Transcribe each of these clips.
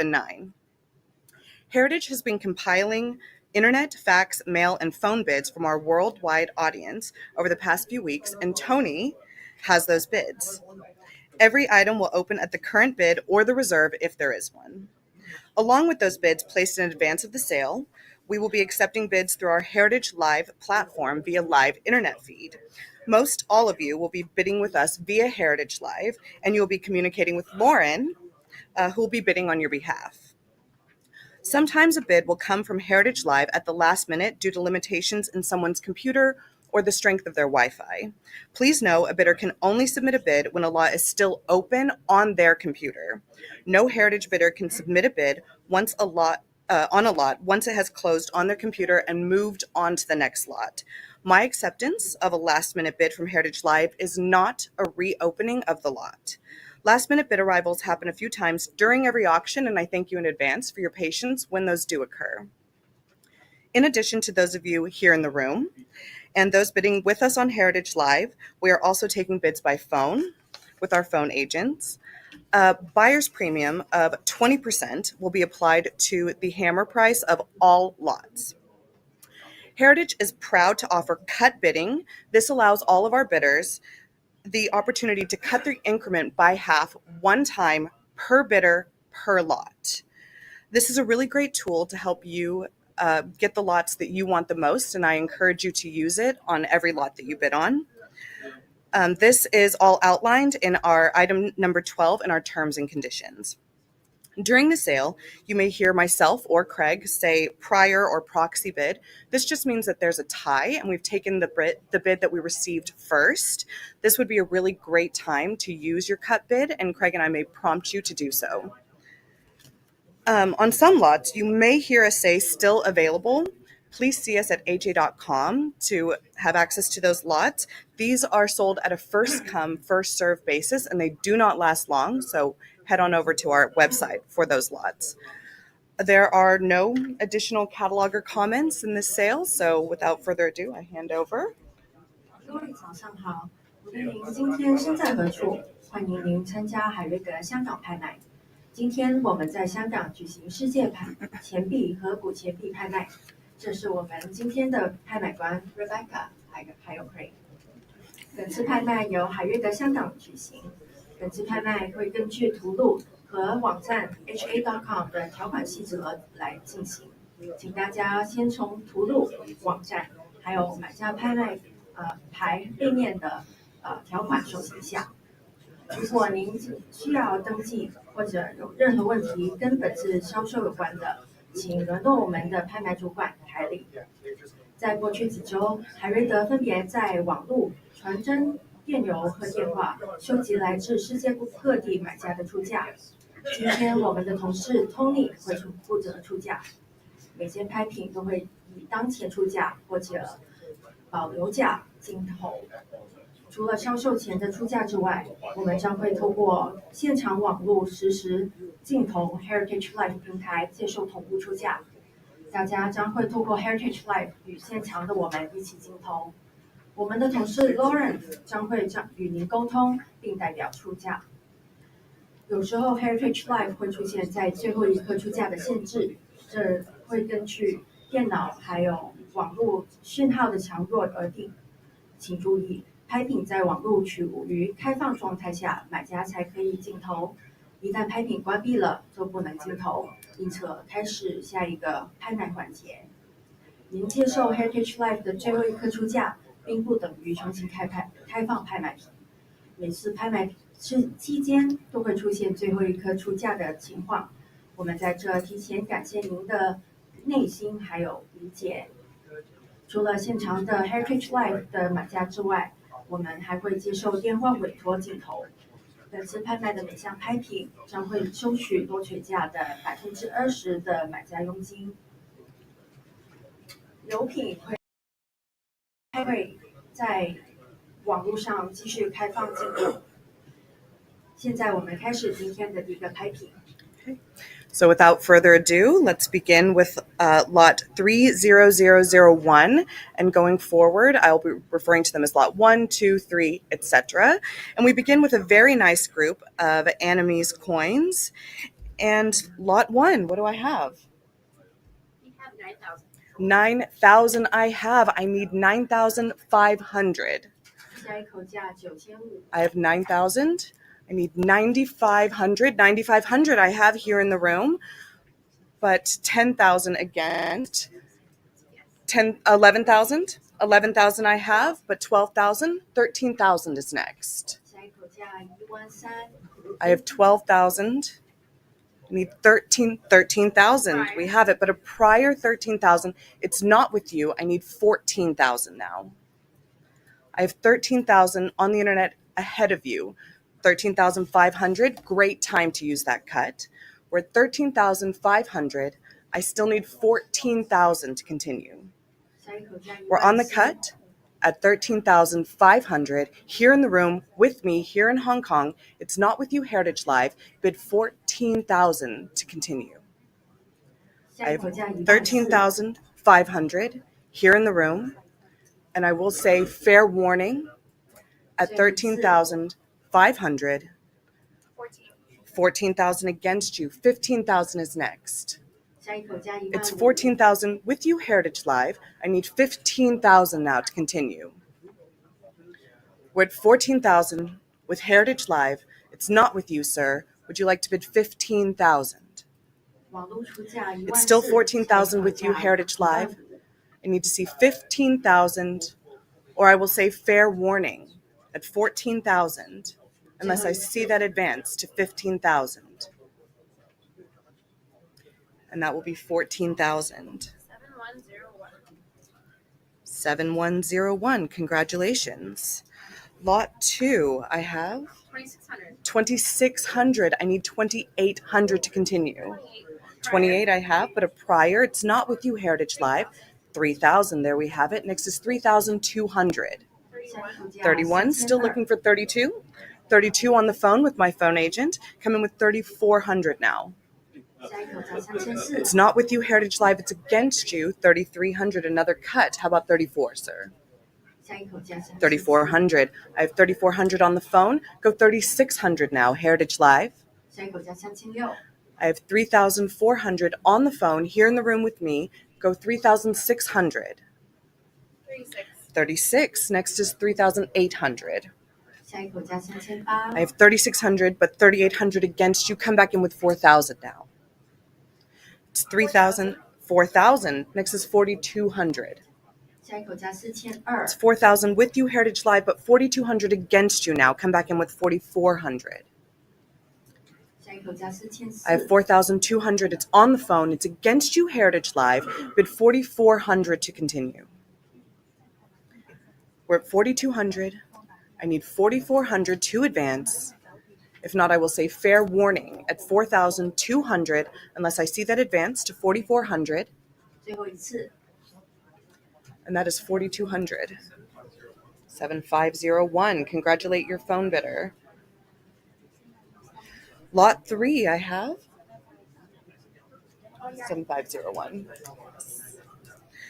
9. Heritage has been compiling internet, fax, mail, and phone bids from our worldwide audience over the past few weeks, and Tony has those bids. Every item will open at the current bid or the reserve if there is one. Along with those bids placed in advance of the sale, we will be accepting bids through our Heritage Live platform via live internet feed. Most all of you will be bidding with us via Heritage Live, and you will be communicating with Lauren, who will be bidding on your behalf. Sometimes a bid will come from Heritage Live at the last minute due to limitations in someone's computer or the strength of their Wi-Fi. Please know a bidder can only submit a bid when a lot is still open on their computer. No Heritage bidder can submit a bid once a lot once it has closed on their computer and moved on to the next lot. My acceptance of a last-minute bid from Heritage Live is not a reopening of the lot. Last-minute bid arrivals happen a few times during every auction, and I thank you in advance for your patience when those do occur. In addition to those of you here in the room and those bidding with us on Heritage Live, we are also taking bids by phone with our phone agents. A buyer's premium of 20% will be applied to the hammer price of all lots. Heritage is proud to offer cut bidding. This allows all of our bidders the opportunity to cut their increment by half one time per bidder per lot. This is a really great tool to help you get the lots that you want the most, and I encourage you to use it on every lot that you bid on. This is all outlined in our item number 12 in our terms and conditions. During the sale, you may hear myself or Craig say prior or proxy bid. This just means that there's a tie and we've taken the bid that we received first. This would be a really great time to use your cut bid, and Craig and I may prompt you to do so. On some lots, you may hear us say still available. Please see us at ha.com to have access to those lots. These are sold at a first come, first served basis, and they do not last long, so head on over to our website for those lots. There are no additional catalog or comments in this sale, so without further ado, I hand over. 各位早上好，无论您今天身在何处，欢迎您参加海瑞格香港拍卖。今天我们在香港举行世界钱币和古钱币拍卖，这是我们今天的拍卖官 Rebecca 还有 Craig。本次拍卖由海瑞格香港举行。本次拍卖会根据图录和网站 HKINF 的条款细则来进行，请大家先从图录、网站还有买家拍卖牌背面的条款熟悉一下。如果您需要登记或者有任何问题跟本次销售有关的，请联络我们的拍卖主管凯里。在过去几周，海瑞德分别在网络、传真、电邮和电话收集来自世界各地买家的出价。今天我们的同事 Tony 会负责出价，每件拍品都会以当前出价或者保留价竞投。除了销售前的出价之外，我们将会透过现场网络实时竞投 Heritage Live 平台接受同步出价。大家将会透过 Heritage Live 与现场的我们一起竞投。我们的同事 Lauren 将会与您沟通，并代表出价。有时候 Heritage Live 会出现在最后一刻出价的限制，这会根据电脑还有网络讯号的强弱而定。请注意，拍品在网络处于开放状态下，买家才可以竞投。一旦拍品关闭了，就不能竞投，因此开始下一个拍卖环节。您接受 Heritage Live 的最后一刻出价，并不等于重新开放拍卖品。每次拍卖期间都会出现最后一刻出价的情况。我们在这提前感谢您的耐心还有理解。除了现场的 Heritage Live 的买家之外，我们还会接受电话委托竞投。本次拍卖的每项拍品将会收取多取价的20%的买家佣金。有品会在网络上继续开放竞投。现在我们开始今天的第一个拍品。So without further ado, let's begin with lot 30001, and going forward, I'll be referring to them as lot 1, 2, 3, etc. And we begin with a very nice group of Annamese coins And lot 1, what do I have? You have 9,000. 9,000 I have. I need 9,500. 下一口价9500。I have 9,000. I need 9,500. 9,500 I have here in the room, but 10,000 against 11,000. 11,000 I have, but 12,000. 13,000 is next. 下一口价13000。I have 12,000. I need 13,000. We have it, but a prior 13,000, it's not with you. I need 14,000 now. I have 13,000 on the internet ahead of you. 13,500, great time to use that cut. We're at 13,500. I still need 14,000 to continue. 下一口价We're on the14000。 cut at 13,500 here in the room with me here in Hong Kong. It's not with you, Heritage Live. Bid 14,000 to continue. 下 I 一 have 口价14000。 13,500 here in the room. And I will say fair warning at 13,500. 14,000 against you. 15,000 is next. 下一口价15000。 It's 14,000 with you, Heritage Live. I need 15,000 now to continue. We're at 14,000 with Heritage Live. It's not with you, sir. Would you like to bid 15,000? 网络出价14000。 It's still 14,000 with you, Heritage Live. I need to see 15,000, or I will say fair warning at 14,000, unless I see that advance to 15,000. And that will be 14,000. 7101. Congratulations. Lot 2, I have 2,600. I need 2,800 to continue. 28 I have, but a prior. It's not with you, Heritage Live. 3,000. There we have it. Next is 3,200. 31. Still looking for 32. 32 on the phone with my phone agent. Come in with 3,400 now. 下一口价3400。 It's not with you, Heritage Live. It's against you. 3,300. Another cut. How about 34, sir? 下一口价3400。 3,400. I have 3,400 on the phone. Go 3,600 now, Heritage Live. 下一口价3600。 I have 3,400 on the phone here in the room with me. Go 3,600. 36. Next is 3,800. 下一口价3800。 I have 3,600, but 3,800 against you. Come back in with 4,000 now. It's 3,000, 4,000. Next is 4,200. 下一口价 It's 4200。 4,000 with you, Heritage Live, but 4,200 against you now. Come back in with 4,400. 下一口价 4400。 I have 4,200. It's on the phone. It's against you, Heritage Live. Bid 4,400 to continue. We're at 4,200. I need 4,400 to advance. If not, I will say fair warning at 4,200 unless I see that advance to 4,400. 最后一次。 And that is 4,200. 7501. Congratulate your phone bidder. Lot 3, I have 7501.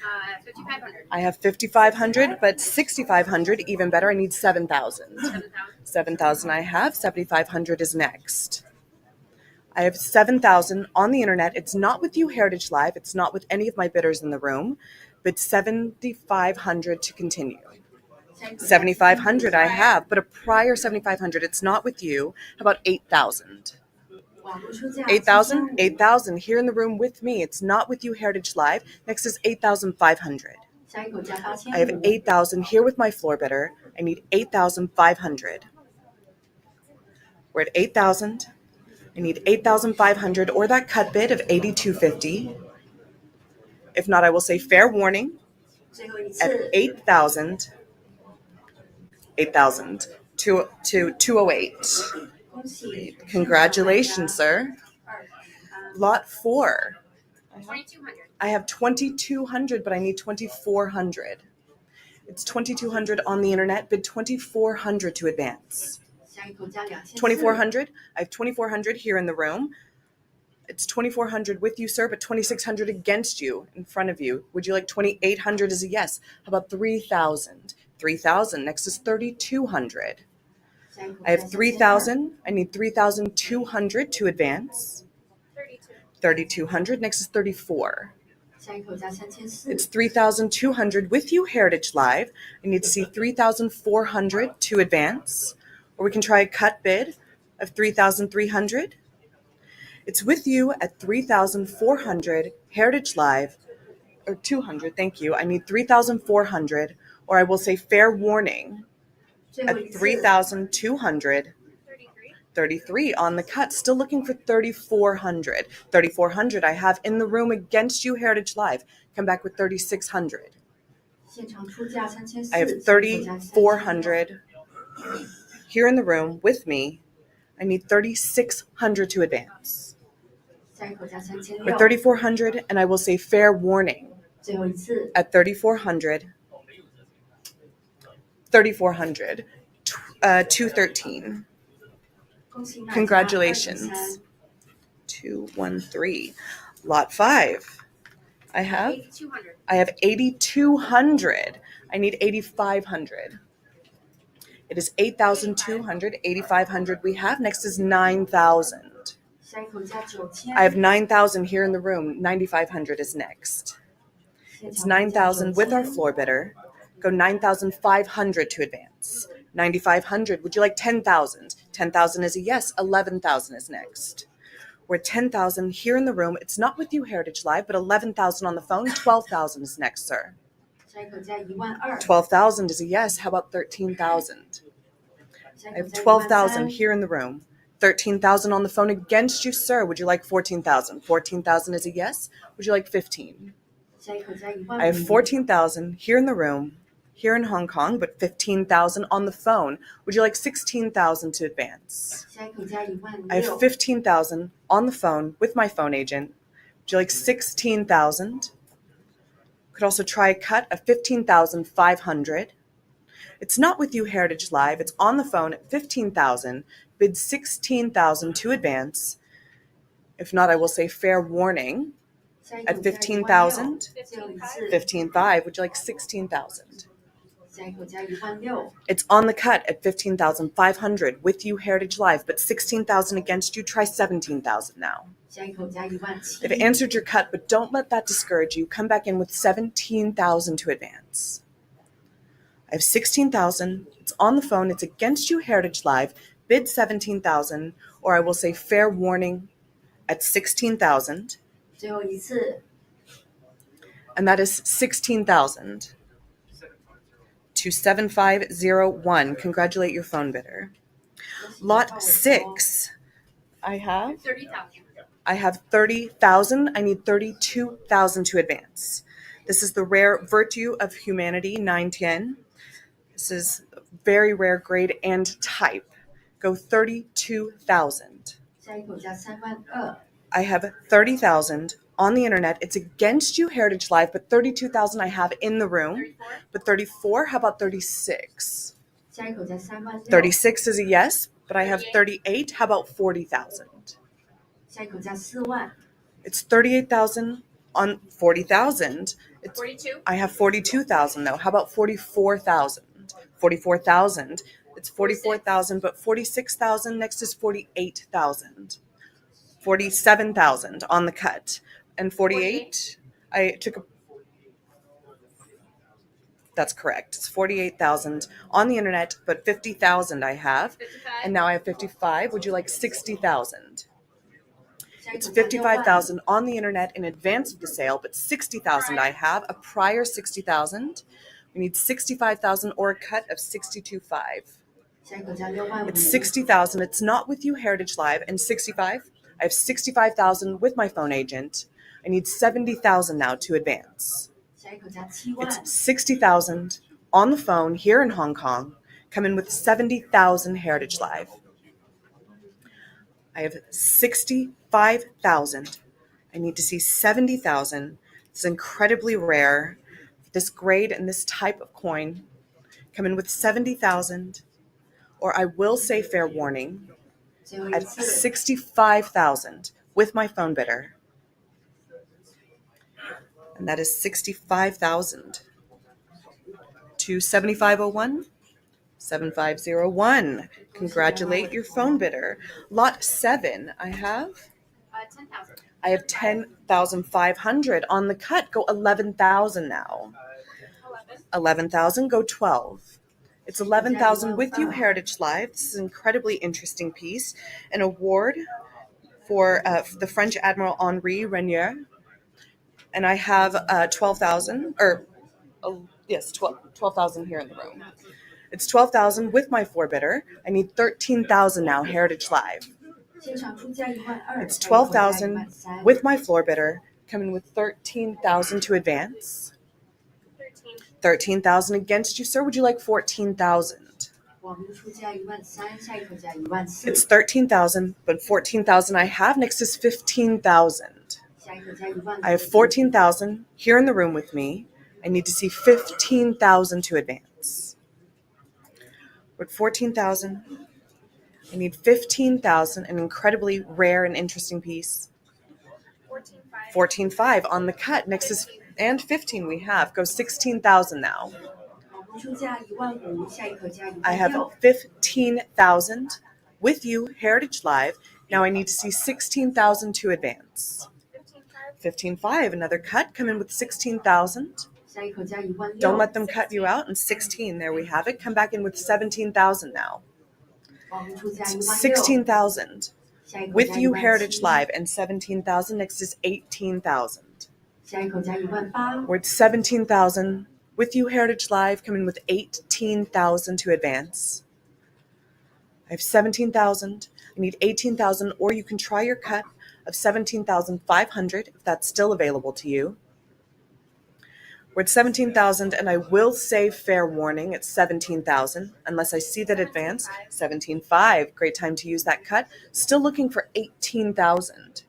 5500。 I have 5,500, but 6,500, even better. I need 7,000. 7,000 I have. 7,500 is next. I have 7,000 on the internet. It's not with you, Heritage Live. It's not with any of my bidders in the room, but 7,500 to continue. 7,500 I have, but a prior 7,500. It's not with you. How about 8,000? 网络出价 8,000? 7500。 8,000 here in the room with me. It's not with you, Heritage Live. Next is 8,500. 下一口价 I have 8500。 8,000 here with my floor bidder. I need 8,500. We're at 8,000. I need 8,500 or that cut bid of 8,250. If not, I will say fair warning 最后一 at 次。 8,000. 8,000 to 208. 恭喜。 Congratulations, sir. Lot 4. 2200。 I have 2,200, but I need 2,400. It's 2,200 on the internet. Bid 2,400 to advance. 下一口价2400。 2,400. I have 2,400 here in the room. It's 2,400 with you, sir, but 2,600 against you in front of you. Would you like 2,800 as a yes? How about 3,000? 3,000. Next is 3,200. 下一口 I 价 have 3,000. I need 3,200 to advance. 3,200. Next is 34. 下一口价3400。 It's 3,200 with you, Heritage Live. I need to see 3,400 to advance. Or we can try a cut bid of 3,300. It's with you at 3,400, Heritage Live, or 200, thank you. I need 3,400, or I will say fair warning 最后一 at 次 3,200. 33 on the cut, still looking for 3,400. 3,400 I have in the room against you, Heritage Live. Come back with 3,600. 现场出价3400。 I have 3,400 here in the room with me. I need 3,600 to advance. 下一口价3600。 Or 3,400, and I will say fair warning 最后一次 at 3,400. 3,400. 213. 恭喜买家 Congratulations. 203。 213. Lot 5. I have 8,200. 8,200. I need 8,500. It is 8,200, 8,500 we have. Next is 9,000. 下一口价9000。 I have 9,000 here in the room. 9,500 is next. 现 It's 场出价 9,000 with our 9000。 floor bidder. Go 9,500 to advance. 9,500. Would you like 10,000? 10,000 is a yes. 11,000 is next. We're at 10,000 here in the room. It's not with you, Heritage Live, but 11,000 on the phone. 12,000 is next, sir. 下一口价12000。 12,000 is a yes. How about 13,000? 下 I 一口 have 价 12,000 13000。 here in the room. 13,000 on the phone against you, sir. Would you like 14,000? 14,000 is a yes. Would you like 15? 下一口价 I have 15000。 14,000 here in the room, here in Hong Kong, but 15,000 on the phone. Would you like 16,000 to advance? 下一口价 I have 16000。 15,000 on the phone with my phone agent. Would you like 16,000? Could also try a cut of 15,500. It's not with you, Heritage Live. It's on the phone at 15,000. Bid 16,000 to advance. If not, I will say fair warning 下一 at 口价 15,000. 16000。 最后一次 15,500. Would you like 16,000? 下一口价16000。 It's on the cut at 15,500 with you, Heritage Live, but 16,000 against you. Try 17,000 now. 下一口价 17000。 They've answered your cut, but don't let that discourage you. Come back in with 17,000 to advance. I have 16,000. It's on the phone. It's against you, Heritage Live. Bid 17,000, or I will say fair warning at 16,000. 最后一次 And that is 16,000 to 7501. Congratulate your phone bidder. Lot 6. I have 30,000. I need 32,000 to advance. This is the rare Virtue of Humanity 910. This is very rare grade and type. Go 32,000. 下一口价32000。 I have 30,000 on the internet. It's against you, Heritage Live, but 32,000 I have in the room. But 34, how about 36? 下一口价36000。 36 is a yes, but I have 38. How about 40,000? 下一口价40000。 It's 38,000 on 40,000. 42. I have 42,000 though. How about 44,000? 44,000. It's 44,000, but 46,000. Next is 48,000. 47,000 on the cut. And 48, I took a... That's correct. It's 48,000 on the internet, but 50,000 I have. 55. And now I have 55. Would you like 60,000? 下一 It's 口价 55,000 on the internet in advance of the sale, but 60,000 I have, a prior 60,000. We need 65,000 or a cut of 62,500. 下一口价65000。 It's 60,000. It's not with you, Heritage Live, and 65. I have 65,000 with my phone agent. I need 70,000 now to advance. 下一口价70000。 It's 60,000 on the phone here in Hong Kong. Come in with 70,000, Heritage Live. I have 65,000. I need to see 70,000. It's incredibly rare. This grade and this type of coin. Come in with 70,000, or I will say fair warning 最后一 at 次 65,000 with my phone bidder. And that is 65,000 to 7501. 7501. Congratulate your phone bidder. Lot 7, I have 10,000. I have 10,500 on the cut. Go 11,000 now. 11,000, go 12. It's 11,000 with you, Heritage Live. This is an incredibly interesting piece. An award for the French Admiral Henri Renier. And I have 12,000, or yes, 12,000 here in the room. It's 12,000 with my floor bidder. I need 13,000 now, Heritage Live. It's 12,000 with my floor bidder, coming with 13,000 to advance. 13,000 against you, sir. Would you like 14,000? It's 13,000, but 14,000 I have. Next is 15,000. I have 14,000 here in the room with me. I need to see 15,000 to advance. We're at 14,000. I need 15,000, an incredibly rare and interesting piece. 14,500 on the cut. Next is, and 15 we have. Go 16,000 now. I have 15,000 with you, Heritage Live. Now I need to see 16,000 to advance. 15,500, another cut. Come in with 16,000. Don't let them cut you out. And 16, there we have it. Come back in with 17,000 now. 16,000 with you, Heritage Live, and 17,000. Next is 18,000. We're at 17,000 with you, Heritage Live. Come in with 18,000 to advance. I have 17,000. I need 18,000, or you can try your cut of 17,500 if that's still available to you. We're at 17,000, and I will say fair warning at 17,000 unless I see that advance. 17,500, great time to use that cut. Still looking for 18,000.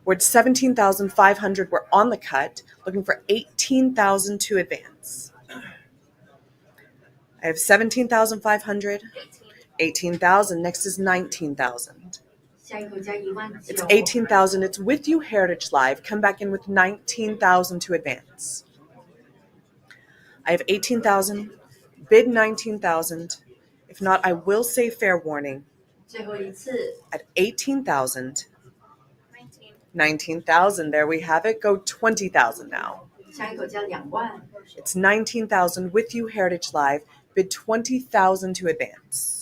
We're at 17,500. We're on the cut, looking for 18,000 to advance. I have 17,500, 18,000. Next is 19,000. It's 18,000. It's with you, Heritage Live. Come back in with 19,000 to advance. I have 18,000. Bid 19,000. If not, I will say fair warning. At 18,000. 19,000. There we have it. Go 20,000 now. It's 19,000 with you, Heritage Live. Bid 20,000 to advance.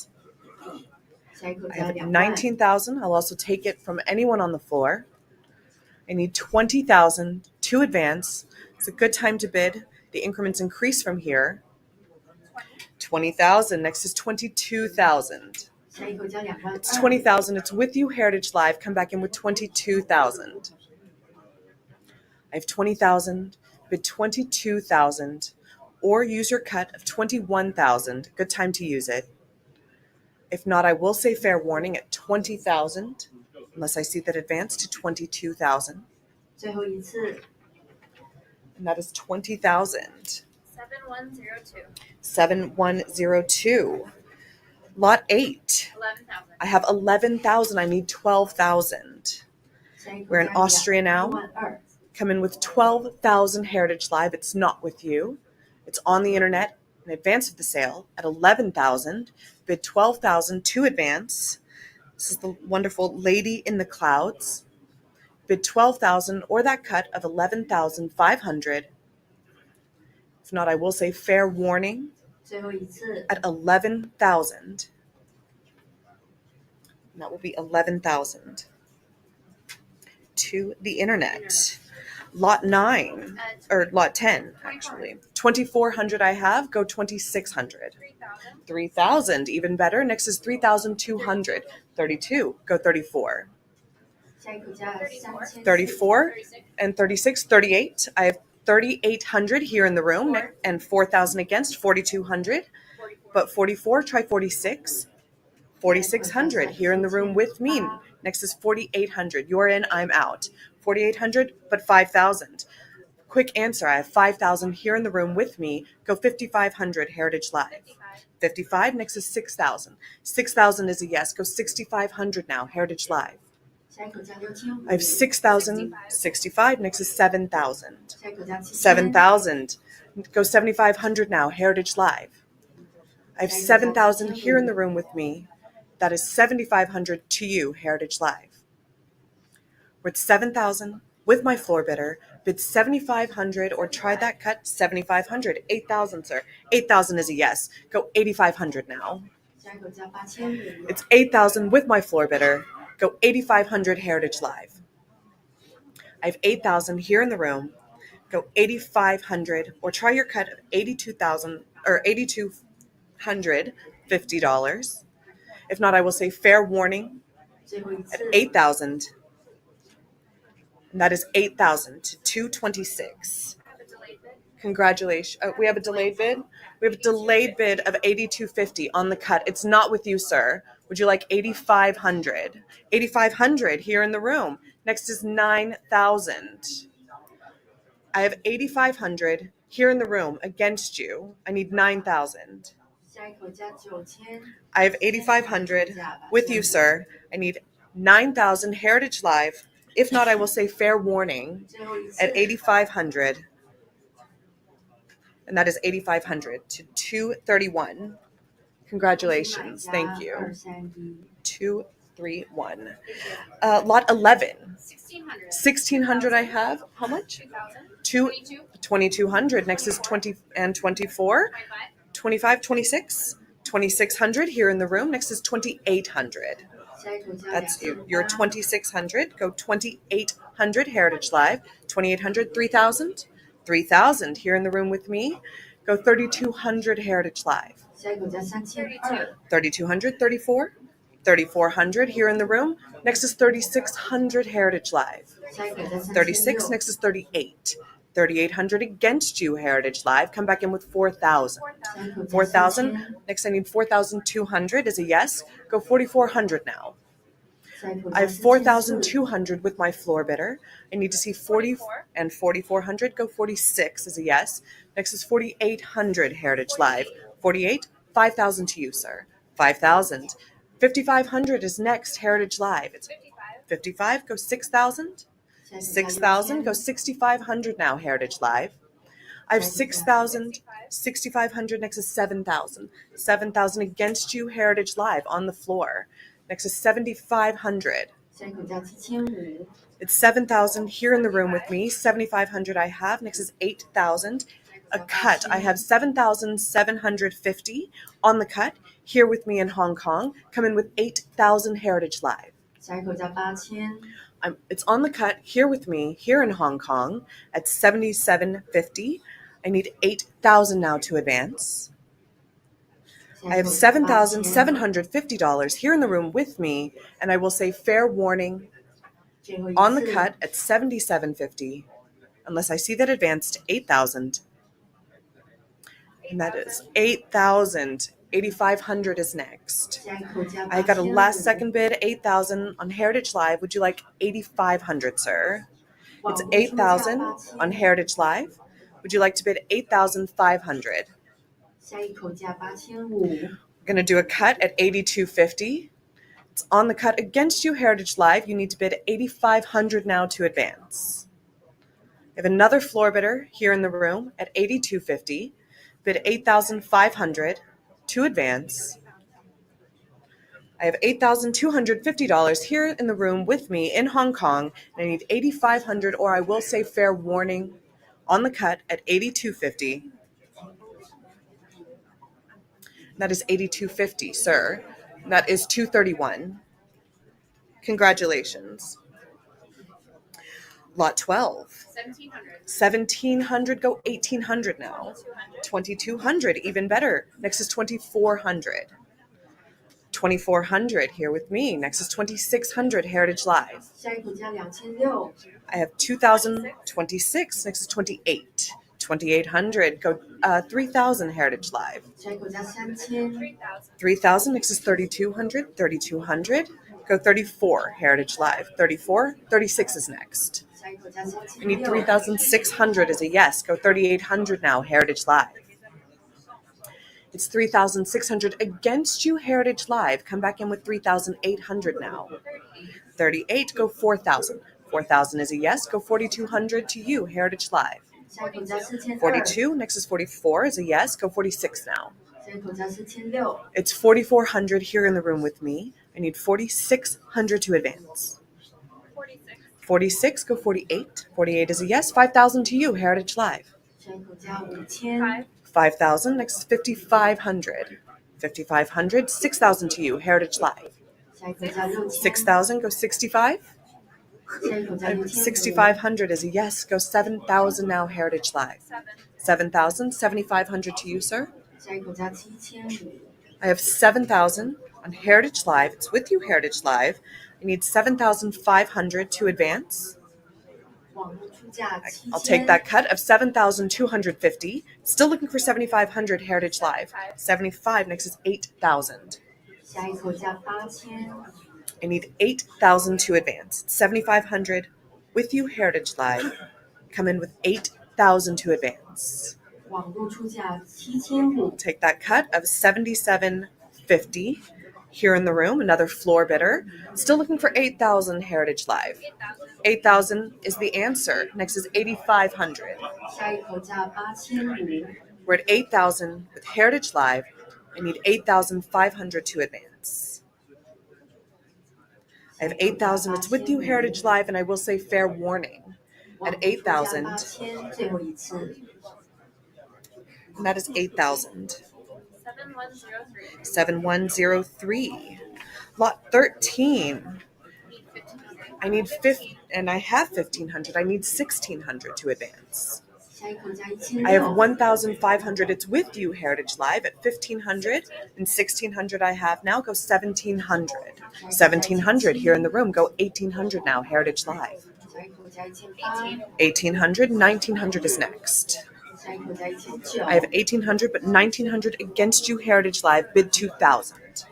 I have 19,000. I'll also take it from anyone on the floor. I need 20,000 to advance. It's a good time to bid. The increments increase from here. 20,000. Next is 22,000. It's 20,000. It's with you, Heritage Live. Come back in with 22,000. I have 20,000. Bid 22,000. Or use your cut of 21,000. Good time to use it. If not, I will say fair warning at 20,000, unless I see that advance to 22,000. And that is 20,000. 7102. 7102. Lot 8. 11,000. I have 11,000. I need 12,000. We're in Austria now. Come in with 12,000, Heritage Live. It's not with you. It's on the internet in advance of the sale at 11,000. Bid 12,000 to advance. This is the wonderful Lady in the Clouds. Bid 12,000 or that cut of 11,500. If not, I will say fair warning at 11,000. And that will be 11,000 to the internet. Lot 9, or lot 10, actually. 2,400 I have. Go 2,600. 3,000, even better. Next is 3,200. 32. Go 34. 34 and 36. 38. I have 3,800 here in the room and 4,000 against. 4,200. But 44. Try 46. 4,600 here in the room with me. Next is 4,800. You're in, I'm out. 4,800, but 5,000. Quick answer. I have 5,000 here in the room with me. Go 5,500, Heritage Live. 55. Next is 6,000. 6,000 is a yes. Go 6,500 now, Heritage Live. I have 6,000. 65. Next is 7,000. 7,000. Go 7,500 now, Heritage Live. I have 7,000 here in the room with me. That is 7,500 to you, Heritage Live. We're at 7,000 with my floor bidder. Bid 7,500 or try that cut 7,500. 8,000, sir. 8,000 is a yes. Go 8,500 now. 下一口价8500。It's 8,000 with my floor bidder. Go 8,500 Heritage Live. I have 8,000 here in the room. Go 8,500 or try your cut of 82,000 or $8,250. If not, I will say fair warning 最后一 at 次， 8,000. And that is 8,000 to 226. Congratulations. We have a delayed bid. We have a delayed bid of 8,250 on the cut. It's not with you, sir. Would you like 8,500? 8,500 here in the room. Next is 9,000. I have 8,500 here in the room against you. I need 9,000. 下一口价9000。 I have 8,500 with you, sir. I need 9,000 Heritage Live. If not, I will say fair warning 最后一次， at 8,500. And that is 8,500 to 231. Congratulations. Thank you. 231。 231. Lot 11. 1,600 I have. How much? 2,200. Next is 20 and 24. 25, 26. 2,600 here in the room. Next is 2,800. 下一口价 That's 2000。 you. You're 2,600. Go 2,800 Heritage Live. 2,800, 3,000. 3,000 here in the room with me. Go 3,200 Heritage Live. 下一口价3200。 3,200, 34. 3,400 here in the room. Next is 3,600 Heritage Live. 下一口价 36. 3600。 Next is 38. 3,800 against you, Heritage Live. Come back in with 4,000. 下一口价 4,000. 4000。 Next, I need 4,200 is a yes. Go 4,400 now. 下一口 I 价 have 4,200 with my floor bidder. I need to see 40 and 4,400. Go 46 is a yes. Next is 4,800 Heritage Live. 48, 5,000 to you, sir. 5,000. 5,500 is next, Heritage Live. It's 55. Go 6,000. 6,000. Go 6,500 now, Heritage Live. I have 6,000, 6,500. Next is 7,000. 7,000 against you, Heritage Live on the floor. Next is 7,500. 下一口价7500。 It's 7,000 here in the room with me. 7,500 I have. Next is 8,000. A cut. I have 7,750 on the cut here with me in Hong Kong. Come in with 8,000 Heritage Live. 下一口价8000。 It's on the cut here with me here in Hong Kong at 7,750. I need 8,000 now to advance. I have $7,750 here in the room with me, and I will say fair warning 最后一 on the 次， cut at 7,750, unless I see that advance to 8,000. And that is 8,000. 8,500 is next. 下一口价 I got a last 8500。 second bid, 8,000 on Heritage Live. Would you like 8,500, sir? It's 8,000 on Heritage Live. Would you like to bid 8,500? 下一口价8500。 We're going to do a cut at 8,250. It's on the cut against you, Heritage Live. You need to bid 8,500 now to advance. I have another floor bidder here in the room at 8,250. Bid 8,500 to advance. I have $8,250 here in the room with me in Hong Kong, and I need 8,500, or I will say fair warning on the cut at 8,250. That is 8,250, sir. That is 231. Congratulations. Lot 12. 1,700, go 1,800 now. 2,200, even better. Next is 2,400. 2,400 here with me. Next is 2,600 Heritage Live. 下一口价2600。 I have 2,026. Next is 28. 2,800. Go 3,000 Heritage Live. 下一口价3000。 3,000. Next is 3,200. 3,200. Go 34 Heritage Live. 34. 36 is next. 下一口价 I need 3600。 3,600 is a yes. Go 3,800 now, Heritage Live. It's 3,600 against you, Heritage Live. Come back in with 3,800 now. 38, go 4,000. 4,000 is a yes. Go 4,200 to you, Heritage Live. 下一口价4200。 42, next is 44 is a yes. Go 46 now. 下一口价4600。 It's 4,400 here in the room with me. I need 4,600 to advance. 46, go 48. 48 is a yes. 5,000 to you, Heritage Live. 下一口价5000， 5,000, next is 5,500. 5,500, 6,000 to you, Heritage Live. 下一口价6000， 6,000, go 65. 下一口价6500， 6,500 is a yes, go 7,000 now, Heritage Live. 7,000, 7,500 to you, sir. 下一口价7500， I have 7,000 on Heritage Live. It's with you, Heritage Live. I need 7,500 to advance. 网络出价 I'll take 7000， that cut of 7,250. Still looking for 7,500 Heritage Live. 75, next is 8,000. 下一口价8000， I need 8,000 to advance. 7,500 with you, Heritage Live. Come in with 8,000 to advance. 网络出价7500， Take that cut of 77.50 here in the room. Another floor bidder. Still looking for 8,000 Heritage Live. 8,000 is the answer. Next is 8,500. 下一口价8500， We're at 8,000 with Heritage Live. I need 8,500 to advance. I have 8,000. It's with you, Heritage Live, and I will say fair warning. At 8,000, 8000， 最后一次， and that is 8,000. 7103. 7103. Lot 13. I need 50, and I have 1,500. I need 1,600 to advance. 下一口价 I have 1600， 1,500. It's with you, Heritage Live, at 1,500 and 1,600 I have now. Go 1,700. 1,700 here in the room. Go 1,800 now, Heritage Live. 下一口价1800， 1,800, 1,900 is next. 下一口价1900， I have 1,800, but 1,900 against you, Heritage Live. Bid 2,000.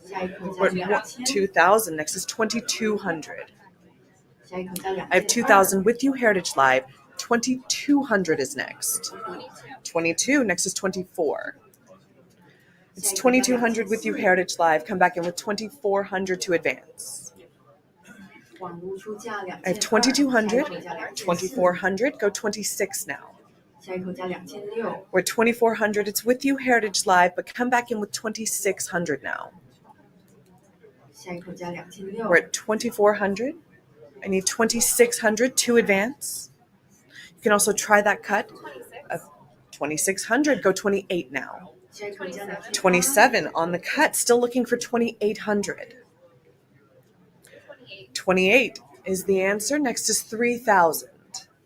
下一口价 We're at 2000， 2,000. Next is 2,200. 下一口价 I have 2,000 with you, Heritage Live. 2,200 is next. 22. Next is 24. It's 2,200 with you, Heritage Live. Come back in with 2,400 to advance. 网络出价 I have 2200， 2,200, 2,400. Go 26 now. 下一口价2600， We're at 2,400. It's with you, Heritage Live, but come back in with 2,600 now. 下一口价 We're 2600， at 2,400. I need 2,600 to advance. You can also try that cut of 2,600. Go 28 now. 下一口价2800， 27 on the cut. Still looking for 2,800. 28 is the answer. Next is 3,000.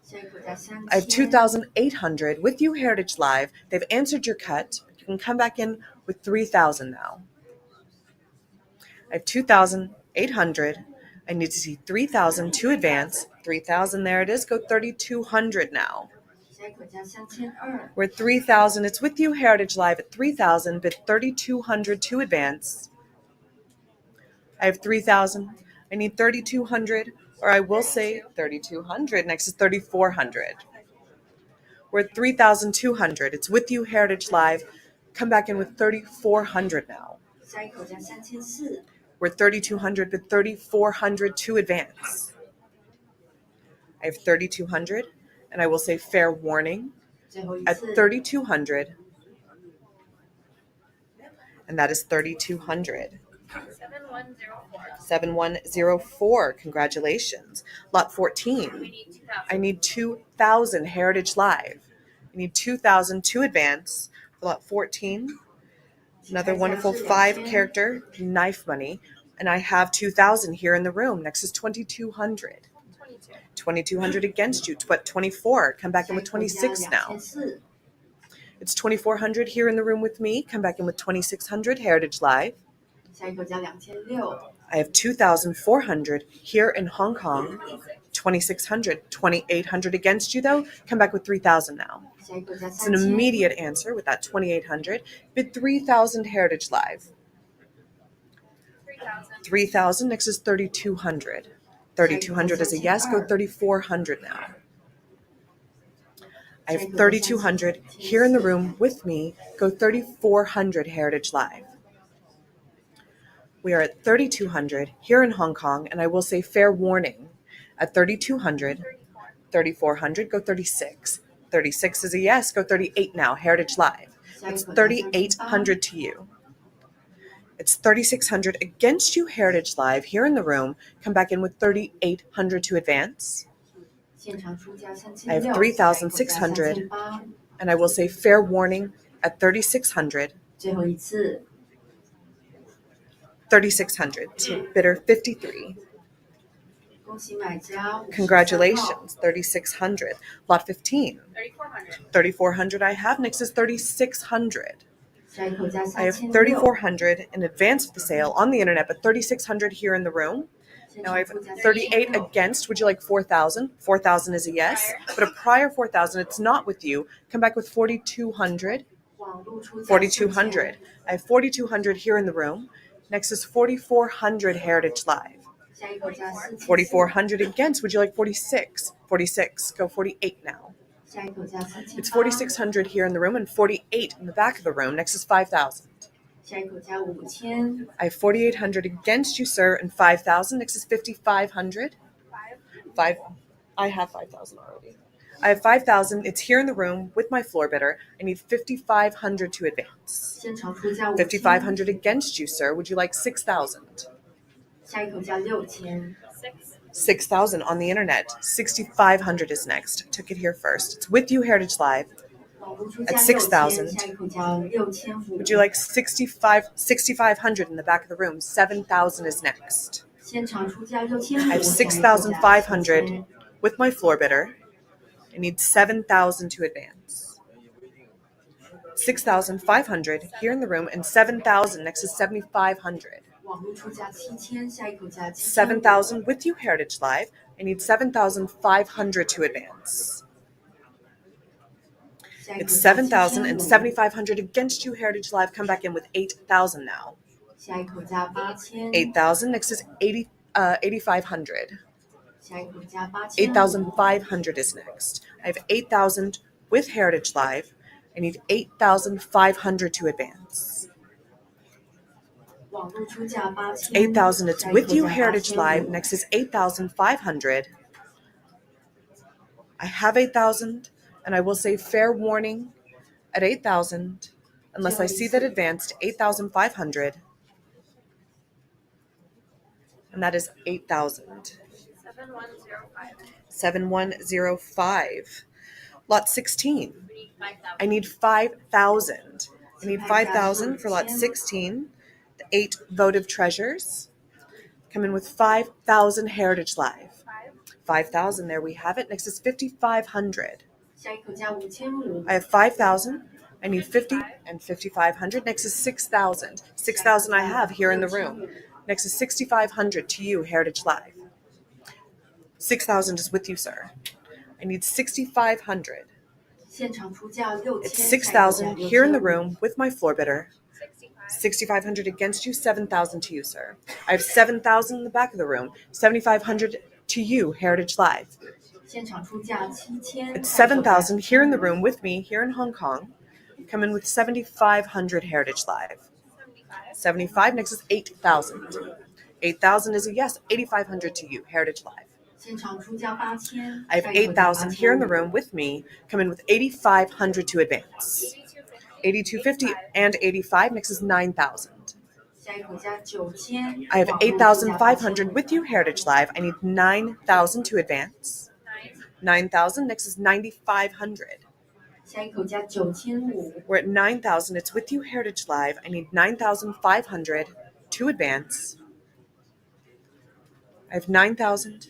下一口价 I have 3000， 2,800 with you, Heritage Live. They've answered your cut. You can come back in with 3,000 now. I have 2,800. I need to see 3,000 to advance. 3,000, there it is. Go 3,200 now. 下一口价3200， We're at 3,000. It's with you, Heritage Live, at 3,000. Bid 3,200 to advance. I have 3,000. I need 3,200, or I will say 3,200. Next is 3,400. We're at 3,200. It's with you, Heritage Live. Come back in with 3,400 now. 下一口价3400， We're at 3,200, but 3,400 to advance. I have 3,200, and I will say fair warning 最后一 at 次， 3,200, and that is 3,200. 7104. 7104. Congratulations. Lot 14. We need 2000. I need 2,000 Heritage Live. I need 2,000 to advance. Lot 14. Another wonderful 5-character knife money. And I have 2,000 here in the room. Next is 2,200. 22. 2,200 against you. But 24. Come back in with 26 now. 2400， It's 2,400 here in the room with me. Come back in with 2,600 Heritage Live. 下一口价2600， I have 2,400 here in Hong Kong. 2,600. 2,800 against you, though. Come back with 3,000 now. 下一口价 It's an 3000， immediate answer with that 2,800. Bid 3,000 Heritage Live. 3000. 3,000. Next is 3,200. 3,200 is a yes. Go 3,400 now. I have 3,200 here in the room with me. Go 3,400 Heritage Live. We are at 3,200 here in Hong Kong, and I will say fair warning. At 3,200, 3,400, go 36. 36 is a yes. Go 38 now. Heritage Live. It's 3,800 to you. It's 3,600 against you, Heritage Live, here in the room. Come back in with 3,800 to advance. 现场出价 I have 3,600， 3,600, 3,800， and I will say fair warning at 3,600. 最后一次 3,600 to bidder 53. 恭喜买家53号 Congratulations, 3,600. Lot 15. 3,400. 3,400 I have. Next is 3,600. 下一口价 I have 3,600， 3,400 in advance of the sale on the internet, but 3,600 here in the room. 现 Now 场 I have 出价 38 3,600， against. Would you like 4,000? 4,000 is a yes, but a prior 4,000, it's not with you. Come back with 4,200. 网络出价 4,200. I have 4,200 here in the room. Next is 4,400 Heritage Live. 下一口价 4,400， 4,400 against. Would you like 46? 46. Go 48 now. 下一口价 It's 4,800， 4,600 here in the room and 48 in the back of the room. Next is 5,000. 下一口价 5,000， I have 4,800 against you, sir, and 5,000. Next is 5,500. 5. I have 5,000 already. I have 5,000. It's here in the room with my floor bidder. I need 5,500 to advance. 现场出价 5,000， 5,500 against you, sir. Would you like 6,000? 下一口价 6,000， 6,000 on the internet. 6,500 is next. Took it here first. It's with you, Heritage Live. 网络出价 At 6,000， 6,000. 下一口价 6,500， Would you like 6,500 in the back of the room? 7,000 is next. 现场出价 6,500， I have 下一口价 6,500 7,000， with my floor bidder. I need 7,000 to advance. 6,500 here in the room and 7,000. Next is 7,500. 网络出价 7,000， 下一口价 7,000 with you, Heritage Live. I need 7,500 to advance. 下一口 It's 价 7,000 and 7,500， 7,500 against you, Heritage Live. Come back in with 8,000 now. 下一口价 8,000， 8,000. Next is 8,500. 下一口价 8,500， 8,500 is next. I have 8,000 with Heritage Live. I need 8,500 to advance. 网络出价 8,000， 8,000. It's 下一口 with you, 价 Heritage Live. 8,500， Next is 8,500. I have 8,000, and I will say fair warning at 8,000, unless I see that advanced 8,500, and that is 8,000. 7,105. 7,105. Lot 16. We need 5,000. I need 5,000. I need 5,000 for lot 16. The 8 votive treasures. Come in with 5,000 Heritage Live. 5,000, there we have it. Next is 5,500. 下一口价 5,500， I have 5,000. I need 50 and 5,500. Next is 6,000. 6,000 I have here in the room. Next is 6,500 to you, Heritage Live. 6,000 is with you, sir. I need 6,500. 现场出价 6,000， It's 下一口价 6,000 here in the 6,500， room with my floor bidder. 65. 6,500 against you, 7,000 to you, sir. I have 7,000 in the back of the room. 7,500 to you, Heritage Live. 现场出价 7,000， It's 下一口价 7,000 here in the room with me here in Hong Kong. Come in with 7,500 Heritage Live. 75, next is 8,000. 8,000 is a yes. 8,500 to you, Heritage Live. 现场出价 8,000， I have 8,000 here in the room with me. Come in with 8,500 to advance. 8,250 and 85. Next is 9,000. 下一口价 9,000， I have 网络出价 8,500 with you, Heritage Live. I need 9,000 to advance. 9,000. Next is 9,500. 下一口价 9,500， We're at 9,000. It's with you, Heritage Live. I need 9,500 to advance. I have 9,000.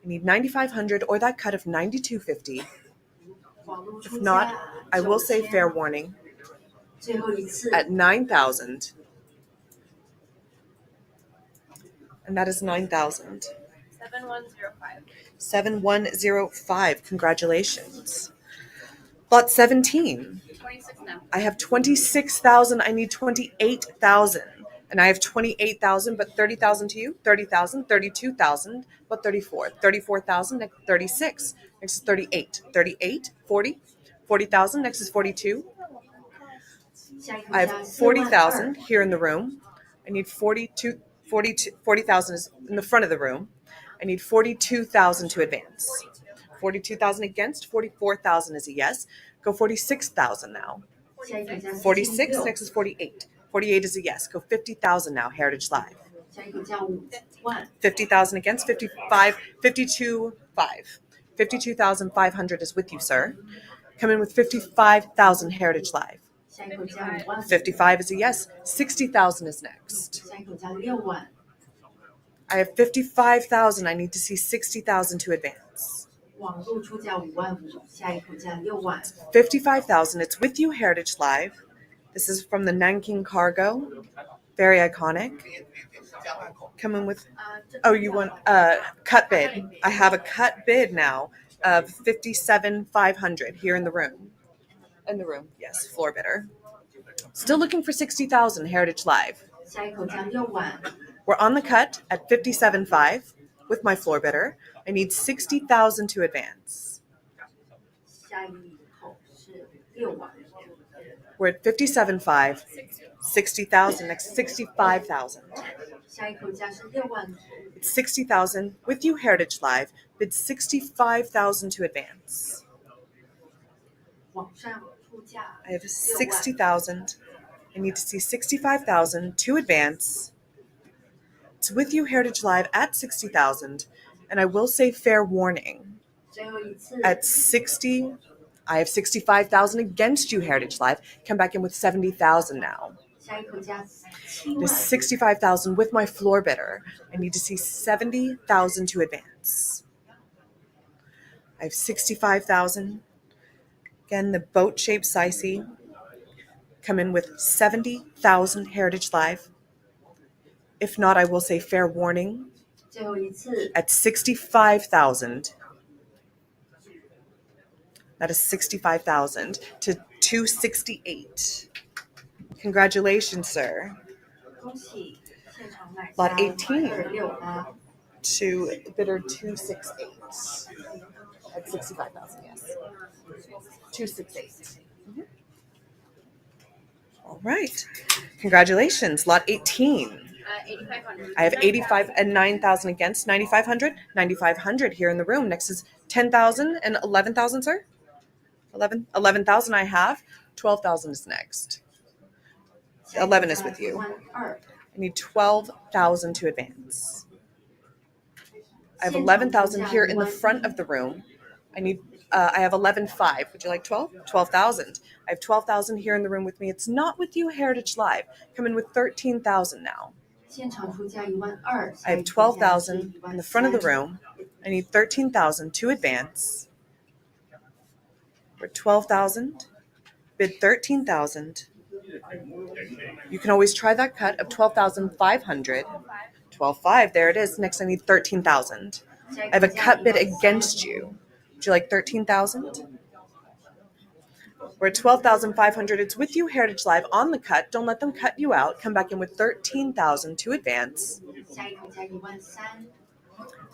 I need 9,500 or that cut of 9,250. 网络 If 出 not, 价 I will say 9,000， fair warning 最后一次 at 9,000. And that is 9,000. 7,105. 7,105. Congratulations. Lot 17. 26 now. I have 26,000. I need 28,000. And I have 28,000, but 30,000 to you, 30,000, 32,000, but 34, 34,000, next 36, next is 38, 38, 40, 40,000, next is 42. 下一口 I 价 have 42,000 40,000 here in the room. I need 40,000 is in the front of the room. I need 42,000 to advance. 42,000 against, 44,000 is a yes. Go 46,000 now. 下一口价 46, 46,000 next is 48. 48 is a yes. Go 50,000 now, Heritage Live. 下一口价5万， 50,000 against 55, 52,500. 52,500 is with you, sir. Come in with 55,000, Heritage Live. 下一口价5万， 55 is a yes. 60,000 is next. 下一口价6万， I have 55,000. I need to see 60,000 to advance. 网络出价5万5，下一口价6万， 55,000. It's with you, Heritage Live. This is from the Nanking Cargo. Very iconic. Come in with, oh, you want cut bid. I have a cut bid now of 57,500 here in the room. In the room, yes, floor bidder. Still looking for 60,000, Heritage Live. 下一口价6万， We're on the cut at 57,500 with my floor bidder. I need 60,000 to advance. 下一口是6万， We're at 57,500, 60,000, next 65,000. 下一口价是6万， It's 60,000 with you, Heritage Live. Bid 65,000 to advance. 网上出价 I have 6万， 60,000. I need to see 65,000 to advance. It's with you, Heritage Live, at 60,000. And I will say fair warning. 最后一次 At 60, I have 65,000 against you, Heritage Live. Come back in with 70,000 now. 下一口价7 It 万， is 65,000 with my floor bidder. I need to see 70,000 to advance. I have 65,000. Again, the boat-shaped Sicey. Come in with 70,000, Heritage Live. If not, I will say fair warning. 最后一次 At 65,000. That is 65,000 to 268. Congratulations, sir. 恭喜现场买 Lot 家 18. 268， To bidder 268. At 65,000, yes. 268. All right. Congratulations. Lot 18. 8,500. I have 85 and 9,000 against 9,500. 9,500 here in the room. Next is 10,000 and 11,000, sir. 11,000 I have. 12,000 is next. 11 is with you. 1万2， I need 12,000 to advance. I have 11,000 here in the front of the room. I have 11,500. Would you like 12? 12,000. I have 12,000 here in the room with me. It's not with you, Heritage Live. Come in with 13,000 now. 现场出价1万2， I have 12,000 in the front of the room. I need 13,000 to advance. We're 12,000. Bid 13,000. You can always try that cut of 12,500. 12,500. There it is. Next, I need 13,000. I have a cut bid against you. Would you like 13,000? We're at 12,500. It's with you, Heritage Live, on the cut. Don't let them cut you out. Come back in with 13,000 to advance. 下一口价1万3，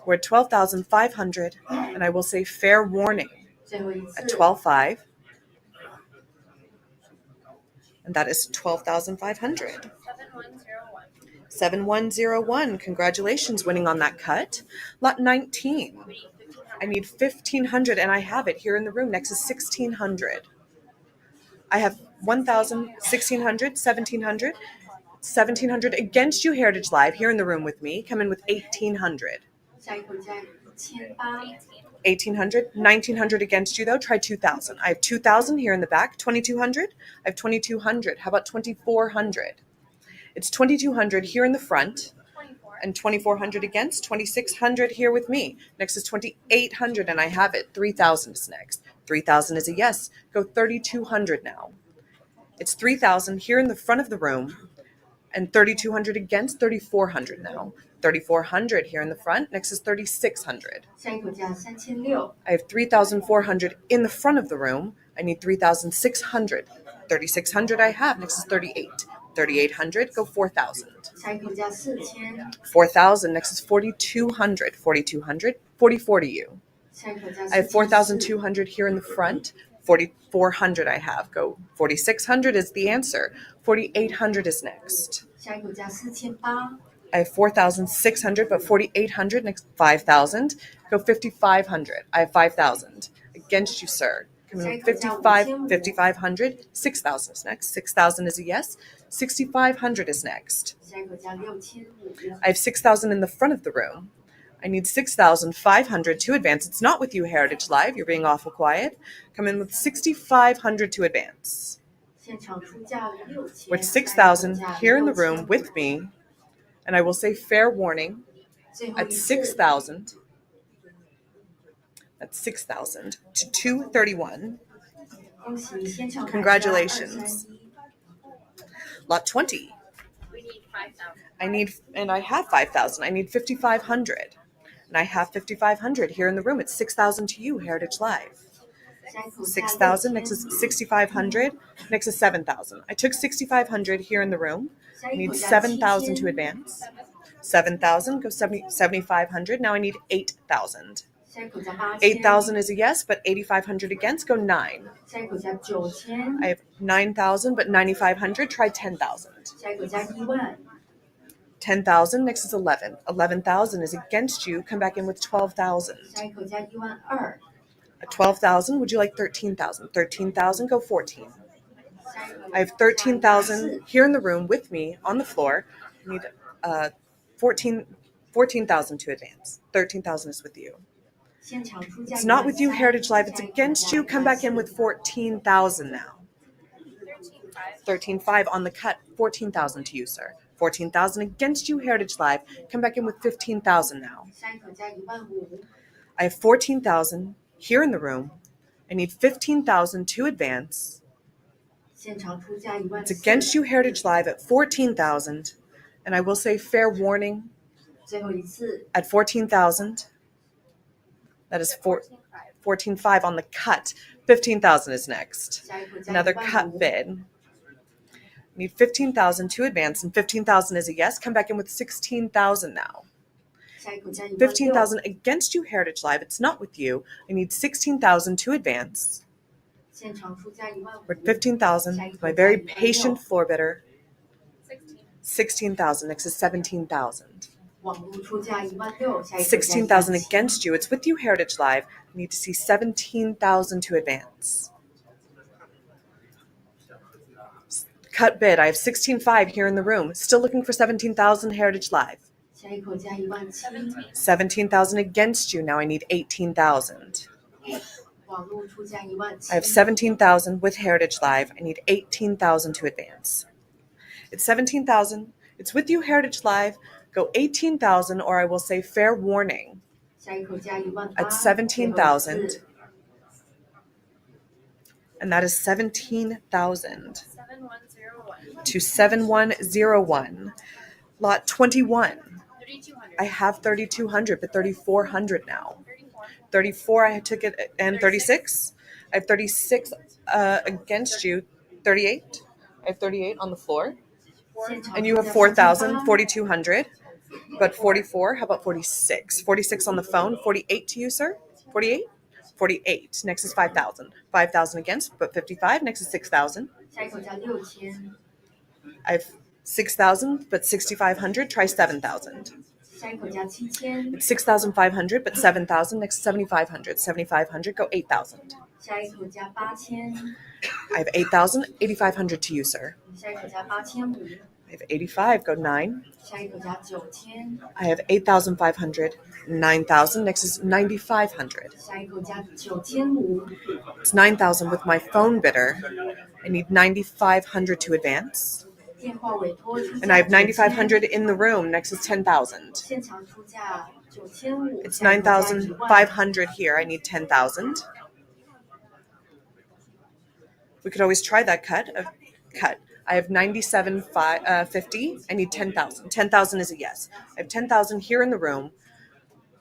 We're at 12,500, and I will say fair warning 最后一次 at 12,500. And that is 12,500. 7101. 7101. Congratulations, winning on that cut. Lot 19. I need 1,500, and I have it here in the room. Next is 1,600. I have 1,000, 1,600, 1,700, 1,700 against you, Heritage Live, here in the room with me. Come in with 1,800. 下一口价1800， 1,800, 1,900 against you, though. Try 2,000. I have 2,000 here in the back. 2,200. I have 2,200. How about 2,400? It's 2,200 here in the front. 24. And 2,400 against, 2,600 here with me. Next is 2,800, and I have it. 3,000 is next. 3,000 is a yes. Go 3,200 now. It's 3,000 here in the front of the room, and 3,200 against, 3,400 now. 3,400 here in the front. Next is 3,600. 下一口价3600， I have 3,400 in the front of the room. I need 3,600. 3,600 I have. Next is 38. 3,800. Go 4,000. 下一口价4000， 4,000. Next is 4,200. 4,200. 44 to you. 下一口价 I have 4,200 here in the front. 4,400 I have. Go 4,600 is the answer. 4,800 is next. 下一口价4800， I have 4,600, but 4,800 next 5,000. Go 5,500. I have 5,000 against you, sir. Come in with 5,500. 6,000 is next. 6,000 is a yes. 6,500 is next. 下一口价6500， I have 6,000 in the front of the room. I need 6,500 to advance. It's not with you, Heritage Live. You're being awful quiet. Come in with 6,500 to advance. 现场出价6000， With 6,000 here in the room with me, and I will say fair warning 最后 at 一次， 6,000. That's 6,000 to 231. 恭喜现场买家 Congratulations. 231， Lot 20. We need 5,000. And I have 5,000. I need 5,500. And I have 5,500 here in the room. It's 6,000 to you, Heritage Live. 下一口价 6,000. Next 6000， is 6,500. Next is 7,000. I took 6,500 here in the room. 下 I 一 need 口价 7,000 to 7000， advance. 7,000. Go 7,500. Now I need 8,000. 下一口价8000， 8,000 is a yes, but 8,500 against. Go 9. 下一口价9000， I have 9,000, but 9,500. Try 10,000. 下一口价10000， 10,000. Next is 11. 11,000 is against you. Come back in with 12,000. 下一口价12000， At 12,000, would you like 13,000? 13,000. Go 14. 下一口 I have 13,000 here in the room with me on the floor. I need 14,000 to advance. 13,000 is with you. 现场出价 It's not with you, 13000， Heritage Live. It's against you. Come back in with 14,000 now. 13,500. 13,500 on the cut. 14,000 to you, sir. 14,000 against you, Heritage Live. Come back in with 15,000 now. 下一口价15000， I have 14,000 here in the room. I need 15,000 to advance. 现场出价 It's 14000， against you, Heritage Live, at 14,000. And I will say fair warning 最后一次， at 14,000. That is 14,500 on the cut. 15,000 is next. 下一口价 Another cut 15000， bid. Need 15,000 to advance, and 15,000 is a yes. Come back in with 16,000 now. 下一口价16000， 15,000 against you, Heritage Live. It's not with you. I need 16,000 to advance. 现场出价 We're 15000， at 15,000. My very patient floor bidder. 16. 16,000. Next is 17,000. 网络出价16000， 下一口价 16,000 17000， against you. It's with you, Heritage Live. I need to see 17,000 to advance. Cut bid. I have 16,500 here in the room. Still looking for 17,000, Heritage Live. 下一口价17000， 17,000 against you. Now I need 18,000. 网络出价 I have 17000， 17,000 with Heritage Live. I need 18,000 to advance. It's 17,000. It's with you, Heritage Live. Go 18,000, or I will say fair warning 下一口价 18000， at 17,000. And that is 17,000 7101. to 7101. Lot 21. 3,200. I have 3,200, but 3,400 now. 34. 34, I took it, and 36. I have 36 against you. 38. I have 38 on the floor. 现场 And you 出 have 价 4,000, 3800， 4,200. But 44, how about 46? 46 on the phone. 48 to you, sir? 48? 48. Next is 5,000. 5,000 against, but 55. Next is 6,000. 下一口价6000， I have 6,000, but 6,500. Try 7,000. 下一口价7000， It's 6,500, but 7,000. Next is 7,500. 7,500. Go 8,000. 下一口价8000， I have 8,000. 8,500 to you, sir. 下一口价8500， I have 85. Go 9. 下一口价9000， I have 8,500. 9,000. Next is 9,500. 下一口价9500， It's 9,000 with my phone bidder. I need 9,500 to advance. 电话委托出价 And I have 9000， 9,500 in the room. Next is 10,000. 现场出价9500， It's 下一口价10000， 9,500 here. I need 10,000. We could always try that cut. I have 97,50. I need 10,000. 10,000 is a yes. I have 10,000 here in the room.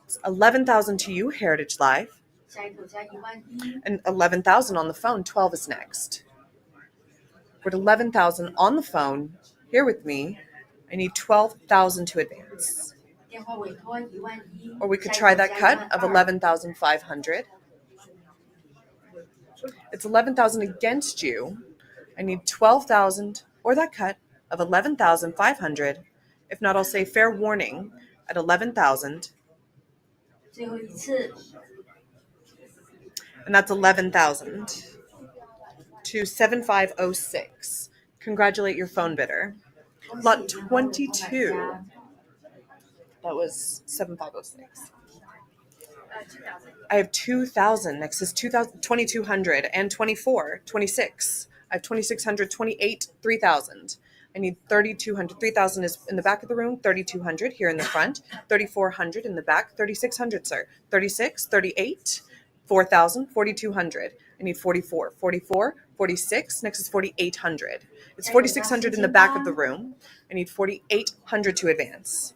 It's 11,000 to you, Heritage Live. 下一口价11000， And 11,000 on the phone. 12 is next. We're at 11,000 on the phone. Here with me. I need 12,000 to advance. 电话委托11000， Or we could try that cut of 11,500. It's 11,000 against you. I need 12,000 or that cut of 11,500. If not, I'll say fair warning at 11,000. 最后一次， and that's 11,000 to 7506. Congratulate your phone bidder. 恭喜 Lot 成功的 22. 购买家。 That was 7506. 2,000. I have 2,000. Next is 2,000, 2,200 and 24, 26. I have 2,600, 28, 3,000. I need 3,200. 3,000 is in the back of the room, 3,200 here in the front, 3,400 in the back, 3,600, sir. 36, 38, 4,000, 4,200. I need 44, 44, 46. Next is 4,800. It's 4,600 in the back of the room. I need 4,800 to advance.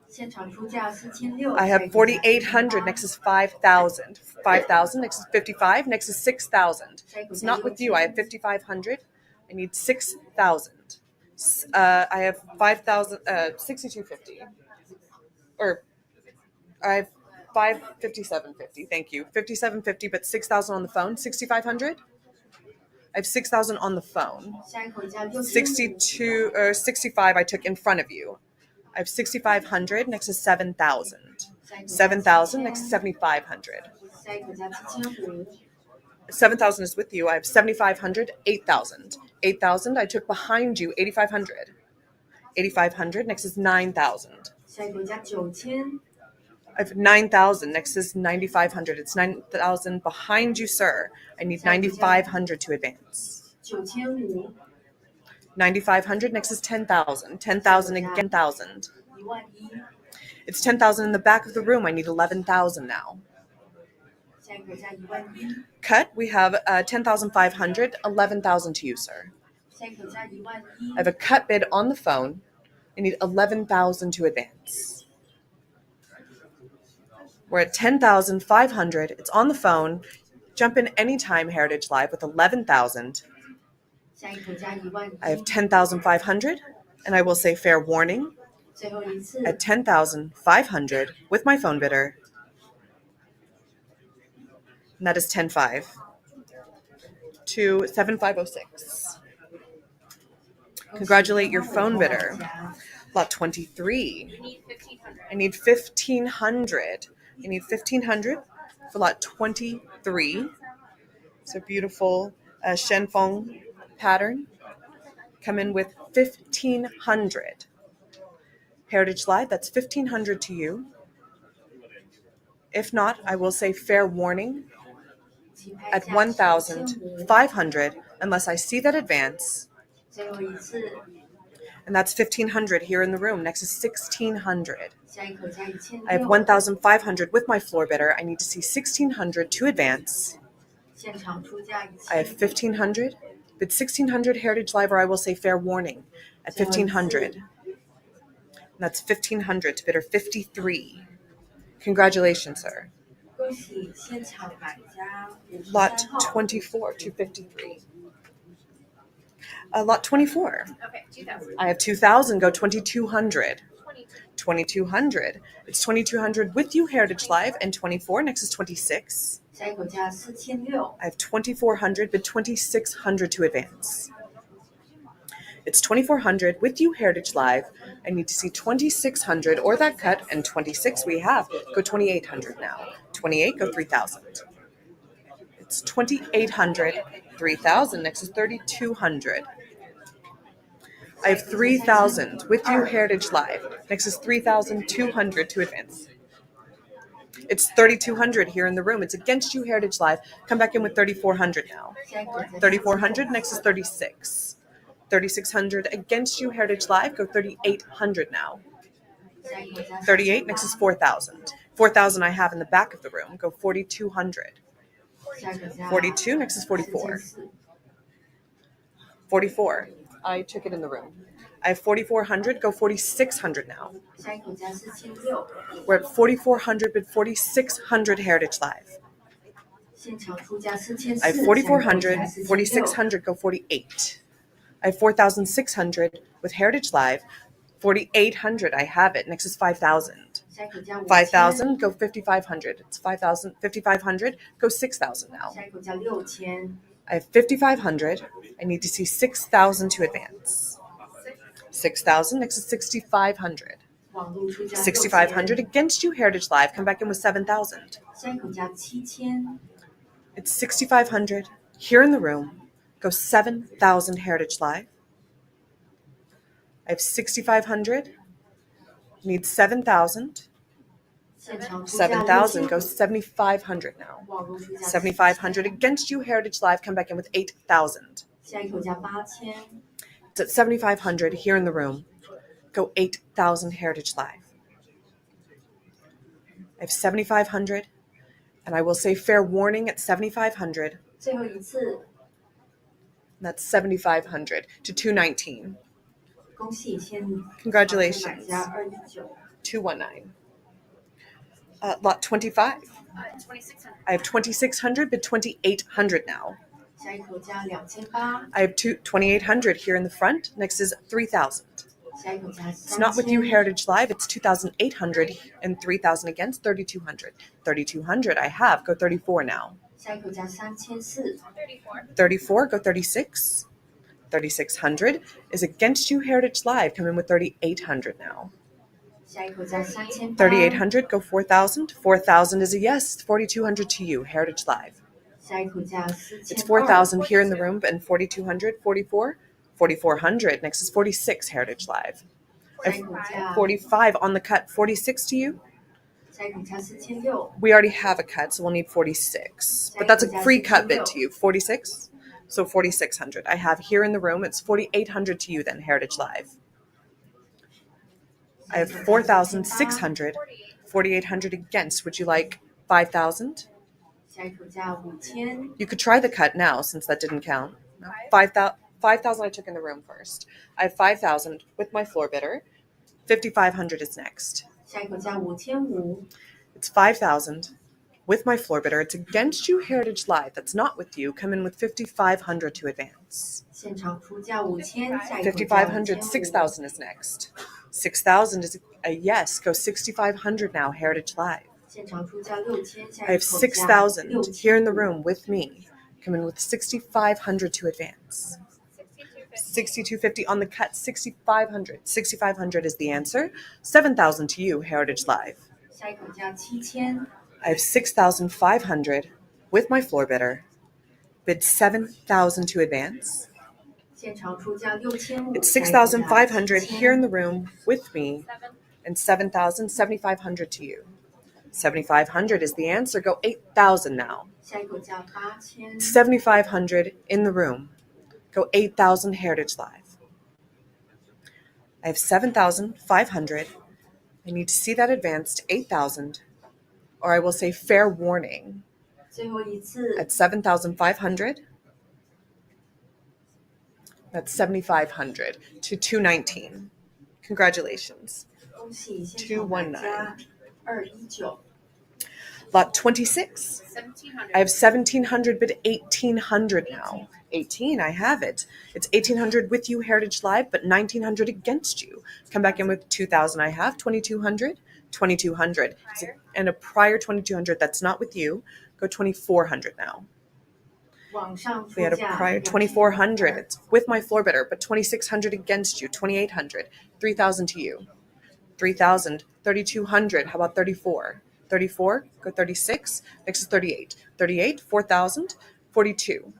现场出价4600。 I have 4,800. Next is 5,000. 5,000. Next is 55. Next is 6,000. It's not with you. I have 5,500. I need 6,000. I have 5,000. 6,250. Or I have 557.50. Thank you. 57.50, but 6,000 on the phone. 6,500. I have 6,000 on the phone. 下一口价6500。 62 or 65. I took in front of you. I have 6,500. Next is 7,000. 7,000. Next is 7,500. 下一口价7500。 7,000 is with you. I have 7,500. 8,000. 8,000. I took behind you. 8,500. 8,500. Next is 9,000. 下一口价9000。 I have 9,000. Next is 9,500. It's 9,000 behind you, sir. I need 9,500 to advance. 9500。 9,500. Next is 10,000. 10,000 again. 1,000. 11000。 It's 10,000 in the back of the room. I need 11,000 now. 下一口价11000。 Cut. We have 10,500. 11,000 to you, sir. 下一口价I 11000。 have a cut bid on the phone. I need 11,000 to advance. We're at 10,500. It's on the phone. Jump in anytime, Heritage Live, with 11,000. 下一口价11000。 I have 10,500, and I will say fair warning 最后一次。 at 10,500 with my phone bidder. And that is 10,500 to 7,506. Congratulate your phone bidder. Lot 23. You need 1,500. I need 1,500. I need 1,500 for lot 23. It's a beautiful Shenfeng pattern. Come in with 1,500. Heritage Live, that's 1,500 to you. If not, I will say fair warning 起拍 at 价 1,500 unless I see that advance. 最后一次。 And that's 1,500 here in the room. Next is 1,600. 下一口价 I have 1600。 1,500 with my floor bidder. I need to see 1,600 to advance. 现场出价 I have 1,500. Bid 1,600 Heritage Live, or I will say fair warning at 1,500. And that's 1,500 to bidder 53. Congratulations, sir. 恭喜现场买家 Lot 53号。 24 to 53. Lot 24. Okay, 2,000. I have 2,000. Go 2,200. 22. 2,200. It's 2,200 with you, Heritage Live, and 24. Next is 26. 下一口价4600。 I have 2,400, bid 2,600 to advance. It's 2,400 with you, Heritage Live. I need to see 2,600 or that cut, and 26 we have. Go 2,800 now. 28, go 3,000. It's 2,800, 3,000. Next is 3,200. I have 3,000 with you, Heritage Live. Next is 3,200 to advance. It's 3,200 here in the room. It's against you, Heritage Live. Come back in with 3,400 now. 下一口价 3,400. Next is 36. 3,600 against you, Heritage Live. Go 3,800 now. 下一口价 38. Next is 4,000. 4,000 I have in the back of the room. Go 4,200. 下一口价 42. Next is 44. 4400。 44. I took it in the room. I have 4,400. Go 4,600 now. 下一口价4600。 We're at 4,400, but 4,600 Heritage Live. 现场出价4400。 I have 4,400, 4,600, go 48. I have 4,600 with Heritage Live. 4,800, I have it. Next is 5,000. 下一口价 5,000, go 5,500. It's 5,000, 5,500, go 6,000 now. 下一口价6000。 I have 5,500. I need to see 6,000 to advance. 6,000, next is 6,500. 网络出价 6,500 against you, Heritage Live. Come back in with 7,000. 下一口价7000。It's 6,500 here in the room. Go 7,000 Heritage Live. I have 6,500. Need 7,000. 现场出价 7,000 6000 goes 7,500 now. 网络出价 7,500 against you, Heritage Live. Come back in with 8,000. 下一口价8000 It's at 7,500 here in the room. Go 8,000 Heritage Live. I have 7,500, and I will say fair warning at 7,500. 最后一次 That's 7,500 to 219. 恭喜先 Congratulations. 买家219 219. Lot 25. 2600. I have 2,600, but 2,800 now. 下一口价2800 I have 2,800 here in the front. Next is 3,000. 下一口价 It's not with you, 3000 Heritage Live. It's 2,800 and 3,000 against 3,200. 3,200 I have. Go 34 now. 下一口价3400 34. 34, go 36. 3,600 is against you, Heritage Live. Come in with 3,800 now. 下一口价3800 3,800, go 4,000. 4,000 is a yes. 4,200 to you, Heritage Live. 下一口价 It's 4200 4,000 here in the room, and 4,200, 44, 4,400. Next is 46, Heritage Live. I 下一口 have 价 45 on the cut, 46 to you. 下一口价4600 We already have a cut, so we'll need 46. But that's a free cut bid to you. 46? So 4,600. I have here in the room, it's 4,800 to you then, Heritage Live. I have 4,600, 4,800 against. Would you like 5,000? 下一口价5000 You could try the cut now since that didn't count. No. 5,000 I took in the room first. I have 5,000 with my floor bidder. 5,500 is next. 下一口价5500 It's 5,000 with my floor bidder. It's against you, Heritage Live. That's not with you. Come in with 5,500 to advance. 现场出价5000下一口价 5,500, 5500 6,000 is next. 6,000 is a yes. Go 6,500 now, Heritage Live. 现场出价6000下 I 一 have 口价 6,000 here in the 6500 room with me. Come in with 6,500 to advance. 6250. 6,250 on the cut, 6,500. 6,500 is the answer. 7,000 to you, Heritage Live. 下一口价7000 I have 6,500 with my floor bidder. Bid 7,000 to advance. 现场出价6500 It's 下一口价 6,500 here in 7000 the room with me. 7. And 7,000, 7,500 to you. 7,500 is the answer. Go 8,000 now. 下一口价8000 7,500 in the room. Go 8,000 Heritage Live. I have 7,500. I need to see that advance to 8,000, or I will say fair warning 最后一次 at 7,500. That's 7,500 to 219. Congratulations. 恭喜现场买家219 Lot 26. 1700. I have 1,700, but 1,800 now. 18, I have it. It's 1,800 with you, Heritage Live, but 1,900 against you. Come back in with 2,000. I have 2,200, 2,200. And a prior 2,200 that's not with you. Go 2,400 now. 网上 We 出 had a 价 prior 2,400. It's with my floor bidder, but 2,600 against you. 2,800, 3,000 to you. 3,000, 3,200. How about 34? 34, go 36. Next is 38. 38, 4,000, 42.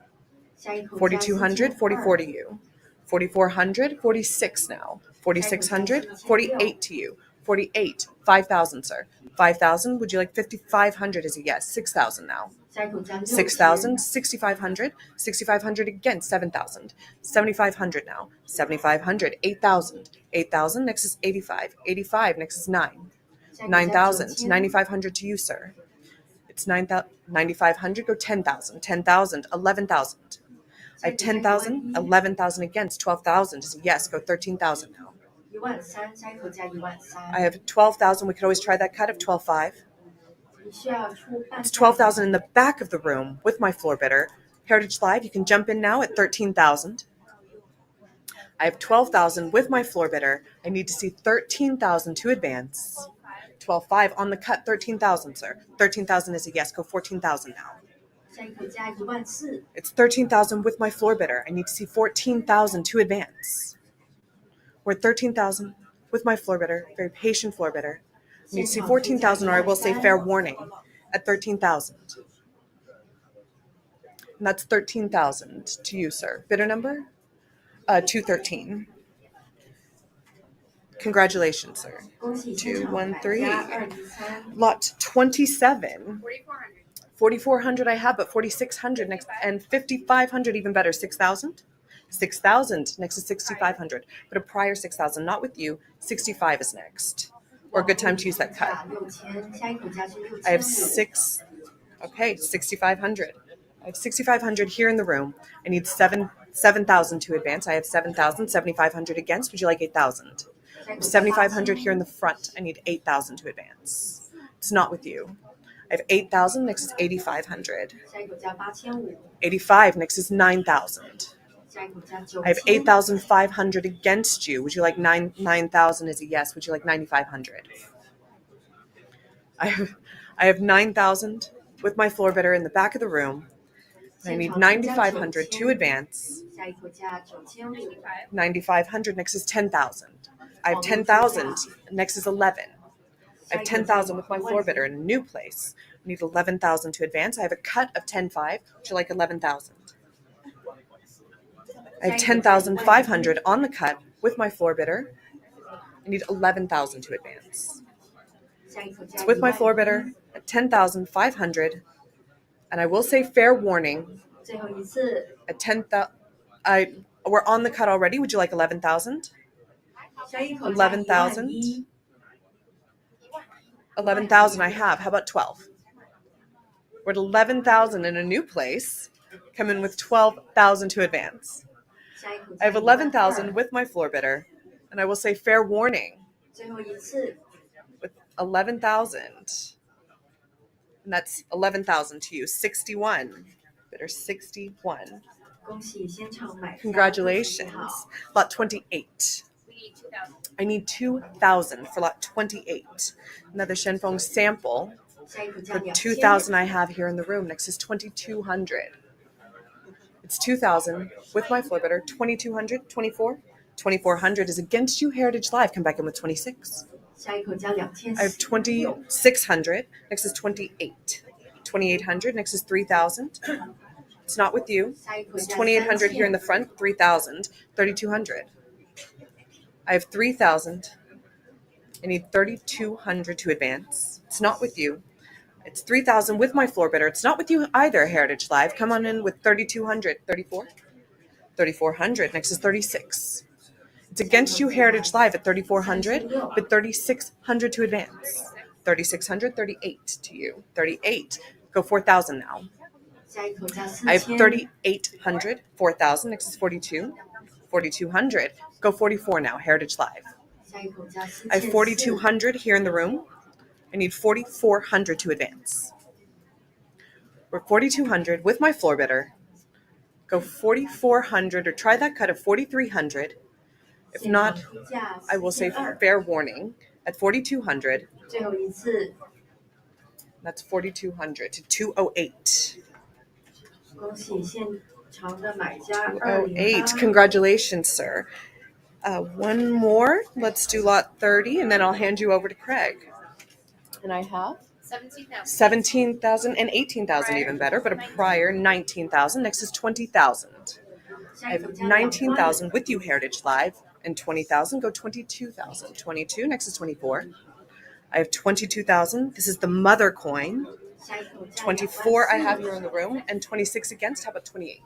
下一口价 4,200, 44 to you. 4,400, 46 now. 4,600, 48 to you. 48, 5,000, sir. 5,000, would you like 5,500 is a yes. 6,000 now. 下一口价 6,000, 6,500, 6,500 again, 7,000. 7,500 now. 7,500, 8,000. 8,000, next is 85. 85, next is 9. 9,000, 9,500 to you, sir. It's 9,500, go 10,000. 10,000, 11,000. I have 10,000, 11,000 against, 12,000 is a yes, go 13,000 now. 13000下一口价 13000 I have 12,000, we could always try that cut of 12,500. 你需要出半 It's 12,000 in the back of the room with my floor bidder. Heritage Live, you can jump in now at 13,000. I have 12,000 with my floor bidder. I need to see 13,000 to advance. 12,500 on the cut, 13,000, sir. 13,000 is a yes, go 14,000 now. 下一口价14000 It's 13,000 with my floor bidder. I need to see 14,000 to advance. We're at 13,000 with my floor bidder, very patient floor bidder. I need to see 14,000, or I will say fair warning at 13,000. And that's 13,000 to you, sir. Bidder number 213. Congratulations, sir. 恭喜现场买 213. 家213， Lot 27. 4,400. 4,400 I have, but 4,600 next, and 5,500 even better. 6,000? 6,000. Next is 6,500. But a prior 6,000, not with you. 65 is next. Or a good time to use that cut. 6000，下一口价是 I have 6500。okay, 6,500. I have 6,500 here in the room. I need 7,000 to advance. I have 7,000, 7,500 against. Would you like 8,000? 7,500 here in the front. I need 8,000 to advance. It's not with you. I have 8,000. Next is 8,500. 下一口价8500， 85. Next is 9,000. 下一口价 I have 9000， 8,500 against you. Would you like 9,000 is a yes. Would you like 9,500? I have 9,000 with my floor bidder in the back of the room. I need 9,500 to advance. 下一口价9500， 9,500. Next is 10,000. I have 10,000. Next is 11. I have 10,000 with my floor bidder in a new place. I need 11,000 to advance. I have a cut of 10,500. Would you like 11,000? I have 10,500 on the cut with my floor bidder. I need 11,000 to advance. 下一口价 It's with my floor bidder at 10,500. And I will say fair warning 最后一次， at 10,000. We're on the cut already. Would you like 11,000? 下一口价 11,000 11000， 11,000 I have. How about 12? We're at 11,000 in a new place. Come in with 12,000 to advance. 下一口 I 价 have 11,000 with my floor bidder. And I will say fair warning 最后一次， with 11,000. And that's 11,000 to you. 61. Bidder 61. 恭喜现场买家 Congratulations. 祝好 Lot 28. We need 2,000. I need 2,000 for lot 28. Another Shenfeng sample 下一口价 for 2000， 2,000 I have here in the room. Next is 2,200. It's 2,000 with my floor bidder. 2,200, 24. 2,400 is against you, Heritage Live. Come back in with 26. 下一口价 I have 2,600. Next is 28. 2,800. Next is 3,000. It's not with you. 下一口 It's 价 2,800 here in the 3000， front. 3,000. 3,200. I have 3,000. I need 3,200 to advance. It's not with you. It's 3,000 with my floor bidder. It's not with you either, Heritage Live. Come on in with 3,200. 34. 3,400. Next is 36. It's against you, Heritage Live, at 3,400, but 3,600 to advance. 3,600, 38 to you. 38. Go 4,000 now. 下一口价 I have 4000， 3,800, 4,000. Next is 42. 4,200. Go 44 now, Heritage Live. 下一口价 I have 4400， 4,200 here in the room. I need 4,400 to advance. We're 4,200 with my floor bidder. Go 4,400 or try that cut of 4,300. If 现场 not, 出价 I will say 4200， fair warning at 4,200. 最后一次， That's 4,200 to 208. 恭喜现场的买家 208. 208， Congratulations, sir. One more. Let's do lot 30, and then I'll hand you over to Craig. And I have 17,000. 17,000 and 18,000 even better, but a prior 19,000. Next is 20,000. I 下一口 have 价 19,000 with you, Heritage Live, and 20,000. Go 22,000. 22. Next is 24. I have 22,000. This is the mother coin. 下一口价 24 I have 24000， here in the room, and 26 against. How about 28?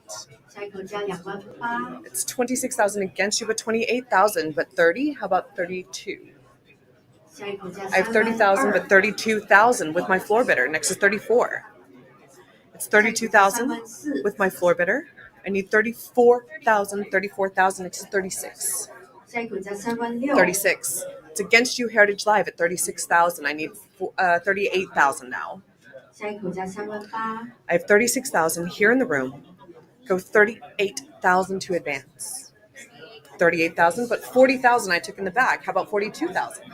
下一口价28000， It's 26,000 against you, but 28,000. But 30? How about 32? 下一口价 I have 30,000, but 32000， 32,000 with my floor bidder. Next is 34. It's 32,000 with my floor bidder. I need 34,000, 34,000. Next is 36. 下一口价36000， 36. It's against you, Heritage Live, at 36,000. I need 38,000 now. 下一口价38000， I have 36,000 here in the room. Go 38,000 to advance. 38,000, but 40,000 I took in the back. How about 42,000?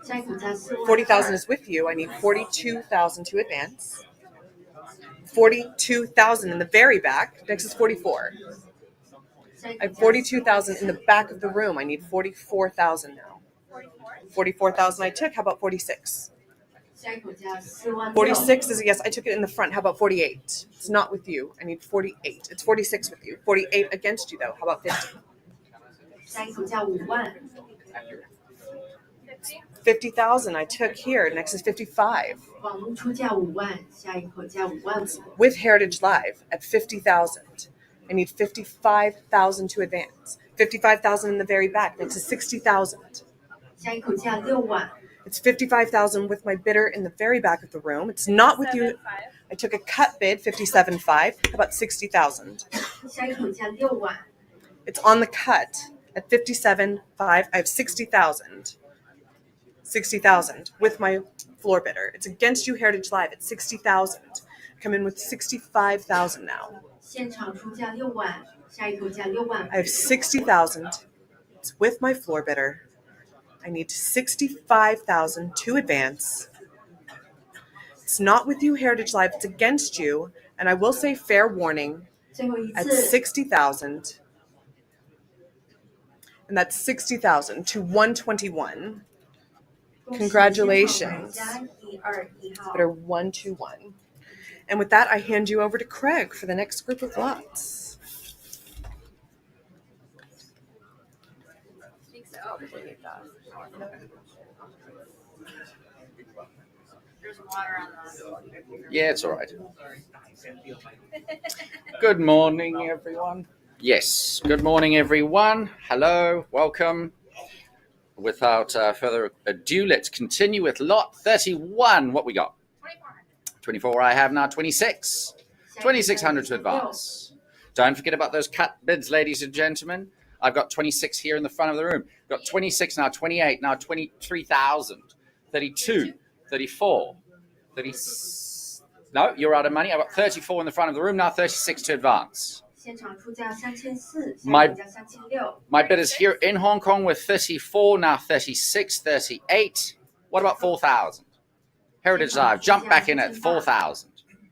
下一口价42000， 40,000 is with you. I need 42,000 to advance. 42,000 in the very back. Next is 44. 下一 I 口 have 价 42,000 in the back of the room. I need 44,000 now. 44,000 I took. How about 46? 下一口价46000。46 is a yes. I took it in the front. How about 48? It's not with you. I need 48. It's 46 with you. 48 against you, though. How about 50? 下一口价50000。 50,000 I took here. Next is 55. 网络出价50000，下一口价55000。With Heritage Live at 50,000. I need 55,000 to advance. 55,000 in the very back. Next is 60,000. 下一口价60000。It's 55,000 with my bidder in the very back of the room. It's not with you. 7.5. I took a cut bid, 57.5. How about 60,000? 下一口价60000。 It's on the cut at 57.5. I have 60,000. 60,000 with my floor bidder. It's against you, Heritage Live at 60,000. Come in with 65,000 now. 现场出价60000，下一口价60000。 I have 60,000. It's with my floor bidder. I need 65,000 to advance. It's not with you, Heritage Live. It's against you. And I will say fair warning 最后一 at 次， 60,000. And that's 60,000 to 121. 恭喜 Congratulations. 现场买家121号。 Bidder 121. And with that, I hand you over to Craig for the next group of lots. I think so. There's water on the. Yeah, it's all right. Good morning, everyone. Yes, good morning, everyone. Hello, welcome. Without further ado, let's continue with lot 31. What we got? 2400. 24 I have now, 26. 2,600 to advance. Don't forget about those cut bids, ladies and gentlemen. I've got 26 here in the front of the room. Got 26 now, 28 now, 23,000, 32, 34, 30. No, you're out of money. I've got 34 in the front of the room now, 36 to advance. 现场出价3400，下 My- 一口价3600。 My bid is here in Hong Kong with 34, now 36, 38. What about 4,000? Heritage Live, jump back in at 4,000.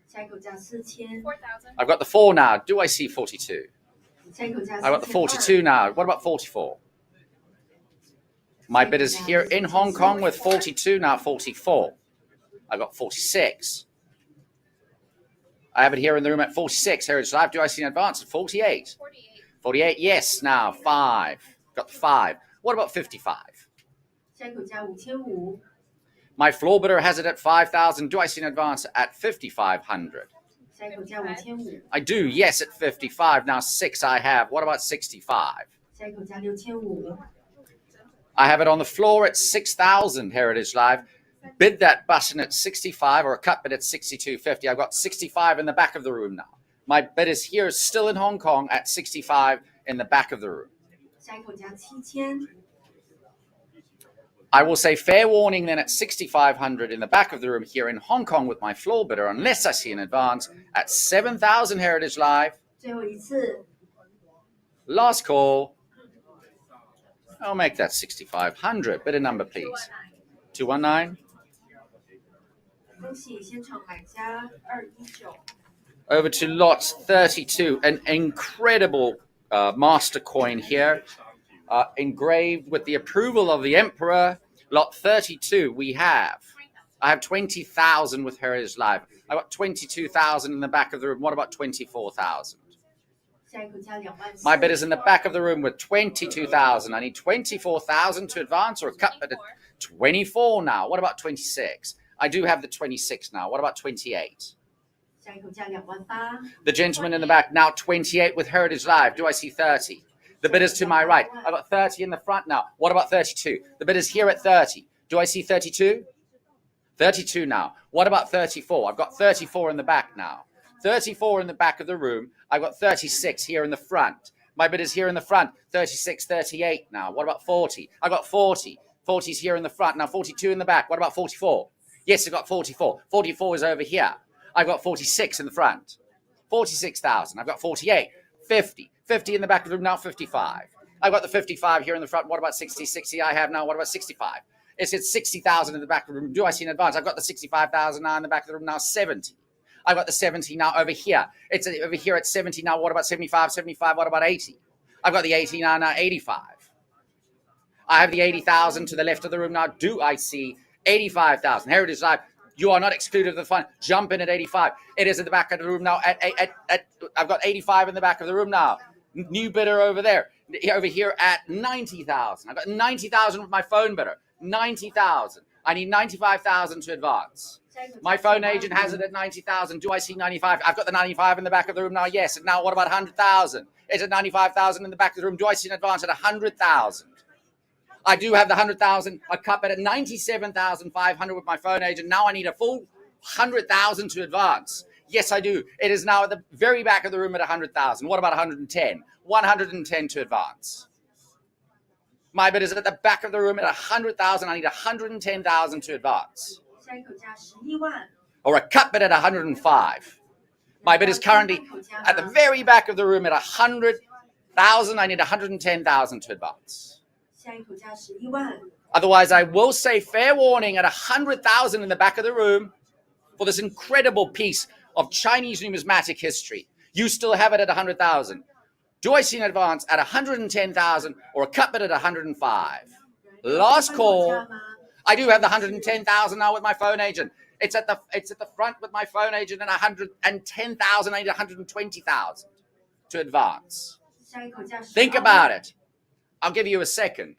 下一口价4000， 4,000. I've got the 4 now. Do I see 42? 下一口价 I've got the 42 now. What about 44? My bid is here in Hong Kong with 42, now 44. I've got 46. I have it here in the room at 46. Heritage Live, do I see an advance at 48? 48. 48, yes, now 5. Got 5. What about 55? 下一口价5500， My floor bidder has it at 5,000. Do I see an advance at 5,500? 下一口价5500， I do, yes, at 55. Now 6 I have. What about 65? 下一口价6500， I have it on the floor at 6,000, Heritage Live. Bid that button at 65 or a cut bid at 62.50. I've got 65 in the back of the room now. My bid is here still in Hong Kong at 65 in the back of the room. 下一口价7000， I will say fair warning then at 6,500 in the back of the room here in Hong Kong with my floor bidder, unless I see an advance at 7,000, Heritage Live. 最后一次， Last call. I'll make that 6,500. Bidder number, please. 219. 恭喜现场买家219。 Over to lot 32, an incredible master coin here, engraved with the approval of the Emperor. Lot 32, I have 20,000 with Heritage Live. I got 22,000 in the back of the room. What about 24,000? 下一口价24000。 My bid is in the back of the room with 22,000. I need 24,000 to advance or a cut bid at 24 now. What about 26? I do have the 26 now. What about 28? 下一口价28000。 The gentleman in the back, now 28 with Heritage Live. Do I see 30? The bid is to my right. I've got 30 in the front now. What about 32? The bid is here at 30. Do I see 32? 32 now. What about 34? I've got 34 in the back now. 34 in the back of the room. I've got 36 here in the front. My bid is here in the front. 36, 38 now. What about 40? I got 40. 40's here in the front. Now 42 in the back. What about 44? Yes, I've got 44. 44 is over here. I've got 46 in the front. 46,000. I've got 48. 50. 50 in the back of the room. Now 55. I've got the 55 here in the front. What about 60? 60 I have now. What about 65? It's 60,000 in the back of the room. Do I see an advance? I've got the 65,000 now in the back of the room. Now 70. I've got the 70 now over here. It's over here at 70 now. What about 75? 75. What about 80? I've got the 80 now 85. I have the 80,000 to the left of the room now. Do I see 85,000? Heritage Live. You are not excluded of the fund. Jump in at 85. It is at the back of the room now. I've got 85 in the back of the room now. New bidder over there. Over here at 90,000. I've got 90,000 with my phone bidder. 90,000. I need 95,000 to advance. My phone agent has it at 90,000. Do I see 95? I've got the 95 in the back of the room now. Yes. And now what about 100,000? It's at 95,000 in the back of the room. Do I see an advance at 100,000? I do have the 100,000. I cut it at 97,500 with my phone agent. Now I need a full 100,000 to advance. Yes, I do. It is now at the very back of the room at 100,000. What about 110? 110 to advance. My bid is at the back of the room at 100,000. I need 110,000 to advance. Or a cut bid at 105. My bid is currently at the very back of the room at 100,000. I need 110,000 to advance. Otherwise, I will say fair warning at 100,000 in the back of the room for this incredible piece of Chinese numismatic history. You still have it at 100,000. Do I see an advance at 110,000 or a cut bid at 105? Last call. I do have the 110,000 now with my phone agent. It's at the front with my phone agent at 110,000. I need 120,000 to advance. Think about it. I'll give you a second.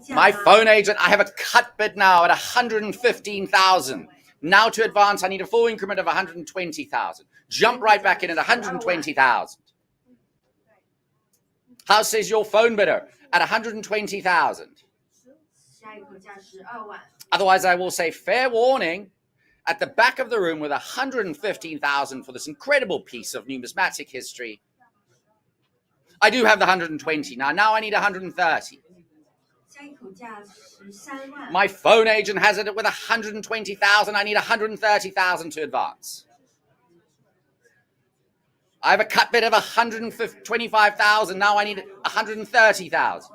My phone agent, I have a cut bid now at 115,000. Now to advance, I need a full increment of 120,000. Jump right back in at 120,000. How says your phone bidder at 120,000? Otherwise, I will say fair warning at the back of the room with 115,000 for this incredible piece of numismatic history. I do have the 120 now. Now I need 130. My phone agent has it with 120,000. I need 130,000 to advance. I have a cut bid of 125,000. Now I need 130,000.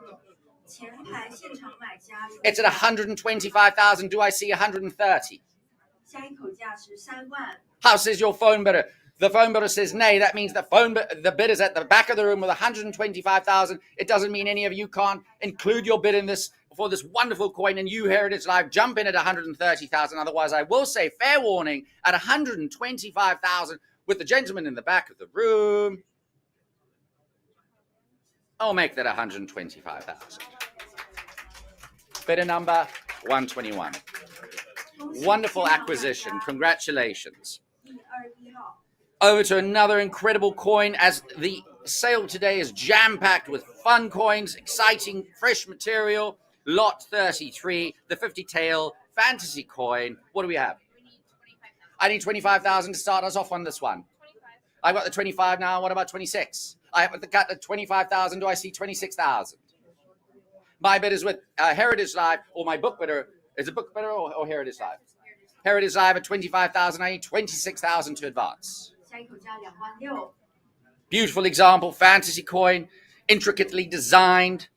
It's at 125,000. Do I see 130? How says your phone bidder? The phone bidder says nay. That means the bid is at the back of the room with 125,000. It doesn't mean any of you can't include your bid in this for this wonderful coin, and you Heritage Live jump in at 130,000. Otherwise, I will say fair warning at 125,000 with the gentleman in the back of the room. I'll make that 125,000. Bidder number 121. Wonderful acquisition. Congratulations. Over to another incredible coin, as the sale today is jam-packed with fun coins, exciting, fresh material. Lot 33, the 50-tail fantasy coin. What do we have? I need 25,000 to start us off on this one. I've got the 25 now. What about 26? I have got the 25,000. Do I see 26,000? My bid is with Heritage Live, or my book bidder. Is it book bidder or Heritage Live? Heritage Live at 25,000. I need 26,000 to advance. Beautiful example, fantasy coin, intricately designed,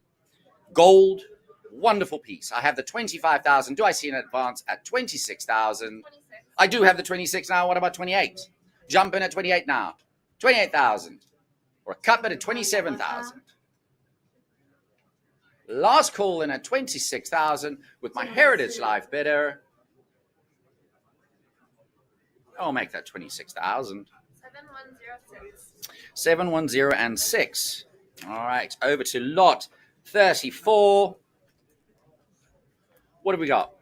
gold, wonderful piece. I have the 25,000. Do I see an advance at 26,000? I do have the 26 now. What about 28? Jump in at 28 now. 28,000. Or a cut bid at 27,000. Last call in at 26,000 with my Heritage Live bidder. I'll make that 26,000. 710 and 6. All right, over to lot 34. What do we got?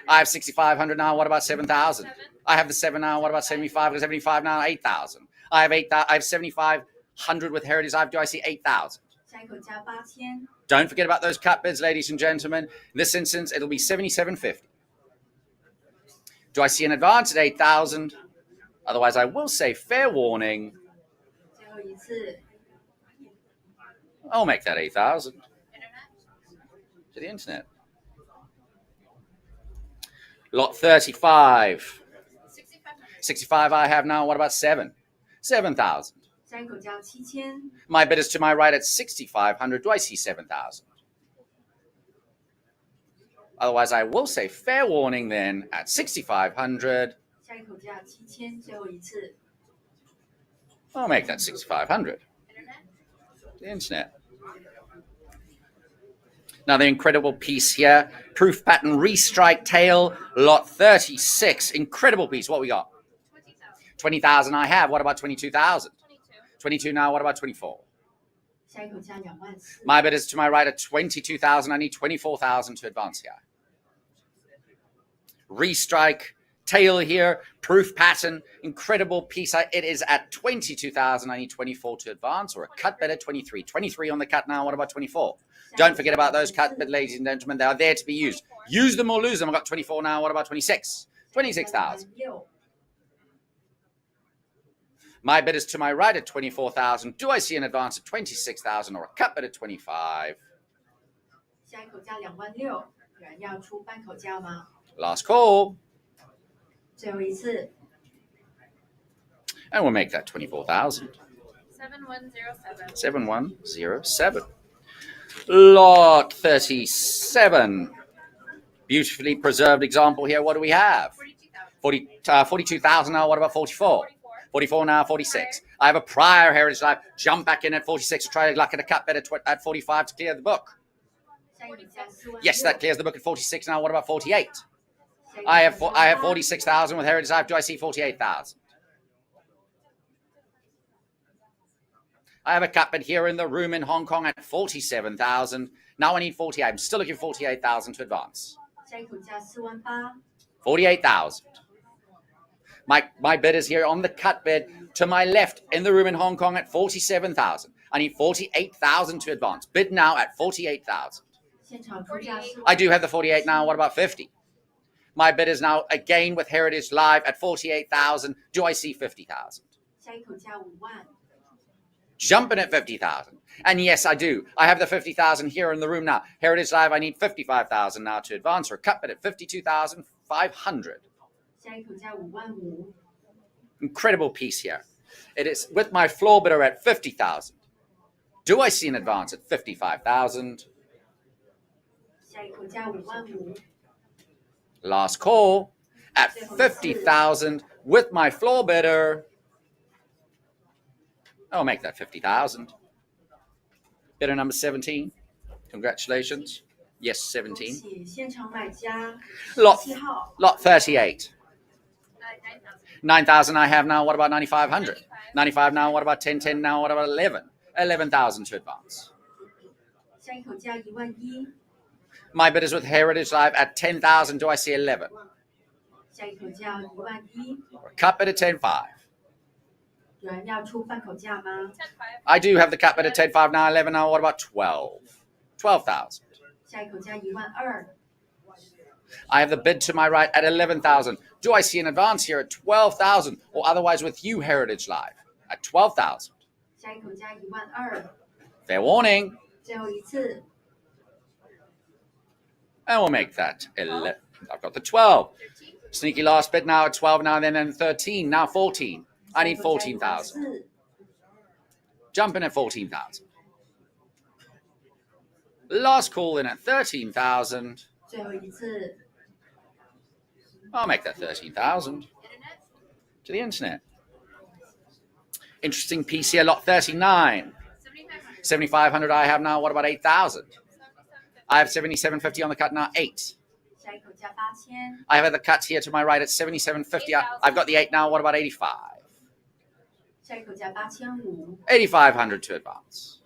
I have 6,500 now. What about 7,000? I have the 7 now. What about 75? 75 now. 8,000. I have 8. I have 7,500 with Heritage Live. Do I see 8,000? Don't forget about those cut bids, ladies and gentlemen. In this instance, it'll be 7,750. Do I see an advance at 8,000? Otherwise, I will say fair warning. I'll make that 8,000. To the internet. Lot 35. 65 I have now. What about 7? 7,000. My bid is to my right at 6,500. Do I see 7,000? Otherwise, I will say fair warning then at 6,500. I'll make that 6,500. The internet. Another incredible piece here. Proof pattern, restrike tail, lot 36. Incredible piece. What we got? 20,000 I have. What about 22,000? 22 now. What about 24? 下一口价24000。 My bid is to my right at 22,000. I need 24,000 to advance here. Restrike tail here. Proof pattern. Incredible piece. It is at 22,000. I need 24 to advance, or a cut bid at 23. 23 on the cut now. What about 24? Don't forget about those cut bid, ladies and gentlemen. They are there to be used. Use them or lose them. I've got 24 now. What about 26? 26,000. 6. My bid is to my right at 24,000. Do I see an advance at 26,000 or a cut bid at 25? 下一口价26000，有人要出半口价吗？ Last call. 最后一次， And we'll make that 24,000. 7107. 7107. Lot 37. Beautifully preserved example here. What do we have? 42,000 now. What about 44? 44 now, 46. I have a prior heritage life. Jump back in at 46 to try to luck at a cut bet at 45 to clear the book. 下一口价46000。 Yes, that clears the book at 46. Now, what about 48? I have 46,000 with heritage life. Do I see 48,000? I have a cut bet here in the room in Hong Kong at 47,000. Now I need 48. I'm still looking 48,000 to advance. 下一口价48000。 48,000. My bid is here on the cut bid to my left in the room in Hong Kong at 47,000. I need 48,000 to advance. Bid now at 48,000. 现场出价4 I do have the 48 now. What about 50? My bid is now again with Heritage Live at 48,000. Do I see 50,000? 下一口价50000。 Jumping at 50,000. And yes, I do. I have the 50,000 here in the room now. Heritage Live, I need 55,000 now to advance, or a cut bid at 52,500. 下一口价55000。 Incredible piece here. It is with my floor bidder at 50,000. Do I see an advance at 55,000? 下一口价55000。 Last call at 50,000 with my floor bidder. I'll make that 50,000. Bidder number 17. Congratulations. Yes, 恭 17. 喜现场买家 Lot 7号。 lot 38. 9,000. 9,000 I have now. What about 9,500? 95 now. What about 10? 10 now. What about 11? 11,000 to advance. 下一口价11000。 My bid is with Heritage Live at 10,000. Do I see 11? 下一口价11000。 Or a cut bid at 10,500. 有人要出半口价吗？ 10,500. I do have the cut bid at 10,500 now. 11 now. What about 12? 12,000. 下一口价12000。 I have the bid to my right at 11,000. Do I see an advance here at 12,000 or otherwise with you, Heritage Live, at 12,000? 下一口价12000。 Fair warning. 最后一次， And we'll make that 11. I've got the 12. 13. Sneaky last bid now at 12, now then 13, now 14. I need 14,000. 14000。 Jumping at 14,000. Last call in at 13,000. 最后一次， I'll make that 13,000 Internet. to the internet. Interesting piece here, lot 39. 7,500. 7,500 I have now. What about 8,000? 77.50. I have 77.50 on the cut now, 8. 下一口价8000。 I have the cut here to my right at 77.50. I've got the 8 now. What about 85? 下一口价8500。 8,500 to advance.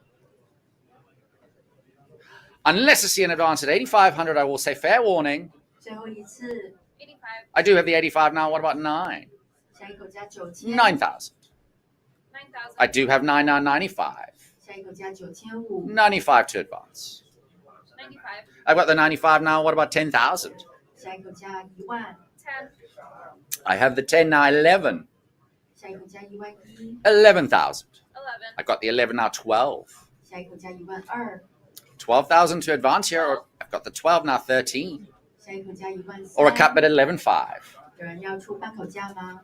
Unless I see an advance at 8,500, I will say fair warning. 最后一次， 85. I do have the 85 now. What about 9? 下一口价9000。 9,000. 9,000. I do have 9 now, 95. 下一口价9500。 95 to advance. 95. I've got the 95 now. What about 10,000? 下一口价10000。 10. I have the 10 now, 11. 下一口价11000。 11. 11,000. I've got the 11 now, 12. 下一口价12000。 12,000 to advance here. Or I've got the 12 now, 13. 下一口价13000。 Or a cut bid at 11,500. 有人要出半口价吗？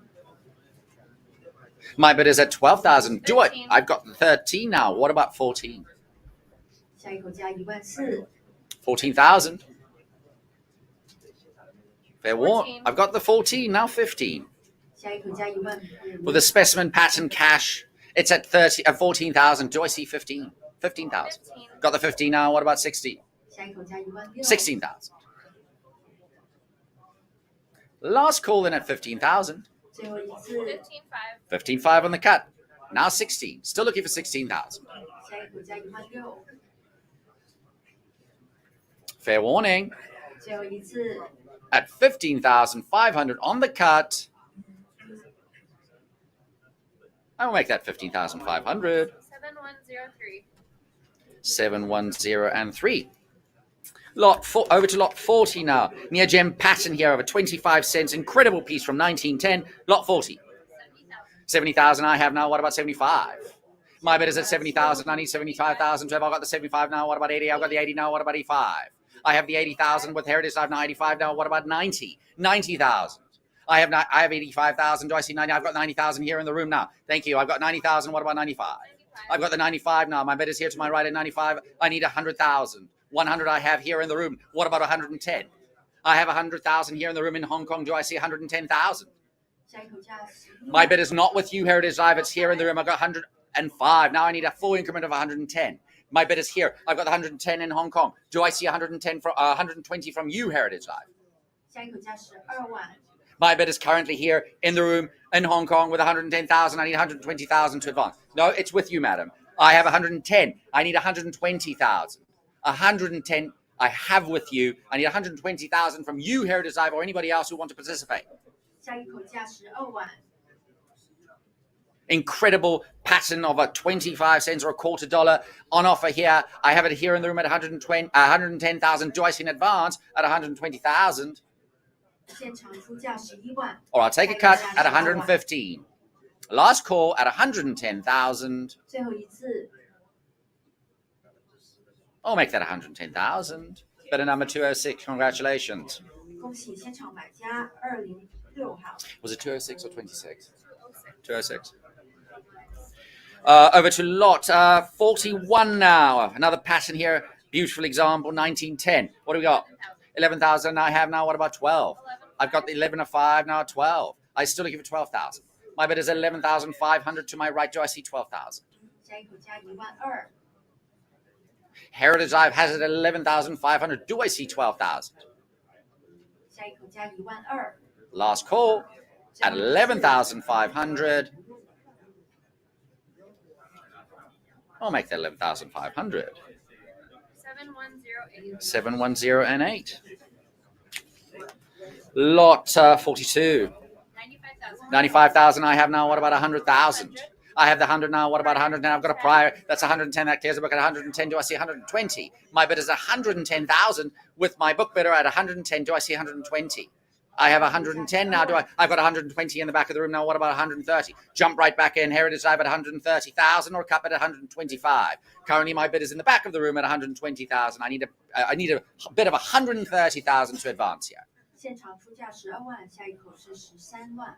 My bid is at 12,000. Do I? I've got the 13 now. What about 14? 下一口价14000。 14,000. Fair warn. 14. I've got the 14 now, 15. 下一口价15000。 With a specimen pattern cash, it's at 14,000. Do I see 15? 15,000. 15. Got the 15 now. What about 60? 下一口价16000。16,000. Last call in at 15,000. 最后一次， 15.5. 15.5 on the cut. Now 16. Still looking for 16,000. 下一口价16000。Fair warning. 最后一次， At 15,500 on the cut. I will make that 15,500. 7103. 710 and 3. Over to lot 40 now. Near gem pattern here over 25 cents. Incredible piece from 1910. Lot 40. 70,000 I have now. What about 75? My bid is at 70,000. I need 75,000. Have I got the 75 now? What about 80? I've got the 80 now. What about 85? I have the 80,000 with Heritage. I have now 85 now. What about 90? 90,000. I have 85,000. Do I see 90? I've got 90,000 here in the room now. Thank you. I've got 90,000. What about 95? I've got the 95 now. My bid is here to my right at 95. I need 100,000. 100 I have here in the room. What about 110? I have 100,000 here in the room in Hong Kong. Do I see 110,000? 下一口价16 My bid is not with you, Heritage Live. It's here in the room. I've got 105. Now I need a full increment of 110. My bid is here. I've got the 110 in Hong Kong. Do I see 110 from 120 from you, Heritage Live? 下一口价12万。 My bid is currently here in the room in Hong Kong with 110,000. I need 120,000 to advance. No, it's with you, madam. I have 110. I need 120,000. 110 I have with you. I need 120,000 from you, Heritage Live, or anybody else who want to participate. 下一口价12万。 Incredible pattern of a 25 cents or a quarter dollar on offer here. I have it here in the room at 110,000. Do I see an advance at 120,000? 现场出价11万。 Or I'll take a cut at 115. Last call at 110,000. 最后一次， I'll make that 110,000. Better number 206. Congratulations. 恭喜现场买家206号。 Was it 206 or 26? 206. Over to lot 41 now. Another pattern here. Beautiful example. 1910. What do we got? 11,000 I have now. What about 12? I've got the 11 of 5 now. 12. I'm still looking for 12,000. My bid is 11,500 to my right. Do I see 12,000? 下一口价12000。 Heritage Live has it at 11,500. Do I see 12,000? 下一口价12000。 Last call at 11,500. I'll make that 11,500. 7108. 710 and 8. Lot 42. 95,000. 95,000 I have now. What about 100,000? I have the 100 now. What about 110? I've got a prior. That's 110. That clears the book at 110. Do I see 120? My bid is 110,000 with my book bidder at 110. Do I see 120? I have 110 now. I've got 120 in the back of the room now. What about 130? Jump right back in. Heritage Live at 130,000 or cup at 125. Currently, my bid is in the back of the room at 120,000. I need a bit of 130,000 to advance here. 现场出价12万，下一口是13万。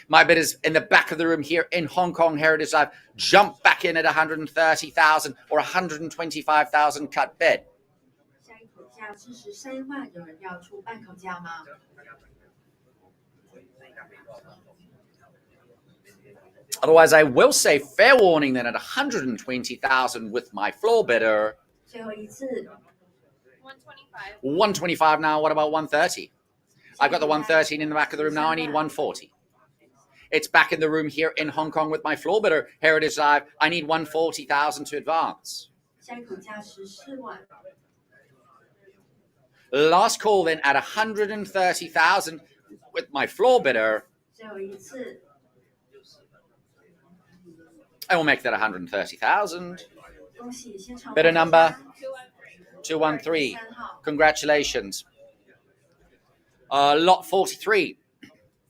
My bid is in the back of the room here in Hong Kong Heritage Live. Jump back in at 130,000 or 125,000 cut bid. 下一口价是13万，有人要出半口价吗？ Otherwise, I will say fair warning then at 120,000 with my floor bidder. 最后一次， 125. 125 now. What about 130? I've got the 113 in the back of the room now. I need 140. It's back in the room here in Hong Kong with my floor bidder, Heritage Live. I need 140,000 to advance. 下一口价14万。 Last call then at 130,000 with my floor bidder. 最后一次， I will make that 130,000. 恭喜现场 Better number 213. 213. 3号。 Congratulations. Lot 43.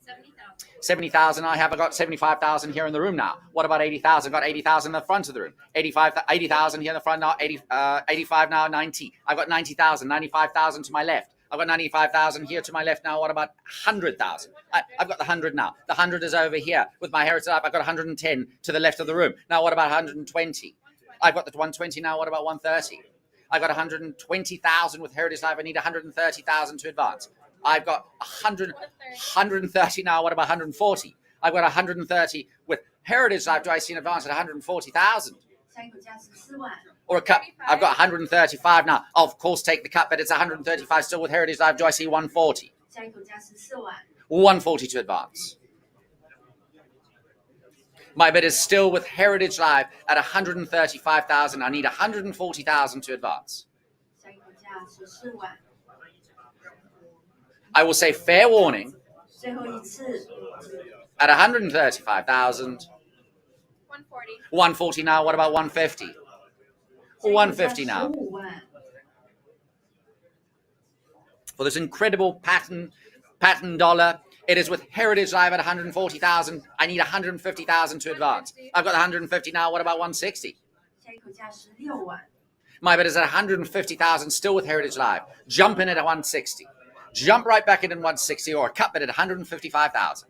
70,000. 70,000 I have. I got 75,000 here in the room now. What about 80,000? Got 80,000 in the front of the room. 80,000 here in the front now. 85 now. 90. I've got 90,000. 95,000 to my left. I've got 95,000 here to my left now. What about 100,000? I've got the 100 now. The 100 is over here with my Heritage Live. I've got 110 to the left of the room. Now what about 120? I've got the 120 now. What about 130? I've got 120,000 with Heritage Live. I need 130,000 to advance. I've got 130 now. What about 140? I've got 130 with Heritage Live. Do I see an advance at 140,000? 下一口价14万， Or a cut? I've got 135 now. I'll of course take the cut bid. It's 135 still with Heritage Live. Do I see 140? 下一口价14万， 140 to advance. My bid is still with Heritage Live at 135,000. I need 140,000 to advance. 下一口价14万， I will say fair warning 最后一次 at 135,000. 140. 140 now. What about 150? 150 now. 15万， For this incredible pattern dollar, it is with Heritage Live at 140,000. I need 150,000 to advance. I've got 150 now. What about 160? 下一口价16万， My bid is at 150,000, still with Heritage Live. Jump in at 160. Jump right back in at 160, or a cut bid at 155,000.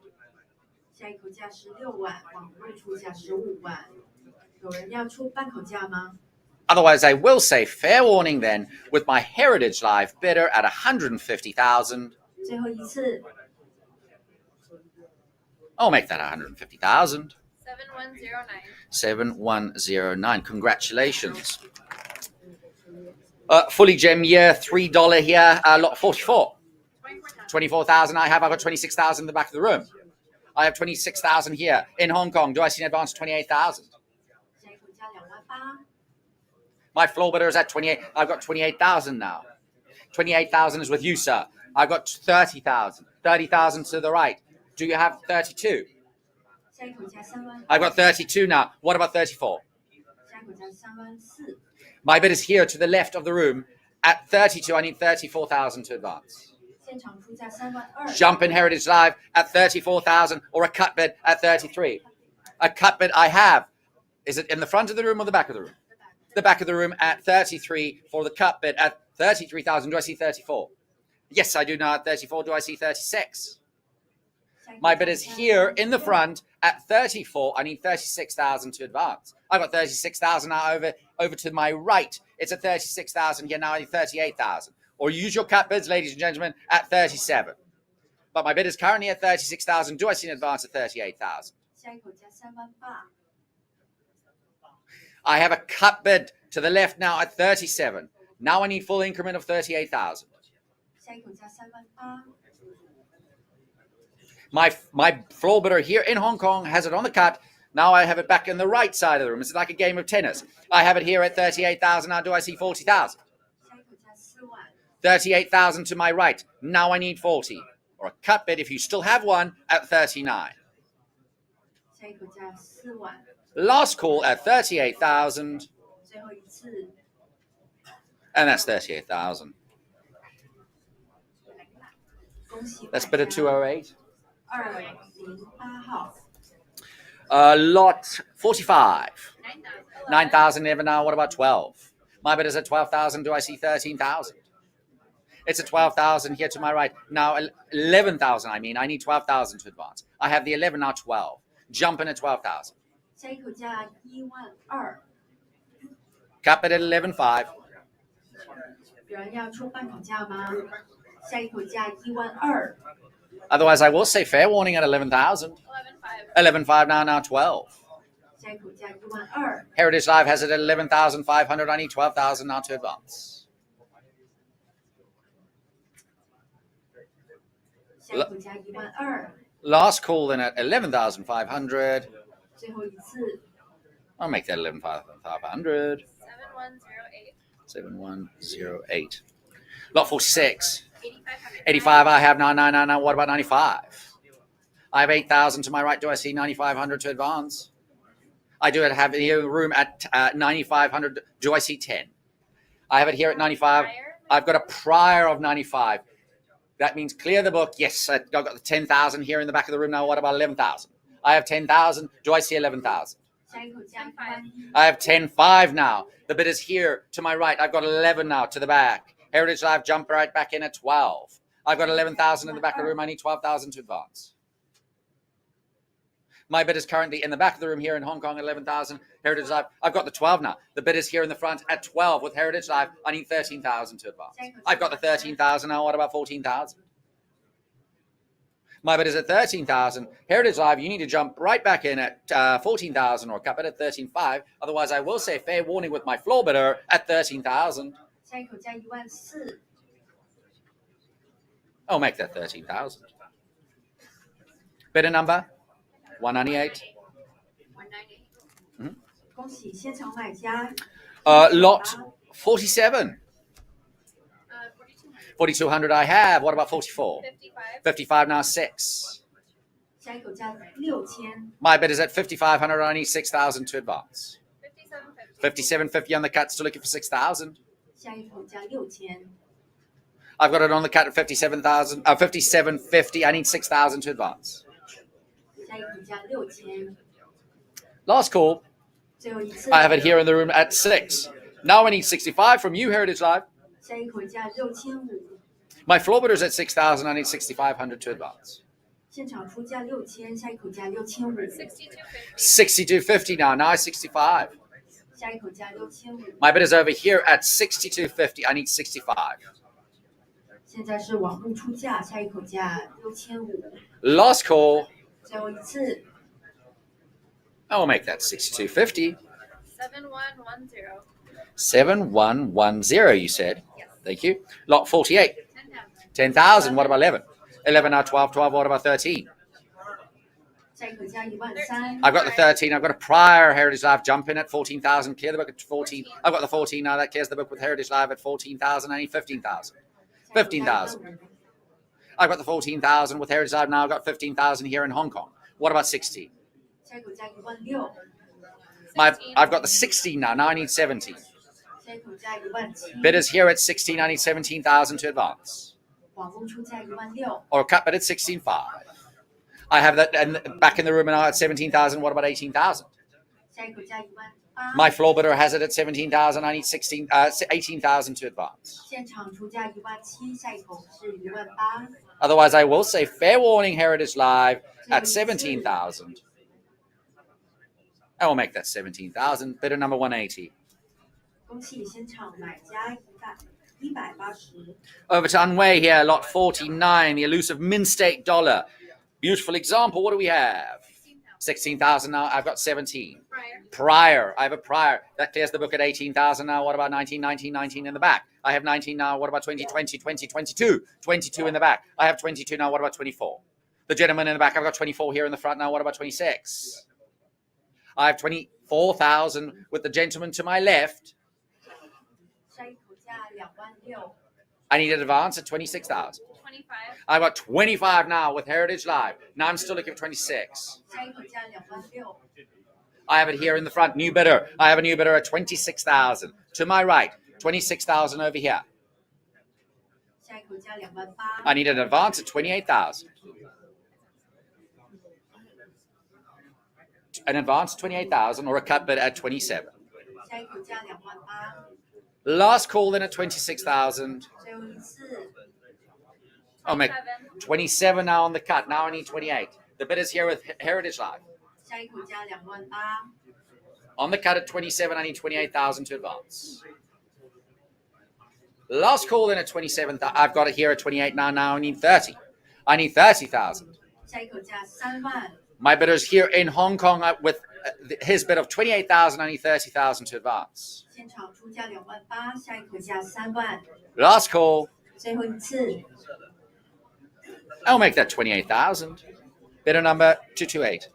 下一口价16万，往位出价15万，有人要出半口价吗？ Otherwise, I will say fair warning then with my Heritage Live bidder at 150,000. 最后一次 I'll make that 150,000. 7109. 7109. Congratulations. Fully gem year, $3 here, lot 44. 24,000. 24,000 I have. I've got 26,000 in the back of the room. I have 26,000 here. In Hong Kong, do I see an advance of 28,000? 下一口价2万8， My floor bidder is at 28. I've got 28,000 now. 28,000 is with you, sir. I've got 30,000. 30,000 to the right. Do you have 32? 下一口价3万， I've got 32 now. What about 34? 下一口价3万4， My bid is here to the left of the room. At 32, I need 34,000 to advance. 现场出价3万2， Jump in Heritage Live at 34,000, or a cut bid at 33. A cut bid I have. Is it in the front of the room or the back of the room? The back of the room at 33 for the cut bid at 33,000. Do I see 34? Yes, I do now at 34. Do I see 36? 下一口价 My bid is here in the front at 34. I need 36,000 to advance. I've got 36,000 now over to my right. It's at 36,000 here now. I need 38,000. Or use your cut bids, ladies and gentlemen, at 37. But my bid is currently at 36,000. Do I see an advance at 38,000? 下一口价3万8， I have a cut bid to the left now at 37. Now I need full increment of 38,000. 下一口价3万8， My floor bidder here in Hong Kong has it on the cut. Now I have it back in the right side of the room. It's like a game of tennis. I have it here at 38,000. Now do I see 40,000? 下一口价4万， 38,000 to my right. Now I need 40. Or a cut bid if you still have one at 39. 下一口价4万， Last call at 38,000. 最后一次 And that's 38,000. 恭喜 That's 大 bid 家 at 208. 208号， Lot 45. 9,000. 9,000 even now. What about 12? My bid is at 12,000. Do I see 13,000? It's at 12,000 here to my right. Now 11,000, I mean. I need 12,000 to advance. I have the 11, now 12. Jump in at 12,000. 下一口价1万2， Cap it at 11,500. 有人要出半口价吗？下一口价1万2， Otherwise, I will say fair warning at 11,000. 11,500. 11,500 now 12. 下一口价1万2， Heritage Live has it at 11,500. I need 12,000 now to advance. 下一口价1万2， Last call then at 11,500. 最后一次 I'll make that 11,500. 7108. 7108. Lot 46. 8,500. 85 I have now. 999. What about 95? I have 8,000 to my right. Do I see 9,500 to advance? I do have it here in the room at 9,500. Do I see 10? I have it here at 95. I've got a prior of 95. That means clear the book. Yes, I've got the 10,000 here in the back of the room now. What about 11,000? I have 10,000. Do I see 11,000? 下一口价1万1， I have 10,500 now. The bid is here to my right. I've got 11 now to the back. Heritage Live jump right back in at 12. I've got 11,000 in the back of the room. I need 12,000 to advance. My bid is currently in the back of the room here in Hong Kong, 11,000. Heritage Live, I've got the 12 now. The bid is here in the front at 12 with Heritage Live. I need 13,000 to advance. I've got the 13,000 now. What about 14,000? My bid is at 13,000. Heritage Live, you need to jump right back in at 14,000 or cut it at 13,500. Otherwise, I will say fair warning with my floor bidder at 13,000. 下一口价14000， I'll make that 13,000. Bidder number 198. 198. 恭喜现场买家。Lot 47. 4200. 4,200 I have. What about 44? 55. 55 now 6. 下一口价6000， My bid is at 5,500. I need 6,000 to advance. 5750. 57.50 on the cut. Still looking for 6,000. 下一口价6000， I've got it on the cut at 57,000. 57.50. I need 6,000 to advance. 下一口价6000， Last call. 最后一次。 I have it here in the room at 6. Now I need 65 from you, Heritage Live. 下一口价6500， My floor bidder is at 6,000. I need 6,500 to advance. 现场出价6000，下一口价6500， 6250. 62.50 now. Now 65. 下一口价6500。 My bid is over here at 62.50. I need 65. 现在是网络出价，下一口价6500， Last call. 最后一次。 I will make that 62.50. 7110. 7110, you said. Yes. Thank you. Lot 48. 10,000. 10,000. What about 11? 11 now 12. 12. What about 13? 下一口价13000， I've got the 13. I've got a prior Heritage Live jump in at 14,000. Clear the book at 14. I've got the 14 now. That clears the book with Heritage Live at 14,000. I need 15,000. 15,000. I've got the 14,000 with Heritage Live now. I've got 15,000 here in Hong Kong. What about 16? 下一口价16000， I've got the 16 now. Now I need 17. 下一口价17000， Bidders here at 16. I need 17,000 to advance. 网络出价16000， Or cut bid at 16.5. I have that and back in the room now at 17,000. What about 18,000? 下一口价18000， My floor bidder has it at 17,000. I need 18,000 to advance. 现场出价17000，下一口是18000， Otherwise, I will say fair warning Heritage Live at 17,000. I will make that 17,000. Bidder number 180. 恭喜现场买家180。 Over to Unway here, lot 49, the elusive Min-State dollar. Beautiful example. What do we have? 16,000 now. I've got 17. Prior. Prior. I have a prior. That clears the book at 18,000 now. What about 19, 19, 19 in the back? I have 19 now. What about 20, 20, 20, 22? 22 in the back. I have 22 now. What about 24? The gentleman in the back, I've got 24 here in the front now. What about 26? I have 24,000 with the gentleman to my left. 下一口价26000， I need an advance at 26,000. 25. I've got 25 now with Heritage Live. Now I'm still looking for 26. 下一口价26000， I have it here in the front. New bidder. I have a new bidder at 26,000. To my right, 26,000 over here. 下一口价28000， I need an advance at 28,000. An advance at 28,000 or a cut bid at 27. 下一口价28000， Last call then at 26,000. 最后一次。 I'll make 27 now on the cut. Now I need 28. The bid is here with Heritage Live. 下一口价28000， On the cut at 27, I need 28,000 to advance. Last call then at 27. I've got it here at 28 now. Now I need 30. I need 30,000. 下一口价30000， My bidder is here in Hong Kong with his bid of 28,000. I need 30,000 to advance. 现场出价28000，下一口价30000， Last call. 最后一次。 I'll make that 28,000. Bidder number 228.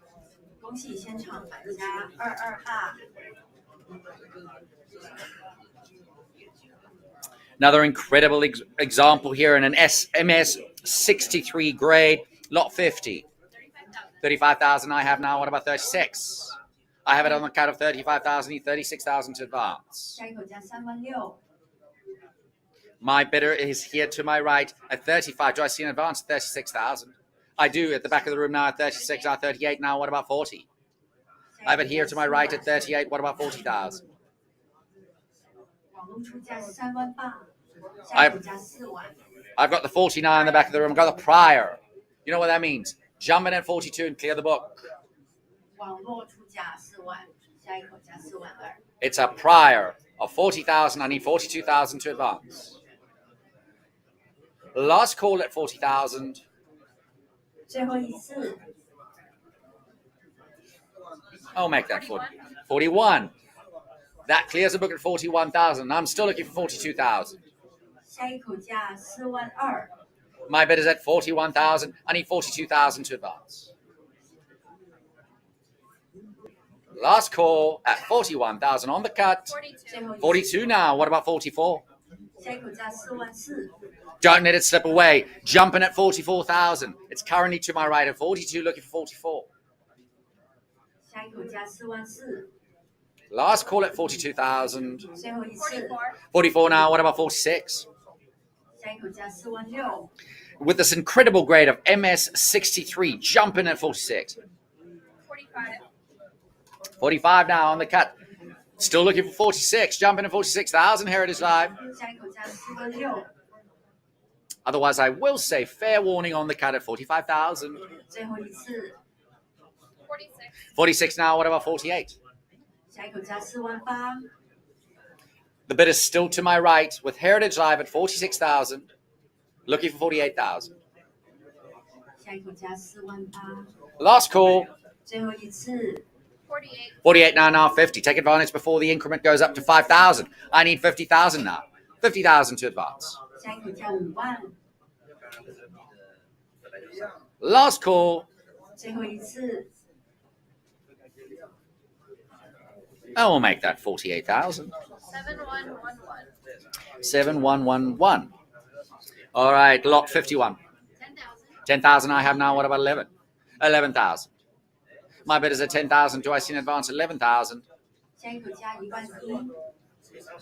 恭喜现场买家22A。 Another incredible example here in an SMS 63 grade, lot 50. 35,000 I have now. What about 36? I have it on the cut of 35,000. Need 36,000 to advance. 下一口价36000， My bidder is here to my right at 35. Do I see an advance? 36,000. I do at the back of the room now at 36. Now 38. Now what about 40? I have it here to my right at 38. What about 40,000? 网络出价38000，下一口价4万。 I've got the 49 in the back of the room. I've got the prior. You know what that means? Jump in at 42 and clear the book. 网络出价4万，下一口价42000。 It's a prior of 40,000. I need 42,000 to advance. Last call at 40,000. 最后一次， I'll make that 41. That clears the book at 41,000. I'm still looking for 42,000. 下一口价42000， My bid is at 41,000. I need 42,000 to advance. Last call at 41,000 on the cut. 42. 42 now. What about 44? 下一口价44000， Don't let it slip away. Jumping at 44,000. It's currently to my right at 42, looking for 44. 下一口价44000， Last call at 42,000. 最后一次， 44. 44 now. What about 46? 下一口价46000， With this incredible grade of MS63, jumping at 46. 45. 45 now on the cut. Still looking for 46. Jumping at 46,000. Here it is live. 下一口价46000， Otherwise, I will say fair warning on the cut at 45,000. 最后一次， 46. 46 now. What about 48? 下一口价48000， The bid is still to my right with Heritage Live at 46,000. Looking for 48,000. 下一口价48000， Last call. 最后一次， 48. 48 now 50. Take advantage before the increment goes up to 5,000. I need 50,000 now. 50,000 to advance. 下一口价50000， Last call. 最后一次， I will make that 48,000. 7111. 7111. All right, lot 51. 10,000. 10,000 I have now. What about 11? 11,000. My bid is at 10,000. Do I see an advance? 11,000. 下一口价11000，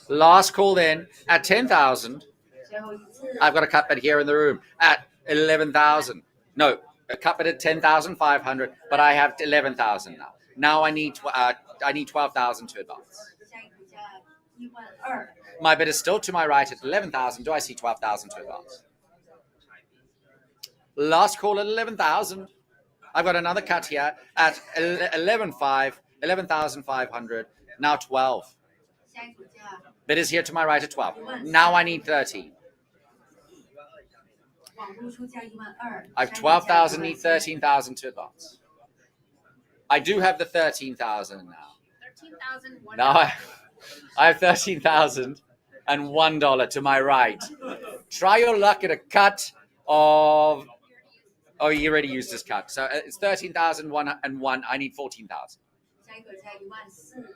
Last call then at 10,000. 最后一次， I've got a cut bid here in the room at 11,000. No, a cut bid at 10,500, but I have 11,000 now. Now I need 12,000 to advance. 下一口价12000， My bid is still to my right at 11,000. Do I see 12,000 to advance? Last call at 11,000. I've got another cut here at 11,500. Now 12. 下一口价 Bid is here to my right at 12. Now I need 13. 网络出价12000， I've 12,000, need 13,000 to advance. I do have the 13,000 now. 13,001. Now I have $13,001 to my right. Try your luck at a cut of. Oh, you already used this cut. So it's 13,001. I need 14,000. 下一口价14000，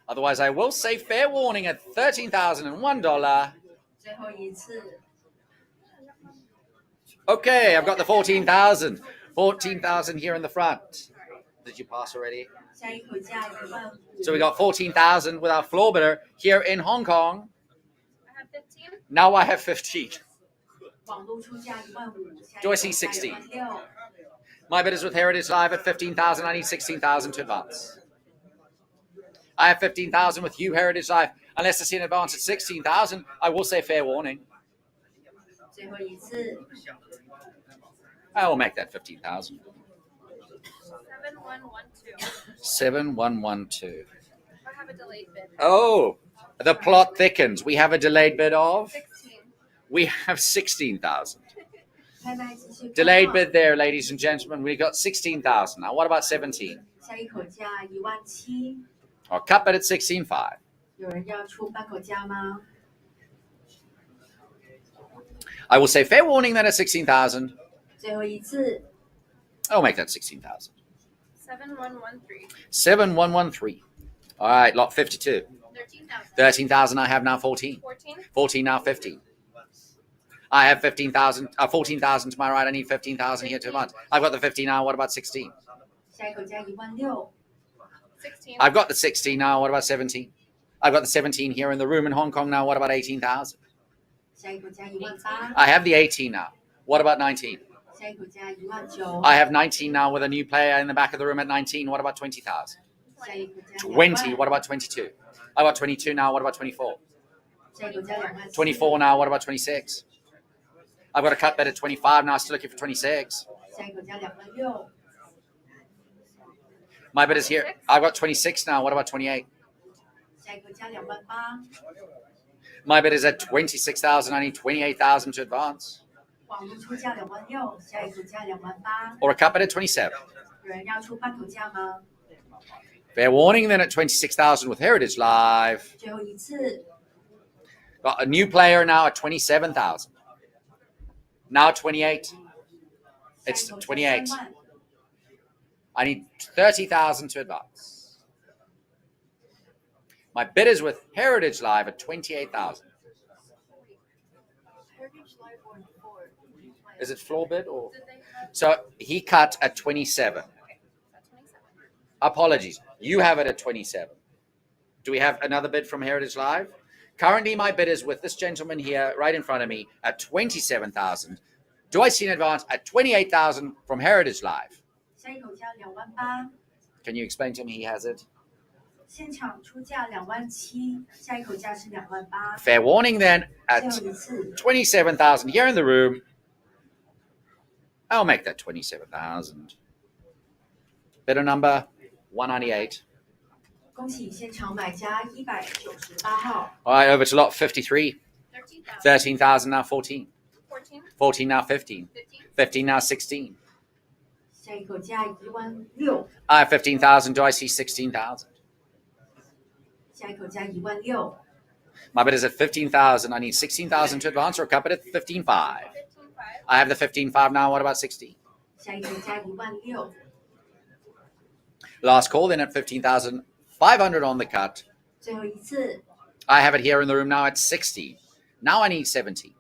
Otherwise, I will say fair warning at $13,001. 最后一次， Okay, I've got the 14,000. 14,000 here in the front. Did you pass already? 下一口价15000， So we got 14,000 with our floor bidder here in Hong Kong. I have 15. Now I have 15. 网络出价15000， 下一 Do I 口 see 价 16? 16000， My bid is with Heritage Live at 15,000. I need 16,000 to advance. I have 15,000 with you, Heritage Live. Unless I see an advance at 16,000, I will say fair warning. 最后一次， I will make that 15,000. 7112. 7112. I have a delayed bid. Oh, the plot thickens. We have a delayed bid of. 16. We have 16,000. 拍卖继续开 Delayed 放 bid there, ladies and gentlemen. We got 16,000. Now, what about 17? 下一口价17000， Or cut bid at 16,500. 有人要出半口价吗？ I will say fair warning then at 16,000. 最后一次， I'll make that 16,000. 7113. 7113. All right, lot 52. 13,000. 13,000 I have now 14. 14. 14 now 15. I have 15,000, 14,000 to my right. I need 15,000 here to advance. I've got the 15 now. What about 16? 下一口价16000， 16. I've got the 16 now. What about 17? I've got the 17 here in the room in Hong Kong now. What about 18,000? 下一口价18000， I have the 18 now. What about 19? 下一口价19000， I have 19 now with a new player in the back of the room at 19. What about 20,000? 下一口价 20. 20000， What about 22? I got 22 now. What about 24? 下一口价24000， 24 now. What about 26? I've got a cut bet at 25 now. Still looking for 26. 下一口价26000， My bid is here. I've got 26 now. What about 28? 下一口价28000， My bid is at 26,000. I need 28,000 to advance. 网络出价26000，下一口价28000， or a cut bid at 27. 有人要出半口价吗？ Fair warning then at 26,000 with Heritage Live. 最后一次， Got a new player now at 27,000. Now 28. 下 It's 一口价28. 3万， I need 30,000 to advance. My bid is with Heritage Live at 28,000. Heritage Live won 4. Is it floor bid or? Did they have So he cut at 27. 27? Apologies. You have it at 27. Do we have another bid from Heritage Live? Currently, my bid is with this gentleman here right in front of me at 27,000. Do I see an advance at 28,000 from Heritage Live? 下一口价28000， Can you explain to me he has it? 现场出价27000，下一口价是28000。 Fair warning then 最 at 后一次， 27,000 here in the room. I'll make that 27,000. Bidder number 198. 恭喜现场买家198号， All right, over to lot 53. 13,000. 13,000 now 14. 14. 14 now 15. 15. 15 now 16. 下一口价16000， I have 15,000. Do I see 16,000? 下一口价16000， My bid is at 15,000. I need 16,000 to advance or a cut bid at 15.5. 15.5. I have the 15.5 now. What about 16? 下一口价16000， Last call then at 15,500 on the cut. 最后一次， I have it here in the room now at 60. Now I need 70.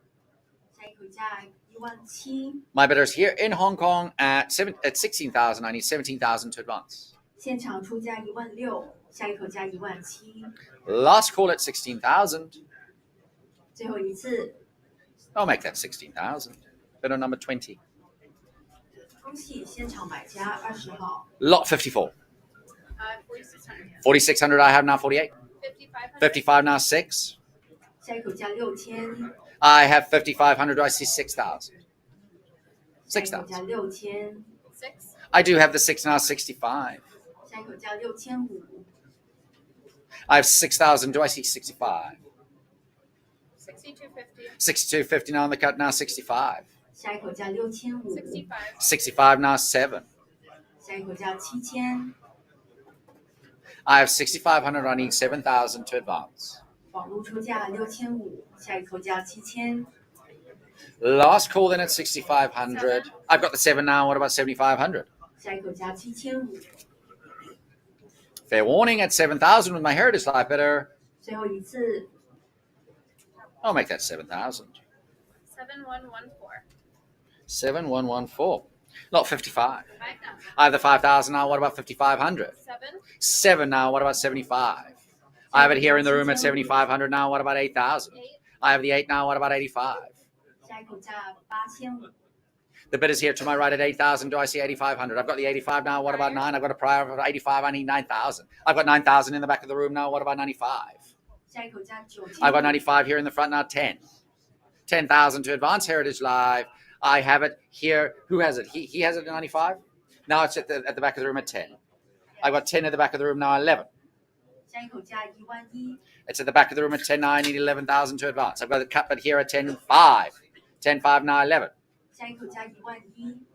下一口价17000， My bidder is here in Hong Kong at 16,000. I need 17,000 to advance. 现场出价16000，下一口价17000， Last call at 16,000. 最后一次， I'll make that 16,000. Bidder number 20. 恭喜现场买家20号， Lot 54. 4,600. 4,600 I have now 48. 5,500. 55 now 6. 下一口价6000， I have 5,500. Do I see 6,000? 下一口价 6,000. 6000， 6. I do have the 6 now 65. 下一口价6500， I have 6,000. Do I see 65? 62.50. 62.50 now on the cut now 65. 下一口价6500， 65. 65 now 7. 下一口价7000， I have 6,500. I need 7,000 to advance. 网络出价6500，下一口价7000， Last call then at 6,500. I've got the 7 now. What about 7,500? 下一口价7500， Fair warning at 7,000 with my Heritage Life bidder. 最后一次， I'll make that 7,000. 7,114. 7,114. Lot 55. 5,000. I have the 5,000 now. What about 5,500? 7. 7 now. What about 75? I have it here in the room at 7,500 now. What about 8,000? 8. I have the 8 now. What about 85? 下一口价8500， The bid is here to my right at 8,000. Do I see 8,500? I've got the 85 now. What about 9? I've got a prior of 85. I need 9,000. I've got 9,000 in the back of the room now. What about 95? 下一口价 I've got 9000， 95 here in the front now. 10. 10,000 to advance Heritage Live. I have it here. Who has it? He has it at 95. Now it's at the back of the room at 10. I've got 10 at the back of the room now. 11. 下一口价11000， It's at the back of the room at 10 now. I need 11,000 to advance. I've got the cut bid here at 10.5. 10.5 now. 11. 下一口价11000，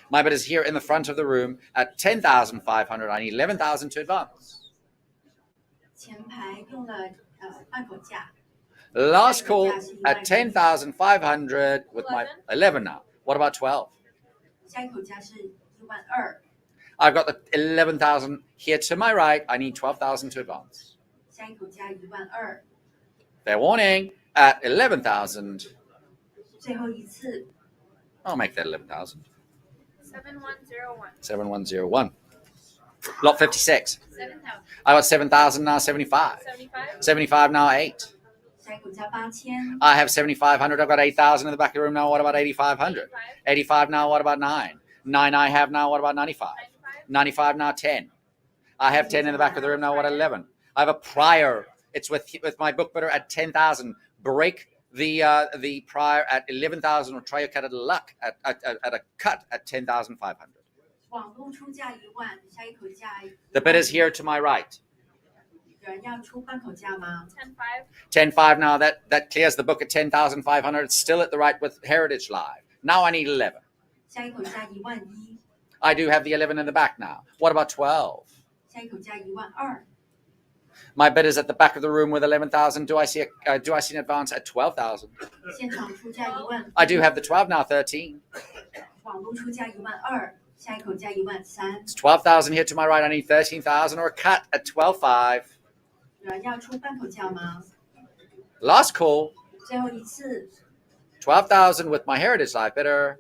My bid is here in the front of the room at 10,500. I need 11,000 to advance. 前排用了半口价， Last call at 10,500 with my 11 now. What about 12? 下一口价是12000， I've got the 11,000 here to my right. I need 12,000 to advance. 下一口价12000， Fair warning at 11,000. 最后一次， I'll make that 11,000. 7,101. 7,101. Lot 56. 7,000. I got 7,000 now. 75. 75. 75 now. 8. 下一口价8000， I have 7,500. I've got 8,000 in the back of the room now. What about 8,500? 85 now. What about 9? 9 I have now. What about 95? 95 now. 10. I have 10 in the back of the room now. What 11? I have a prior. It's with my book bidder at 10,000. Break the prior at 11,000 or try your cut at luck at a cut at 10,500. 网络出价10000，下一口价 The bid is here to my right. 有人要出半口价吗？ 10-5. 10-5 now. That clears the book at 10,500. It's still at the right with Heritage Live. Now I need 11. 下一口价11000， I do have the 11 in the back now. What about 12? 下一口价12000， My bid is at the back of the room with 11,000. Do I see an advance at 12,000? 现场出价10000， I do have the 12 now. 13. 网络出价12000，下一口价13000， It's 12,000 here to my right. I need 13,000 or a cut at 12.5. 有人要出半口价吗？ Last call. 最后一次， 12,000 with my Heritage Live bidder.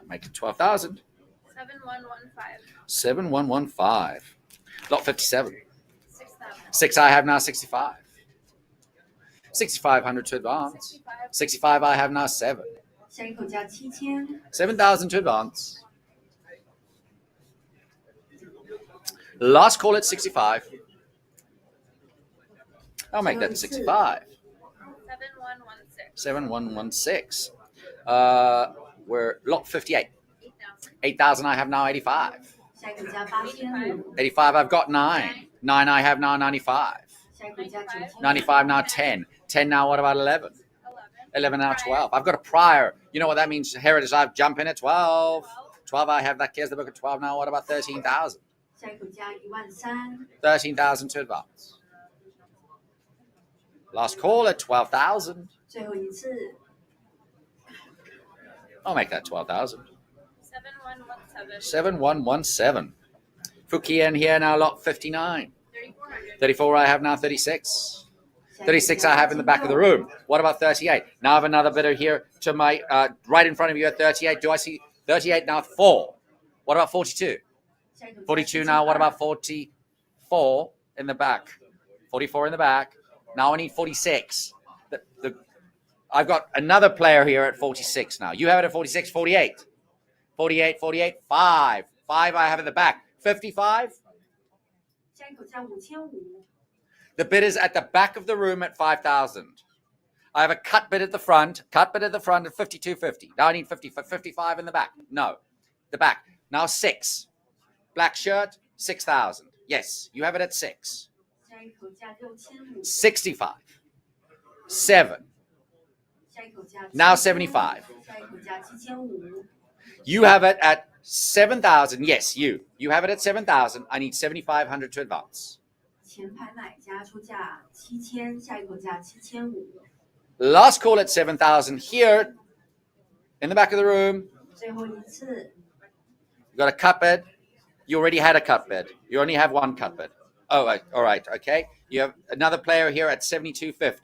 Make it 12,000. 7115. 7115. Lot 57. 6000. 6 I have now 65. 6,500 to advance. 65. 65 I have now 7. 下一口价7000， 7,000 to advance. Last call at 65. I'll make that 65. 7116. 7116. We're lot 58. 8000. 8,000 I have now 85. 下一口价8500， 85 I've got 9. 9 I have now 95. 下一口价9000， 95 now 10. 10 now what about 11? 11. 11 now 12. I've got a prior. You know what that means? Heritage Live jump in at 12. 12 I have that clears the book at 12 now. What about 13,000? 下一口价13000， 13,000 to advance. Last call at 12,000. 最后一次， I'll make that 12,000. 7117. 7117. Fukian here now, lot 59. 3400. 34 I have now 36. 下一口价 36 I have in the back of the room. What about 38? Now I have another bidder here to my right in front of you at 38. Do I see 38 now? 4. What about 42? 下一口价 42 now. What about 44 in the back? 44 in the back. Now I need 46. I've got another player here at 46 now. You have it at 46, 48. 48, 48, 5. 5 I have in the back. 55. 下一口价5500， The bid is at the back of the room at 5,000. I have a cut bid at the front. Cut bid at the front at 52.50. Now I need 55 in the back. No, the back. Now 6. Black shirt, 6,000. Yes, you have it at 6. 下一口价6500， 65. 7. 下一口价 Now 7000 75. 下一口价7500， You have it at 7,000. Yes, you. You have it at 7,000. I need 7,500 to advance. 前排买家出价7000，下一口价7500， Last call at 7,000 here in the back of the room. 最后一次， You got a cut bid. You already had a cut bid. You only have one cut bid. Oh, all right. Okay. You have another player here at 72.50.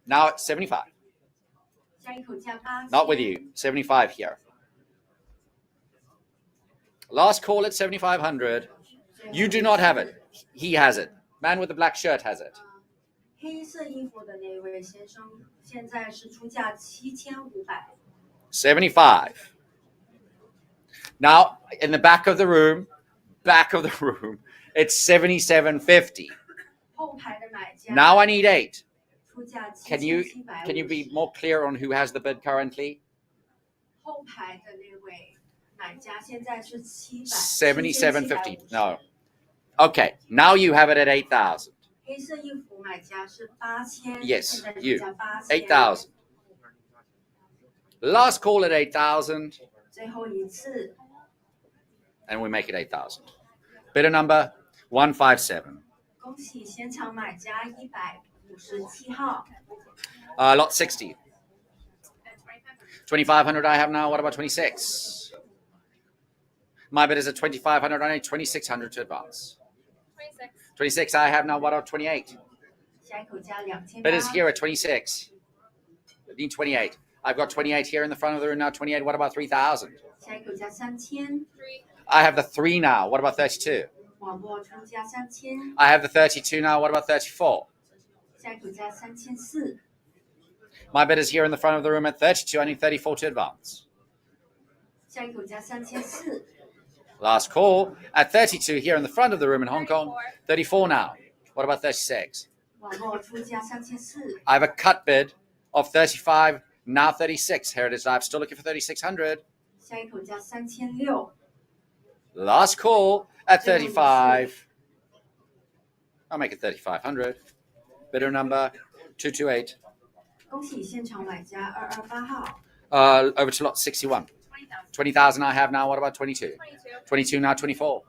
Now it's 75. 下一口价8000， Not with you. 75 here. Last call at 7,500. You do not have it. He has it. Man with the black shirt has it. 黑色衣服的那位先生现在是出价7500， 75. Now, in the back of the room, it's 77.50. 后排的买家 Now I need 8. 出价 Can you be 7750， more clear on who has the bid currently? 后排的那位买家现在是77.50. No. Okay, now you have it at 8,000. 黑色衣服买家是8000， Yes, 现在出 you. 价8000， 8,000. Last call at 8,000, 最后一次， and we make it 8,000. Bidder number 157. 恭喜现场买家157号， Lot 60. 2,500 I have now. What about 26? My bid is at 2,500. I need 2,600 to advance. 26. 26 I have now. What about 28? 下一口价2800。 Bid is here at 26. I need 28. I've got 28 here in the front of the room now. 28. What about 3,000? 下一口价3000， 3. I have the 3 now. What about 32? 网络出价3000， I have the 32 now. What about 34? 下一口价3400， My bid is here in the front of the room at 32. I need 34 to advance. 下一口价3400， Last call at 32 here in the front of the room in Hong Kong. 34 now. What about 36? 网络出价3400， I have a cut bid of 35. Now 36. Heritage Live still looking for 3,600. 下一口价3600， Last call at 35. I'll make it 3,500. Bidder number 228. 恭喜现场买家228号。Over to lot 61. 20,000. 20,000 I have now. What about 22? 22. 22 now, 24.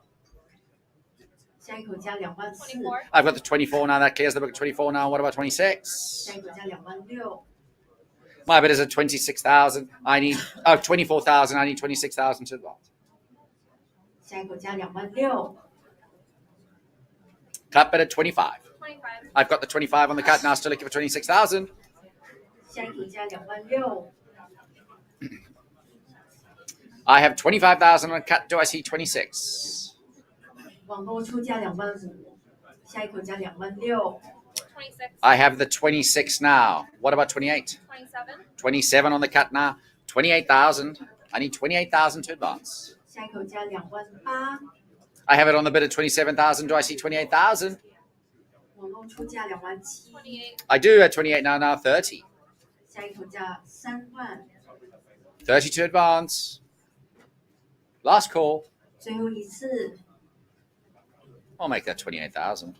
下一口价24000。24. I've got the 24 now. That clears the book at 24 now. What about 26? 下一口价26000。My bid is at 26,000. I need 24,000. I need 26,000 to advance. 下一口价26000。Cut bid at 25. 25. I've got the 25 on the cut now. Still looking for 26,000. 下一口价26000。I have 25,000 on the cut. Do I see 26? 网络出价25000。下一口价26000。26. I have the 26 now. What about 28? 27. 27 on the cut now. 28,000. I need 28,000 to advance. 下一口价28000。I have it on the bid at 27,000. Do I see 28,000? 网络出价27000。 28. I do at 28 now. Now 30. 下一口价30000。 30 to advance. Last call. 最后一次。I'll make that 28,000.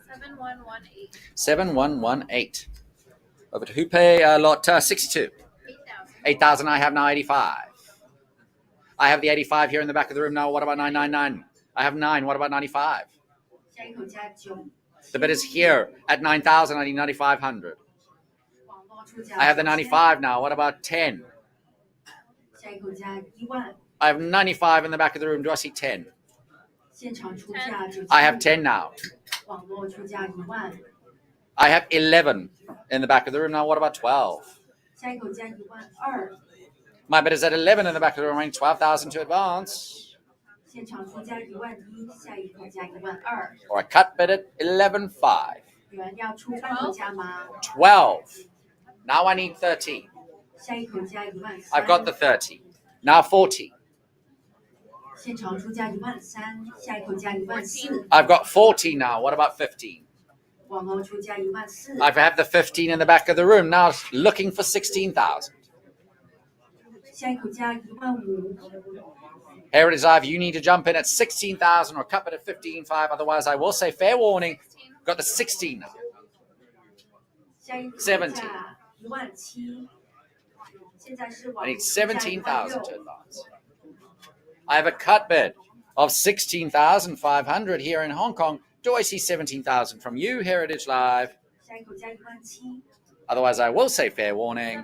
7118. 7118. Over to Hupe, lot 62. 8,000. 8,000 I have now 85. I have the 85 here in the back of the room now. What about 999? I have 9. What about 95? 下一口价9。 The bid is here at 9,000. I need 9,500. 网络出价。I have the 95 now. What about 10? 下一口价10000。I have 95 in the back of the room. Do I see 10? 现场出价9000。I have 10 now. 网络出价10000。I have 11 in the back of the room now. What about 12? 下一口价12000。My bid is at 11 in the back of the room. I need 12,000 to advance. 现场出价11000，下一口价12000。Or a cut bid at 11.5. 有人要出半口价吗？ 12. Now I need 13. 下一口价13000。I've got the 30. Now 40. 现场出价13000，下一口价14000。 I've got 40 now. What about 15? 网络出价14000。I have the 15 in the back of the room. Now looking for 16,000. 下一口价15000。 Heritage Live, you need to jump in at 16,000 or cut it at 15.5. Otherwise, I will say fair warning. Got the 16 now. 下一口7000价17000。现在是网 I 络 need 出价17,000 to 16000。 advance. I have a cut bid of 16,500 here in Hong Kong. Do I see 17,000 from you, Heritage Live? 下一口价17000。 Otherwise, I will say fair warning.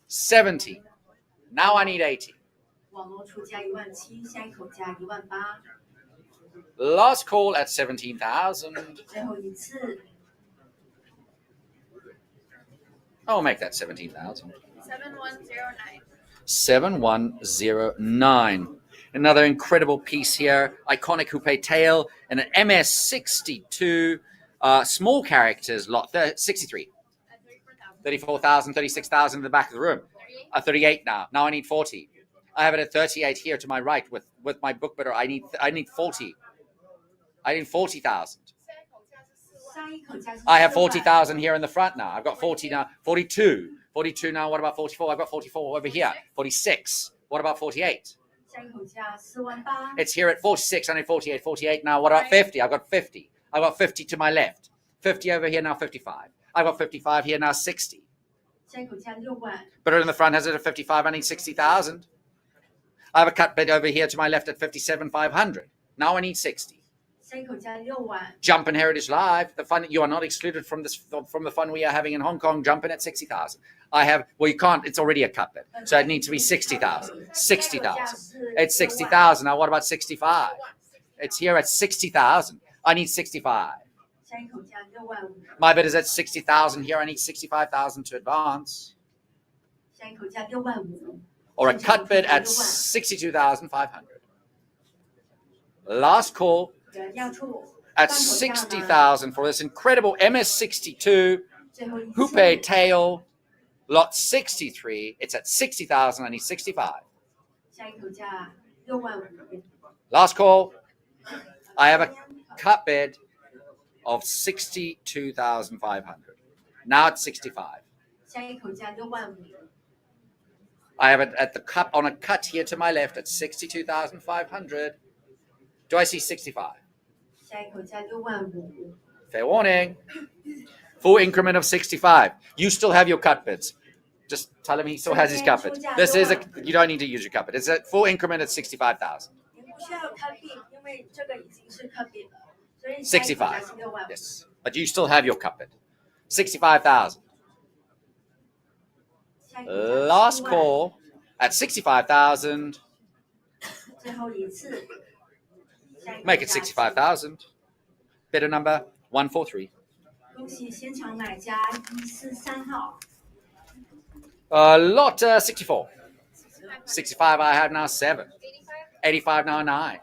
17. 17. Now I need 80. 网络出价17000，下一口价18000。 Last call at 17,000. 最后一次。 I'll make that 17,000. 7109. 7109. Another incredible piece here. Iconic Houpe tail and an MS62. Small characters, lot 63. At 34,000. 34,000, 36,000 in the back of the room. 38. 38 now. Now I need 40. I have it at 38 here to my right with my book bidder. I need 40. I need 40,000. 下一口价是 I have 40000。 40,000 here in the front now. I've got 40 now. 42. 42 now. What about 44? I've got 44 over here. 46. What about 48? 下一口价48000。 It's here at 46. I need 48. 48 now. What about 50? I've got 50. I've got 50 to my left. 50 over here now. 55. I've got 55 here now. 60. 下一口价60000。 Bidder in the front has it at 55. I need 60,000. I have a cut bid over here to my left at 57,500. Now I need 60. 下一口价60000。 Jump in Heritage Live. The fun, you are not excluded from the fun we are having in Hong Kong. Jump in at 60,000. I have, well, you can't, it's already a cut bid. So it needs to be 60,000. 60,000. It's 60,000. Now what about 65? It's here at 60,000. I need 65. 下一口价65000。 My bid is at 60,000 here. I need 65,000 to advance. 下一口价65000。 Or a cut bid at 62,500. Last call 有人要出 at 半口价吗？ 60,000 for this incredible MS62 最后一次。 Houpe tail, lot 63. It's at 60,000. I need 65. 下一口价65000。 Last call. I have a cut bid of 62,500. Now it's 65. 下一口价65000。 I have it at the cut on a cut here to my left at 62,500. Do I see 65? 下一口价65000。Fair warning. Full increment of 65. You still have your cut bids. Just tell him he still has his cut bid. You don't need to use your cut bid. It's a full increment at 65,000. 您不需要 cut bid，因为这个已经是 cut bid 了，所以下一口价是6万。Yes, but you still have your cut bid. 65,000. Last call at 65,000. 最后一次。Make it 65,000. Bidder number 143. 恭喜现场买家143号。Lot 64. 65 I have now 7. 85 now 9.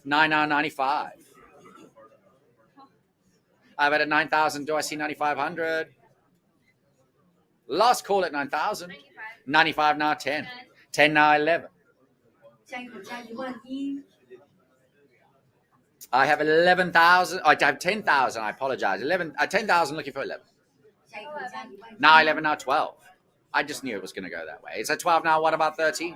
9 now 95. I've had at 9,000. Do I see 9,500? Last call at 9,000. 95 now 10. 10 now 11. 下一口价11000。I have 11,000. I have 10,000. I apologize. 10,000 looking for 11. 下一口价11000。Now 11, now 12. I just knew it was going to go that way. It's at 12 now. What about 13?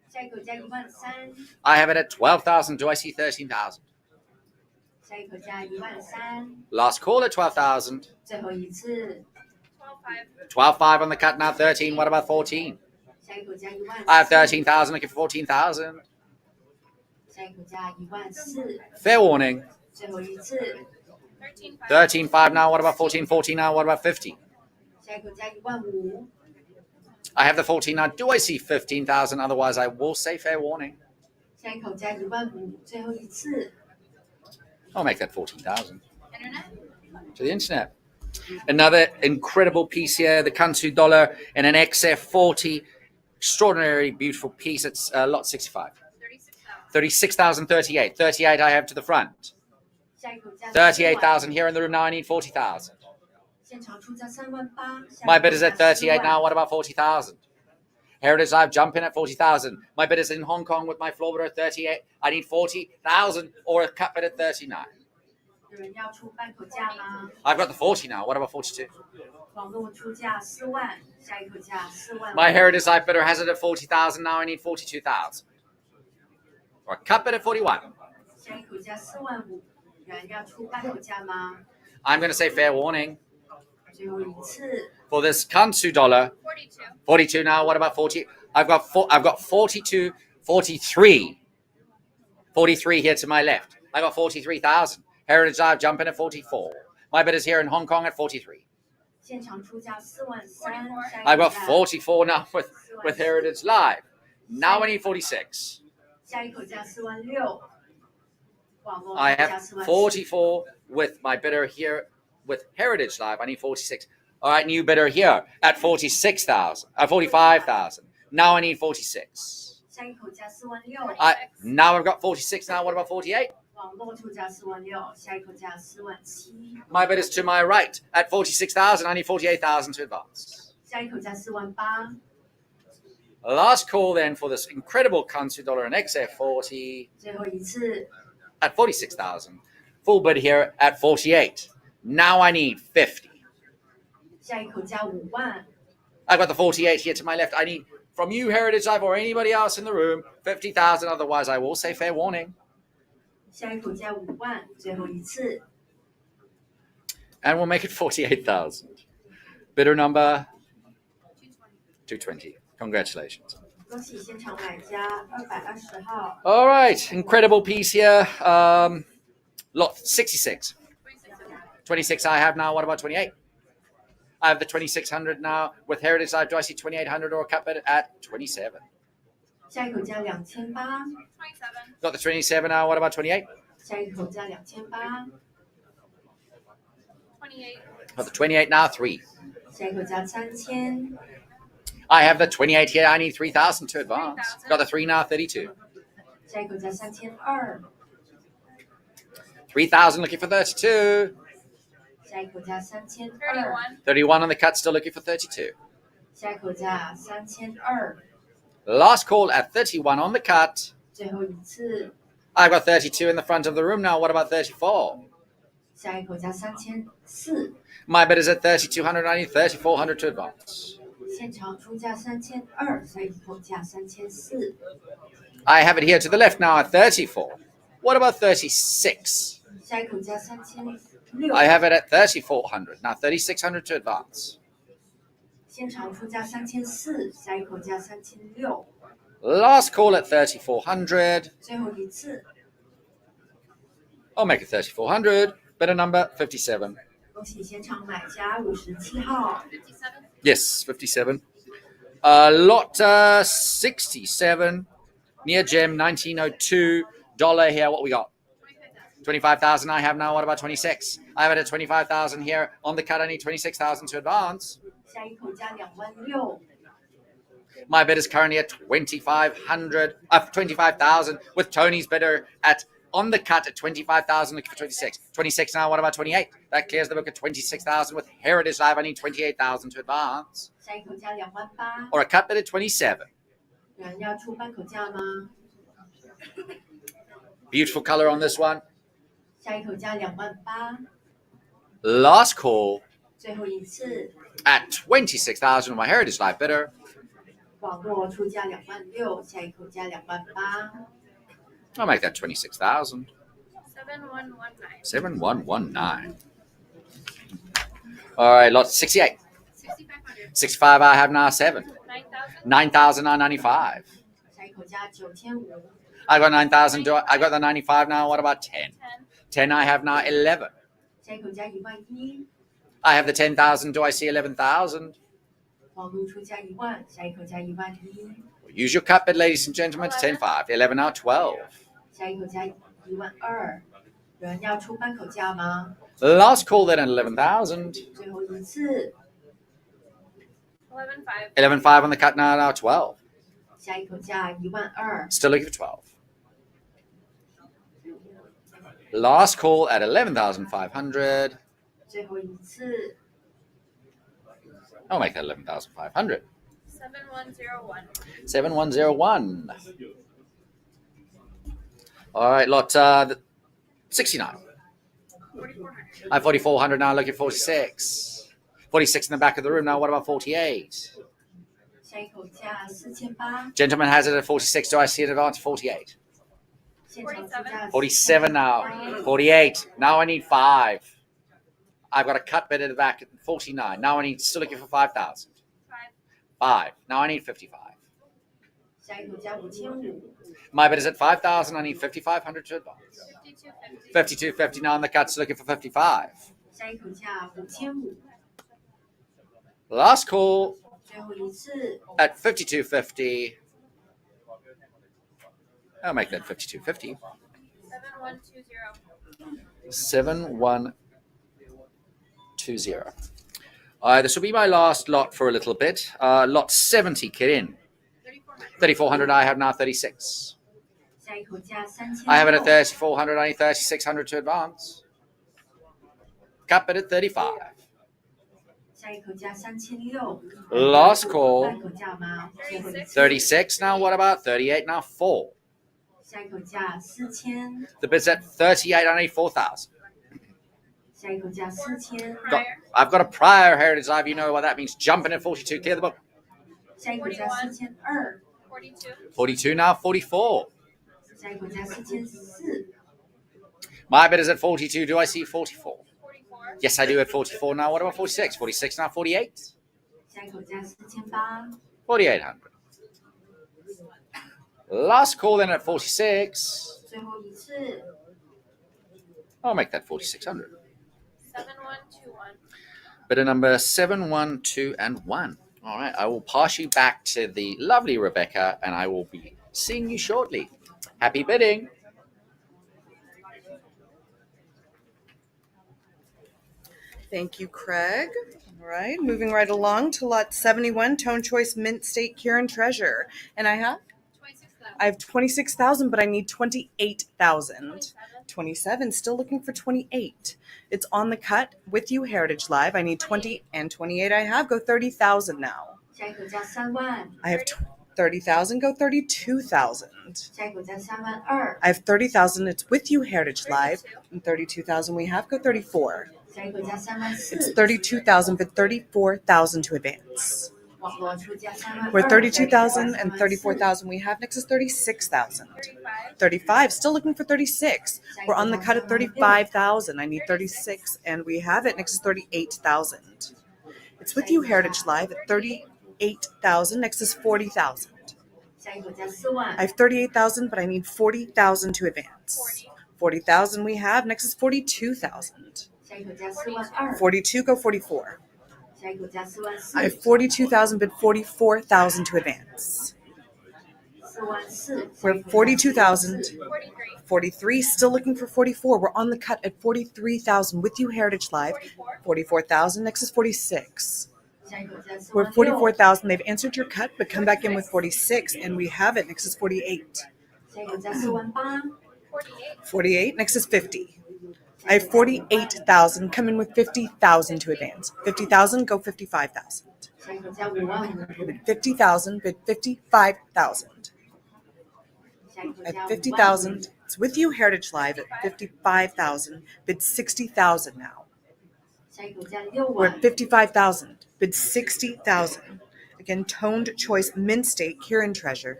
下一口价13000。I have it at 12,000. Do I see 13,000? 下一口价13000。Last call at 12,000. 最后一次。12,500 on the cut now. 13. What about 14? 下一口价14000。I have 13,000 looking for 14,000. 下一口价14000。Fair warning. 最后一次。13,500 now. What about 14? 14 now. What about 15? 下一口价15000。I have the 14 now. Do I see 15,000? Otherwise, I will say fair warning. 下一口价15000。最后一次。I'll make that 14,000. Internet? To the internet. Another incredible piece here. The Kansu dollar in an XF40. Extraordinary, beautiful piece. It's lot 65. 36,000. 36,038. 38 I have to the front. 下一口价 38,000 here in the room. Now I need 40,000. 现场出价38000。 My bid is at 38 now. What about 40,000? Heritage Live jump in at 40,000. My bid is in Hong Kong with my floor bid at 38. I need 40,000 or a cut bid at 39. 有人要出半口价吗？ I've got the 40 now. What about 42? 网络出价4万，下一口价4万。 My Heritage Live bidder has it at 40,000. Now I need 42,000. Or a cut bid at 41. 下一口价45000，有人要出半口价吗？ I'm going to say fair warning 最后一次。 for this Kansu dollar. 42. 42 now. What about 40? I've got 42, 43. 43 here to my left. I got 43,000. Heritage Live jumping at 44. My bid is here in Hong Kong at 43. 现场出价43000， I've got 44 now with Heritage Live. Now I need 46. 下一口价46000，网络出 I 价 have 47000。 44 with my bidder here with Heritage Live. I need 46. All right, new bidder here at 46,000. 45,000. Now I need 46. 下一口价46000， Now I've got 46. Now what about 48? 网络出价46000，下一口价47000， My bid is to my right at 46,000. I need 48,000 to advance. 下一口价48000。 Last call then for this incredible Kansu dollar and XF40 最后一次。 at 46,000. Full bid here at 48. Now I need 50. 下一口价5万， I've got the 48 here to my left. I need from you, Heritage Live, or anybody else in the room, 50,000. Otherwise, I will say fair warning. 下一口价5万，最后一次。 And we'll make it 48,000. Bidder number 220. Congratulations. 恭喜现场买家220号。 All right, incredible piece here. Lot 66. 26 I have now. What about 28? I have the 2600 now with Heritage Live. Do I see 2800 or a cut bid at 27? 下一口价2800， 27. Got the 27 now. What about 28? 下一口价2800， 28. Got the 28 now. 3. 下一口价3000， I have the 28 here. I need 3,000 to advance. Got the 3 now. 32. 下一口价3200， 3,000 looking for 32. 下一口价3200， 31. 31 on the cut. Still looking for 32. 下一口价3200， Last call at 31 on the cut. 最后一次。 I've got 32 in the front of the room now. What about 34? 下一口价3400， My bid is at 3,200. I need 3,400 to advance. 现场出价3200，所以口价3400。 I have it here to the left now at 34. What about 36? 下一口价3600， I have it at 3,400. Now 3,600 to advance. 现场出价3400，下一口价3600， Last call at 3,400. 最后一次， I'll make it 3,400. Better number 57. 恭喜现场买家57号。Yes, 57. Lot 67. Near gem 1902. Dollar here. What we got? 25,000 I have now. What about 26? I have it at 25,000 here. On the cut, I need 26,000 to advance. 下一口价26000， My bid is currently at 2,500, 25,000 with Tony's bidder at on the cut at 25,000, looking for 26. 26 now, what about 28? That clears the book at 26,000 with Heritage Live. I need 28,000 to advance. 下一口价28000， Or a cut bid at 27. 有人要出半口价吗？ Beautiful color on this one. 下一口价28000， Last call 最后一次， at 26,000 with my Heritage Live bidder. 网络出价26000，下一口价28000， I'll make that 26,000. 7119. 7119. All right, lot 68. 6500. 65 I have now 7. 9000. 9,995. 下一口价9500， I got 9,000. I got the 95 now. What about 10? 10. 10 I have now 11. 下一口价11000， I have the 10,000. Do I see 11,000? 网络出价10000，下一口价11000， Use your cut bid, ladies and gentlemen. It's 10.5. 11 now 12. 下一口价12000，有人要出半口价吗？ Last call then at 11,000. 最后一次， 115. 11.5 on the cut now. Now 12. 下一口价12000， Still looking for 12. Last call at 11,500. 最后一次， I'll make that 11,500. 7101. 7101. All right, lot 69. 4400. I have 4,400 now, looking at 46. 46 in the back of the room now. What about 48? 下一口价4800， Gentleman has it at 46. Do I see an advance? 48. 现场出价47 now. 48. Now I need 5. I've got a cut bid at the back at 49. Now I need still looking for 5,000. 5. Now I need 55. 下一口价5500， My bid is at 5,000. I need 5,500 to advance. 5250. 52.50 now on the cut. Still looking for 55. 下一口价5500， Last call 最后一次， at 52.50. I'll make that 52.50. 7120. 7120. This will be my last lot for a little bit. Lot 70, kid in. 3400. 3,400, I have now 36. 下一口价3600， I have it at 3,400, I need 3,600 to advance. Cap it at 35. 下一口价3600， Last call, 半口价吗？最后一次， 36 now, what about 38 now? 4. 下一口价4000， The bid's at 38, I need 4,000. 下一口价4000， I've got a prior Heritage Live, you know what that means. Jumping at 42, clear the book. 下一口价4200， 42. 42 now, 44. 下一口价4004， My bid is at 42, do I see 44? 44. Yes, I do at 44 now. What about 46? 46 now, 48. 下一口价4800， 4,800. Last call then at 46. 最后一次， I'll make that 4,600. 7121. Bidder number 7, 1, 2, and 1. All right, I will pass you back to the lovely Rebecca, and I will be seeing you shortly. Happy bidding. Thank you, Craig. All right, moving right along to lot 71, Tone Choice Mint State Cure and Treasure. And I have 26,000, but I need 28,000. 27, still looking for 28. It's on the cut with you, Heritage Live. I need 20 and 28 I have. Go 30,000 now. 下一口价30000， I have 30,000. Go 32,000. 下一口价32000， I have 30,000. It's with you, Heritage Live. And 32,000 we have. Go 34. 下一口价It's 34000， 32,000, but 34,000 to advance. 网络出价32000 We're 32,000 and 34,000 we have. Next is 36,000. 35, still looking for 36. We're on the cut at 35,000. I need 36 and we have it. Next is 38,000. It's with you, Heritage Live, at 38,000. Next is 40,000. 下一口价4万 I have 38,000, but I need 40,000 to advance. 40,000 we have. Next is 42,000. 下一口价4万2 42, go 44. 下一口价4万 I have 4 42,000, bid 44,000 to advance. 4万4 We're 42,000. 43. 43, still looking for 44. We're on the cut at 43,000 with you, Heritage Live. 44,000. Next is 46. 下一口价4 We're 万 at 6 44,000. They've answered your cut, but come back in with 46, and we have it. Next is 48. 下一口价4万8 48. 48. Next is 50. I have 48,000. Come in with 50,000 to advance. 50,000, go 55,000. 下一口价5万 Bid 50,000, bid 55,000. 下一口 At 价5万 50,000. It's with you, Heritage Live, at 55,000. Bid 60,000 now. 下一口价6 We're 万 at 55,000. Bid 60,000. Again, toned choice, Mint State, Kirin Treasure.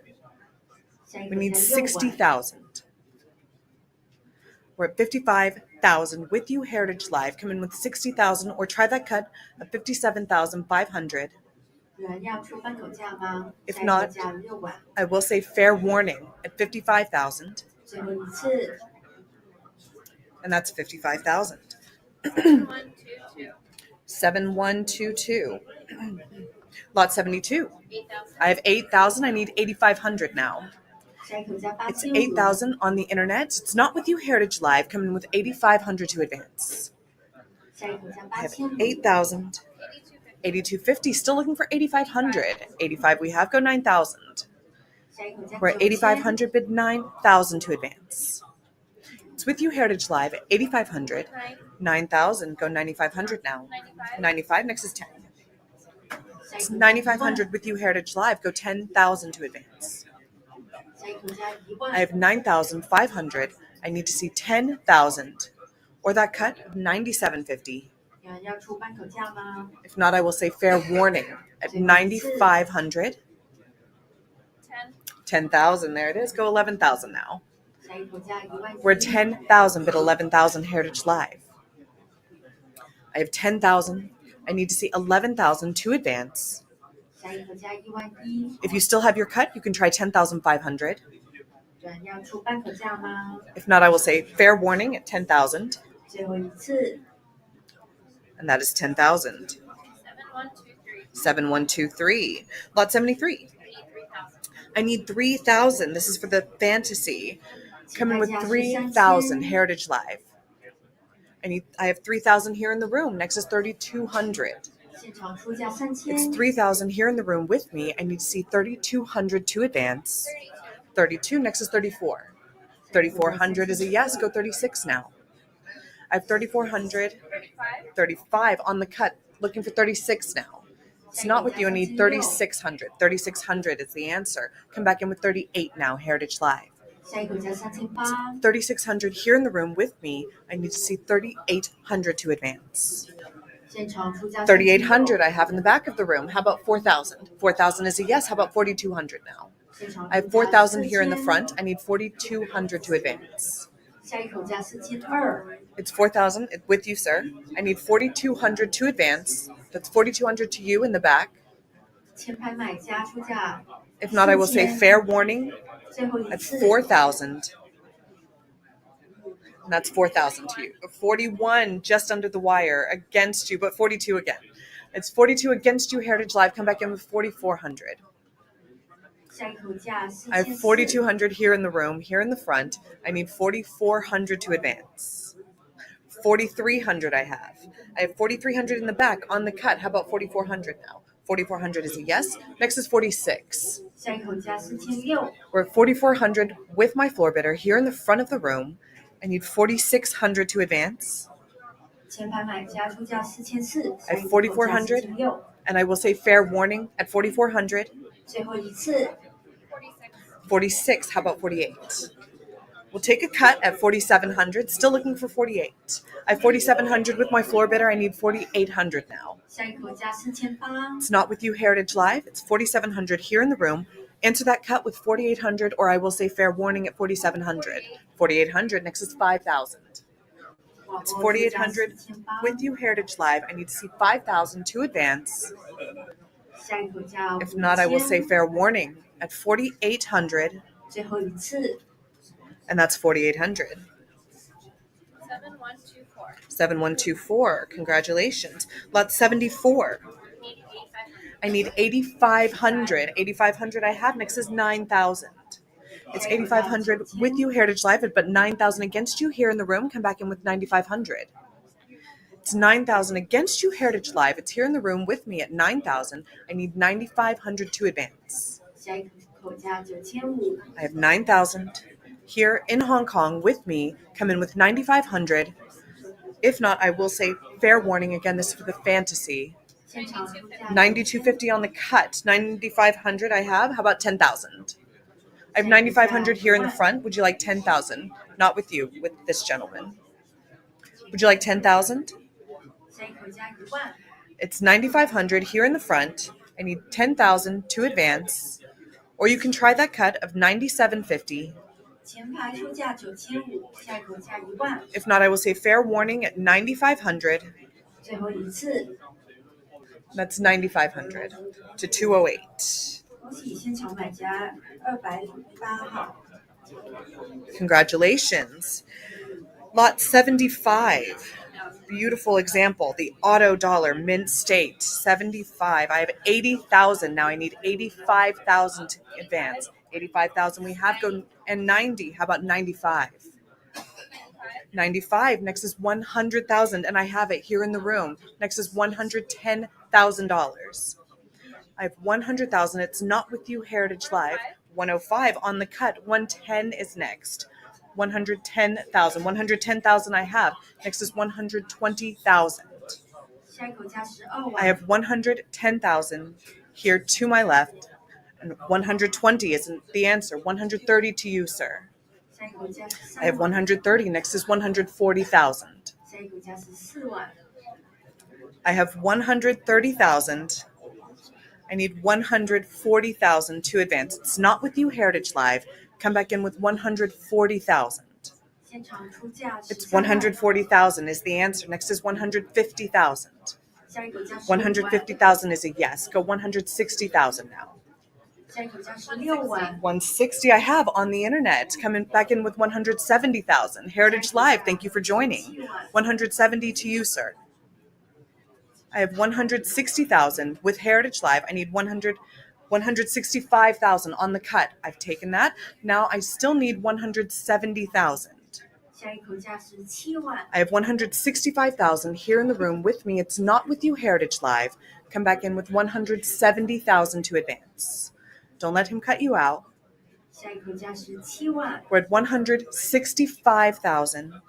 下一 We 口 need 价6万 60,000. We're at 55,000 with you, Heritage Live. Come in with 60,000 or try that cut of 57,500. 有人要出半口价吗？ If 下一口 not- 价6万 I will say fair warning at 55,000, 最后一次 and that's 55,000. 122. 7122. Lot 72. 8,000. I have 8,000. I need 8,500 now. 下一口价 It's 85 8,000 on the internet. It's not with you, Heritage Live. Come in with 8,500 to advance. 下一口价 I have 8500 8,000. 8250. Still looking for 8,500. 85 we have. Go 9,000. 下一口价 We're at 9000 8,500. Bid 9,000 to advance. It's with you, Heritage Live. 8,500. 9. 9,000. Go 9,500 now. 95. 95. Next is 10. 下一 It's 口价 9,500 with you, Heritage Live. Go 10,000 to advance. 下一口价1万 I have 9,500. I need to see 10,000 or that cut of 9750. 有人要出半口价吗？ If not, I will say fair warning at 9,500. 10. 10,000. There it is. Go 11,000 now. 下一口价1万 We're at 10,000, but 11,000 Heritage Live. I have 10,000. I need to see 11,000 to advance. 下一口价1万1 If you still have your cut, you can try 10,500. 有人要出半口价吗？ If not, I will say fair warning at 10,000, 最后一次 and that is 10,000. 7123. 7123. Lot 73. 83,000. I need 3,000. This is for the fantasy. Come in with 3,000 Heritage Live. I have 3,000 here in the room. Next is 3,200. 现场出价 It's 3000 3,000 here in the room with me. I need to see 3,200 to advance. 32. Next is 34. 3,400 is a yes. Go 36 now. I have 3,400. 35. 35 on the cut. Looking for 36 now. It's not with you. I need 3,600. 3,600 is the answer. Come back in with 38 now, Heritage Live. 下一口价3800 3,600 here in the room with me. I need to see 3,800 to advance. 现场出价 3,800 I have in the back of the room. How about 4,000? 4,000 is a yes. How about 4,200 now? 现场 I have 出价 4,000 here in the 4000 front. I need 4,200 to advance. 下一口价4200 It's 4,000 with you, sir. I need 4,200 to advance. That's 4,200 to you in the back. 前排买家出价 If not, I will say fair warning 最后一 at 次 4,000. And that's 4,000 to you. 41 just under the wire against you, but 42 again. It's 42 against you, Heritage Live. Come back in with 4,400. 下一口价 I have 4400 4,200 here in the room, here in the front. I need 4,400 to advance. 4,300 I have. I have 4,300 in the back on the cut. How about 4,400 now? 4,400 is a yes. Next is 46. 下一口价4600 We're at 4,400 with my floor bidder here in the front of the room. I need 4,600 to advance. 前排买家出价4400 I have 4,400. And I will say fair warning at 4,400. 最后一次 46. 46. How about 48? We'll take a cut at 4,700. Still looking for 48. I have 4,700 with my floor bidder. I need 4,800 now. 下一口价4800， It's not with you, Heritage Live. It's 4,700 here in the room. Answer that cut with 4,800, or I will say fair warning at 4,700. 4,800. Next is 5,000. 广 It's 播字价 4,800 4800， with you, Heritage Live. I need to see 5,000 to advance. 下一口价 If not, I will say 5000， fair warning at 4,800, 最后一次 and that's 4,800. 7124. 7124. Congratulations. Lot 74. Need 8500. I need 8,500. 8,500 I have. Next is 9,000. It's 8,500 with you, Heritage Live, but 9,000 against you here in the room. Come back in with 9,500. It's 9,000 against you, Heritage Live. It's here in the room with me at 9,000. I need 9,500 to advance. 下一口价9500， I have 9,000 here in Hong Kong with me. Come in with 9,500. If not, I will say fair warning. Again, this is for the fantasy. 现场出价 9250 on the cut. 9,500 I have. How about 10,000? I have 9,500 here in the front. Would you like 10,000? Not with you, with this gentleman. Would you like 10,000? 下一口价10000， It's 9,500 here in the front. I need 10,000 to advance. Or you can try that cut of 9750. 前排出价9500，下一口价10000， If not, I will say fair warning at 9,500. 最后一次， That's 9,500 to 208. 恭喜现场买家208号。 Congratulations. Lot 75. Beautiful example. The auto dollar mint state 75. I have 80,000. Now I need 85,000 to advance. 85,000 we have. Go and 90. How about 95? 95. Next is 100,000 and I have it here in the room. Next is $110,000. I have 100,000. It's not with you, Heritage Live. 105 on the cut. 110 is next. 110,000. 110,000 I have. Next is 120,000. 下一口价12万， I have 110,000 here to my left. And 120 isn't the answer. 130 to you, sir. 下一口价 I have 13万， 130. Next is 140,000. 下一口价14万， I have 130,000. I need 140,000 to advance. It's not with you, Heritage Live. Come back in with 140,000. 现场出价 It's 13万， 140,000 is the answer. Next is 150,000. 下一口价15万， 150,000 is a yes. Go 160,000 now. 下一口价16万， 160 I have on the internet. Coming back in with 170,000. Heritage Live, thank you for joining. 170 to you, sir. I have 160,000 with Heritage Live. I need 165,000 on the cut. I've taken that. Now I still need 170,000. 下一口价17万， I have 165,000 here in the room with me. It's not with you, Heritage Live. Come back in with 170,000 to advance. Don't let him cut you out. 下一口价17万， We're at 165,000.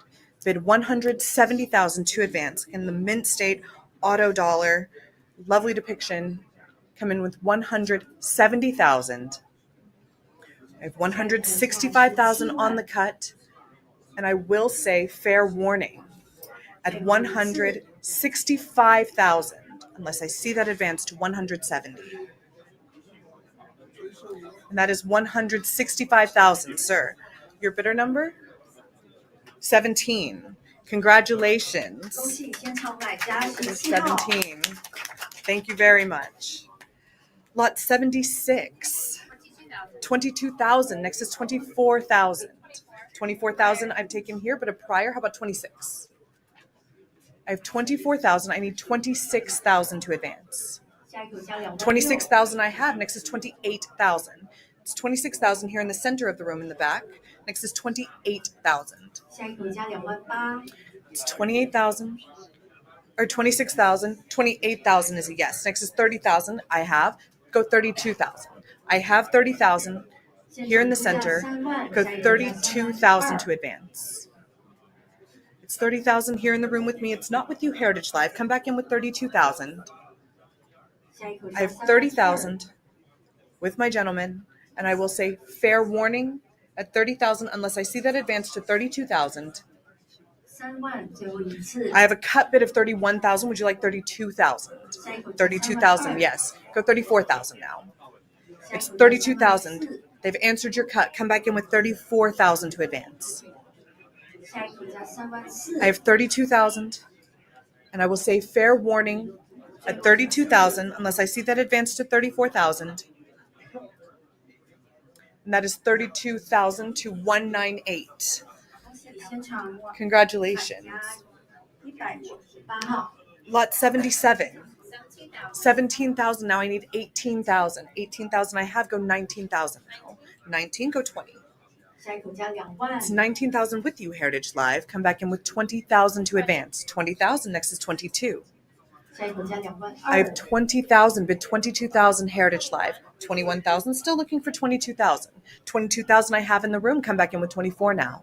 Bid 170,000 to advance. In the mint state auto dollar, lovely depiction. Come in with 170,000. I have 165,000 on the cut. And I will say fair warning at 165,000, unless I see that advance to 170. And that is 165,000, sir. Your bidder number? 17. 恭 Congratulations. 喜现场买家17号。 17. Thank you very much. Lot 76. 22,000. 22,000. Next is 24,000. 24,000 I've taken here, but a prior, how about 26? I have 24,000. I need 26,000 to advance. 下一口价2万 26,000 I have. Next is 28,000. It's 26,000 here in the center of the room in the back. Next is 28,000. 下一口价2万8， It's 28,000 or 26,000. 28,000 is a yes. Next is 30,000 I have. Go 32,000. I have 30,000 here in the center. Go 32,000 to advance. It's 30,000 here in the room with me. It's not with you, Heritage Live. Come back in with 32,000. 下一口 I 价 have 30,000 with my gentleman, and I will say fair warning at 30,000 unless I see that advance to 32,000. 3万，最后一次。 I have a cut bid of 31,000. Would you like 32,000? 下一口价 32,000, 32000 yes. Go 34,000 now. 下一 It's 口价 32,000. 34000 They've answered your cut. Come back in with 34,000 to advance. 下一口价34000 I have 32,000. And I will say fair warning at 32,000 unless I see that advance to 34,000. And that is 32,000 to 198. 恭喜现场 Congratulations. 198号 Lot 77. 17,000. 17,000. Now I need 18,000. 18,000 I have. Go 19,000 now. 19, go 20. 下一口价2万 It's 19,000 with you, Heritage Live. Come back in with 20,000 to advance. 20,000, next is 22. 下一口价2万 I have 20,000, bid 22,000 Heritage Live. 21,000, still looking for 22,000. 22,000 I have in the room. Come back in with 24 now.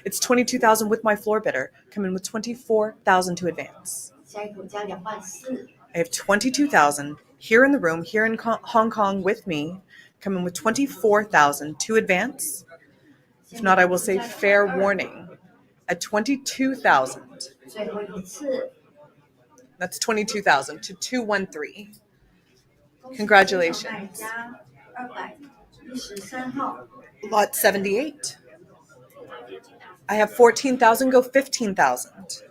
It's 22,000 with my floor bidder. Come in with 24,000 to advance. 下一口价2万4 I have 22,000 here in the room, here in Hong Kong with me. Come in with 24,000 to advance. If not, I will say fair warning at 22,000. 最后一次 That's 22,000 to 213. 恭喜 Congratulations. 现场卖家213号 Lot 78. I have 14,000, go 15,000.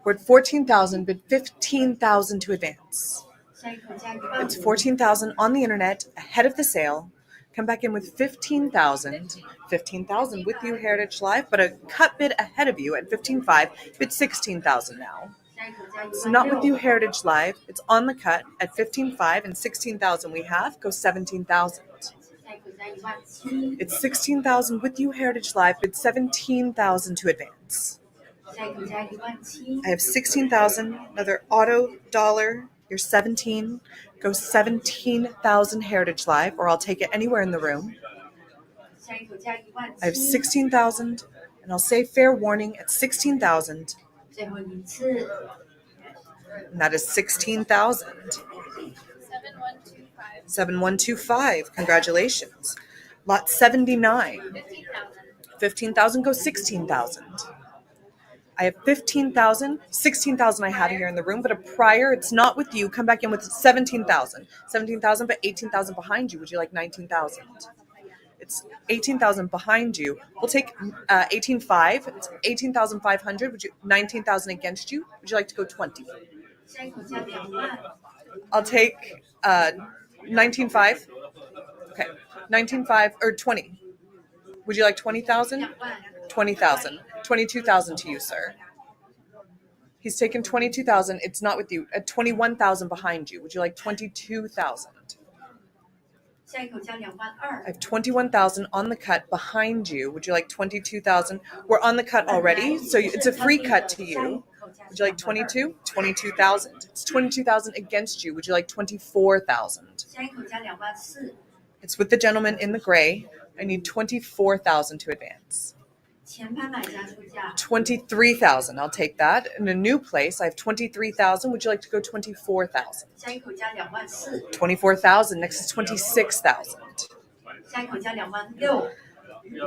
We're at 14,000, bid 15,000 to advance. 下一口价1万 It's 14,000 on the internet ahead of the sale. Come back in with 15,000. 15,000 with you, Heritage Live, but a cut bid ahead of you at 15,500. Bid 16,000 now. 下一口价 It's 1 not 万 with you, 6 Heritage Live. It's on the cut at 15,500 and 16,000 we have. Go 17,000. 下一口价1万7 It's 16,000 with you, Heritage Live. Bid 17,000 to advance. 下一口价1万7 I have 16,000. Another auto dollar. You're 17. Go 17,000 Heritage Live, or I'll take it anywhere in the room. 下一口价1万 I have 7 16,000, and I'll say fair warning at 16,000, 最后一次 and that is 16,000. 7125. 7125. Congratulations. Lot 79. 15,000. 15,000, go 16,000. I have 15,000. 16,000 I have here in the room, but a prior, it's not with you. Come back in with 17,000. 17,000, but 18,000 behind you. Would you like 19,000? It's 18,000 behind you. We'll take 18,500. It's 18,500. Would you 19,000 against you? Would you like to go 20? 下一口价2万 I'll take 19,500. Okay, 19,500 or 20. Would you like 20,000? 2万 20,000. 22,000 to you, sir. He's taken 22,000. It's not with you. At 21,000 behind you. Would you like 22,000? 下一口价2万 I 2 have 21,000 on the cut behind you. Would you like 22,000? We're on the cut already, so it's a free cut to you. Would you like 22? 22,000. It's 22,000 against you. Would you like 24,000? 下一口价2万4 It's with the gentleman in the gray. I need 24,000 to advance. 前排买家出价 23,000. I'll take that. In a new place, I have 23,000. Would you like to go 24,000? 下一口价2万4 24,000. Next is 26,000. 下一口价2万6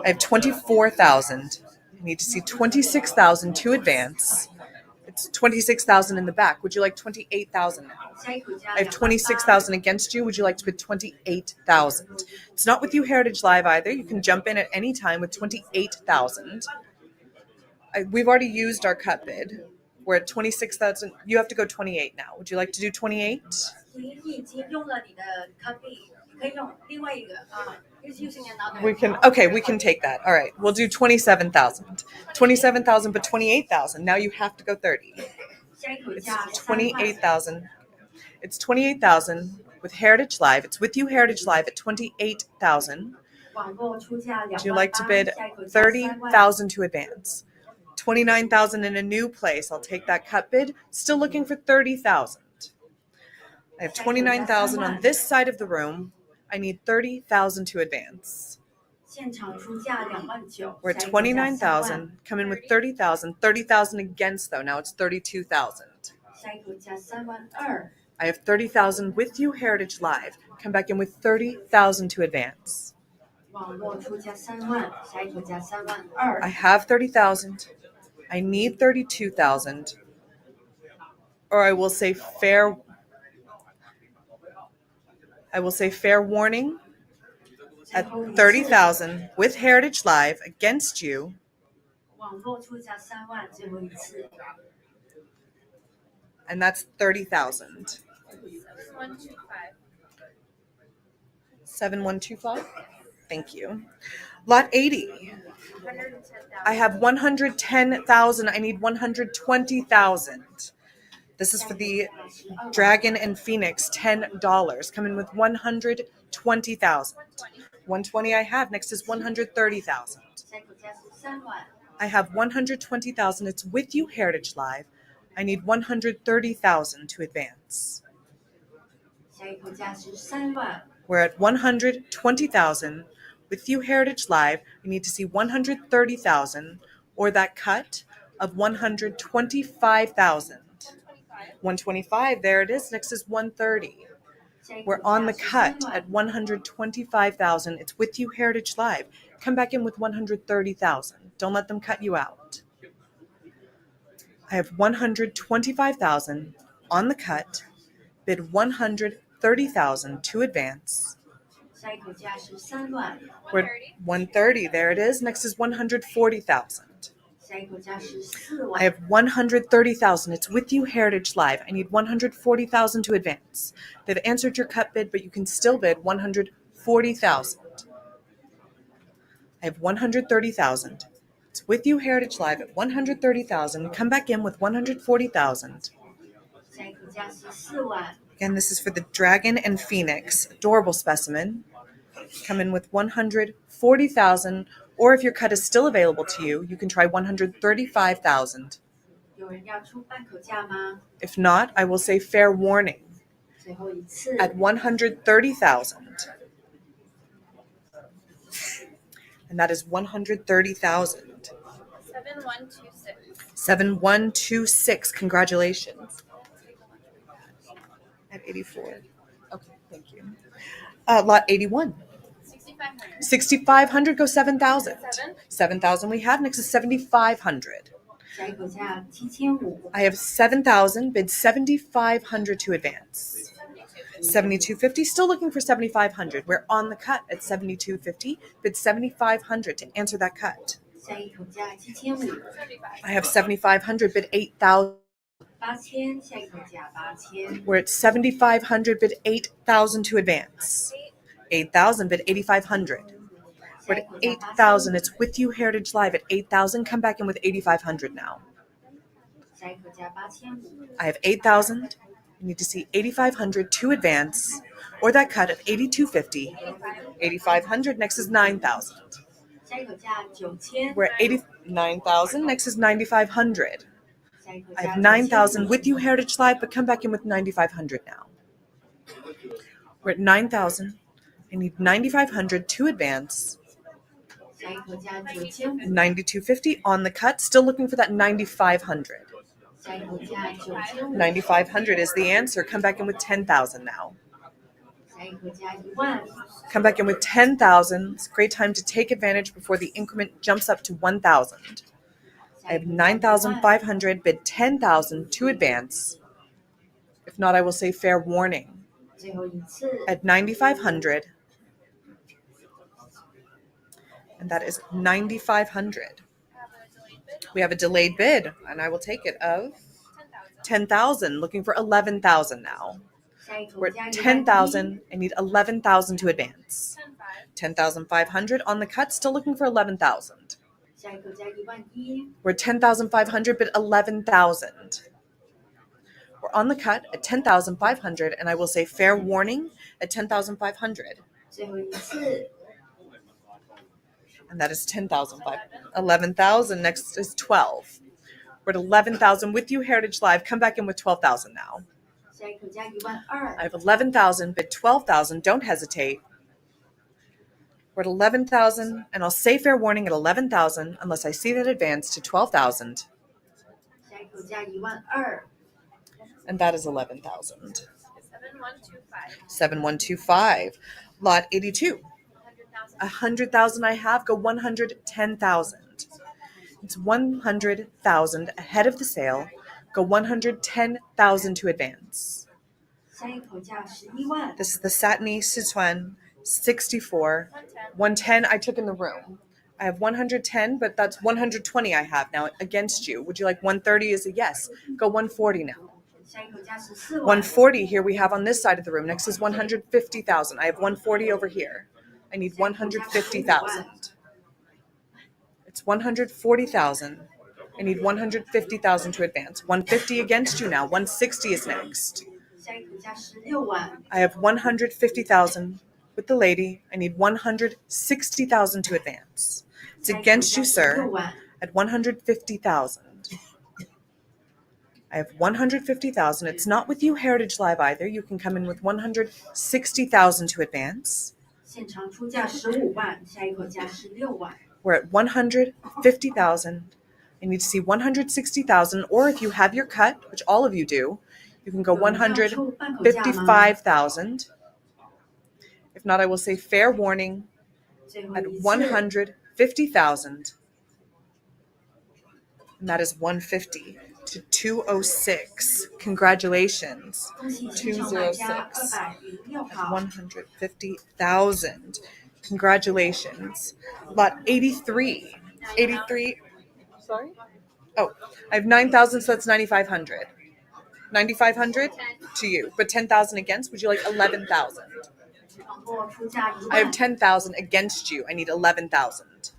I have 24,000. I need to see 26,000 to advance. It's 26,000 in the back. Would you like 28,000 now? 下一口价 I have 2万 8 26,000 against you. Would you like to bid 28,000? It's not with you, Heritage Live, either. You can jump in at any time with 28,000. We've already used our cut bid. We're at 26,000. You have to go 28 now. Would you like to do 28? 你已经用了你的 cut fee 你可以用另外一个is using another We can take that. All right. We'll do 27,000. 27,000, but 28,000. Now you have to go 30. 下一口 It's 价3万 28,000. It's 28,000 with Heritage Live. It's with you, Heritage Live, at 28,000. 网络出价 Would 2 you 万 like to 8 bid 下一口价3万 30,000 to advance? 29,000 in a new place. I'll take that cut bid. Still looking for 30,000. I have 29,000 on this side of the room. I need 30,000 to advance. 现场出价2万9 We're at 下一口价3万 29,000. Come in with 30,000. 30,000 against, though. Now it's 32,000. 下一口价3万2 I have 30,000 with you, Heritage Live. Come back in with 30,000 to advance. 网络出价3万，下一口价3万2。 I have 30,000. I need 32,000. Or I will say fair warning at 30,000 with Heritage Live against you. 网络出价3万，最后一次。 And that's 30,000. 7125. 7125. Thank you. Lot 80. 110,000. I have 110,000. I need 120,000. This is for the Dragon and Phoenix, $10. Come in with 120,000. 120 I have. Next is 130,000. 下一口价是3万。 I have 120,000. It's with you, Heritage Live. I need 130,000 to advance. 下一口价是3万。 We're at 120,000. With you, Heritage Live, we need to see 130,000 or that cut of 125,000. 125, there it is. Next is 130. 下一口 We're on the 价是 cut 3万 at 125,000. It's with you, Heritage Live. Come back in with 130,000. Don't let them cut you out. I have 125,000 on the cut. Bid 130,000 to advance. 下一口价是3万。 We're 130. There it is. Next is 140,000. 下一口价是4 I 万。 have 130,000. It's with you, Heritage Live. I need 140,000 to advance. They've answered your cut bid, but you can still bid 140,000. I have 130,000. It's with you, Heritage Live, at 130,000. Come back in with 140,000. 下一口价是4万。 Again, this is for the Dragon and Phoenix, adorable specimen. Come in with 140,000, or if your cut is still available to you, you can try 135,000. 有人要出半口价吗？ If not, I will say fair warning 最后一次。 at 130,000. And that is 130,000. 7126. 7126. Congratulations. At 84. Okay, thank you. Lot 81. 6500. 6,500 go 7,000. 7? 7,000 we have. Next is 7,500. 下一口价7500。 I have 7,000. Bid 7,500 to advance. 7250. Still looking for 7,500. We're on the cut at 7250. Bid 7,500 to answer that cut. 下一口价7500。 I have 7,500. Bid 8,000. 8000，下一口价8000。 We're at 7,500. Bid 8,000 to advance. 8,000. Bid 8,500. We're at 8,000. It's with you, Heritage Live, at 8,000. Come back in with 8,500 now. 下一口价8500。 I have 8,000. You need to see 8,500 to advance, or that cut of 8,250. 8,500. Next is 9,000. 下一口价9000。 We're at 89,000. Next is 9,500. 下一口 I 价 have 9,000 with you, Heritage Live, but come back in with 9,500 now. We're at 9,000. I need 9,500 to advance. 下一口价9500。 9,250 on the cut. Still looking for that 9,500. 下一口价9500。 9,500 is the answer. Come back in with 10,000 now. 下一口价10000。 Come back in with 10,000. It's a great time to take advantage before the increment jumps up to 1,000. I have 9,500. Bid 10,000 to advance. If not, I will say fair warning 最后一次。 at 9,500. And that is 9,500. We have a delayed bid, and I will take it of 10,000. Looking for 11,000 now. 下一口 We're 价 at 11000。 10,000. I need 11,000 to advance. 10,500 on the cut. Still looking for 11,000. 下一口价11000。 We're at 10,500, but 11,000. We're on the cut at 10,500, and I will say fair warning at 10,500. 最后一次。 And that is 10,500. 11,000. Next is 12. We're at 11,000 with you, Heritage Live. Come back in with 12,000 now. 下一口价12000。 I have 11,000, bid 12,000. Don't hesitate. We're at 11,000, and I'll say fair warning at 11,000 unless I see that advance to 12,000. 下一口价12000。 And that is 11,000. 7125. 7125. Lot 82. 100,000 I have, go 110,000. It's 100,000 ahead of the sale. Go 110,000 to advance. 下一口价11万， This is the Satiny Sichuan 64. 110 I took in the room. I have 110, but that's 120 I have now against you. Would you like 130 is a yes. Go 140 now. 下一口价14万， 140 here we have on this side of the room. Next is 150,000. I have 140 over here. I need 150,000. It's 140,000. I need 150,000 to advance. 150 against you now. 160 is next. 下一口价16万， I have 150,000 with the lady. I need 160,000 to advance. It's against you, 16 sir, 万， at 150,000. I have 150,000. It's not with you, Heritage Live, either. You can come in with 160,000 to advance. 现场出价15万，下一口价16万， We're at 150,000. I need to see 160,000, or if you have your cut, which all of you do, you can go 155,000. If not, I will say fair warning 最后 at 一次， 150,000. And that is 150 to 206. Congratulations. 恭喜现场买家206号， 150,000. Congratulations. Lot 83. 83. Sorry? Oh, I have 9,000, so that's 9,500. 9,500 to you, but 10,000 against. Would you like 11,000? 网络出价1 I have 万， 10,000 against you. I need 11,000.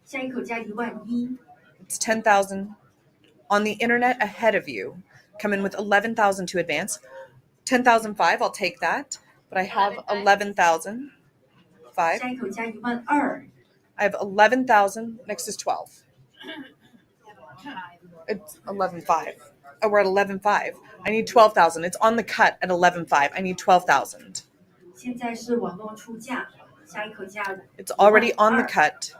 下一口价11000， It's 10,000 on the internet ahead of you. Come in with 11,000 to advance. 10,005, I'll take that. But I have 11,005. 下一口价12000， I have 11,000. Next is 12. It's 11,500. Oh, we're at 11,500. I need 12,000. It's on the cut at 11,500. I need 12,000. 现在是网络出价，下一口价 It's already on the cut.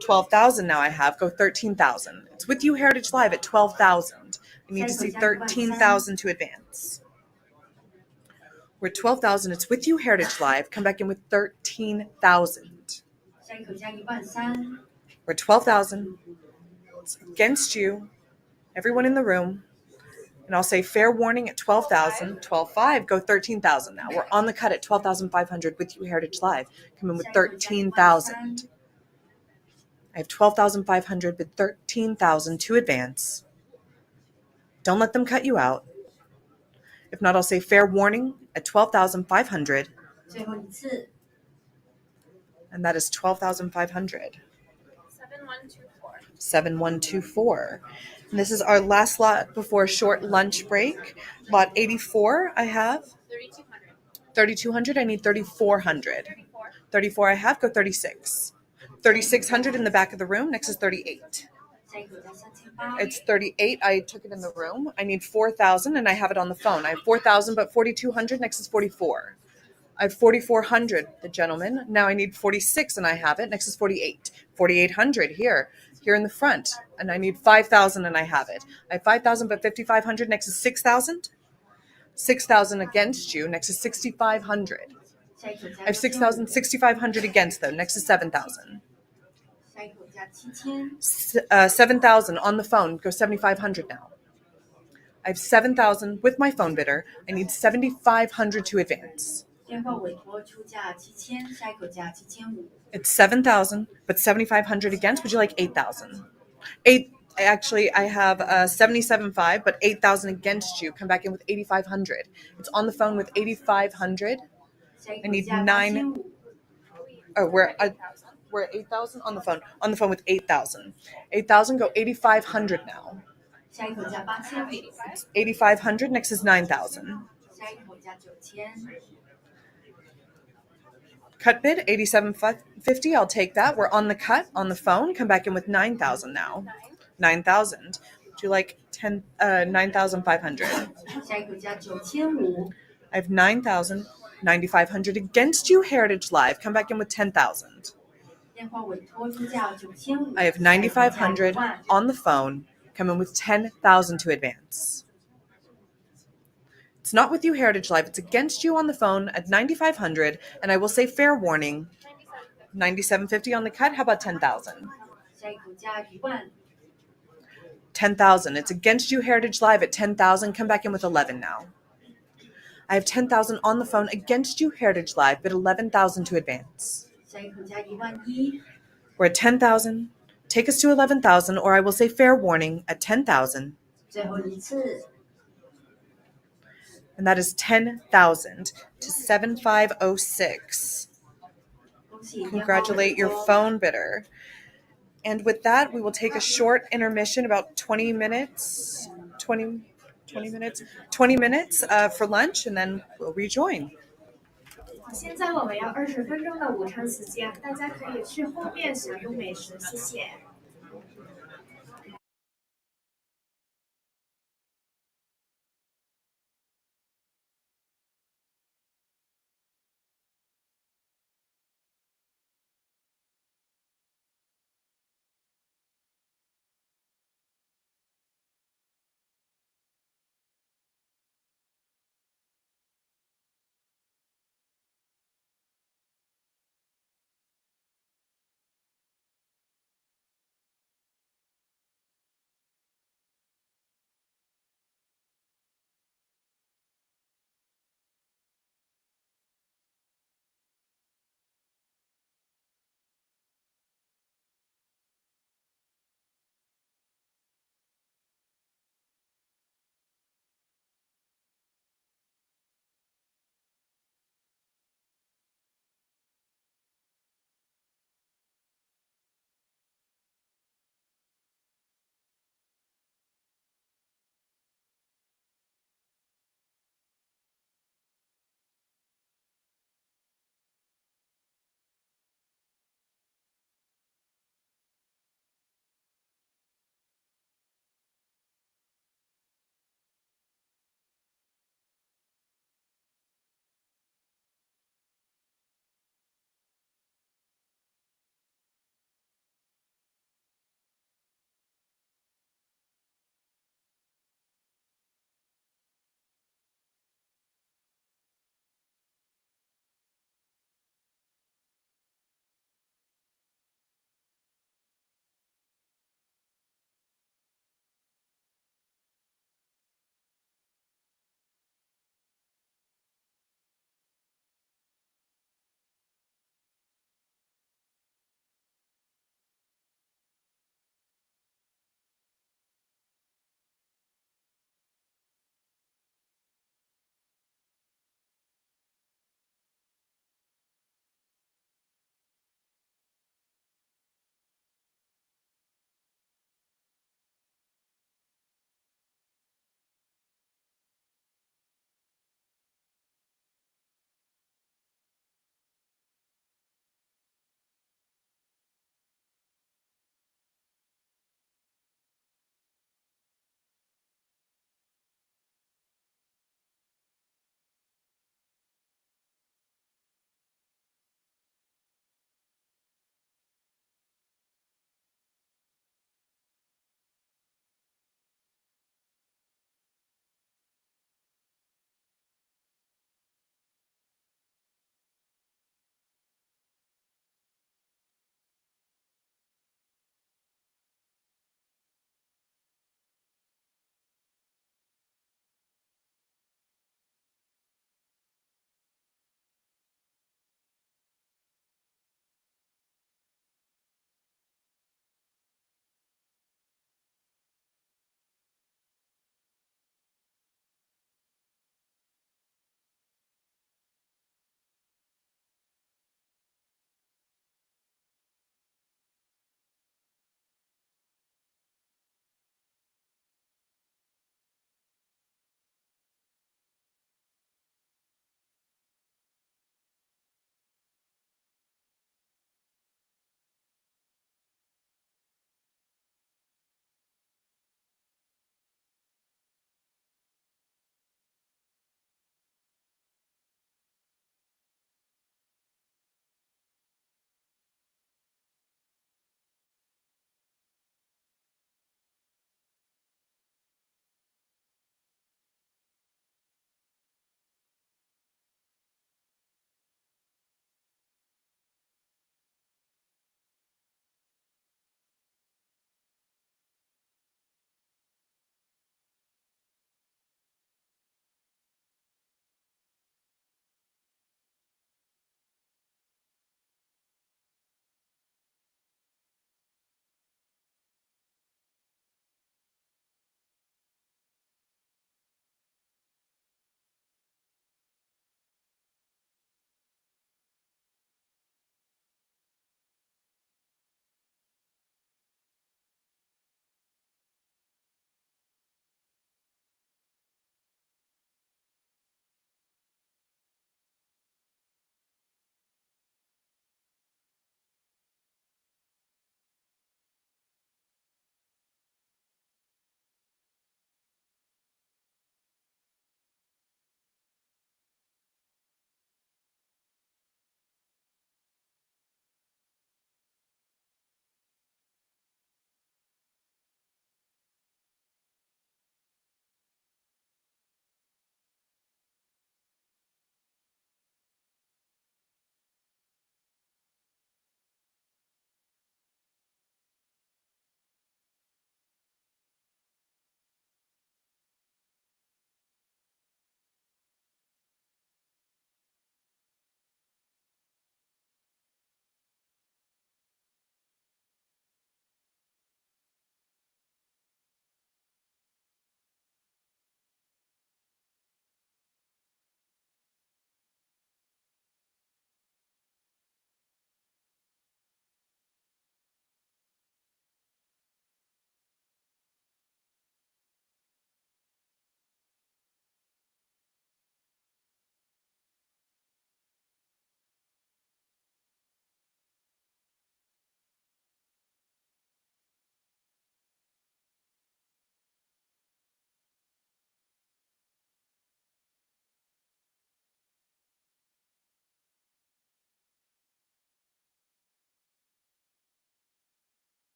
12. 12,000 now I have. Go 13,000. It's with you, Heritage Live, at 12,000. I need to see 13,000 to advance. We're at 12,000. It's with you, Heritage Live. Come back in with 13,000. 下一口价13000， We're at 12,000. It's against you, everyone in the room. And I'll say fair warning at 12,000. 12,500. Go 13,000 now. We're on the cut at 12,500 with you, Heritage Live. Come in with 13,000. I have 12,500 with 13,000 to advance. Don't let them cut you out. If not, I'll say fair warning at 12,500, 最后一次， and that is 12,500. 7124. 7124. And this is our last lot before a short lunch break. Lot 84, I have 3200. 3,200. I need 3,400. 34. 34 I have, go 36. 3,600 in the back of the room. Next is 38. 下一口价3800， It's 38. I took it in the room. I need 4,000 and I have it on the phone. I have 4,000, but 4,200. Next is 44. I have 4,400, the gentleman. Now I need 46 and I have it. Next is 48. 4,800 here in the front. And I need 5,000 and I have it. I have 5,000, but 5,500. Next is 6,000. 6,000 against you. Next is 6,500. 下一口价 I have 6,000, 6,500 against them. Next is 7,000. 下一口价7000， 7,000 on the phone. Go 7,500 now. I have 7,000 with my phone bidder. I need 7,500 to advance. 电话委托出价7000，下一口价7500， It's 7,000, but 7,500 against. Would you like 8,000? Actually, I have 77.5, but 8,000 against you. Come back in with 8,500. It's on the phone with 8,500. 下一 I 口 need 价 9 8500， Oh, we're at 8,000 on the phone. On the phone with 8,000. 8,000, go 8,500 now. 下一口价8500， 8,500. Next is 9,000. 下一口价9000， Cut bid 87.50. I'll take that. We're on the cut on the phone. Come back in with 9,000 now. 9,000. Would you like 9,500? 下一口价9500， I have 9,000, 9,500 against you, Heritage Live. Come back in with 10,000. 电话委托出价9500， I have 9,500 1万， on the phone. Come in with 10,000 to advance. It's not with you, Heritage Live. It's against you on the phone at 9,500, and I will say fair warning, 97.50 on the cut. How about 10,000? 下一口价1万， 10,000. It's against you, Heritage Live at 10,000. Come back in with 11 now. I have 10,000 on the phone against you, Heritage Live, but 11,000 to advance. 下一口价11000， We're at 10,000. Take us to 11,000, or I will say fair warning at 10,000. 最后一次， And that is 10,000 to 7506. 恭喜年后 Congratulate your 很多 phone bidder. And with that, we will take a short intermission, about 20 minutes, 20 minutes for lunch, and then we'll rejoin. 现在我们要20分钟的午餐时间，大家可以去后面享用美食，谢谢。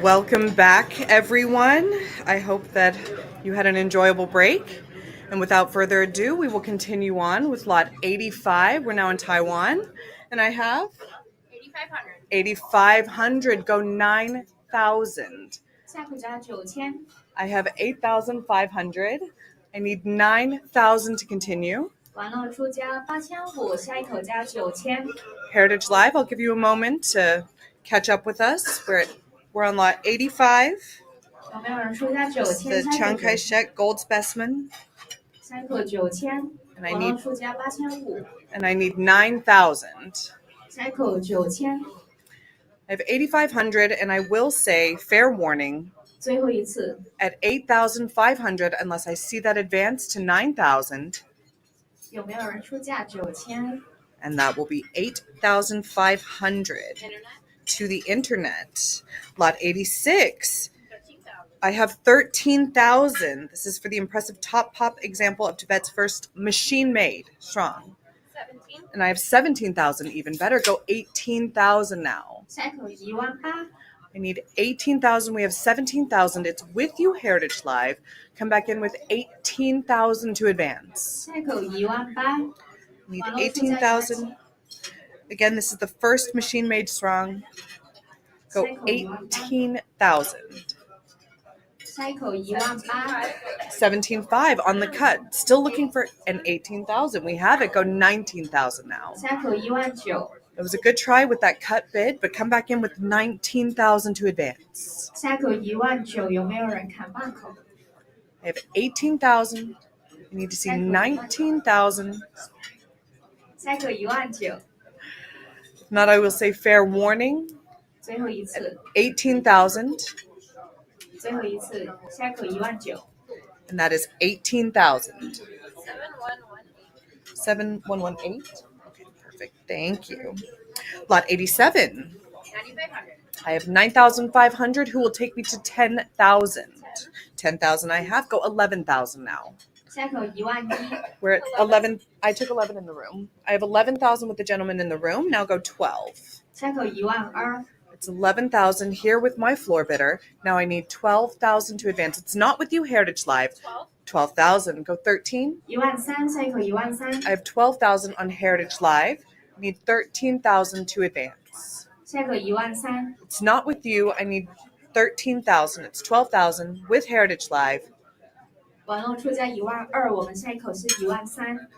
Welcome back, everyone. I hope that you had an enjoyable break. And without further ado, we will continue on with lot 85. We're now in Taiwan. And I have 8500。8,500. Go 9,000. 下一口加9000。 I have 8,500. I need 9,000 to continue. 完了出加8500，下一口加9000。 Heritage Live, I'll give you a moment to catch up with us. We're on lot 85. 有没有人出加 The 9000？ Chiang Kai-shek gold specimen. 下一口9000， And I 完了 need 出加8500， and I need 9,000. 下一口9000， I have 8,500, and I will say, fair warning, 最后一次 at 8,500, unless I see that advance to 9,000, 有没有人出价9000？ and that will be 8,500 to the internet. Lot 86. I have 13,000. This is for the impressive top pop example of Tibet's first machine-made strong. 17， And I have 17,000, even better. Go 18,000 now. 下一口18000， I need 18,000. We have 17,000. It's with you, Heritage Live. Come back in with 18,000 to advance. 下一口18000， Need 18,000. Again, this is the first machine-made strong. Go 18,000. 下一口18000， 17,500 on the cut. Still looking for an 18,000. We have it. Go 19,000 now. 下一口19000， It was a good try with that cut bid, but come back in with 19,000 to advance. 下一口19000，有没有人砍半口？ I have 18,000. I need to see 19,000. 下一口19000， If not, I will say fair warning. 最后一次， 18,000. 最后一次，下一口19000。 And that is 18,000. 7118. Okay, perfect. Thank you. Lot 87. 9500， I have 9,500. Who will take me to 10,000? 10,000 I have. Go 11,000 now. 下一口11000， We're at 11. I took 11 in the room. I have 11,000 with the gentleman in the room. Now go 12. 下一口12000， It's 11,000 here with my floor bidder. Now I need 12,000 to advance. It's not with you, Heritage Live. 12,000. Go 13. 13000，下一口13000， I have 12,000 on Heritage Live. I need 13,000 to advance. 下一口13000， It's not with you. I need 13,000. It's 12,000 with Heritage Live. 完了出价12000，我们下一口是13000，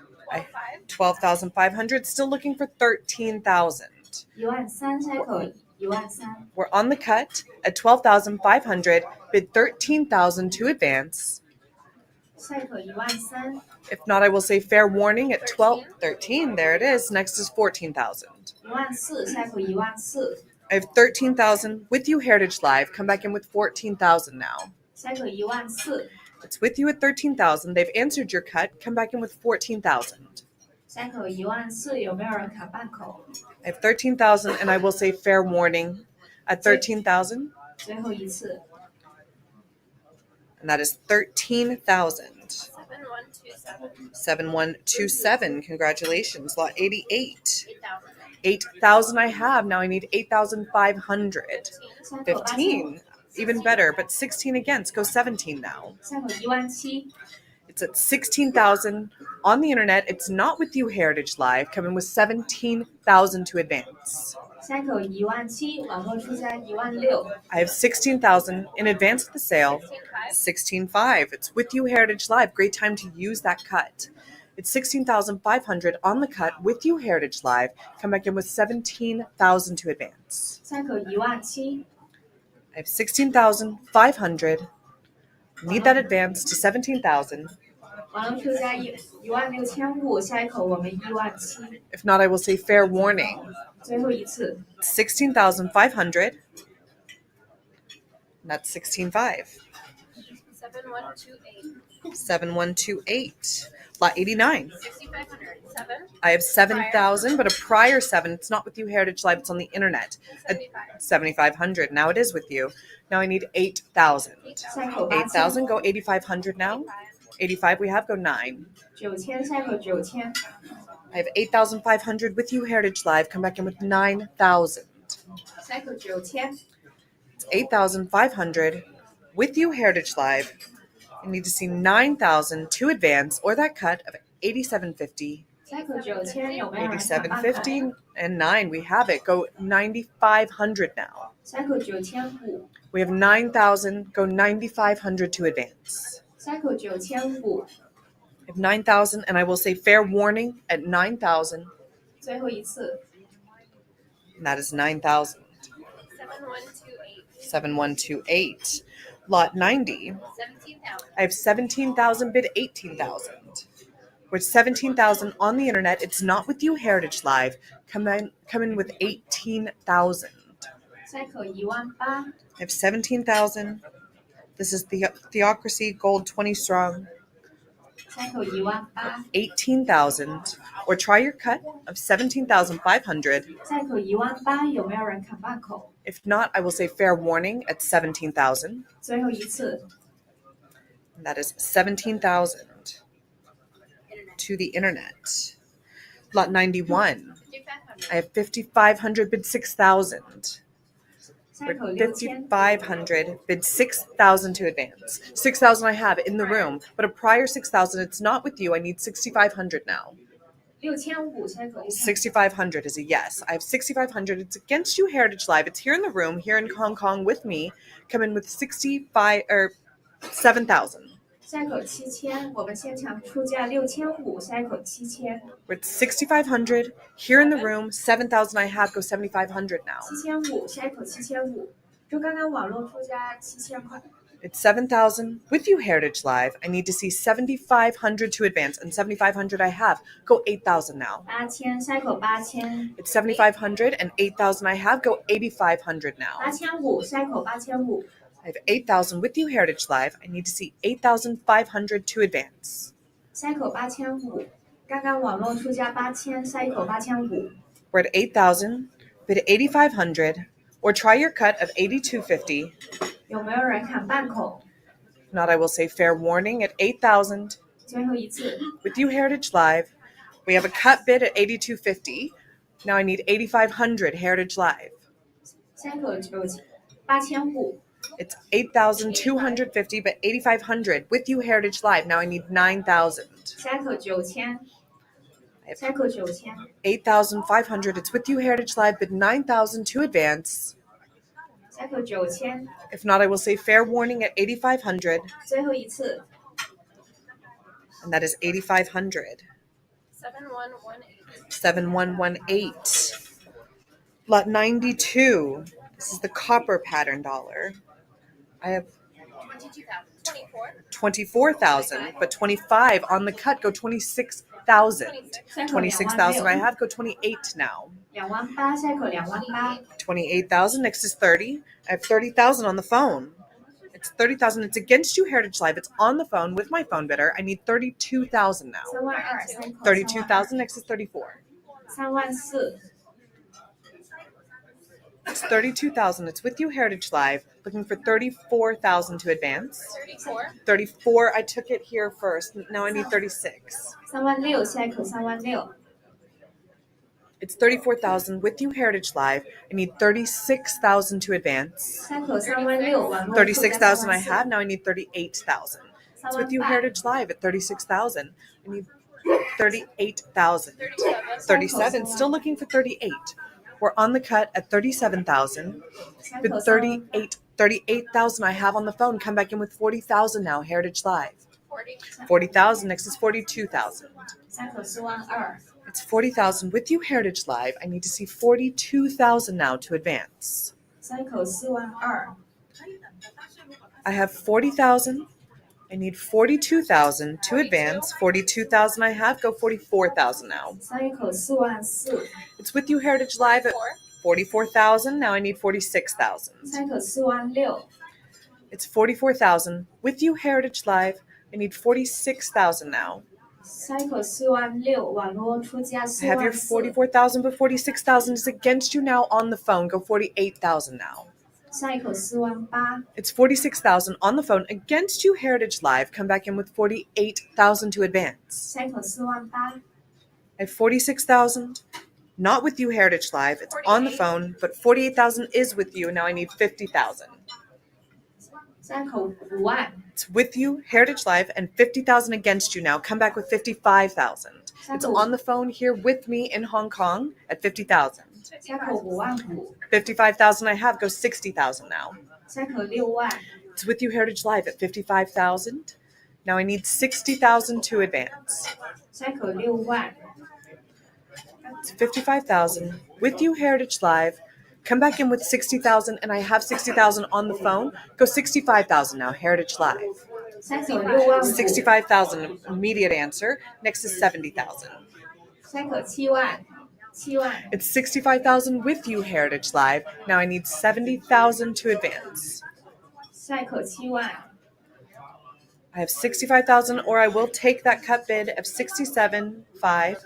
12,500. Still looking for 13,000. 13000，下一口13000， We're on the cut at 12,500. Bid 13,000 to advance. 下一口13000， If not, I will say fair warning at 13. There it is. Next is 14,000. 14000，下一口14000， I have 13,000 with you, Heritage Live. Come back in with 14,000 now. 下一口14000， It's with you at 13,000. They've answered your cut. Come back in with 14,000. 下一口14000，有没有人砍半口？ I have 13,000, and I will say fair warning at 13,000. 最后一次， And that is 13,000. 7127， 7127. Congratulations. Lot 88. 8,000 I have. Now I need 8,500. 下一口 15. Even better, but 16 against. Go 17 now. 下一口17000， It's at 16,000 on the internet. It's not with you, Heritage Live. Come in with 17,000 to advance. 下一口17000，网络出价16000， I have 16,000 in advance of the sale. 16,500. It's with you, Heritage Live. Great time to use that cut. It's 16,500 on the cut with you, Heritage Live. Come back in with 17,000 to advance. 下一口17000， I have 16,500. Need that advance to 17,000. 网络出价16500，下一口我们17000， If not, I will say fair warning. 最后一次， 16,500. And that's 16,500. 7128， 7128. Lot 89. 6500， 7， I have 7,000, but a prior 7. It's not with you, Heritage Live. It's on the internet. At 7,500. Now it is with you. Now I need 8,000. 下一口 8,000. Go 8,500 now. 85 we have. Go 9. 9000，下一口9000， I have 8,500 with you, Heritage Live. Come back in with 9,000. 下一口9000， It's 8,500 with you, Heritage Live. I need to see 9,000 to advance or that cut of 8750. Cycle 9000有没有人看半口 8750 and 9. We have it. Go 9,500 now. Cycle 9500 We have 9,000. Go 9,500 to advance. Cycle 9500 I have 9,000, and I will say fair warning at 9,000. 最后一次 And that is 9,000. 7128. Lot 90. 17,000. I have 17,000 bid 18,000. We're at 17,000 on the internet. It's not with you, Heritage Live. Come in with 18,000. Cycle 18000 I have 17,000. This is the Theocracy Gold 20 Strong. Cycle 18000 18,000. Or try your cut of 17,500. Cycle 18000有没有人看半口 If not, I will say fair warning at 17,000. 最后一次 And that is 17,000 to the internet. Lot 91. I have 5,500 bid 6,000. Cycle 6000 5,500 bid 6,000 to advance. 6,000 I have in the room, but a prior 6,000, it's not with you. I need 6,500 now. 6500 Cycle 6,500 is a yes. I have 6,500. It's against you, Heritage Live. It's here in the room, here in Hong Kong with me. Come in with 7,000. Cycle 7000我们现场出价6500 Cycle 7000 We're at 6,500 here in the room. 7,000 I have. Go 7,500 now. 7500 Cycle 7500就刚刚网络出价7000块 It's 7,000 with you, Heritage Live. I need to see 7,500 to advance, and 7,500 I have. Go 8,000 now. 8000 Cycle 8000 It's 7,500 and 8,000 I have. Go 8,500 now. 8500 Cycle 8500 I have 8,000 with you, Heritage Live. I need to see 8,500 to advance. Cycle 8500刚刚网络出价8000 Cycle 8500 We're at 8,000, bid 8,500, or try your cut of 8,250. 有没有人看半口 If not, I will say fair warning at 8,000. 最后一次 With you, Heritage Live. We have a cut bid at 8,250. Now I need 8,500, Heritage Live. Cycle 8500 It's 8,250, but 8,500 with you, Heritage Live. Now I need 9,000. Cycle 9000 Cycle 9000 8,500. It's with you, Heritage Live, but 9,000 to advance. Cycle 9000 If not, I will say fair warning at 8,500, 最后一次 and that is 8,500. 7118. 7118. Lot 92. This is the copper pattern dollar. I have 22,000. 24,000, but 25 on the cut. Go 26,000. 26,000 I have. Go 28 now. 28000 Cycle 28000 28,000. Next is 30. I have 30,000 on the phone. It's 30,000. It's against you, Heritage Live. It's on the phone with my phone bidder. I need 32,000 now. 32000 Cycle 32,000. Next is 34. 34000 It's 32,000. It's with you, Heritage Live. Looking for 34,000 to advance. 34. 34. I took it here first. Now I need 36. 36000 Cycle 36000 It's 34,000 with you, Heritage Live. I need 36,000 to advance. Cycle 360网络 36,000 I have. Now I need 38,000. It's with you, 38000 Heritage Live at 36,000. I need 38,000. 37. 37. Still looking for 38. We're on the cut at 37,000. Cycle With 38,000 I have on the phone. Come back in with 40,000 now, Heritage Live. 40. 40,000. Next is 42,000. Cycle 412 It's 40,000 with you, Heritage Live. I need to see 42,000 now to advance. Cycle 412 I have 40,000. I need 42,000 to advance. 42,000 I have. Go 44,000 now. Cycle 414 It's with you, Heritage Live at 44,000. Now I need 46,000. Cycle 416 It's 44,000 with you, Heritage Live. I need 46,000 now. Cycle 416网络出价 I have your 414 44,000, but 46,000 is against you now on the phone. Go 48,000 now. Cycle 418 It's 46,000 on the phone against you, Heritage Live. Come back in with 48,000 to advance. Cycle 418 I have 46,000, not with you, Heritage Live. It's on the phone, but 48,000 is with you. Now I need 50,000. 3口5万， It's with you, Heritage Live, and 50,000 against you now. Come back with 55,000. It's on the phone here with me in Hong Kong at 50,000. 3口5万5， 55,000 I have, go 60,000 now. 3口6万， It's with you, Heritage Live, at 55,000. Now I need 60,000 to advance. 3口6万， It's 55,000. With you, Heritage Live. Come back in with 60,000, and I have 60,000 on the phone. Go 65,000 now, Heritage Live. 3口6万5， 65,000, immediate answer. Next is 70,000. 3口7万，7万， It's 65,000 with you, Heritage Live. Now I need 70,000 to advance. 3口7万， I have 65,000, or I will take that cut bid of 67.5.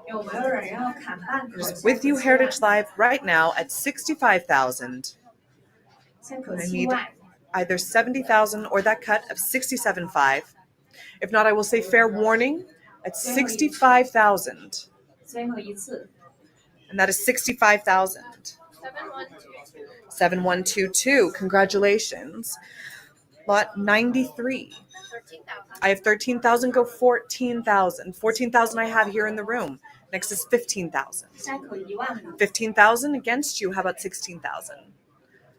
有没有人要砍半口？ It's with you, Heritage Live, right now at 65,000. 3口 I 7 need 万， either 70,000 or that cut of 67.5. If not, I will say fair warning at 65,000. 最后一次， And that is 65,000. 7122. Congratulations. Lot 93. I have 13,000. Go 14,000. 14,000 I have here in the room. Next is 15,000. 3口1万5， 15,000 against you. How about 16,000?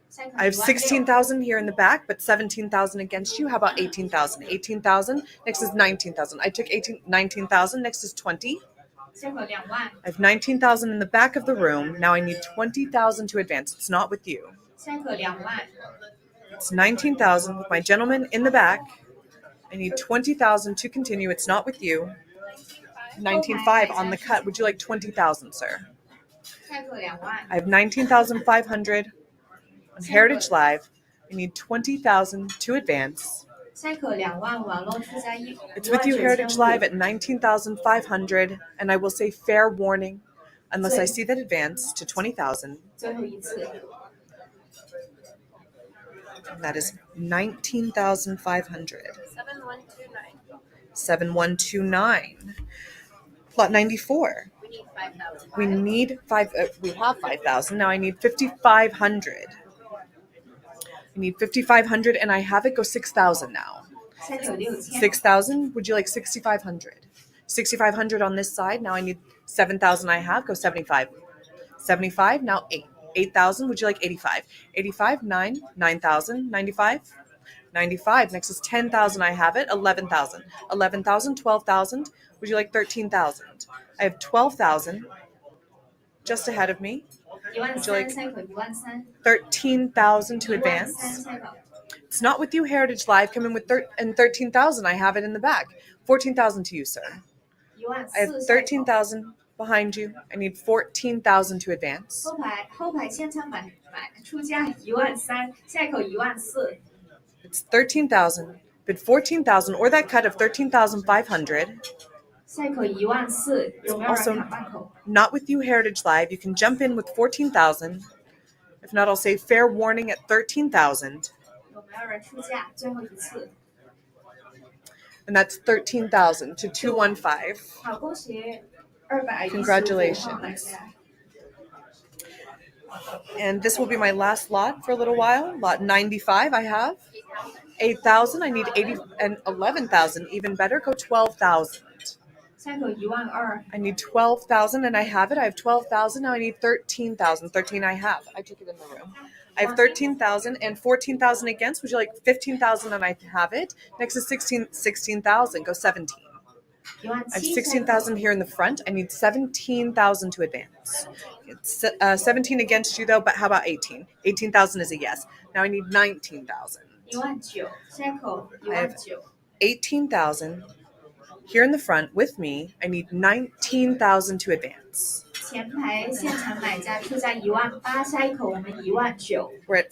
3口 I have 1万6， 16,000 here in the back, but 17,000 against you. How about 18,000? 18,000. Next is 19,000. I took 19,000. Next is 20. 3口2万， I have 19,000 in the back of the room. Now I need 20,000 to advance. It's not with you. 3口2万， It's 19,000 with my gentleman in the back. I need 20,000 to continue. It's not with you. 19.5 on the cut. Would you like 20,000, sir? 3口2万， I have 19,500 on Heritage Live. I need 20,000 to advance. 3口2万，网络出价1 It's with you, Heritage Live, 19500， at 19,500. And I will say fair warning unless I see that advance to 20,000. 最后一次， And that is 19,500. 7129. Plot 94. We need five. We have 5,000. Now I need 5,500. I need 5,500, and I have it. Go 6,000 now. 3口6千， 6,000. Would you like 6,500? 6,500 on this side. Now I need 7,000. I have. Go 75. 75. Now 8. 8,000. Would you like 85? 85. 9. 9,000. 95. 95. Next is 10,000. I have it. 11,000. 11,000. 12,000. Would you like 13,000? I have 12,000 just ahead of me. 1万 Would you like 3， 3口1万3， 13,000 to 1万 advance? 3， 3口 It's not with you, Heritage Live. Come in with 13,000. I have it in the back. 14,000 to you, sir. 1万 I have 4， 13,000 behind you. I need 14,000 to advance. 后排现场买出价1万3，下口1万4， It's 13,000. Bid 14,000 or that cut of 13,500. 下口1万4，有没有人 Also 砍半口？ not with you, Heritage Live. You can jump in with 14,000. If not, I'll say fair warning at 13,000. 有没有人出价？最后一次， And that's 13,000 to 215. 好，恭喜215 Congratulations. 买下来。 And this will be my last lot for a little while. Lot 95 I have. 8,000. I need 80 and 11,000. Even better, go 12,000. 下口1万2， I need 12,000 and I have it. I have 12,000. Now I need 13,000. 13 I have. I took it in the room. I have 13,000 and 14,000 against. Would you like 15,000 and I have it? Next is 16,000. Go 17. 1万 I have 7， 16,000 here in the front. I need 17,000 to advance. It's 17 against you though, but how about 18? 18,000 is a yes. Now I need 19,000. 1万9，下口1万9， 18,000 here in the front with me. I need 19,000 to advance. 前排现场买家出价1万8，下一口我们1万9， We're at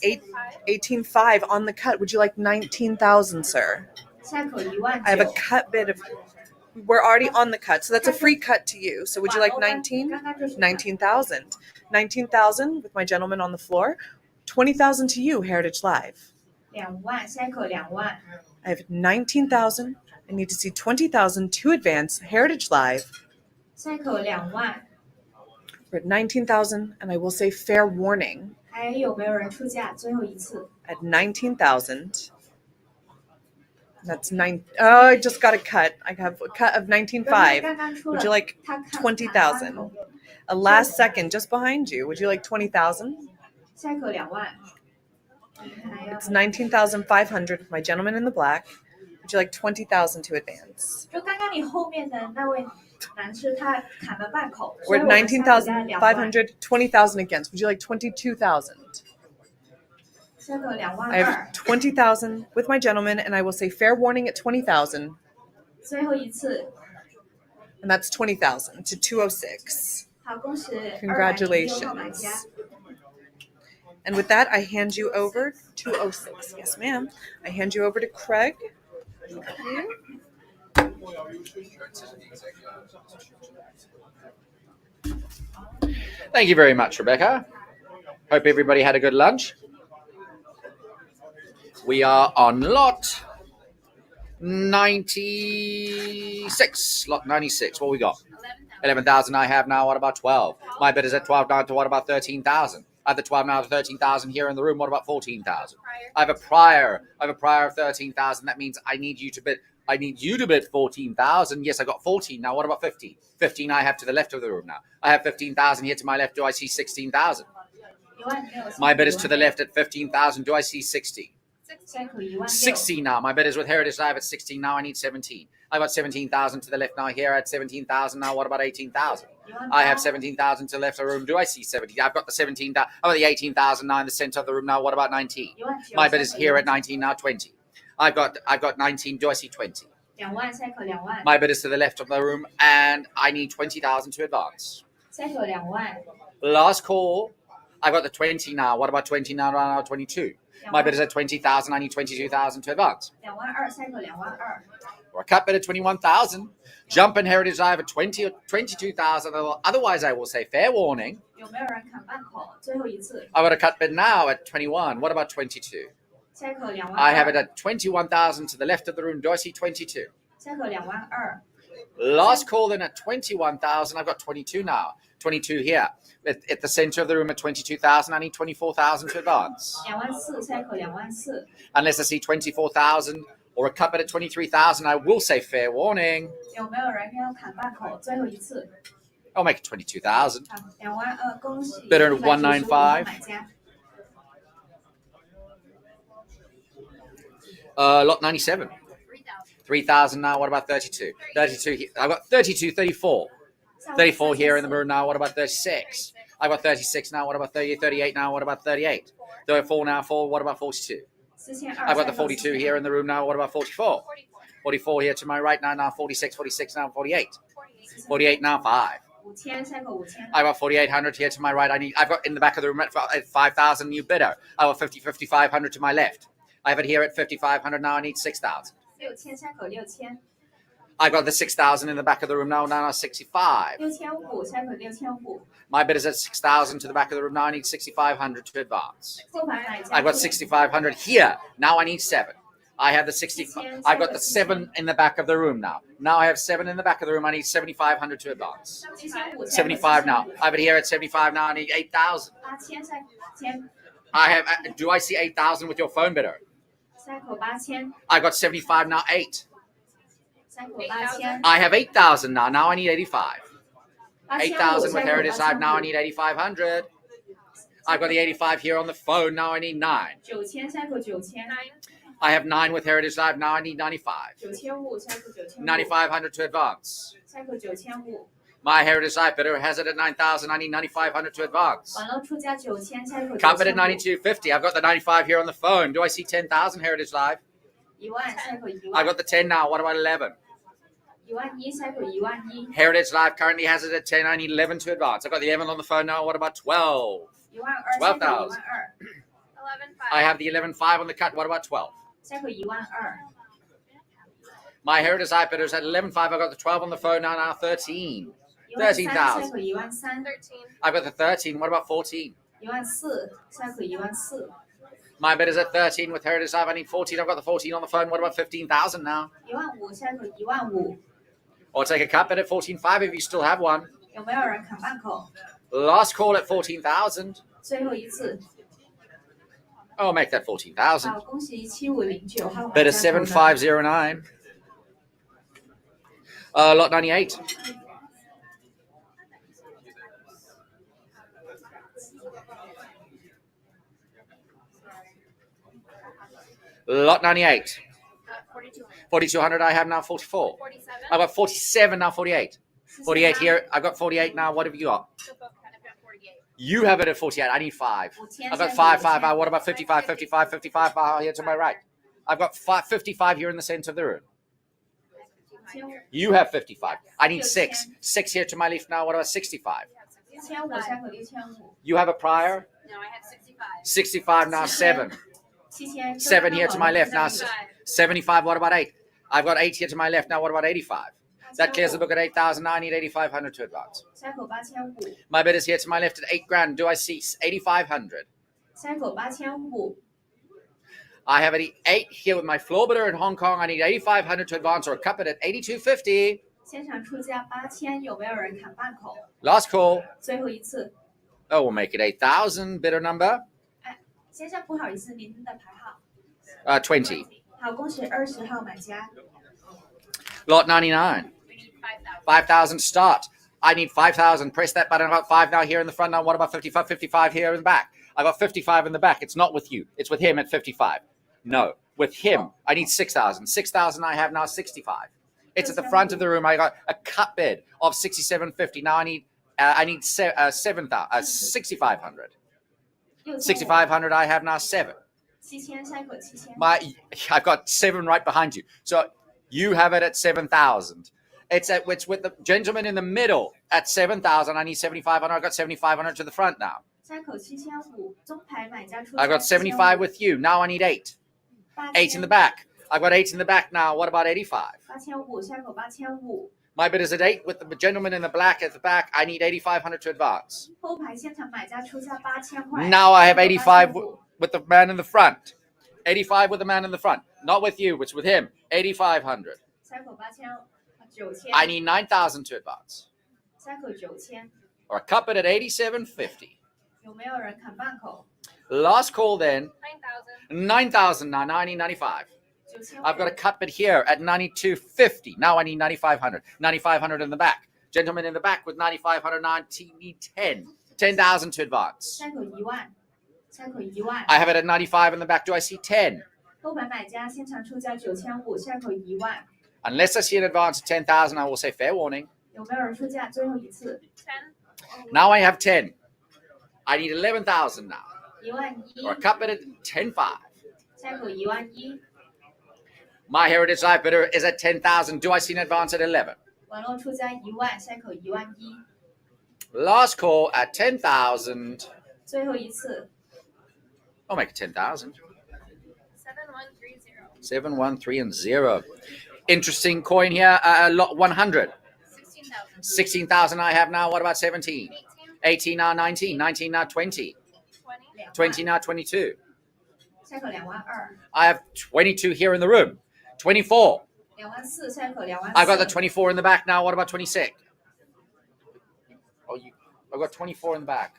18.5 on the cut. Would you like 19,000, sir? 下口1万 I have a 9。 cut bid of. We're already on the cut, so that's a free cut to you. So would you like 19? 刚刚就是 19,000. 19,000 with my gentleman on the floor. 20,000 to you, Heritage Live. 2万，下一口2万， I have 19,000. I need to see 20,000 to advance, Heritage Live. 下一口2万， We're at 19,000, and I will say fair warning. 还有没有人出价？最后一次， at 19,000. That's nine. Oh, I just got a cut. I have a cut of 19.5. 刚刚出了 Would you like 他砍 20,000? A last second just behind you. Would you like 20,000? 下一口2万。 It's 19,500 with my gentleman in the black. Would you like 20,000 to advance? 就刚刚你后面的那位男士，他砍了半口， We're 所以 at 我们下口加2万， 19,500, 20,000 against. Would you like 22,000? 下口2万 I have 20,000 with my gentleman, and I will say fair warning at 20,000, 最后一次， and that's 20,000 to 206. 好，恭喜206 Congratulations. 号买家。 And with that, I hand you over 206. Yes, ma'am. I hand you over to Craig. Thank you. Thank you very much, Rebecca. Hope everybody had a good lunch. We are on lot 96. Lot 96. What we got? 11,000 I have now. What about 12? My bid is at 12 now to what about 13,000? I have the 12 now to 13,000 here in the room. What about 14,000? I have a prior of 13,000. That means I need you to bid 14,000. Yes, I got 14. Now what about 15? 15 I have to the left of the room now. I have 15,000 here to my left. Do I see 16,000? My bid is to the left at 15,000. Do I see 60? 下口1万6， 16 now. My bid is with Heritage Live at 16 now. I need 17. I got 17,000 to the left now here at 17,000 now. What about 18,000? I have 17,000 to the left of the room. Do I see 17? I've got the 17,000. I've got the 18,000 now in the center of the room now. What about 19? 1万9， My bid is here at 19 now. 20. I've got 19. Do I see 20? 2万，下口2万， My bid is to the left of the room, and I need 20,000 to advance. 下口2万， Last call. I've got the 20 now. What about 20 now? Now 22. My bid is at 20,000. I need 22,000 to advance. 2万2，下口2万2， Or a cut bid at 21,000. Jump in Heritage Live at 20 or 22,000. Otherwise, I will say fair warning. 有没有人砍半口？最后一次， I got a cut bid now at 21. What about 22? 下口2万 I have it 2， at 21,000 to the left of the room. Do I see 22? 下口2万2， Last call then at 21,000. I've got 22 now. 22 here. At the center of the room at 22,000. I need 24,000 to advance. 2万4，下口2万4， Unless I see 24,000 or a cut bid at 23,000, I will say fair warning. 有没有人要砍半口？最后一次， I'll make it 22,000. 好，2万2，恭喜 Bidder 195 号买家。 Lot 97. 3,000 now. What about 32? 32. I've got 32, 34. 34 here in the room now. What about 36? I've got 36 now. What about 30? 38 now. What about 38? 34 now. 4. What about 42? 4200， I've got the 42 here in the room now. What about 44? 44 here to my right now. Now 46. 46 now. 48. 48 now. 5. 5000，下口5000， I've got 4,800 here to my right. I've got in the back of the room at 5,000 new bidder. I've got 5,500 to my left. I have it here at 5,500 now. I need 6,000. 6000，下口6000， I've got the 6,000 in the back of the room now. Now 65. 6500，下口6500， My bid is at 6,000 to the back of the room. Now I need 6,500 to advance. 后排买家。 I've got 6,500 here. Now I need 7. I have the 60. I've got the 7 in the back of the room now. Now I have 7 in the back of the room. I need 7,500 to advance. 7500， 75 now. I have it here at 75 now. I need 8,000. 8000，下口8000， I have. Do I see 8,000 with your phone bidder? 下口8000， I got 75 now. 8. 下口8000， I have 8,000 now. Now I need 85. 8500， 8,000 with Heritage Live. Now I 8500， need 8,500. I've got the 85 here on the phone. Now I need 9. 9000，下口9000， I have 9 with Heritage Live. Now I need 95. 9500，下口9500， 9,500 to advance. 下口9500， My Heritage Live bidder has it at 9,000. I need 9,500 to advance. 完了出价9000，下口 Cup it at 9500， 92.50. I've got the 95 here on the phone. Do I see 10,000 Heritage Live? 10000，下口 I've 10000， got the 10 now. What about 11? 11000，下口11000， Heritage Live currently has it at 10. I need 11 to advance. I've got the 11 on the phone now. What about 12? 12000，下口 12,000 12000， I have the 11.5 on the cut. What about 12? 下口12000， My Heritage Live bidder is at 11.5. I've got the 12 on the phone now. Now 13. 13000，下 13,000. 口13000， I've got the 13. What about 14? 14000，下口14000， My bid is at 13 with Heritage Live. I need 14. I've got the 14 on the phone. What about 15,000 now? 15000，下口15000， Or take a cut bid at 14.5 if you still have one. 有没有人砍半口？ Last call at 14,000. 最后一次， Oh, make that 14,000. 好，恭喜7509号买 Bid 家 is 投的 7509. Lot 98. Lot 98. 4,200. I have now 44. 47. I've got 47 now. 48. 48 here. I've got 48 now. What have you got? So both kind of got 48. You have it at 48. I need 5. 5000 I've got 5, 5. What about 55, 55, 55 here to my right? I've got 55 here in the center of the room. You have 55. I need 6. 6 here to my left now. What about 65? 6500下口6500 You have a prior? No, I had 65. 65 now. 7. 7000 7 here to my left now. 75. 75. What about 8? I've got 8 here to my left now. What about 85? That clears the book at 8,000. Now I need 8,500 to advance. 下口8500 My bid is here to my left at 8 grand. Do I see 8,500? 下口8500 I have 8 here with my floor bidder in Hong Kong. I need 8,500 to advance or a cup it at 8,250. 现场出价8000，有没有人砍半口？ Last call. 最后一次， Oh, we'll make it 8,000. Bidder number 先生不好意思，您的牌号。 20. 好，恭喜20号买家。 Lot 99. We need 5,000. 5,000 start. I need 5,000. Press that button. I've got 5 now here in the front. Now what about 55? 55 here in the back. I got 55 in the back. It's not with you. It's with him at 55. No, with him. I need 6,000. 6,000 I have now 65. It's at the front of the room. I got a cut bid of 67.50. Now I need 6,500. 6,500 I have now 7. 7000下一口7000。 I've got 7 right behind you. So you have it at 7,000. It's with the gentleman in the middle at 7,000. I need 7,500. I've got 7,500 to the front now. 下一口7500，中牌买家出价。 I've got 75 with you. Now I need 8. 8 in the back. I've got 8 in the back now. What about 85? 8500，下口8500。 My bid is at 8 with the gentleman in the black at the back. I need 8,500 to advance. 后排现场买家出价8000块。 Now I have 85 8500 with the man in the front. 85 with the man in the front. Not with you, it's with him. 8,500. 下口8000，9000。 I need 9,000 to advance. 下口9000， Or a cup it at 87.50. 有没有人砍半口？ Last call then. 9,000. 9,000 now. Now I need 95. 9000。 I've got a cut bid here at 92.50. Now I need 9,500. 9,500 in the back. Gentleman in the back with 9,500. Now I need 10. 10,000 to advance. 下口10000，下口10000。 I have it at 95 in the back. Do I see 10? 后排买家现场出价9500，下口10000。 Unless I see an advance of 10,000, I will say fair warning. 有没有人出价？最后一次 10. Now I have 10. I need 11,000 now. 11000， Or a cut bid at 10.5. 下口11000。 My Heritage Life bidder is at 10,000. Do I see an advance at 11? 网络出价10000，下口11000。 Last call at 10,000. 最后一次 I'll make it 10,000. 7130. 713 and 0. Interesting coin here. Lot 100. 16,000. 16,000 I have now. What about 17? 18. 18 now 19. 19 now 20. 20. 20 now 22. 下口22000， I have 22 here in the room. 24. 24000，下口24000。 I've got the 24 in the back now. What about 26? I've got 24 in the back.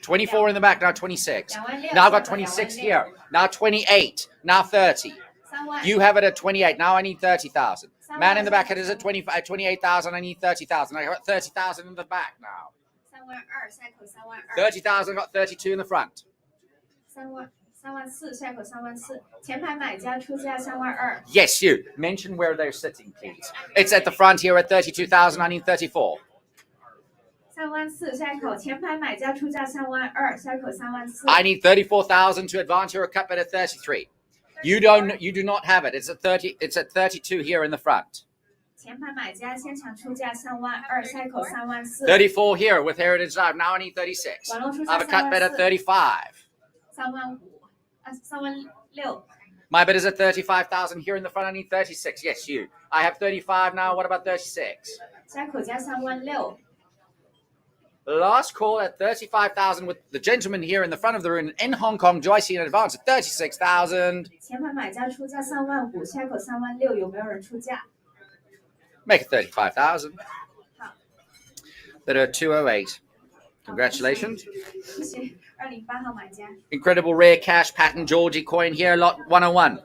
24 in the back, now 26. Now I've got 26 here. Now 28. Now 30. 3万。 You have it at 28. Now I need 30,000. Man in the back, it is at 28,000. I need 30,000. I got 30,000 in the back now. 32000，下口32000。 30,000, got 32 in the front. 34000，下口34000。前排买家出价32000。 Yes, you. Mention where they're sitting, please. It's at the front here at 32,000. I need 34. 34000，下口前排买家出价32000，下口34000。 I need 34,000 to advance your cup at 33. You do not have it. It's at 30. It's at 32 here in the front. 前排买家现场出价32000，下口34000。 34 here with Heritage Live. Now I need 36. 网络出 I 价 have a cut bid at 34000。 35. 36000。 My bid is at 35,000 here in the front. I need 36. Yes, you. I have 35 now. What about 36? 下口价36000。 Last call at 35,000 with the gentleman here in the front of the room in Hong Kong. Do I see an advance at 36,000? 前排买家出价35000，下口36000，有没有人出价？ Make it 35,000. 好， Bid at 208. Congratulations. 谢谢2008号买家 Incredible rare cash pattern Georgie coin here, lot 101. 22,000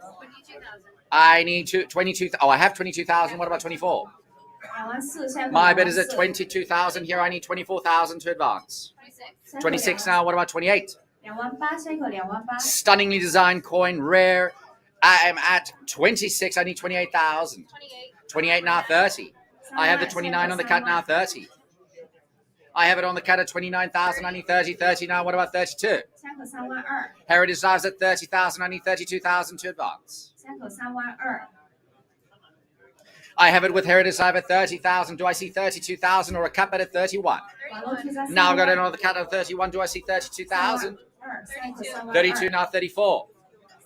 I need 22. Oh, I have 22,000. What about 24? 24,000下口 My bid is at 24,000 22,000 here. I need 24,000 to advance. 下口 26 now. What about 28? 28,000下口28,000 Stunningly designed coin, rare. I am at 26. I need 28,000. 28 now, 30. I have the 29 on the cut now, 30. I have it on the cut at 29,000. I need 30. 30 now. What about 32? 下口32000 Heritage Lives at 30,000. I need 32,000 to advance. 下口32000 I have it with Heritage Live at 30,000. Do I see 32,000 or a cut bet at 31? 网络出价 Now I've got it on the cut at 31. Do I see 32,000? 下口32000 32 now, 34.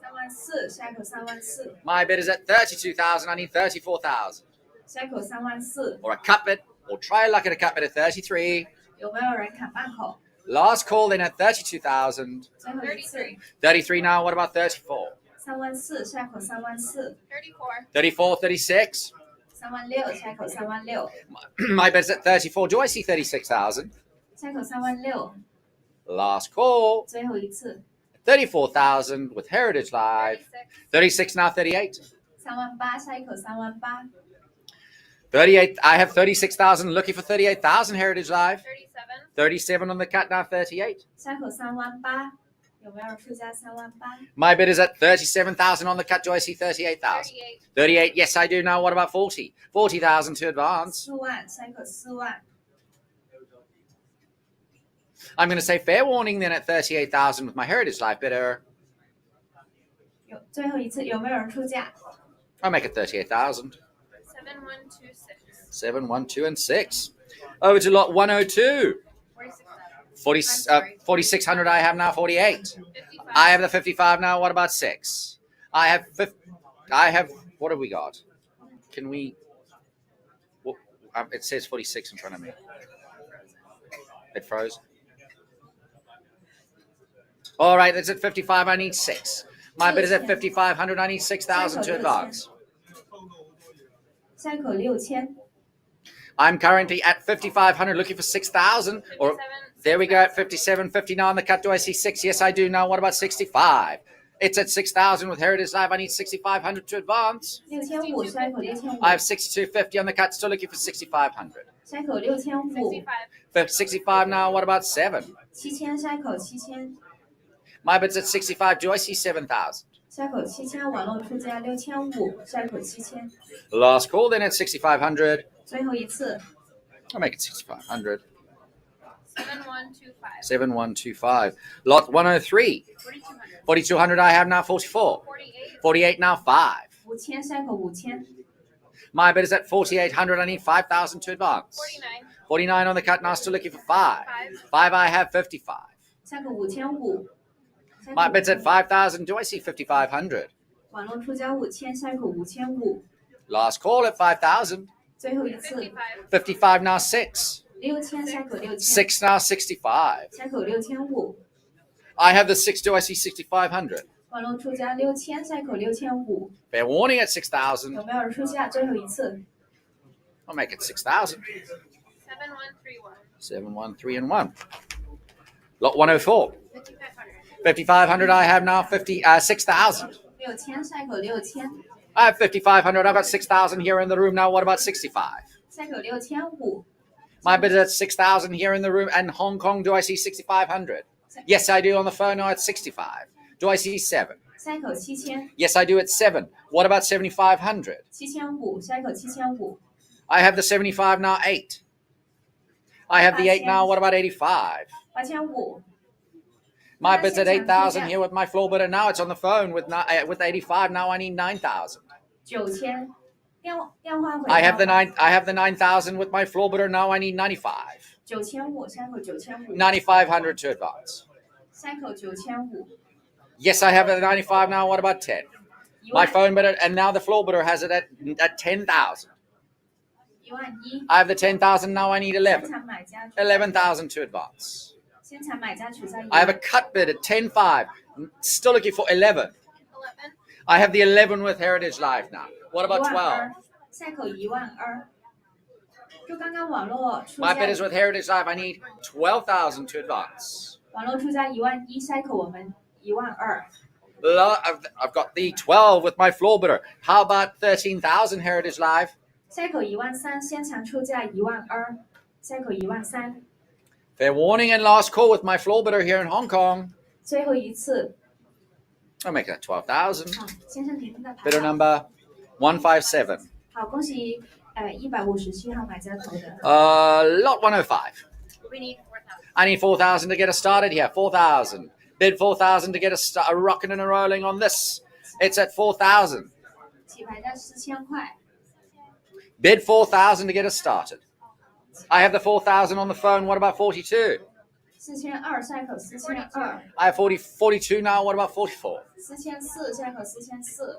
34000下口34000 My bid is at 32,000. I need 34,000. 下口34000 Or a cut bet, or try luck at a cut bet at 33. 有没有人砍半口？ Last call then at 32,000. 最后一次 33 now. What about 34? 34000下口34000 34, 36. 36000下口36000 My bid is at 34. Do I see 36,000? 下口36000 Last call. 最后一次 34,000 with Heritage Live. 36 now, 38. 38000下口38000 38. I have 36,000. Looking for 38,000 Heritage Live. 37 on the cut now, 38. 下口38000有没有人出价38000 My bid is at 37,000 on the cut. Do I see 38,000? 38. Yes, I do now. What about 40? 40,000 to advance. 4万下口4万 I'm going to say fair warning then at 38,000 with my Heritage Live bidder. 有最后一次有没有人出价 I'll make it 38,000. 7126 7, 1, 2, and 6. Over to lot 102. 4,600 I have now, 48. I have the 55 now. What about 6? I have, what have we got? Can we, well, it says 46 in front of me. It froze. All right, that's at 55. I need 6. My bid is at 5,500. I need 6,000 to advance. 下口6000 I'm currently at 5,500, looking for 6,000. Or there we go at 57, 59 on the cut. Do I see 6? Yes, I do. Now, what about 65? It's at 6,000 with Heritage Live. I need 6,500 to advance. 6500下口 I have 6500 62.50 on the cut. Still looking for 6,500. 下口6500 65 now. What about 7? 7000下口7000 My bid's at 65. Do I see 7,000? 下口7000网络出价6500下口7000 Last call then at 6,500. 最后一次 I'll make it 6,500. 7125 7125. Lot 103. 4200 4,200 I have now, 44. 48 48 now, 5. 5000下口5000 My bid is at 4,800. I need 5,000 to advance. 49 49 on the cut now, still looking for 5. 5 I have, 55. 下口5500 My bid's at 5,000. Do I see 5,500? 网络出价5000下口5500 Last call at 5,000. 最后一次 55 now, 6. 6000下口6000 6 now, 65. 下口6500 I have the 6. Do I see 6,500? 网络出价6000下口6500 Fair warning at 6,000. 有没有人出价最后一次 I'll make it 6,000. 7131 7, 1, 3, and 1. Lot 104. 5500 5,500 I have now, 6,000. 6000下口6000 I have 5,500. I've got 6,000 here in the room now. What about 65? 下口6500 My bid is at 6,000 here in the room. And Hong Kong, do I see 6,500? Yes, I do on the phone now at 65. Do I see 7? 下口7000 Yes, I do at 7. What about 7,500? 7500下口7500 I have the 75 now, 8. I have the 8 now. What about 85? 8500 My bid's at 8,000 here with my floor bidder. Now it's on the phone with 85. Now I need 9,000. 9000电话回 I have the 9,000 with my floor bidder. Now I need 95. 9500下口9500 9,500 to advance. 下口9500 Yes, I have it at 95 now. What about 10? 1 My 万 phone bidder, and now the floor bidder has it at 10,000. 11000 I have the 10,000 now. I need 现 11. 场买家 11,000 to advance. 现场买家取在 I have a cut bid at 10.5. Still looking for 11. 11 I have the 11 with Heritage Live now. What about 12? 下口12000就刚刚网络出 My 价 bid is with Heritage Live. I need 12,000 to advance. 网络出价11000 ，cycle 我们12000。I've got the 12 with my floor bidder. How about 13,000 Heritage Live? cycle 13000，现场出价12000，cycle 13000。Fair warning and last call with my floor bidder here in Hong Kong. 最后一次， I'll make that 12,000. 好，先生停的牌 Bidder 号。 number 157. 好，恭喜157号买家投的。Lot 105. We need 4,000. I need 4,000 to get us started here. 4,000. Bid 4,000 to get us a rocking and a rolling on this. It's at 4,000. 起牌价4000块， Bid 4,000 to get us started. I have the 4,000 on the phone. What about 42? 4200，cycle 4200， I have 42 now. What about 44? 4400，cycle 4400。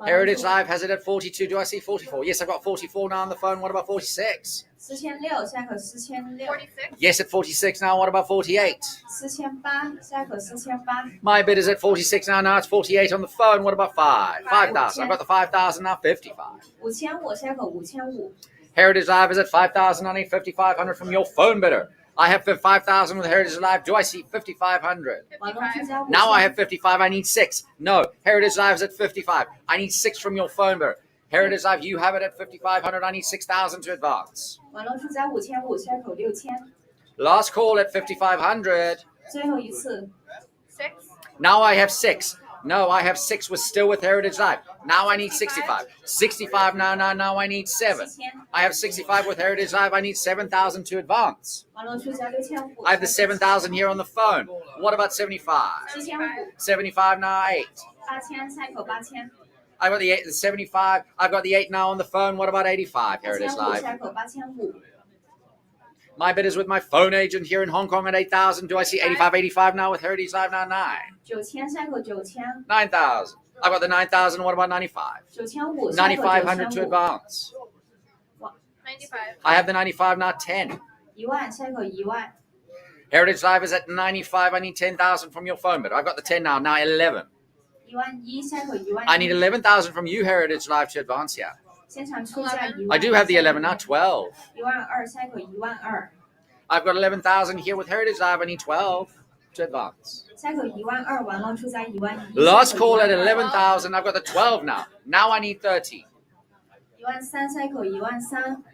Heritage Live has it at 42. Do I see 44? Yes, I've got 44 now on the phone. What about 46? 4600，cycle 4600。 46. Yes, at 46 now. What about 48? 4800，cycle 4800。 My bid is at 46 now. Now it's 48 on the phone. What about 5,000. I've got the 5,000 now. 55. 5500，cycle 5500。 Heritage Live is at 5,000. I need 5,500 from your phone bidder. I have 5,000 with Heritage Live. Do I see 5,500? 网络出价 Now I 5000。 have 55. I need 6. No. Heritage Live is at 55. I need 6 from your phone bidder. Heritage Live, you have it at 5,500. I need 6,000 to advance. 网络出价5500，cycle 6000。 Last call at 5,500. 最后一次， 6. Now I have 6. No, I have 6 was still with Heritage Live. Now I need 65. 65 now I need 7. 7000。 I have 65 with Heritage Live. I need 7,000 to advance. 网络出价6500。 I have the 7,000 here on the phone. What about 75? 7500， 75 now 8. 8000，cycle 8000。 I've got the 75. I've got the 8 now on the phone. What about 85? Heritage Live. 8500，cycle 8500。 My bid is with my phone agent here in Hong Kong at 8,000. Do I see 85 now with Heritage Live now 9? 9000，cycle 9000。 9,000. I've got the 9,000. What about 95? 9500，cycle 9,500 to 9500。 advance. 95. I have the 95 now 10. 10000，cycle 10000。 Heritage Live is at 95. I need 10,000 from your phone bid. I've got the 10 now. Now 11. 11000，cycle 11000。 I need 11,000 from you, Heritage Live, to advance here. 现场出价10000。 I do have the 11 now. 12. 12000，cycle 12000。 I've got 11,000 here with Heritage Live. I need 12 to advance. cycle 12000，网络出价11000。 Last call at 12000， 11,000. I've got the 12 now. Now I need 30. 13000，cycle 13000。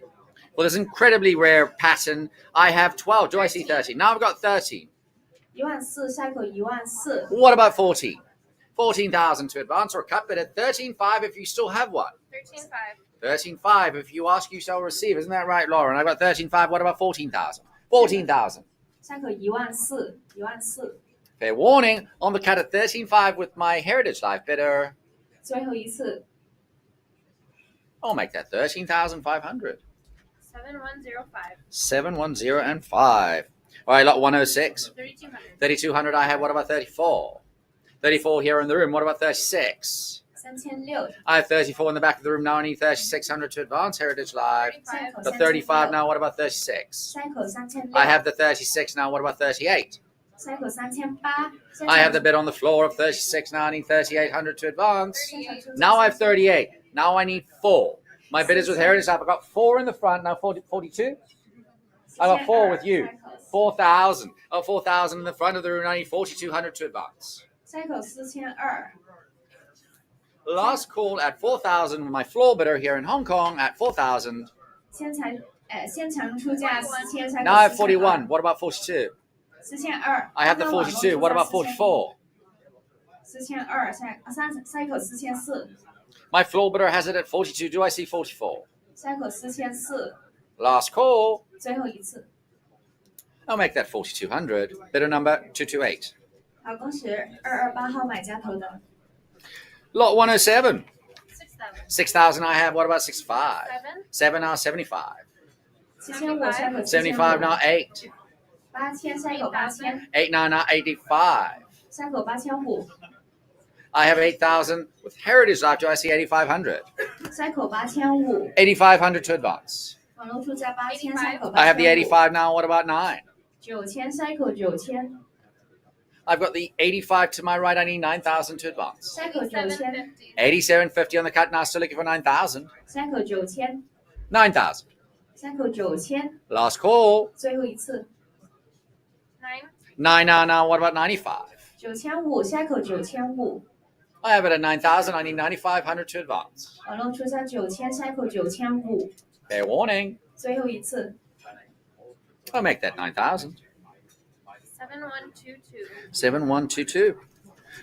For this incredibly rare pattern, I have 12. Do I see 30? Now I've got 13. 14000，cycle 14000。 What about 14? 14,000 to advance or a cut bid at 13.5 if you still have one. 13.5. 13.5 if you ask, you shall receive. Isn't that right, Lauren? I've got 13.5. What about 14,000? 14,000. cycle 14000，14000。 Fair warning, on the cut at 13.5 with my Heritage Live bidder. 最后一次， I'll make that 13,500. 7105. 710 and 5. All right, lot 106. 3200. 3,200 I have. What about 34? 34 here in the room. What about 36? 3600。 I have 34 in the back of the room now. I need 3,600 to advance Heritage Live. 35. The 35 now. What about 36? cycle 3600。 I have the 36 now. What about 38? cycle 3800。 I have the bid on the floor of 36 now. I need 3,800 to advance. Now I have 38. Now I need 4. My bid is with Heritage Live. I've got 4 in the front. Now 42? I got 4 with you. 4,000. Oh, 4,000 in the front of the room. I need 4,200 to advance. cycle 4200。 Last call at 4,000 with my floor bidder here in Hong Kong at 4,000. 现场出价4000。 Now I have 41. What about 42? 4200。 I have the 42. What about 44? 4200，cycle 4400。 My floor bidder has it at 42. Do I see 44? cycle 4400。 Last call. 最后一次。 I'll make that 4,200. Bidder number 228. 好，恭喜228号买家投的。 Lot 107. 6000. 6,000 I have. What about 65? 7. 7 now 75. 7500，cycle 75 now 8. 8000，cycle 8000。 8 now 85. cycle 8500。 I have 8,000 with Heritage Life. Do I see 8,500? cycle 8500。 8,500 to advance. 网络出价8000，cycle I have the 85 now. What about 9? 9000，cycle 9000。 I've got the 85 to my right. I need 9,000 to advance. cycle 9000。 750. 87.50 on the cut now. Still looking for 9,000. cycle 9000。 9,000. cycle 9000， Last call. 最后一次 9. 9 now. What about 95? 9500 cycle 9500， I have it at 9,000. I need 9,500 to advance. 网络出价9000 cycle 9500， Fair warning. 最后一次 I'll make that 9,000. 7122. 7122.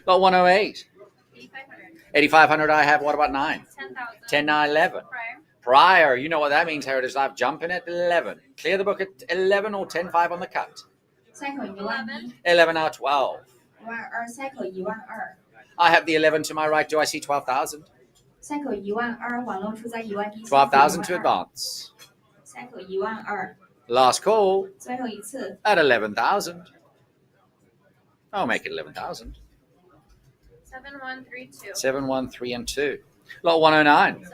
Lot 108. 8500. 8,500 I have. What about 9? 10,000. 10, 9, 11. Prior. Prior. You know what that means, Heritage Live. Jumping at 11. Clear the book at 11 or 10, 5 on the cut. cycle 11000， 11 now 12. 12000 cycle 12000， I have the 11 to my right. Do I see 12,000? cycle 12000，网络出价11000 12,000 to advance. cycle 12000， Last call 最后一次 at 11,000. I'll make it 11,000. 7132. 7, 1, 3, and 2. Lot 109.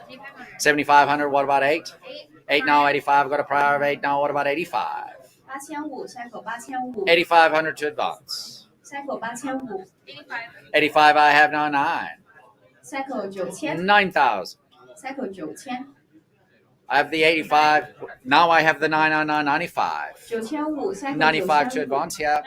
7500. 7,500. What about 8? 8. 8 now, 85. I've got a prior of 8 now. What about 85? 8500 cycle 8500， 8,500 to advance. cycle 8500， 85. 85 I have now 9. cycle 9000， 9,000. cycle 9000， I have the 85. Now I have the 999, 95. 9500 cycle 95 to 9500， advance here.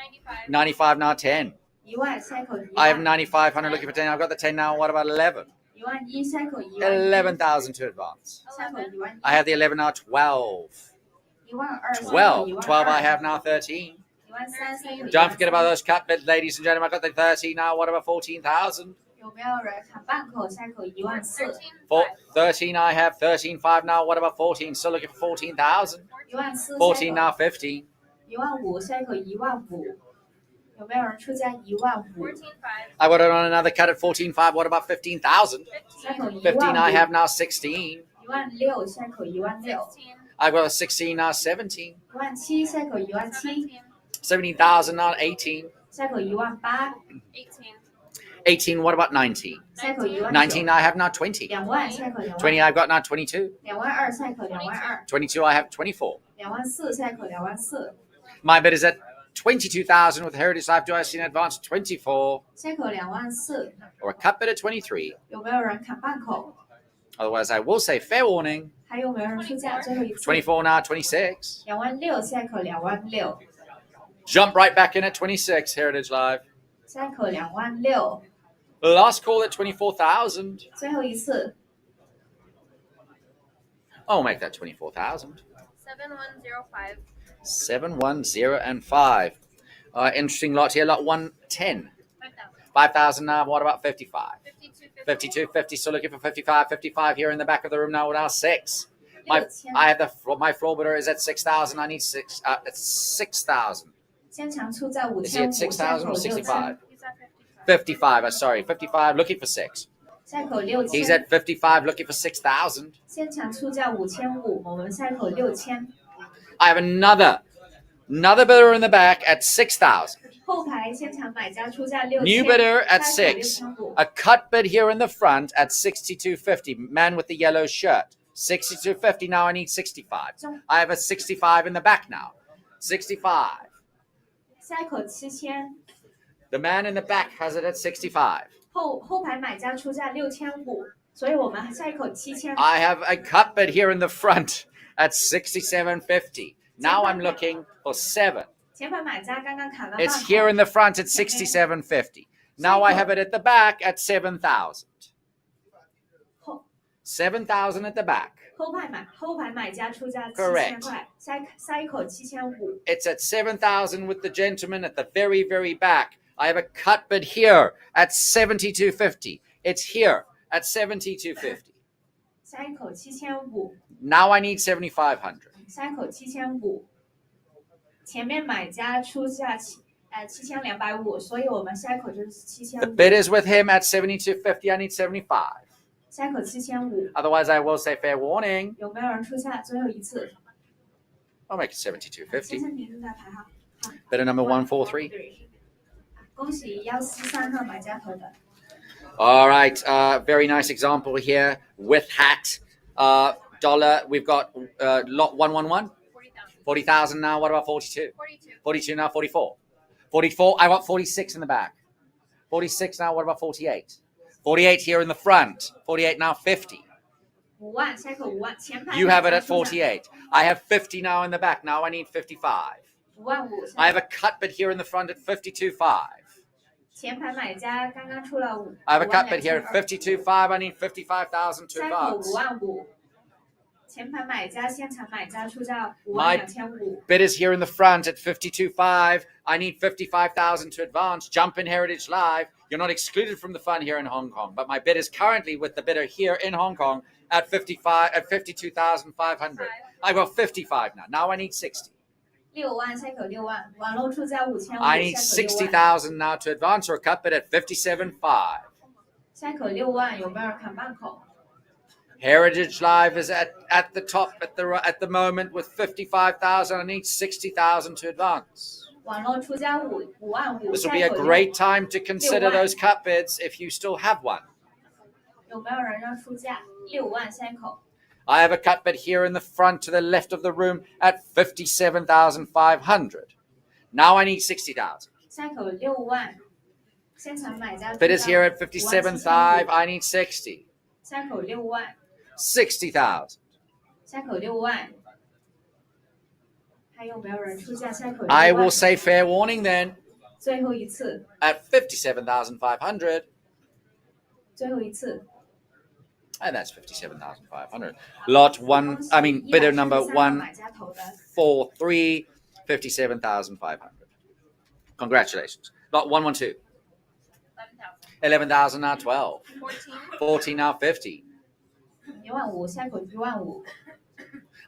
95. 95 now 10. 10000 cycle I have 10000， 9,500 looking for 10. I've got the 10 now. What about 11? 11000 cycle 11000， 11,000 to advance. cycle 11000， I have the 11 now 12. 12000 12. 12 I have now 13. 13000 cycle Don't forget about 13000， those cut bids, ladies and gentlemen. I've got the 13 now. What about 14,000? 有没有人砍半口 cycle 14000， For 13 I have 13.5 now. What about 14? Still looking for 14,000. 14000 14 cycle now 15. 15000 cycle 15000，有没有人出价15000 145. I got it on another cut at 14.5. What about 15,000? cycle 15 I 15000， have now 16. 16000 cycle 16000， 16. I've got a 16 now 17. 17000 cycle 17000， 17. 17,000 now 18. cycle 18000， 18. 18. What about 19? cycle 19000， 19 I have now 20. 20000 cycle 20000， 20 I've got now 22. 22000 cycle 22000， 22 I have 24. 24000 cycle 24000， My bid is at 22,000 with Heritage Life. Do I see an advance 24 cycle 24000， or a cut bid at 23? 有没有人砍半口？ Otherwise, I will say fair warning. 还有没有人出价？最后一次24 now 26. 26000 cycle 26000， Jump right back in at 26, Heritage Live. cycle 26000， Last call at 24,000. 最后一次 I'll make that 24,000. 7105. 7, 1, 0, and 5. Interesting lot here. Lot 110. 5000. 5,000 now. What about 55? 5250. 52, 50. Still looking for 55. 55 here in the back of the room now. Now 6. My 6000， I have my floor bidder is at 6,000. I need 6. It's 6,000. 先强出价Is he at 5500 6,000 or cycle 65? 6000， He's at 55. 55. Sorry, 55. Looking for 6. cycle He's 6000， at 55. Looking for 6,000. 先强出价5500，我们 cycle 6000， I have another bidder in the back at 6,000. 后排现场买家出价6000 New bidder at cycle 6. 6500， A cut bid here in the front at 62.50. Man with the yellow shirt. 62.50. Now I need 65. I have a 65 in the back now. 65. cycle 7000， The man in the back has it at 65. 后排买家出价6500，所以我们 cycle 7000。 I have a cut bid here in the front at 67.50. Now I'm looking for 7. 前排买家刚刚砍了 It's 半 here 口 in the front at 67.50. Now I have it at the back at 7,000. 后 7,000 at the back. 后排买家出价Correct. 7000块 cycle 7500， It's at 7,000 with the gentleman at the very, very back. I have a cut bid here at 72.50. It's here at 72.50. cycle 7500 Now I need 7,500. cycle 7500，前面买家出价7250，所以我们 cycle 就是 The 7500 bid is with him at 72.50. I need 75. cycle 7500， Otherwise, I will say fair warning. 有没有人出价？最后一次， I'll make it 先 72.50. 生名字在排号。 Bidder number 143. 恭喜143号买家投的。 All right. Very nice example here with hat. Dollar. We've got lot 111. 40,000. 40,000 now. What about 42? 42. 42 now. 44. 44. I got 46 in the back. 46 now. What about 48? 48 here in the front. 48 now. 50. 5万，下一口5万，前排 You have it 买 at 家出价 48. I have 50 now in the back. Now I need 55. 5万5， I have a cut bid here in the front at 52.5. 前排买家刚刚出了5 I have a 5 cut 万 bid here 2 at 千 52.5. I need 55,000 to 下一口 advance. 5万5，前排买家现场买家出价5 My 万2千5， bid is here in the front at 52.5. I need 55,000 to advance. Jump in Heritage Live. You're not excluded from the fun here in Hong Kong, but my bid is currently with the bidder here in Hong Kong at 52,500. I've got 55 now. Now I need 60. 6万，下一口6万，网络出价5500， I need 下一口6万， 60,000 now to advance or cut bid at 57.5. 下一口6万，有没有人砍半口？ Heritage Live is at the top at the moment with 55,000. I need 60,000 to advance. 网络出价5万5， This will 下 be 一 a 口 great time to consider those cut bids if you still have one. 有没有人要出价6万？下一口 I have a cut bid here in the front to the left of the room at 57,500. Now I need 60,000. 下一口6万，现场买家出 Bid is here 价 at 57.5. I need 60. 下一口6万， 60,000. 下一口6万，还有没有人出价？下一口6 I 万 will， say fair warning then 最后一次， at 57,500. 最后一次， And that's 57,500. Lot one, I mean, bidder number 173买家投的 143, 57,500. Congratulations. Lot 112. 11,000 now 12. 14 now 50. 1万5，下一口1万5，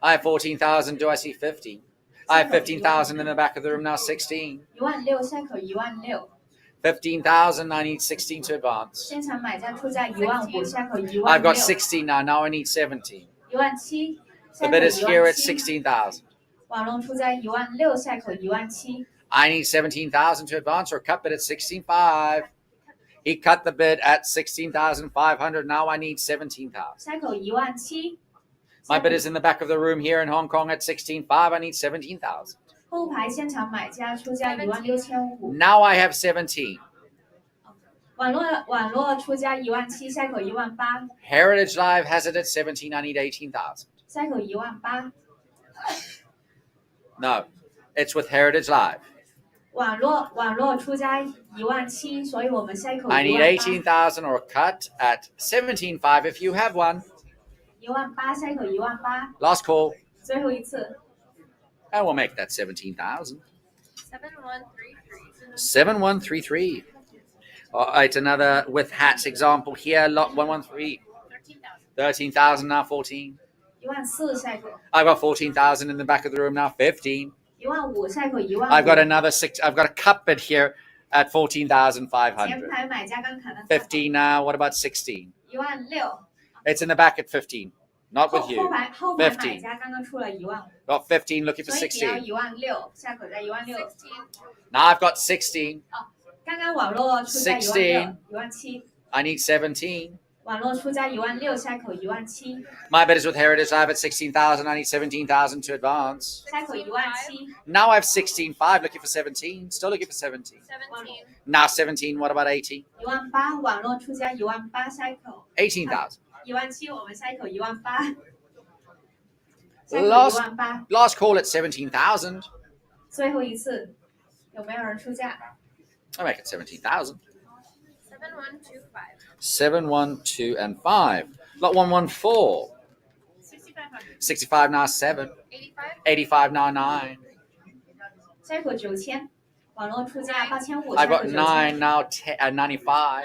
I have 14,000. Do I see 50? I have 15,000 in the back of the room now 16. 1万6，下一口1万6， 15,000. I need 16 to advance. 现场买家出价1万5，下一口1万 I've got 6， 16 now. Now I need 17. 1万7， The 下一口 bid is 1 here 万 at 7， 16,000. 网络出价1万6，下一口1万7， I need 17,000 to advance or cut bid at 16.5. He cut the bid at 16,500. Now I need 17,000. 下一口1万7， My bid is in the back of the room here in Hong Kong at 16.5. I need 17,000. 后排现场买家出价1万6500， Now I have 17. 网络出价1万7，下一口1万8， Heritage Live has it at 17. I need 18,000. 下一口1万8， No, it's with Heritage Live. 网络出价1万7，所以我们下一口 I 1 need 万8， 18,000 or cut at 17.5 if you have one. 1万8，下一口1万8， Last call. 最后一次 And we'll make that 17,000. 7133. 7133. All right, another with hats example here. Lot 113. 13,000 now 14. 1万4，下一口 I've got 14,000 in the back of the room now 15. 1万5，下一口1万 I've got 5， another 6. I've got a cut bid here at 前 14,500. 排买家刚砍了 15 now. What about 16? 1万6， It's in the back at 15. Not 后 with you. 排买家刚刚出了1万 Got 15 looking 5， for 所以你要 16. 1万6，下口再1万6。 Now I've got 16. 刚刚网络出价1万6， 1万7， I need 17. 网络出价1万6，下口1万7， My bid is with Heritage Live at 16,000. I need 17,000 to advance. 下口1万7， Now I have 16.5 looking for 17. Still looking for 17. 17. Now 17. What about 18? 1万8，网络出价1万8，下一口 18,000. 1万7，我们下一口1万8，下口 Last 1万8， last call at 17,000. 最后一次，有没有人出价？ I make it 17,000. 7125. 7, 1, 2, and 5. Lot 114. 6500. 65 now 7. 85. 85 now 9. 下一口9000，网络出价8500， I've 下 got 口 9 9000， now 10, 95.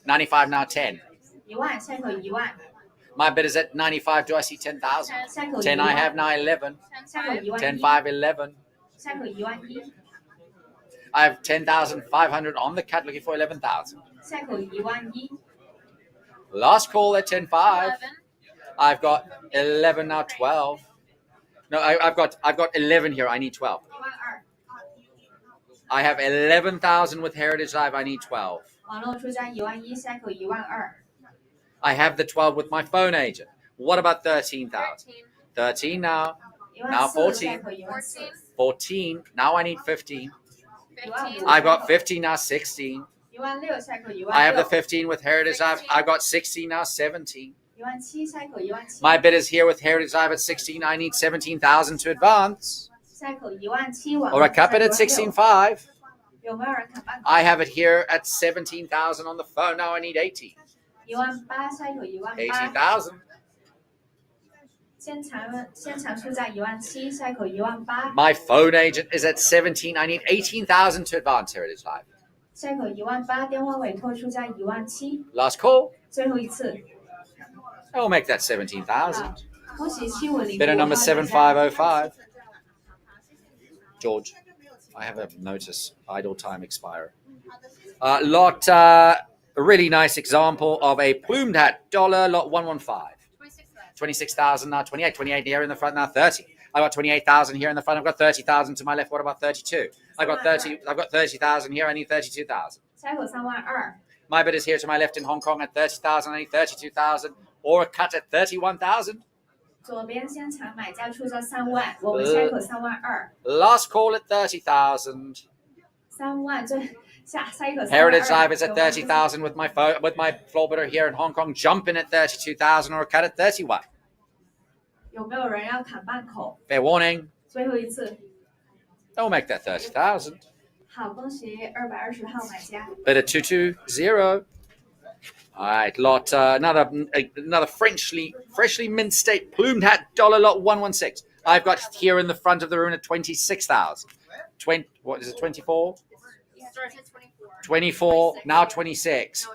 95. 95 now 10. 1万，下一口1万， My bid is at 95. Do I see 10,000? 下一口 10 1 I 万， have now 11. 下口1万 10, 1， 5, 11. 下口1万1， I have 10,500 on the cut looking for 11,000. 下口1万1， Last call at 10, 5. 11. I've got 11 now 12. No, I've got 11 here. I need 12. 1万2， I have 11,000 with Heritage Live. I need 12. 网络出价1万1，下口1万2， I have the 12 with my phone agent. What about 13,000? 13. 13 now. 1万 Now 4， 14. 下口1万4， 14. Now I need 15. 15. I've got 15 now 16. 1万6，下口1 I 万 have the 6， 15 with Heritage Live. I've got 16 now 17. 17000 cycle 17000 My bid is here with Heritage Live at 16. I need 17,000 to advance. cycle 17000往 Or I cap it at 16.5. 有没有人砍半口 I have it here at 17,000 on the phone. Now I need 80. 18000 cycle 18000 18,000. 先尝出价17000 cycle 18000 My phone agent is at 17. I need 18,000 to advance. Heritage Live. cycle 18000电话委托出价17000 Last call. 最后一次 I will make that 17,000. 恭喜7505 Bidder number 号 7505. George, I have a notice idle time expire. Lot, a really nice example of a plumed hat dollar, lot 115. 26,000 now, 28 here in the front now, 30. I've got 28,000 here in the front. I've got 30,000 to my left. What about 32? I've got 30,000 here. I need 32,000. cycle 32000 My bid is here to my left in Hong Kong at 30,000. I need 32,000 or a cut at 31,000. 左边先尝买家出价3万，我们 cycle 32000 Last call at 30,000. 3万最下 cycle 32000 Heritage Live is at 30,000 with my floor bidder here in Hong Kong jumping at 32,000 or a cut at 31. 有没有人要砍半口？ Fair warning. 最后一次， Don't make that 30,000. 好，恭喜220号买家。 Bid at 220. All right, lot another freshly mint state plumed hat dollar lot 116. I've got here in the front of the room at 26,000. 20, what is it? 24. 24. Now 26.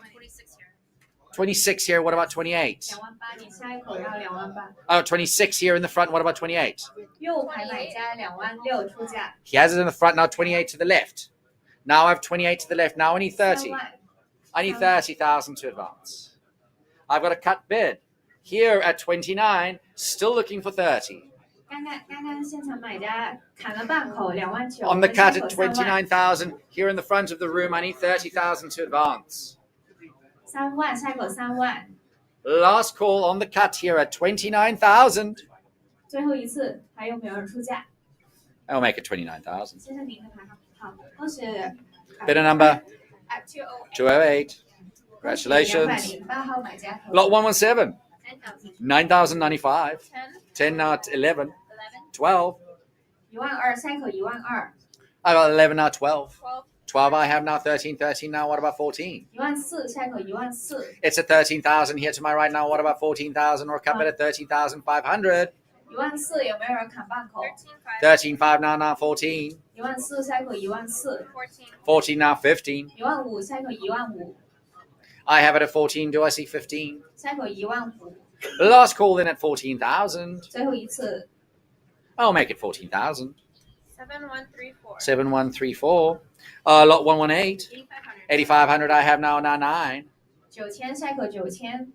26 here. What about 28? 28000，你 cycle 要28000。Oh, 26 here in the front. What about 28? 右排买家26000出价， He has it in the front now. 28 to the left. Now I have 28 to the left. Now I need 30. 3万。 I need 30,000 to advance. I've got a cut bid here at 29. Still looking for 30. 刚刚现场买家砍了半口29000。 On the cut at 3万 29,000. Here in the front of the room, I need 30,000 to advance. 3万 cycle 3万， Last call on the cut here at 29,000. 最后一次，还有没有人出价？ I'll make it 29,000. 先生您的牌号，好，恭喜。 Bidder number 208 208. Congratulations. 208号买家投 Lot 117. 10,000 9,095. 10 10 now, 11. 11 12. 12000 cycle 12000， I got 11 now, 12. 12 12 I have now, 13. 13 now, what about 14? 14000 cycle 14000， It's at 13,000 here to my right now. What about 14,000 or a cut bid at 13,500? 14000有没有人砍半口？ 13 5 13.5 now, 14. 14000 cycle 14000， 14 14 now, 15. 15000 cycle 15000 I have it at 14. Do I see 15? cycle 15000， Last call in at 14,000. 最后一次 I'll make it 14,000. 7134 7134. Lot 118. 8500 8,500 I have now 9. 9000 cycle 9000，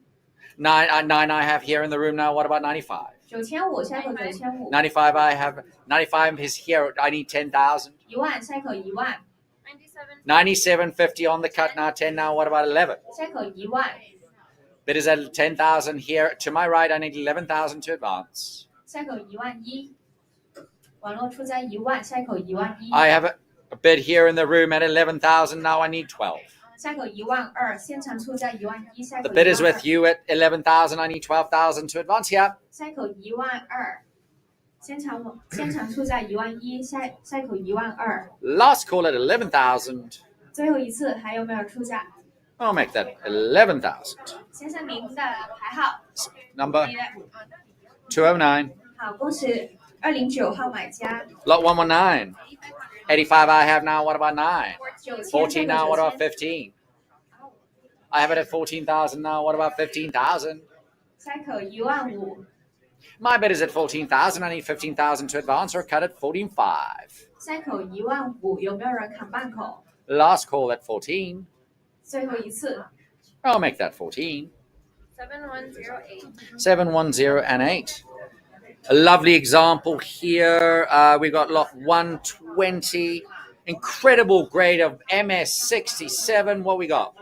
9 I have here in the room now. What about 95? 9500 cycle 9500， 95 I have. 95 is here. I need 10,000. 10000 cycle 10000 97 97.50 on the cut now. 10 now. What about 11? cycle 10000 Bid is at 10,000 here. To my right, I need 11,000 to advance. cycle 11000，网络出价10000 cycle 11000。 I have a bid here in the room at 11,000. Now I need 12. cycle 12000，现场出价11000 cycle The bid is with 12000 you at 11,000. I need 12,000 to advance here. cycle 12000，现场出价11000 cycle 12000， Last call at 11,000. 最后一次还有没有出价？ I'll make that 11,000. 先生您的牌号， Number 你的 209. 好，恭喜209号买家 Lot 119. 85 I have now. What about 9? 9000 14 now. What about 9000 15? I have it at 14,000 now. What about 15,000? cycle 15000 My bid is at 14,000. I need 15,000 to advance or cut at 14.5. cycle 15000有没有人砍半口？ Last call at 14. 最后一次 I'll make that 14. 7108 710 and 8. A lovely example here. We've got lot 120. Incredible grade of MS67. What we got?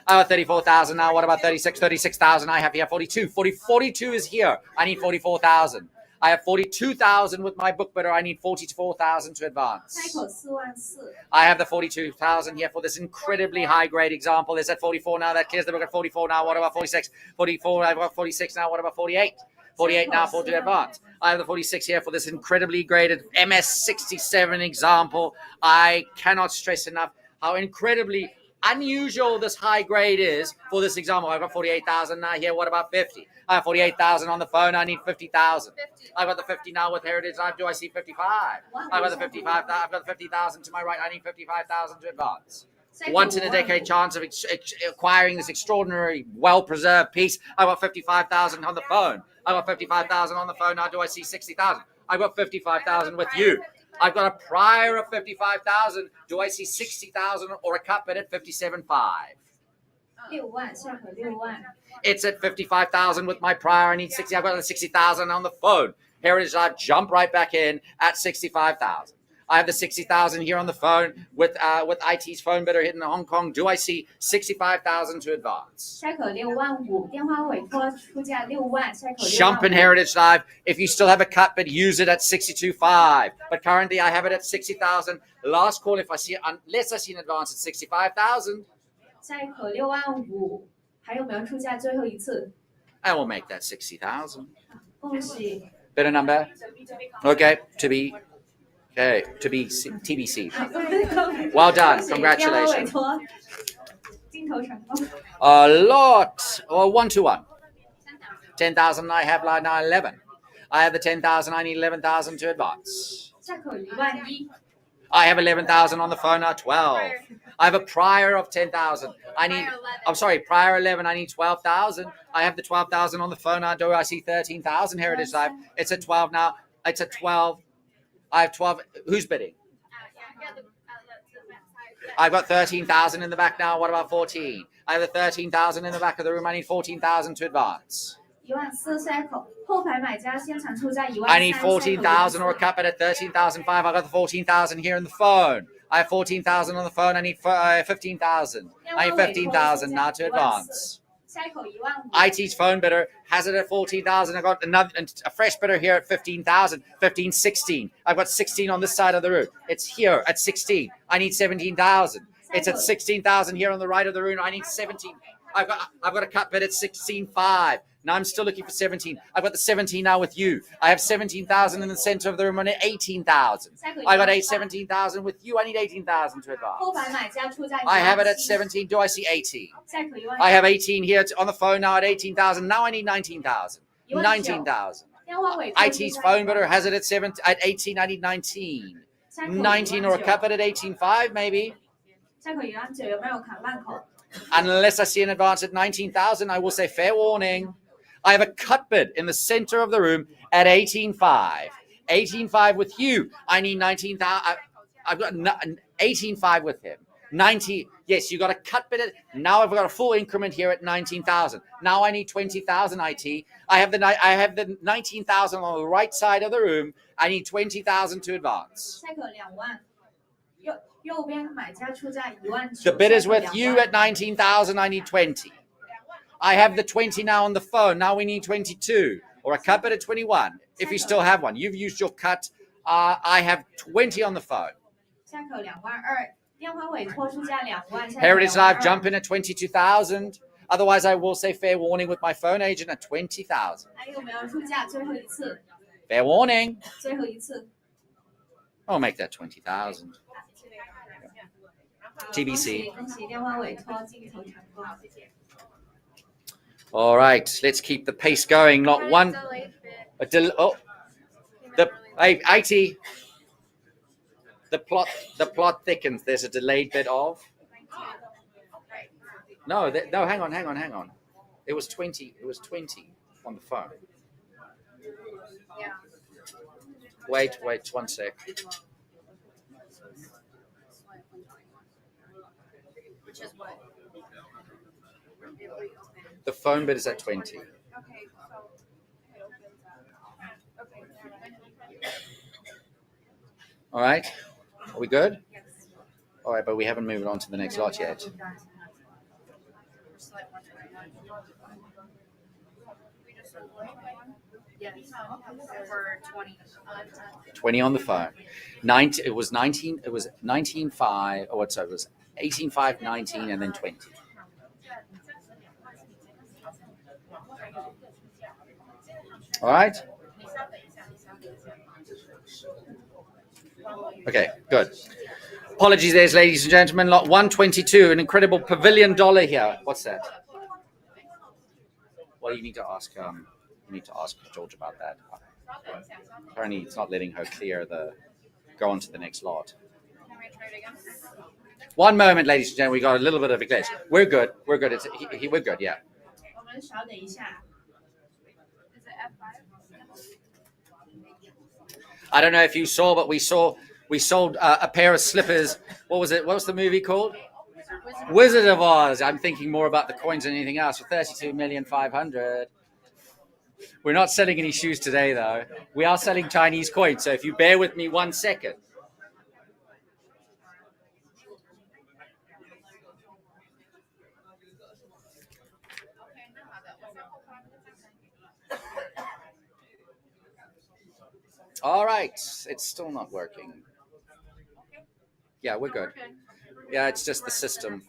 34,000 now. What about 36? 36,000. I have here 42. 42 is here. I need 44,000. I have 42,000 with my book bidder. I need 44,000 to 开 advance. 口44000， I have the 42,000 here for this incredibly high grade example. There's at 44 now. That clears the book at 44 now. What about 46? 44. I've got 46 now. What about 48? 48 now for to advance. I have the 46 here for this incredibly graded MS67 example. I cannot stress enough how incredibly unusual this high grade is for this example. I've got 48,000 now here. What about 50? I have 48,000 on the phone. I need 50,000. I've got the 50 now with Heritage Life. Do I see 55? I've got the 55. I've got the 50,000 to my right. I need 55,000 to advance. Once in a decade chance of acquiring this extraordinary, well-preserved piece. I've got 55,000 on the phone. I've got 55,000 on the phone. Now do I see 60,000? I've got 55,000 with you. I've got a prior of 55,000. Do I see 60,000 or a cut bid at 57.5? 6万，下口6万， It's at 55,000 with my prior. I need 60. I've got the 60,000 on the phone. Heritage Live jump right back in at 65,000. I have the 60,000 here on the phone with IT's phone bidder hitting Hong Kong. Do I see 65,000 to advance? 下口6万5，电话委托出价6万，下口6 Jump 万 in 5。 Heritage Live. If you still have a cut bid, use it at 62.5. But currently I have it at 60,000. Last call if I see, unless I see an advance at 65,000, 下一口6万5，还有没有出价？最后一次， I will make that 60,000. 恭喜！ Bidder number? Okay, to be. Okay, to be TBC. Well done. 恭喜电话委 Congratulations. 托，镜头成功。 A lot. Or 1-1. 10,000 I have line now 11. I have the 10,000. I need 11,000 to advance. 下口1万1， I have 11,000 on the phone now 12. I have a prior of 10,000. I need, I'm sorry, prior 11. I need 12,000. I have the 12,000 on the phone now. Do I see 13,000 Heritage Live? It's at 12 now. It's at 12. I have 12. Who's bidding? I've got 13,000 in the back now. What about 14? I have the 13,000 in the back of the room. I need 14,000 to advance. 1万4，下一口后排买家现场出价1万 I need 3， 14,000 or a cut bid at 13,500. I got the 14,000 here in the phone. I have 14,000 on the phone. I need 15,000. I need 15,000 now to advance. 下一口1万5， IT's phone bidder has it at 14,000. I got a fresh bidder here at 15,000. 15, 16. I've got 16 on this side of the room. It's here at 16. I need 17,000. It's at 16,000 here on the right of the room. I need 17. I've got a cut bid at 16.5. Now I'm still looking for 17. I've got the 17 now with you. I have 17,000 in the center of the room. I need 18,000. I got 17,000 with you. I need 18,000 to 后 advance. 排买家出价1 I 万 have it at 7， 17. Do I see 18? 下口1万 I have 18 here on the phone now at 18,000. Now I need 19,000. 19,000. 电话委托出 IT's 价 phone bidder has it at 18. I need 19. 下口 19 or a cut bid at 18.5 maybe. 下口1万9，有没有砍半口？ Unless I see an advance at 19,000, I will say fair warning. I have a cut bid in the center of the room at 18.5. 18.5 with you. I need 19,000. I've got 18.5 with him. 90. Yes, you got a cut bid. Now I've got a full increment here at 19,000. Now I need 20,000 IT. I have the 19,000 on the right side of the room. I need 20,000 to advance. 下口2万，右边买家出价1万9。 The bid is with you at 19,000. I need 20. I have the 20 now on the phone. Now we need 22 or a cut bid at 21. If you still have one, you've used your cut. I have 20 on the phone. 下口2万2，电话委托出价2万。 Heritage Live jump in at 22,000. Otherwise, I will say fair warning with my phone agent at 20,000. 还有没有出价？最后一次， Fair warning. 最后一次。 I'll make that 20,000. TBC. 恭喜电话委托镜头成功。 All right, let's keep the pace going. Not one. IT. The plot thickens. There's a delayed bit of. No, hang on. It was 20. It was 20 on the phone. Wait, 1 sec. The phone bid is at 20. All right. Are we good? All right, but we haven't moved on to the next lot yet. Yes. For 20. 20 on the phone. It was 19. It was 19.5. Oh, what? So it was 18.5, 19, and then 20. All right. Okay. Good. Apologies, there, ladies and gentlemen. Lot 122. An incredible pavilion dollar here. What's that? Well, you need to ask. George about that. Apparently, it's not letting her go on to the next lot. One moment, ladies and gentlemen. We got a little bit of a glitch. We're good. We're good. We're good. Yeah. I don't know if you saw, but we sold a pair of slippers. What was it? What was the movie called? Wizard of Oz. I'm thinking more about the coins than anything else. For 32,500,000. We're not selling any shoes today, though. We are selling Chinese coins. So if you bear with me 1 second. All right. It's still not working. Yeah, we're good. Yeah, it's just the system.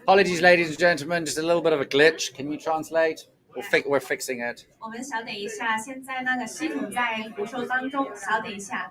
Apologies, ladies and gentlemen. Just a little bit of a glitch. Can you translate? We're fixing it. 我们稍等一下，现在那个系统在补收当中，稍等一下。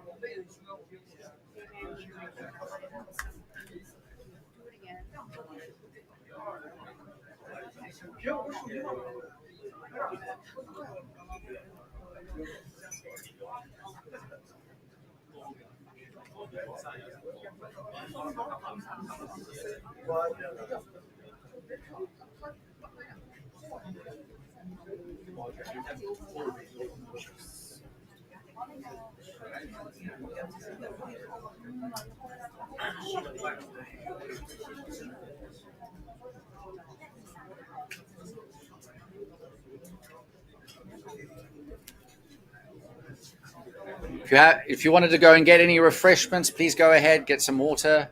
If you wanted to go and get any refreshments, please go ahead. Get some water,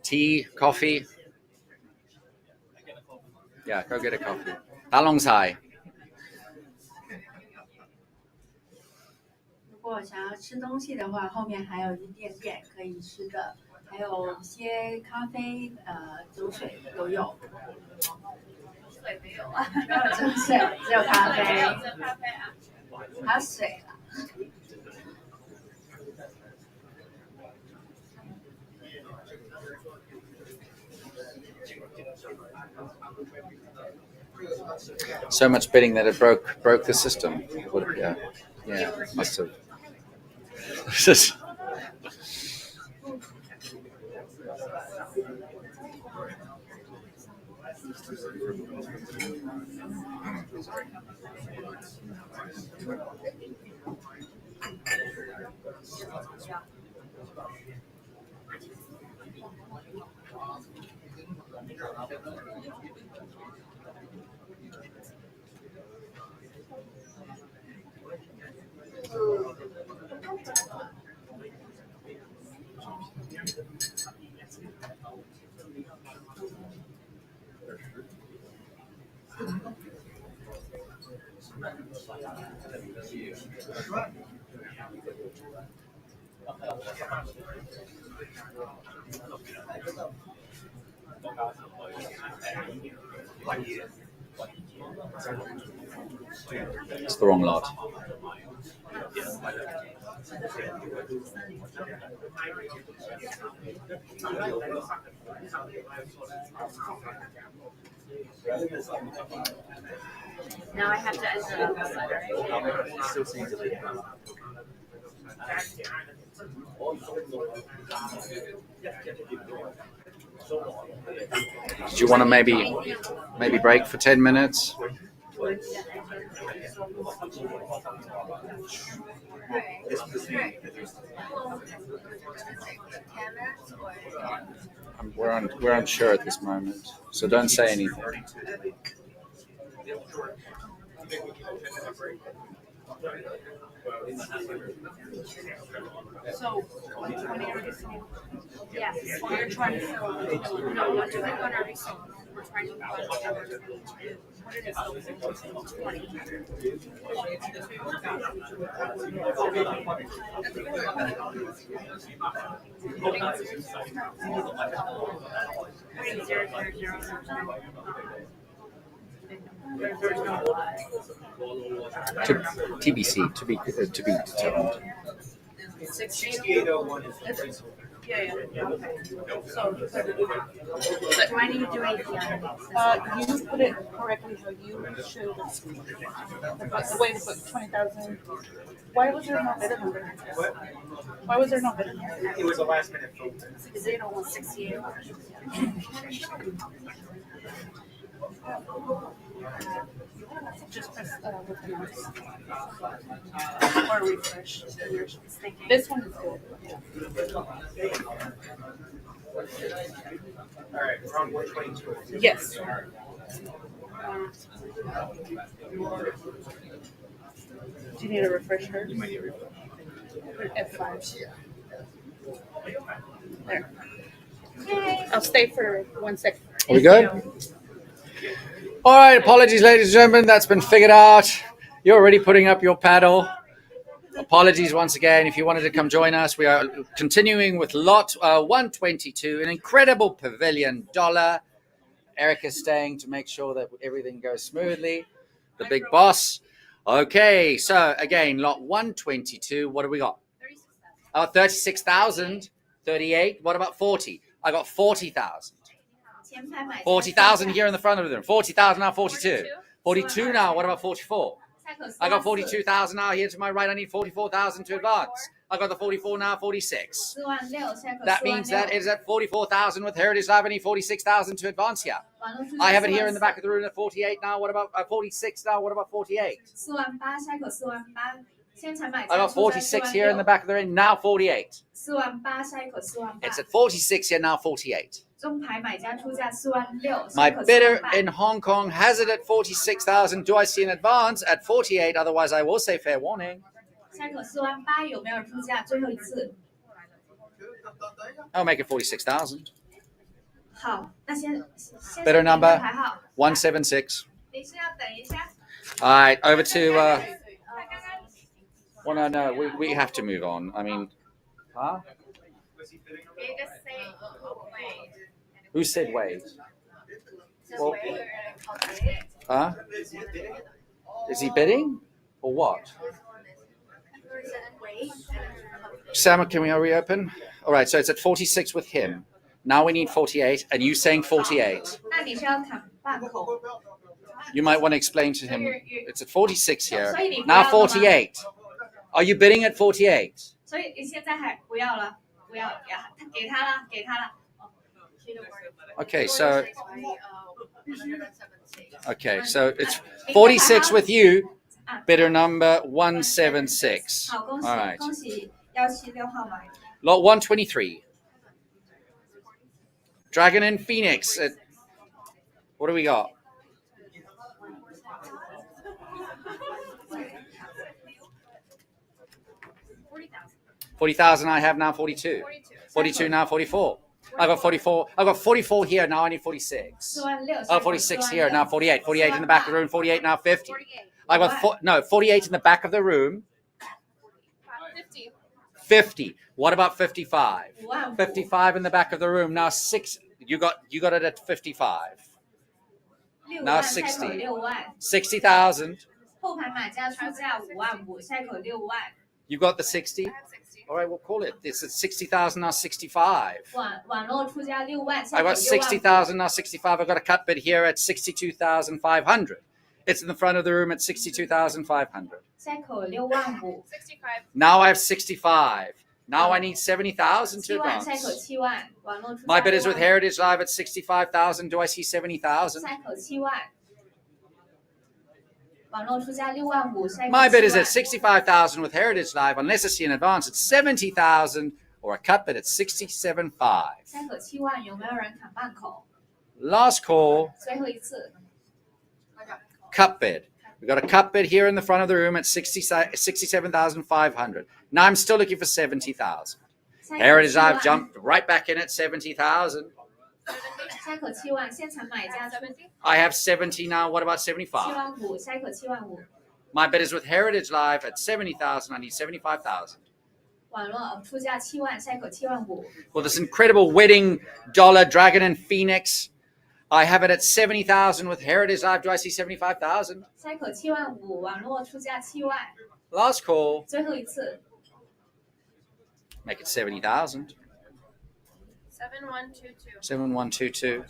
tea, coffee. Yeah, go get a coffee. How long's high? 如果想要吃东西的话，后面还有一点点可以吃的，还有一些咖啡、酒水都有。水没有啊？没有酒水，只有咖啡。还有水啦。So much bidding that it broke the system. Yeah, must have. It's the wrong lot. Now I have to enter it on the side, right? It still seems a bit. Did you want to maybe break for 10 minutes? We're unsure at this moment, so don't say anything. So, 20 already sold. Yes. We're trying to sell. No, 121 already sold. We're trying to find number 22. What did it sell for? 20. Putting 000. There's no TBC, to be determined. 6801 is the price. Yeah. Okay. So, Do I need to do anything on this? you put it correctly how you showed us. The way to put 20,000. Why was there no bidder number? What? Why was there no bidder number? It was a last minute phone. 68. Just press with the mouse. Or refresh. This one is good. All right, we're on 122. Yes. Do you need a refresher? You might need a refresh. F5. There. I'll stay for 1 second. Are we good? All right, apologies, ladies and gentlemen. That's been figured out. You're already putting up your paddle. Apologies once again. If you wanted to come join us, we are continuing with lot 122, an incredible pavilion dollar. Eric is staying to make sure that everything goes smoothly. The big boss. Okay, so again, lot 122. What do we got? 36,000. 38. What about 40? I got 40,000. 40,000 here in the front of them. 40,000 now, 42. 42 now. What about 44? I got 42,000 now here to my right. I need 44,000 to advance. I got the 44 now, 46. That means that it is at 44,000 with Heritage Live. I need 46,000 to advance here. I have it here in the back of the room at 48 now. What about 46 now? What about 48? I got 46 here in the back of the ring. Now 48. It's at 46 here, now 48. My bidder in Hong Kong has it at 46,000. Do I see an advance at 48? Otherwise, I will say fair warning. I'll make it 46,000. Bidder number 176. All right, over to. Well, no, we have to move on. I mean, huh? Who said wait? Well, huh? Is he bidding or what? Sam, can we reopen? All right, so it's at 46 with him. Now we need 48, and you saying 48. You might want to explain to him. It's at 46 here. Now 48. Are you bidding at 48? Okay, so it's 46 with you. Bidder number 176. All right. Lot 123. Dragon and Phoenix. What do we got? $40,000 I have now 42. 42 now 44. I got 44. I got 44 here. Now I need 46. Oh, 46 here. Now 48. 48 in the back of the room. 48 now 50. I got 48 in the back of the room. 50. What about 55? 55 in the back of the room. Now 6. You got it at 55. Now 60. 60,000. You got the 60? All right, we'll call it. It's at 60,000 now 65. I got 60,000 now 65. I got a cut bid here at 62,500. It's in the front of the room at 62,500. Now I have 65. Now I need 70,000 to advance. My bid is with Heritage Live at 65,000. Do I see 70,000? My bid is at 65,000 with Heritage Live. Unless I see an advance at 70,000 or a cut bid at 67.5. Last call. Cut bid. We've got a cut bid here in the front of the room at 67,500. Now I'm still looking for 70,000. Heritage I've jumped right back in at 70,000. 下一口7万，现场买家 I have 70 now. What about 7 75? 万5，下一口7万5。My bid is with Heritage Live at 70,000. I need 75,000. 网络出价7万，下一口7万5。Well, this incredible wedding dollar dragon and phoenix. I have it at 70,000 with Heritage Live. Do I see 75,000? 下一口7万5，网络出价7万， Last call. 最后一次。 Make it 70,000. 7122. 7122.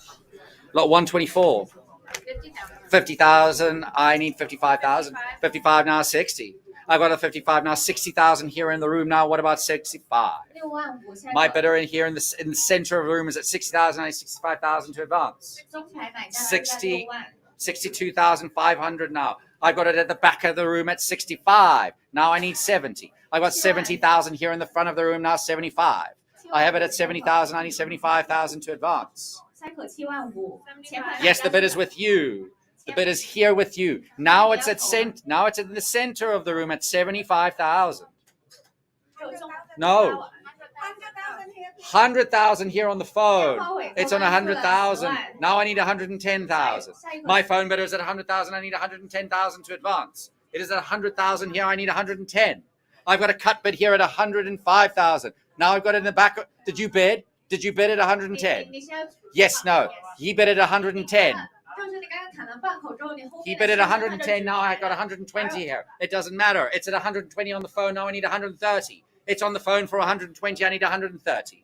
Lot 124. 50,000. 50,000. I need 55,000. 55 now, 60. I've got a 55 now, 60,000 here in the room now. What about 65? 6万5，下一 My 口 bidder in here in the center of the room is at 60,000. I need 65,000 to advance. 中牌买家 60 6万， 62,500 now. I've got it at the back of the room at 65. Now I need 70. I've got 70,000 here in the front of the room now, 75. I have it at 70,000. I need 75,000 to advance. 下一口7万5，前排买家 Yes, the bid is with you. The bid is here with you. Now it's at now it's in the center of the room at 75,000. No. 100,000 here on the phone. It's on 100,000. Now I need 110,000. My phone bidder is at 100,000. I need 110,000 to advance. It is at 100,000 here. I need 110. I've got a cut bid here at 105,000. Now I've got it in the back. Did you bid? Did you bid at 110? 你先 Yes, no. He bid at 110. 就是你刚刚谈了半口之后，你后 He 面 bid 的 at 数字它就 110. Now I got 120 here. It doesn't matter. It's at 120 on the phone. Now I need 130. It's on the phone for 120. I need 130.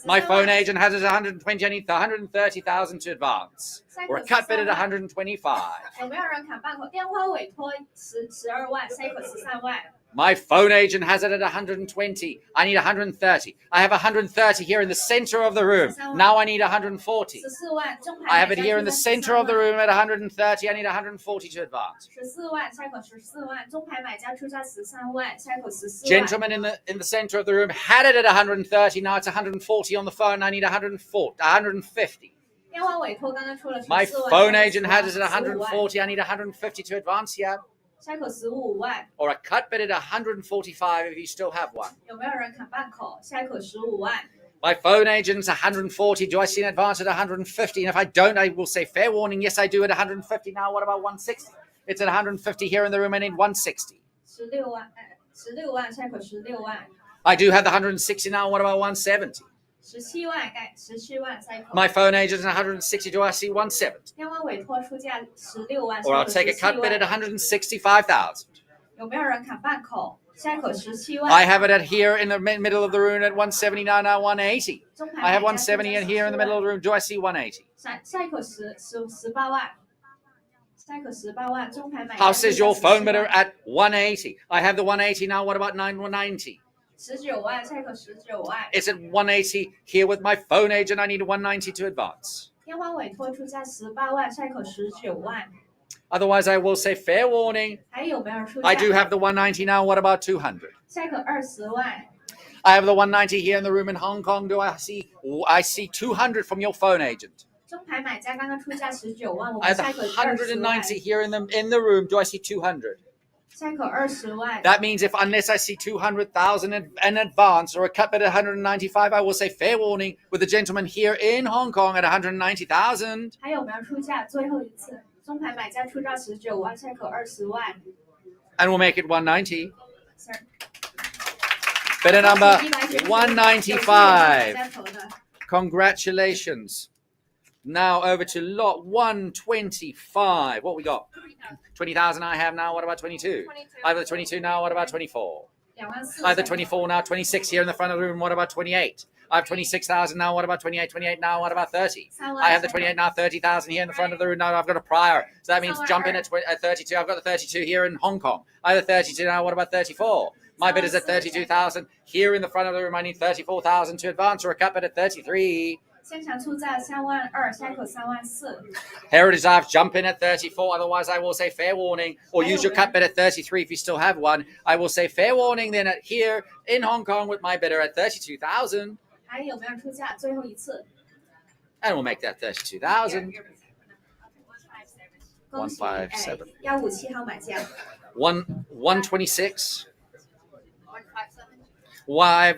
My phone agent has it at 120. I need 130,000 to advance. Or a cut bid at 125. 有没有人砍半口？电话委托12万，下一口13万。 My phone agent has it at 120. I need 130. I have 130 here in the center of the room. Now I need 140. 14万，中牌 I 买 have it 家 here 出 in the 价 center 13 of the 万 room at 130. I need 140 to advance. 14万，下一口14万，中牌买家出价13万，下一口14万。 Gentleman in the center of the room had it at 130. Now it's 140 on the phone. I need 150. 电话委托刚刚出了 My 14万， phone agent has it at 15万 140. I need 150 to advance here. 下一口15万， Or a cut bid at 145 if you still have one. 有没有人砍半口？下一口15万。 My phone agent's 140. Do I see an advance at 150? And if I don't, I will say fair warning. Yes, I do at 150. Now what about 160? It's at 150 here in the room. I need 160. 16万，16万，下一口16万。 I do have the 160 now. What about 170? 17万盖17万，下一口。 My phone agent's at 160. Do I see 170? 电话委托出价16万， Or I'll 下 take 一 a 口 cut 17 bid at 万。 165,000. 有没有人砍半口？下一口17万。 I have it at here in the middle of the room at 170 now 180. 中牌 I have 买家出价 170 in here in the middle of the room. Do I see 180? 下一口18万，下一口18万，中牌买家 How 出价 says your phone 17 bidder 万 at 180? I have the 180 now. What about 190? 19万，下一口19万。 It's at 180 here with my phone agent. I need 190 to advance. 电话委托出价18万，下一口19万。 Otherwise, I will say fair warning. 还有没有出价？ I do have the 190 now. What about 200? 下一口20万， I have the 190 here in the room in Hong Kong. Do I see? I see 200 from your phone agent. 中牌买家刚刚出价19万，我 I 们 have 下一口20万， 190 here in the room. Do I see 200? 下一口20万。 That means if unless I see 200,000 in advance or a cut bid at 195, I will say fair warning with the gentleman here in Hong Kong at 190,000. 还有没有出价？最后一次，中牌买家出价19万，下一口20万。 And we'll make it 190. Sir Bidder number 195 195. 买家投的 Congratulations. Now over to lot 125. What we got? 20,000 I have now. What about 22? 22. I have the 22 now. What about 24? 2万4。 I have the 24 now. 26 here in the front of the room. What about 28? I have 26,000 now. What about 28? 28 now. What about 30? I have the 28 now. 30,000 here in the front of the room. Now I've got a prior. So that means jump in at 32. I've got the 32 here in Hong Kong. I have the 32 now. What about 34? My bid is at 32,000. Here in the front of the room, I need 34,000 to advance or a cut bid at 33. 现场出价3万2，下一口3万4。 Heritage I've jump in at 34. Otherwise, I will say fair warning or use your cut bid at 33 if you still have one. I will say fair warning then at here in Hong Kong with my bidder at 32,000. 还有没有出价？最后一次， And we'll make that 32,000. 恭喜157. 157号买家， 126. 157. Why?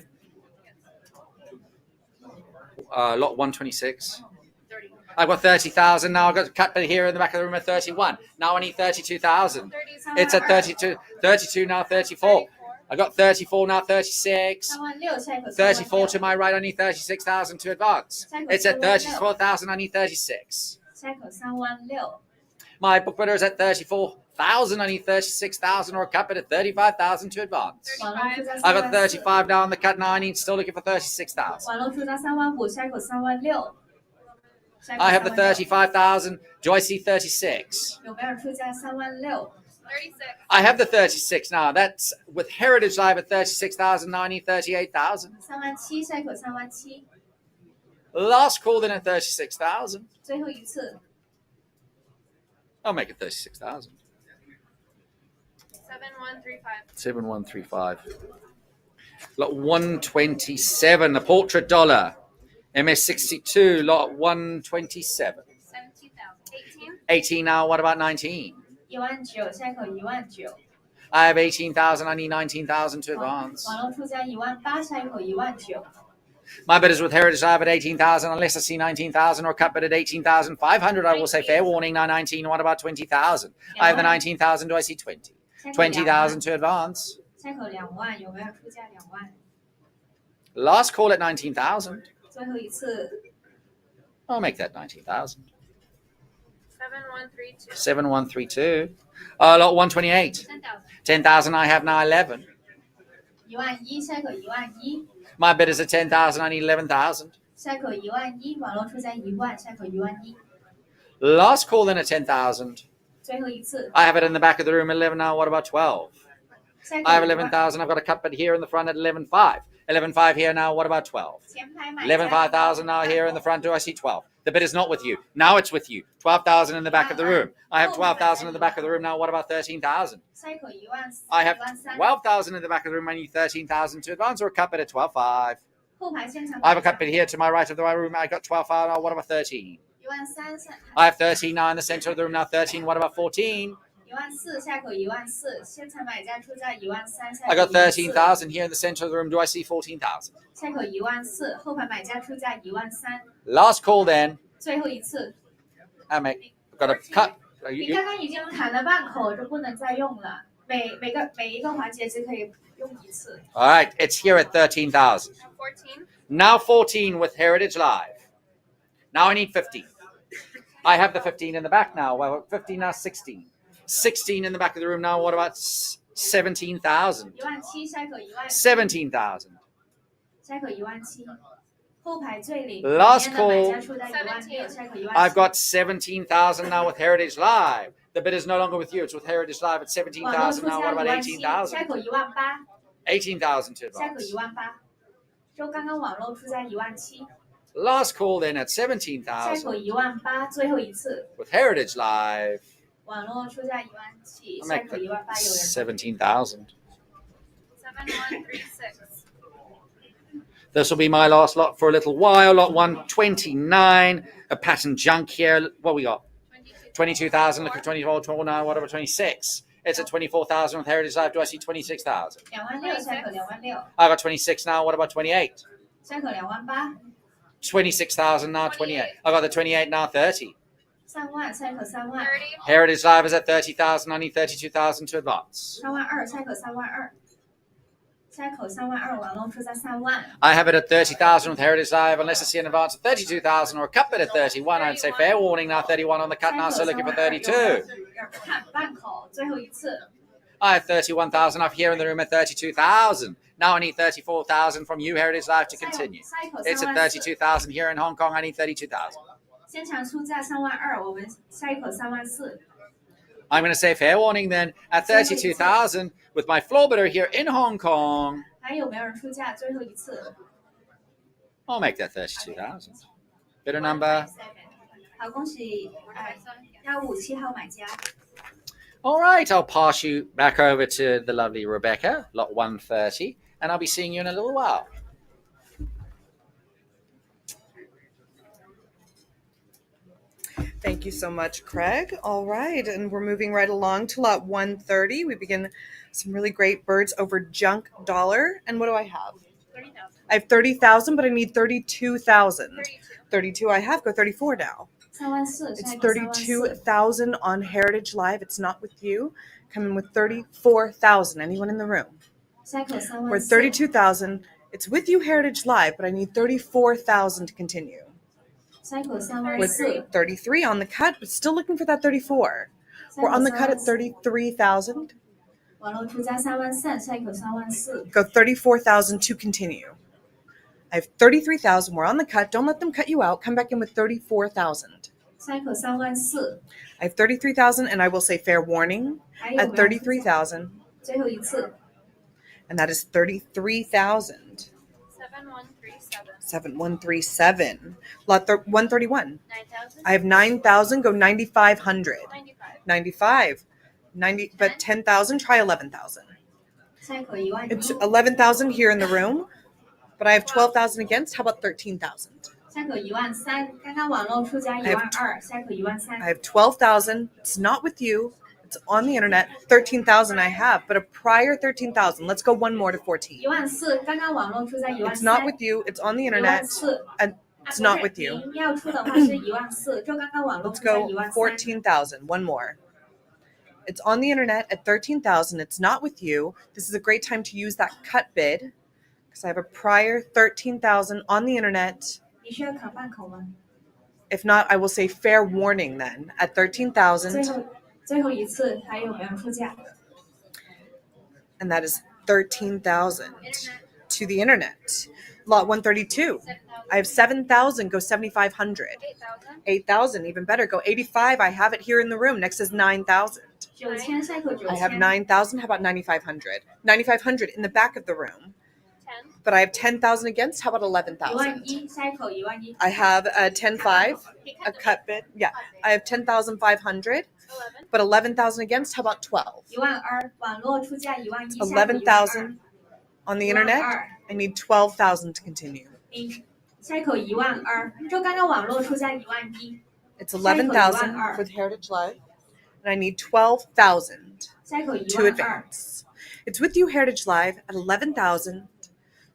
Lot 126. 30. I've got 30,000 now. I've got a cut bid here in the back of the room at 31. Now I need 32,000. 30. It's at 32. 32 now, 34. I got 34 now, 36. 36000下一口 34 to my right, I need 36,000 to advance. It's at 34,000, I need 36. 下一口36000， My book bidder is at 34,000, I need 36,000 or a cut bid at 35,000 to advance. 网络出价 I got 34000， 35 now on the cut, now I need still looking for 36,000. 网络出价35000，下一口36000，下一口 I have the 36000， 35,000. Do I see 36? 有没有人出价36000？ 36. I have the 36 now. That's with Heritage Live at 36,000, now I need 38,000. 37000，下一口37000， Last call in at 36,000. 最后一次 I'll make it 36,000. 7135. 7135. Lot 127, the portrait dollar. MS62, lot 127. 70,000. 18. 18 now, what about 19? 19000，下一口19000， I have 18,000, I need 19,000 to advance. 网络出价18000，下一口19000， My bid is with Heritage Live at 18,000, unless I see 19,000 or cut bid at 18,500. I will say fair warning, now 19, what about 20,000? I have the 19,000, do I see 20? 下一口 20,000 20000， to advance. 下一口20000，有没有出价20000？ Last call at 19,000. 最后一次 I'll make that 19,000. 7132. 7132. Lot 128. 10,000. 10,000 I have now 11. 11000，下一口11000， My bid is at 10,000, I need 11,000. 下一口11000，网络出价10000，下一口11000， Last call then at 10,000. 最后一次 I have it in the back of the room 11 now. What about 12? 下一口 I have 10000， 11,000. I've got a cut bid here in the front at 11.5. 11.5 here now. What about 12? 前排买家 11,500 now here in the front. Do I see 12? The bid is not with you. Now it's with you. 12,000 in the back of the room. I have 12,000 in the back of the room now. What about 13,000? 下一口14000， I have 13000， 12,000 in the back of the room. I need 13,000 to advance or a cut bid at 12.5. 后排现场 I have a 买 cut bid here to my right of the right room. I got 12,000. Now what about 13? 13000， I have 13 now in the center of the room. Now 13. What about 14? 14000，下口14000，现场买家出价13000，下 I 口 got 13,000 here in the center of the room. Do I see 14,000? 下口14000，后排买家出价13000， Last call then. 最后一次。 I make. I've got a cut. 你刚刚已经谈了半口，就不能再用了。每一个环节只可以用一次。 All right. It's here at 13,000. 14. Now 14 with Heritage Live. Now I need 15. I have the 15 in the back now. Well, 15 now 16. 16 in the back of the room now. What about 17,000? 17000，下口14000， 17,000. 下口17000，后排最里 Last 里面的买家出价16000，下口14000。 I've got 17,000 now with Heritage Live. The bid is no longer with you. It's with Heritage Live at 17,000 now. What about 18,000，下 18,000? 口18000， 18,000 to 下口 advance. 18000。就刚刚网络出价17000， Last call then at 下口 17,000 18000，最后一次 with Heritage Live. 网络出价17000， I'll 下 make 口 that 18000，有人 17,000. 7136. This will be my last lot for a little while. Lot 129. A pattern junk here. What we got? 22,000. Look at 24, 29. What about 26? It's at 24,000 with Heritage Live. Do I see 26,000? 26000，下口26000， I got 26 now. What about 28? 下口28000， 26,000 now. 28. I got the 28 now. 30. 30000，下口30000， 30. Heritage Live is at 30,000. I need 32,000 to advance. 32000，下口32000，下口32000，网络出价30000。 I have it at 30,000 with Heritage Live. Unless I see an advance of 32,000 or a cut bid at 31, I'd say fair warning now. 31 on the cut now. So looking for 32. 看半口，最后一次。 I have 31,000 up here in the room at 32,000. Now I need 34,000 from you, Heritage Live, to continue. 下一口 It's at 34000， 32,000 here in Hong Kong. I need 32,000. 现场出价32000，我们下一口34000。 I'm going to say fair warning then at 32,000 with my floor bidder here in Hong Kong. 还有没有人出价？最后一次。 I'll make that 32,000. Bidder number. 好，恭喜157号买家。 All right, I'll pass you back over to the lovely Rebecca, lot 130, and I'll be seeing you in a little while. Thank you so much, Craig. All right, and we're moving right along to lot 130. We begin some really great birds over junk dollar. And what do I have? 30,000. I have 30,000, but I need 32,000. 32. 32 I have. Go 34 now. 34000 It's 下一个34000 32,000 on Heritage Live. It's not with you. Come in with 34,000. Anyone in the room? 下一口 We're at 34000 32,000. It's with you, Heritage Live, but I need 34,000 to continue. 下一口 With 34000 33 on the cut, but still looking for that 34. 下 We're 一口 on the cut at 34000 33,000. 网络出价33000下一口34000 Go 34,000 to continue. I have 33,000. We're on the cut. Don't let them cut you out. Come back in with 34,000. 下一口34000 I have 33,000, and I will say fair warning 还有 at 没有出价 33,000, 最后一次 and that is 33,000. 7137. 7137. Lot 131. 9,000. I have 9,000. Go 9,500. 95. 95. 90, but 10,000. Try 11,000. 下一口11000 It's 11,000 here in the room, but I have 12,000 against. How about 13,000? 下一口13000刚刚网络出价12000下一口 I 13000 have 12,000. It's not with you. It's on the internet. 13,000 I have, but a prior 13,000. Let's go one more to 14. 14000刚刚网络出价 It's not 13000 with you. It's on the internet, 14000 and it's not with you. 您要出的话是14000就刚刚网络 Let's 出价 go 13000 14,000. One more. It's on the internet at 13,000. It's not with you. This is a great time to use that cut bid because I have a prior 13,000 on the internet. 你需要考半口吗 If not, I will say fair warning then at 13,000, 最后一次还有没有出价 and that is 13,000 to the internet. Lot 132. 7,000. I have 7,000. Go 7,500. 8,000. 8,000, even better. Go 85. I have it here in the room. Next is 9,000. 9000下一口 I have 9000 9,000. How about 9,500? 9,500 in the back of the room. 10. But I have 10,000 against. How about 11,000? 11000下一口11000 I have a 10,500, He a cut the cut bid. Yeah. I have 10,500, 11. but 11,000 against. How about 12? 12000网络出价11000下一口 11,000 on the internet. I need 12,000 to continue. 下一口12000就刚刚网络出价11000 It's 11,000 with Heritage Live, and I need 12,000 下一口 to 12000 advance. It's with you, Heritage Live, at 11,000.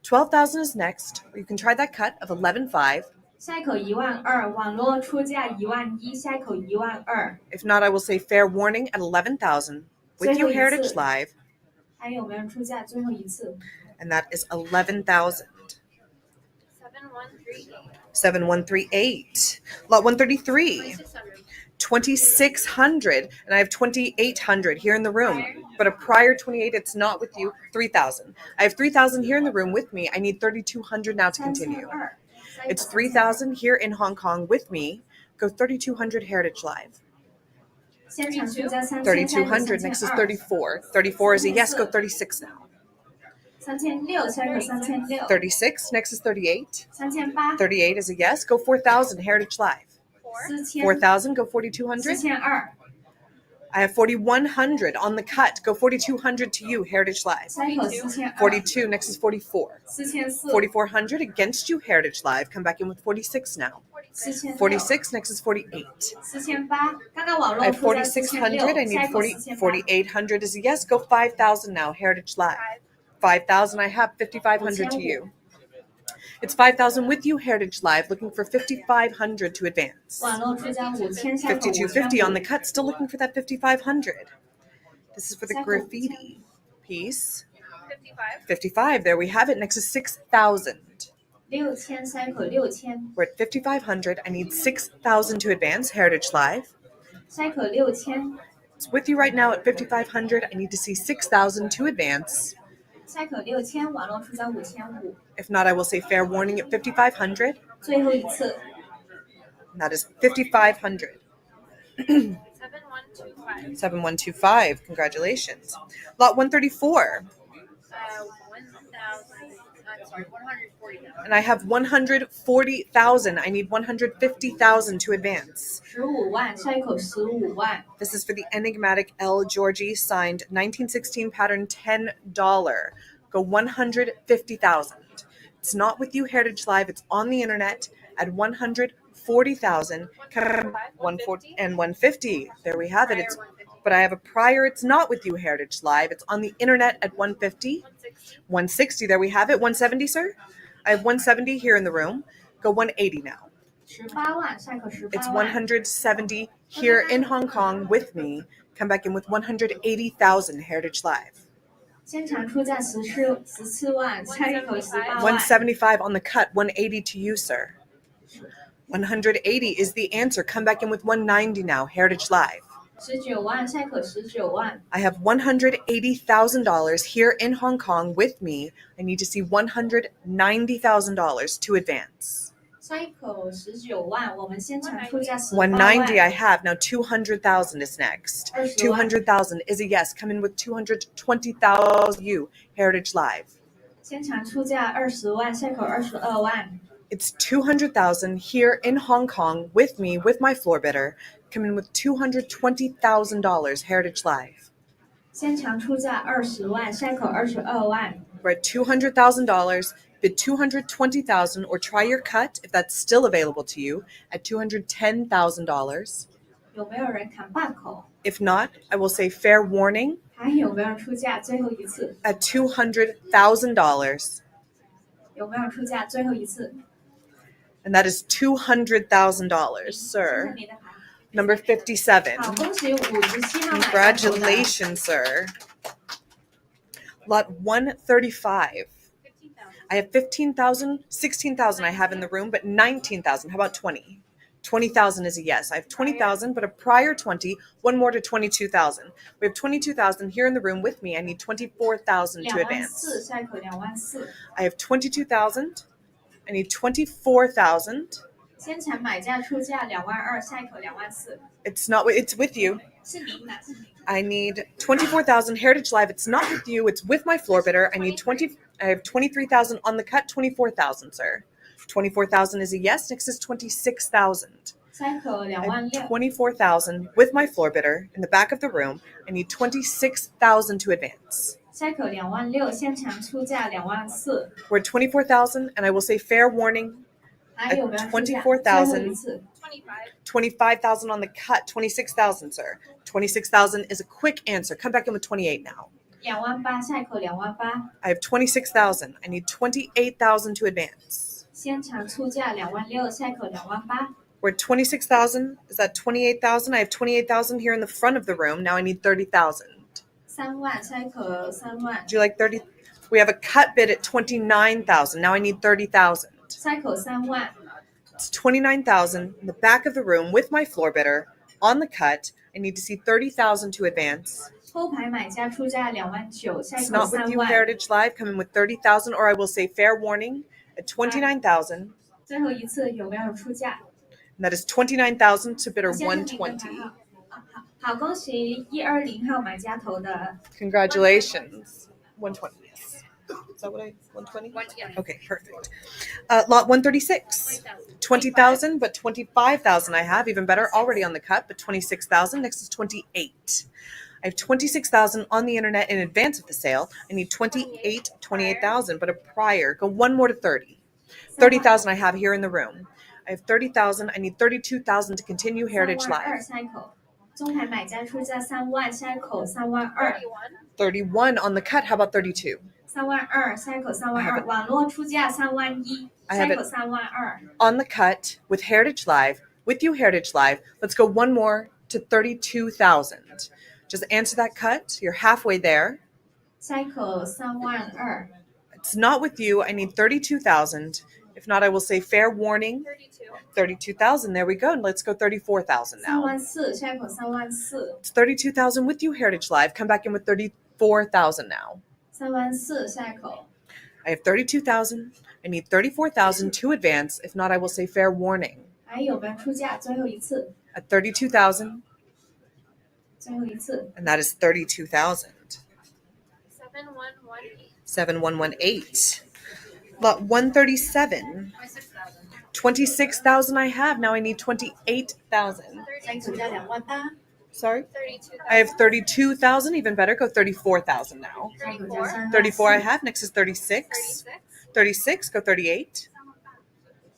12,000 is next. Or you can try that cut of 11,500. 下一口12000网络出价11000下一口12000 If not, I will say fair warning at 11,000 with you, Heritage Live, 还有没有出价最后一次 and that is 11,000. 7138. 7138. Lot 133. 2600. 2,600, and I have 2,800 here in the room, but a prior 28, it's not with you. 3,000. I have 3,000 here in the room with me. I need 3,200 now to continue. 3200 It's 3,000 here in Hong Kong with me. Go 3,200 Heritage Live. 现场出价3000 3,200. Next is 34. 34 is a yes. Go 36 now. 3600下一口3600 36. Next is 38. 3800 38 is a yes. Go 4,000 Heritage Live. 4. 4,000. Go 4,200. 4200 I have 4,100 on the cut. Go 4,200 to you, Heritage Live. 下一口4200 42. Next is 44. 4400 4,400 against you, Heritage Live. Come back in with 46 now. 4600 46. Next is 48. 4800刚刚网 I 络 have 出价 4,600. I 4600 need 下一口 40, 4800 4,800 is a yes. Go 5,000 now, Heritage Live. 5,000 I have. 5,500 to you. It's 5,000 with you, Heritage Live. Looking for 5,500 to advance. 网络出价5000下一口 5,250 on the 5500 cut. Still looking for that 5,500. This is for the graffiti piece. 55. 55. There we have it. Next is 6,000. 6000下一口6000 We're at 5,500. I need 6,000 to advance. Heritage Live. 下一口6000 It's with you right now at 5,500. I need to see 6,000 to advance. 下一口6000网络出价5500 If not, I will say fair warning at 5,500. 最后一次 And that is 5,500. 7125. 7125. Congratulations. Lot 134. 140,000. And I have 140,000. I need 150,000 to advance. 15万下一口15万 This is for the enigmatic L. Georgie signed 1916 pattern $10. Go 150,000. It's not with you, Heritage Live. It's on the internet at 150,000. 40,000, 140, and 150. There we have it. But I have a prior. It's not with you, Heritage Live. It's on the internet at 150. 160. There we have it. 170, sir. I have 170 here in the room. Go 180 now. 18万，赛口18 It's 万。 170 here in Hong Kong with me. Come back in with 180,000 Heritage Live. 现场出价14万，赛口18万。 175 on the cut. 180 to you, sir. 180 is the answer. Come back in with 190 now. Heritage Live. 19万，赛口19万。 I have $180,000 here in Hong Kong with me. I need to see $190,000 to advance. 赛口19万，我们现场出价18 190 I 万。 have. Now 200,000 is next. 20万。 200,000 is a yes. Come in with 220,000 you. Heritage Live. 现场出价20万，赛口22万。 It's 200,000 here in Hong Kong with me, with my floor bidder. Come in with $220,000 Heritage Live. 现场出价20万，赛口22万。 We're at $200,000. Bid 220,000 or try your cut if that's still available to you at $210,000. 有没有人砍半口？ If not, I will say fair warning 还有没有人出价？最后一次， at $200,000. 有没有人出价？最后一次。 And that is $200,000, 现 sir. 在你的牌。 Number 57. 好，恭喜57号买家投的。 Congratulations, sir. Lot 135. I have 15,000, 16,000 I have in the room, but 19,000. How about 20? 20,000 is a yes. I have 20,000, but a prior 20, one more to 22,000. We have 22,000 here in the room with me. I need 24,000 to 2万4， advance. 赛口2万4。 I have 22,000. I need 24,000. 先前买家出价2万2，赛口2万4。 It's not, it's with you. 是您的，是您。 I need 24,000 Heritage Live. It's not with you. It's with my floor bidder. I have 23,000 on the cut. 24,000, sir. 24,000 is a yes. Next is 26,000. 赛口2 I 万 have 6。 24,000 with my floor bidder in the back of the room. I need 26,000 to advance. 赛口2万6，现场出价2万4。 We're at 24,000, and I will say fair warning. 还有没有人出价？ 24,000 最后一次。 25,000 on the cut. 26,000, sir. 26,000 is a quick answer. Come back in with 28 now. 2万8，赛口2万8。 I have 26,000. I need 28,000 to advance. 现场出价2万6，赛口2万8。 We're at 26,000. Is that 28,000? I have 28,000 here in the front of the room. Now I need 30,000. 3万，赛口3万。 Do you like 30? We have a cut bid at 29,000. Now I need 30,000. 赛口3万。 It's 29,000 in the back of the room with my floor bidder on the cut. I need to see 30,000 to advance. 后排买家出价2万9，赛 It's 口 not with 3 you, 万。 Heritage Live. Come in with 30,000, or I will say fair warning at 29,000. 最后一次有没有人出价？ And that is 29,000 to bidder 先生您的牌 120. 号。好，恭喜120号买家投的。 Congratulations. 120. Yes. Is that what I 120? Yeah. Okay, perfect. Lot 136. 20,000, but 25,000 I have. Even better, already on the cut, but 26,000. Next is 28. I have 26,000 on the internet in advance of the sale. I need 28,000, but a prior. Go one more to 30. 30,000 I have here in the room. I have 30,000. I need 32,000 to continue Heritage 3万2 Live. 赛口，中牌买家出价3万，赛口3万2。 31 on the cut. How about 32? 3万2，赛口3万2，网络出价3万1， I have 赛 it 口3万2。 On the cut with Heritage Live, with you Heritage Live. Let's go one more to 32,000. Just answer that cut. You're halfway there. 赛口3万2。 It's not with you. I need 32,000. If not, I will say fair warning. 32,000. There we go. And let's go 34,000 3 now. 万4，赛口3万4。 It's 32,000 with you Heritage Live. Come back in with 34,000 now. 3万4，赛口。 I have 32,000. I need 34,000 to advance. If not, I will say fair warning. 还有没有出价？最后一次， At 32,000, 最后一次。 and that is 32,000. 7118. 7118. Lot 137. 26,000 I have. Now I need 28,000. 赛口价2万8， Sorry? 32,000. I have 32,000. Even better. Go 34,000 now. 赛口价3万4。 34 I have. Next is 36. 36. Go 38.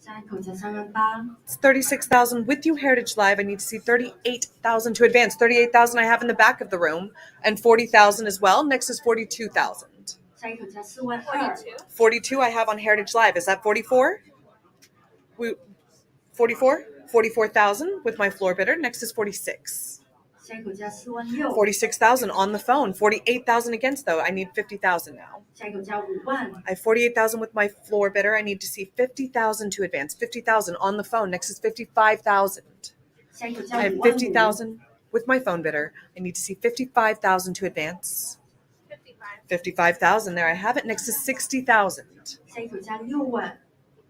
下一口价38000。It's 36,000 with you, Heritage Live. I need to see 38,000 to advance. 38,000 I have in the back of the room, and 40,000 as well. Next is 42,000. 下一口价42000。 42 I have on Heritage Live. Is that 44? 44? 44,000 with my floor bidder. Next is 46. 下一口价46000。 46,000 on the phone. 48,000 against, though. I need 50,000 now. 下一口价50000。 I have 48,000 with my floor bidder. I need to see 50,000 to advance. 50,000 on the phone. Next is 55,000. 下一口价 I have 55000。 50,000 with my phone bidder. I need to see 55,000 to advance. 55,000. There I have it. Next is 60,000. 下一口价60000。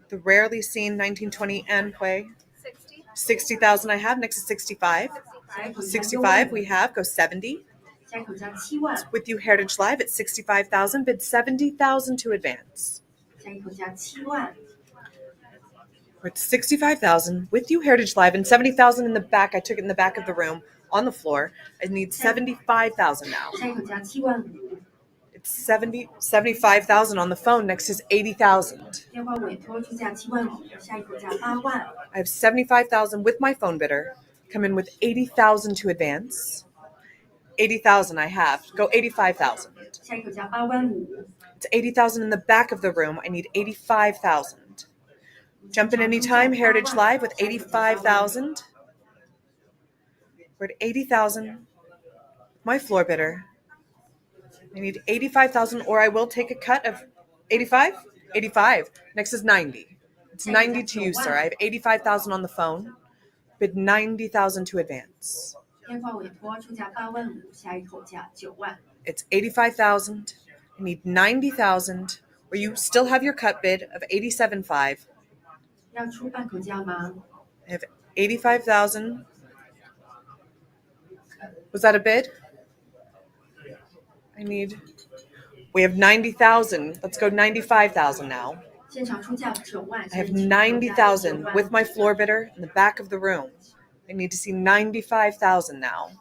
The rarely seen 1920 Anhui. 60. 60,000 I have. Next is 65. 下一口价 65 60000。 we have. Go 70. 下一口价70000。 With you, Heritage Live at 65,000. Bid 70,000 to advance. 下一口价70000。 We're at 65,000 with you, Heritage Live, and 70,000 in the back. I took it in the back of the room on the floor. I need 75,000 now. 下一口价75000。 It's 75,000 on the phone. Next is 80,000. 电话委托出价75000，下一口价80000。 I have 75,000 with my phone bidder. Come in with 80,000 to advance. 80,000 I have. Go 85,000. 下一口价85000。 It's 80,000 in the back of the room. I need 85,000. Jump in anytime, Heritage Live with 85,000. We're at 80,000. My floor bidder. I need 85,000 or I will take a cut of 85? 85. Next is 90. It's 90 to you, sir. I have 85,000 on the phone. Bid 90,000 to advance. 电话委托出价85000，下一口价90000。 It's 85,000. I need 90,000. Or you still have your cut bid of 87.5. 要出半口价吗？ I have 85,000. Was that a bid? We have 90,000. Let's go 95,000 now. 现场出价90000。 I have 90,000 with my floor bidder in the back of the room. I need to see 95,000 now.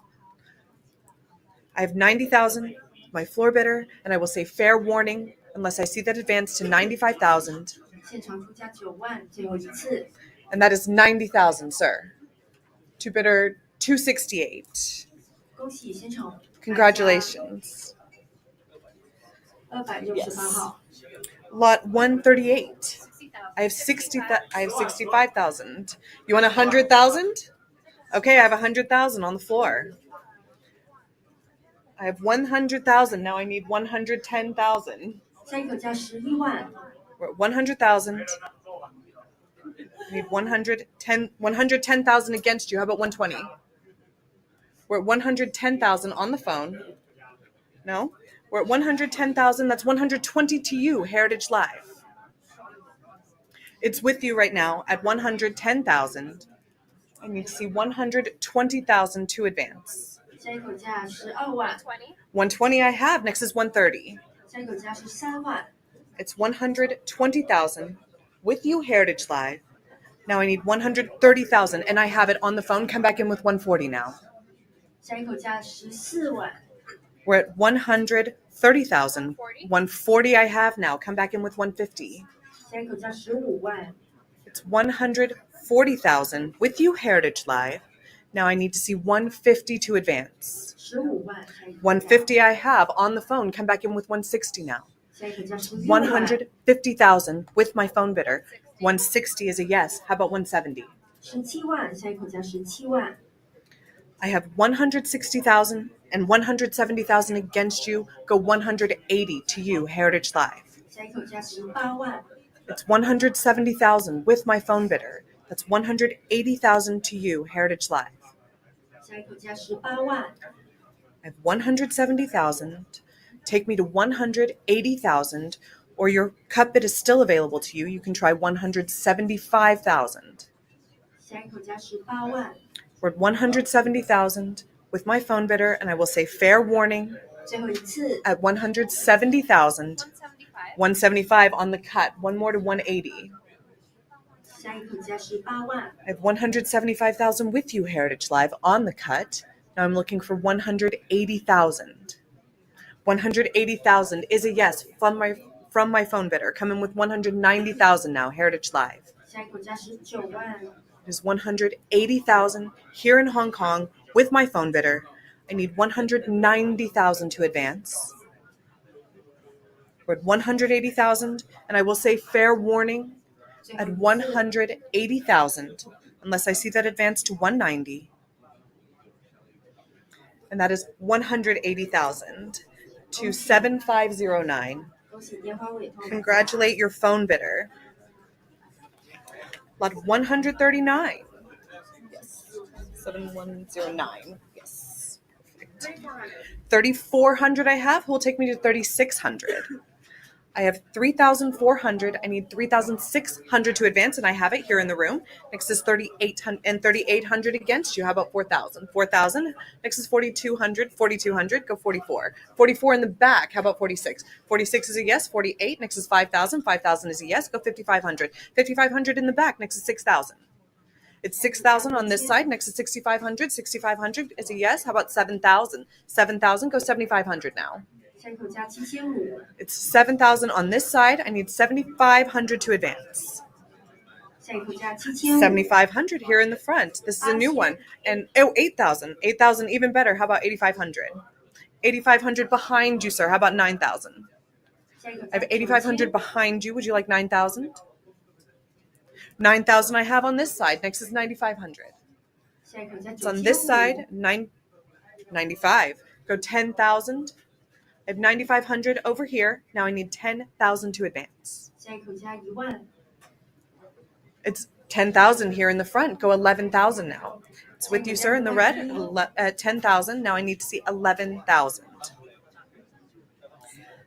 I have 90,000, my floor bidder, and I will say fair warning unless I see that advance to 95,000. 现场出价90000，最后一次。 And that is 90,000, sir. To bidder 268. 恭喜现场。 Congratulations. 268号。 Lot 138. I have 65,000. You want 100,000? Okay, I have 100,000 on the floor. I have 100,000. Now I need 110,000. 下一口价110000。 We're at 100,000. I need 110,000 against you. How about 120? We're at 110,000 on the phone. No? We're at 110,000. That's 120 to you, Heritage Live. It's with you right now at 110,000. I need to see 120,000 to advance. 下一口价120000。 20. 120 I have. Next is 130. 下一口价是30000。 It's 120,000 with you, Heritage Live. Now I need 130,000, and I have it on the phone. Come back in with 140 now. 下一口价140000。 We're at 130,000. 140 I have now. Come back in with 150. 下一口价150000。 It's 140,000 with you, Heritage Live. Now I need to see 150 to advance. 150000。 150 I have on the phone. Come back in with 160 now. 下一口价160000。 150,000 with my phone bidder. 160 is a yes. How about 170? 17万，下一口价17万。 I have 160,000 and 170,000 against you. Go 180 to you, Heritage Live. 下一口价18万。 It's 170,000 with my phone bidder. That's 180,000 to you, Heritage Live. 下一口价18万。 I have 170,000. Take me to 180,000, or your cut bid is still available to you. You can try 175,000. 下一口价18万。 We're at 170,000 with my phone bidder, and I will say fair warning 最后一次。 at 170,000. 175. 175 on the cut. One more to 180. 下一口价18万。 I have 175,000 with you, Heritage Live, on the cut. Now I'm looking for 180,000. 180,000 is a yes from my phone bidder. Come in with 190,000 now, Heritage Live. 下一口价19万， It is 180,000 here in Hong Kong with my phone bidder. I need 190,000 to advance. We're at 180,000, and I will say fair warning 最后 at 一次 180,000 unless I see that advance to 190. And that is 180,000 to 7509. 恭喜电话委托买家 Congratulate your phone bidder. Lot 139. Yes. 7109. Yes. Perfect. 3,400 I have. Who will take me to 3,600? I have 3,400. I need 3,600 to advance, and I have it here in the room. Next is 3,800 and 3,800 against you. How about 4,000? 4,000. Next is 4,200. 4,200. Go 44. 44 in the back. How about 46? 46 is a yes. 48. Next is 5,000. 5,000 is a yes. Go 5,500. 5,500 in the back. Next is 6,000. It's 6,000 on this side. Next is 6,500. 6,500 is a yes. How about 7,000? 7,000. Go 7,500 now. 下一口价7500， It's 7,000 on this side. I need 7,500 to advance. 下一口价7500， 7,500 here in the front. This is a new one. And 8,000. 8,000 even better. How about 8,500? 8,500 behind you, sir. How about 9,000? 下一口 I 价 have 8,500 behind you. Would you like 9,000? 9,000 I have on this side. Next is 9,500. 下一口价 It's on this side. 95. Go 10,000. I have 9,500 over here. Now I need 10,000 to advance. 下一口价10000， It's 10,000 here in the front. Go 11,000 now. It's with you, sir, in the red at 10,000. Now I need to see 11,000.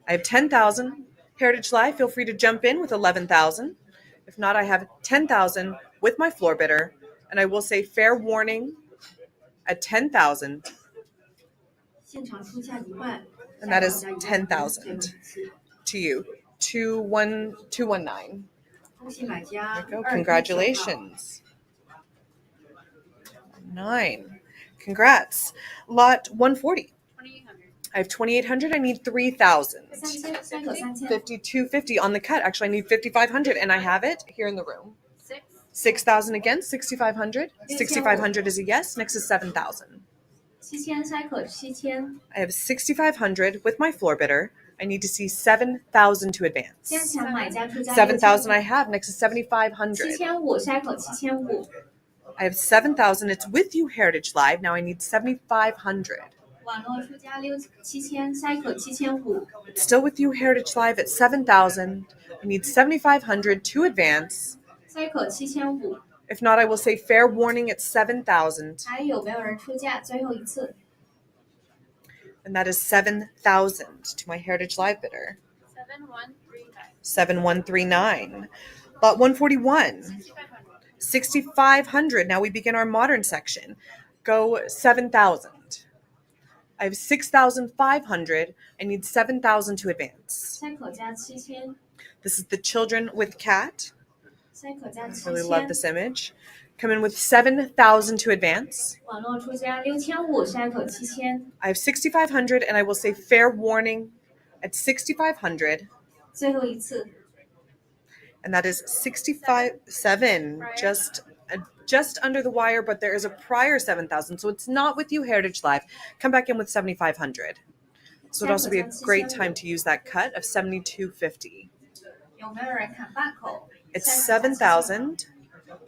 I have 10,000. Heritage Live, feel free to jump in with 11,000. If not, I have 10,000 with my floor bidder. And I will say fair warning at 10,000. 现场出价10000， And that is 下一口价 10,000 最后一次 to you. 219. 恭喜买家 There you go. 2号 Congratulations. 9. Congrats. Lot 140. 2,800. I have 2,800. I need 3,000. 3000，下一口3000， 5,250 on the cut. Actually, I need 5,500, and I have it here in the room. 6. 6,000 again. 6,500. 6,500 is a yes. Next is 7,000. 7000，下一口7000， I have 6,500 with my floor bidder. I need to see 7,000 to advance. 现场买家出价 7,000 I have. Next is 7,500. 7500，下一口7500， I have 7,000. It's with you, Heritage Live. Now I need 7,500. 网络出价7000，下一口7500， It's still with you, Heritage Live at 7,000. I need 7,500 to advance. 下一口7500， If not, I will say fair warning at 7,000. 还有没有人出价？最后一次， And that is 7,000 to my Heritage Live bidder. 7139. 7139. Lot 141. 6,500. 6,500. Now we begin our modern section. Go 7,000. I have 6,500. I need 7,000 to advance. 下一口价7000， This is the children with cat. 下一口价 Really love 7000， this image. Come in with 7,000 to advance. 网络出价6500，下一口7000， I have 6,500, and I will say fair warning at 6,500. 最后一次， And that is 65.7, just under the wire, but there is a prior 7,000, so it's not with you, Heritage Live. Come back in with 7,500. So it would also be a great time to use that cut of 7,250. 有没有人砍半口？ It's 7,000,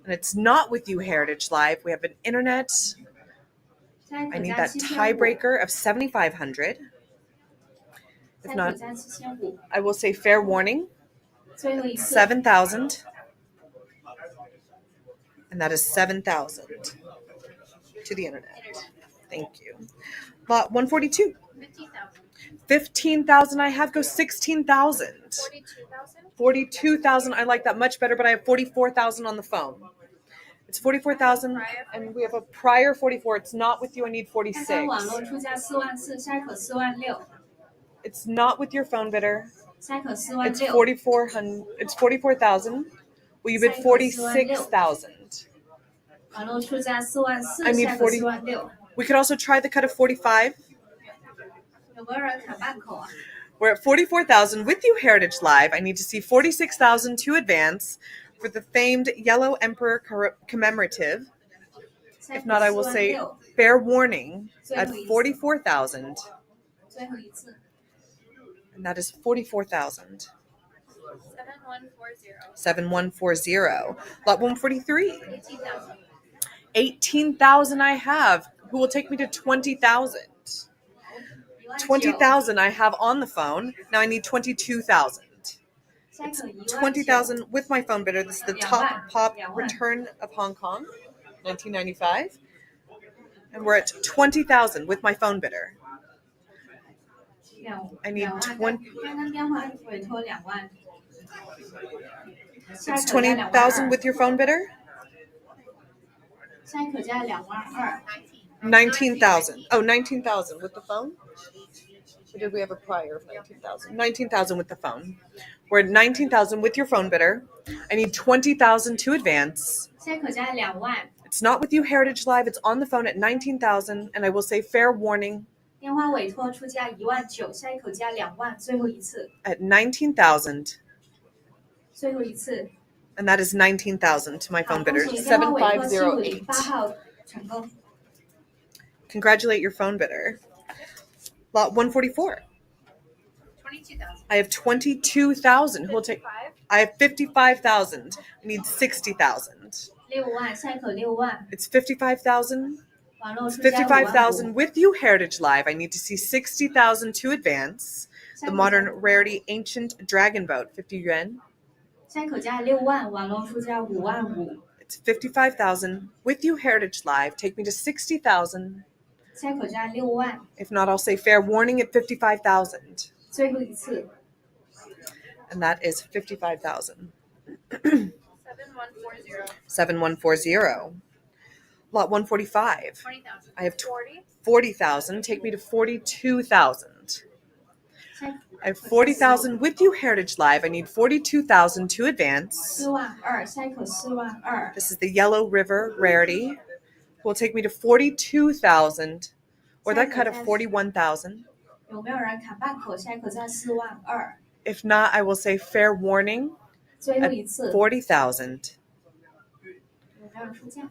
and it's not with you, Heritage Live. We have an internet. 下一 I 口 need 价 that 7500， tiebreaker of 7,500. 下 If 一口 not, 价7500， I will say fair warning, 最后一次， 7,000. And that is 7,000 to the internet. Thank you. Lot 142. 15,000. 15,000 I have. Go 16,000. 42,000. 42,000. I like that much better, but I have 44,000 on the phone. It's 44,000, and we have a prior 44. It's not with you. I need 看看网 46. 络出价44000，下一口46000， It's not with your phone bidder. 下一口 It's 46000， 44,000. It's 44,000. Will you bid 46,000? 网络出价44000， I need 下一口 40 46000， We could also try the cut of 45. 有没有人砍半口啊？ We're at 44,000 with you, Heritage Live. I need to see 46,000 to advance. for the famed Yellow Emperor commemorative. If not, I will say fair warning at 44,000. 最后一次， And that is 44,000. 7140. 7140. Lot 143. 18,000. 18,000 I have. Who will take me to 20,000? 20,000 I have on the phone. Now I need 22,000. 下一口1万 20,000 with my phone bidder. This is the top pop return of Hong Kong, 1995. And we're at 20,000 with my phone bidder. I need 20. 刚刚电话委托2万， It's 20,000 with your phone bidder. 下一口价2万2， 19,000. Oh, 19,000 with the phone? Or did we have a prior of 19,000? 19,000 with the phone. We're at 19,000 with your phone bidder. I need 20,000 to advance. 下一口价2万， It's not with you, Heritage Live. It's on the phone at 19,000. And I will say fair warning 电话委托出价1万9，下一口价2万，最后一次， at 19,000. 最后一次， And that is 19,000 to my 好， phone 恭 bidder. 喜电话委托7508. 758号成功。 Congratulate your phone bidder. Lot 144. 22,000. I have 22,000. Who will take? 55. I have 55,000. I need 60,000. 6万，下一口6万， It's 55,000. 网络 It's 出价5万 55,000 with you, Heritage Live. I need to see 60,000 to advance. The modern rarity ancient dragon boat, 50 yuan. 下一口价6万，网络出价5万5， It's 55,000 with you, Heritage Live. Take me to 60,000. 下一口价6万， If not, I'll say fair warning at 55,000. 最后一次， And that is 55,000. 7140. 7140. Lot 145. 20,000. I have 40. 40,000. Take me to 42,000. 下 I have 40,000 with you, Heritage Live. I need 42,000 to advance. 4万2，下一口4万2， This is the Yellow River rarity. Will take me to 42,000. Or that cut of 41,000. 有没有人砍半口？下一口价4万2， If not, I will say fair warning 最后 at 一次， 40,000. 有没有人出价？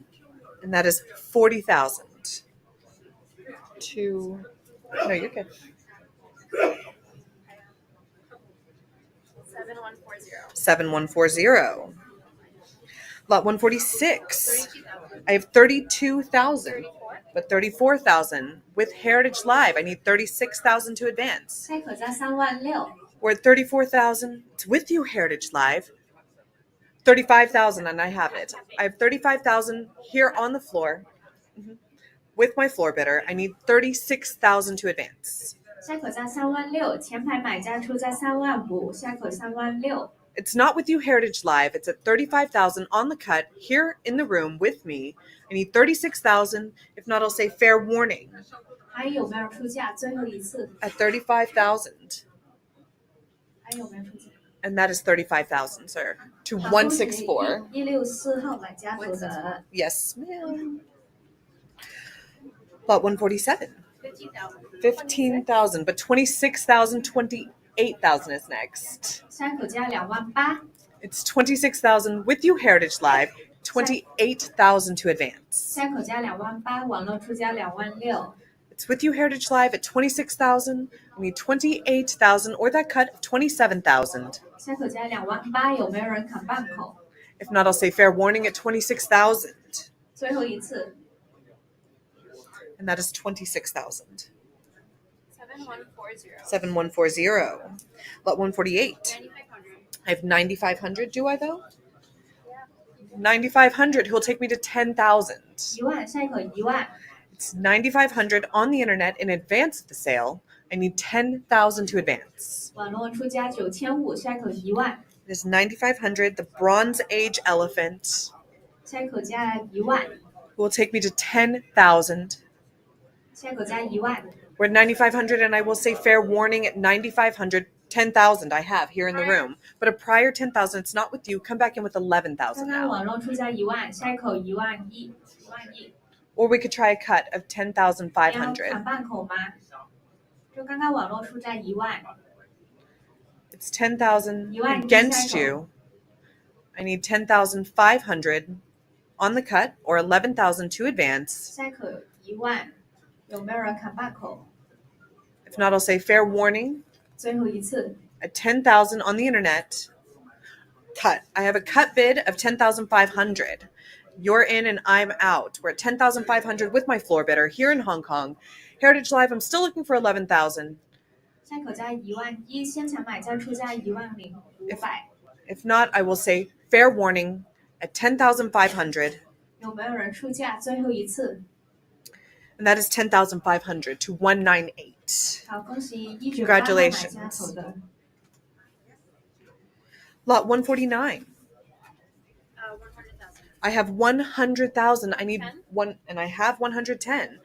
And that is 40,000. To no, you're good. 7140. 7140. Lot 146. 32,000. I have 32,000. 34. But 34,000 with Heritage Live. I need 36,000 to advance. 下一口价3万6， We're at 34,000. It's with you, Heritage Live. 35,000, and I have it. I have 35,000 here on the floor. With my floor bidder, I need 36,000 to advance. 下一口价3万6，前排买家出价3万5，下一口3万6， It's not with you, Heritage Live. It's at 35,000 on the cut here in the room with me. I need 36,000. If not, I'll say fair warning 还有没有人出价？最后一次， at 35,000. 还有没有人出价？ And that is 35,000, sir. To 好，恭喜164. 164号买家所得。 Yes, ma'am. Lot 147. 15,000. 15,000, but 26,000, 28,000 is next. 下一口价2万8， It's 26,000 with you, Heritage Live. 28,000 to advance. 下一口价2万8，网络出价2万6， It's with you, Heritage Live at 26,000. We need 28,000 or that cut of 27,000. 下一口价2万8，有没有人砍半口？ If not, I'll say fair warning at 26,000. 最后一次， And that is 26,000. 7140. 7140. Lot 148. 9,500. I have 9,500, do I though? 9,500. Who'll take me to 10,000? 1万，下一口1万， It's 9,500 on the internet in advance of the sale. I need 10,000 to advance. 网络出价9500，下一口1万， It is 9,500. The Bronze Age elephant 下一口价1万， will take me to 10,000. 下一口价1万， We're at 9,500, and I will say fair warning at 9,500. 10,000 I have here in the room, but a prior 10,000. It's not with you. Come back in with 刚 11,000 刚 now. 网络出价1万，下一口1万1，1万1， Or we could try a cut of 你要 10,500. 砍半口吗？就刚刚网络出价1万， It's 10,000 You want against recycle. you. I need 10,500 on the cut or 11,000 to advance. 下一口有1万，有没有人砍半口？ If not, I'll say fair warning 最后一次， at 10,000 on the internet. Cut. I have a cut bid of 10,500. You're in and I'm out. We're at 10,500 with my floor bidder here in Hong Kong. Heritage Live, I'm still looking for 11,000. 下一口价11000，现场买家出价10500。 If not, I will say fair warning at 10,500. 有没有人出价？最后一次。 And that is 10,500 to 198. 好，恭喜198号买家 Congratulations. 投的。 Lot 149. 100,000. I have 100,000. I need 10? one, and I have 110.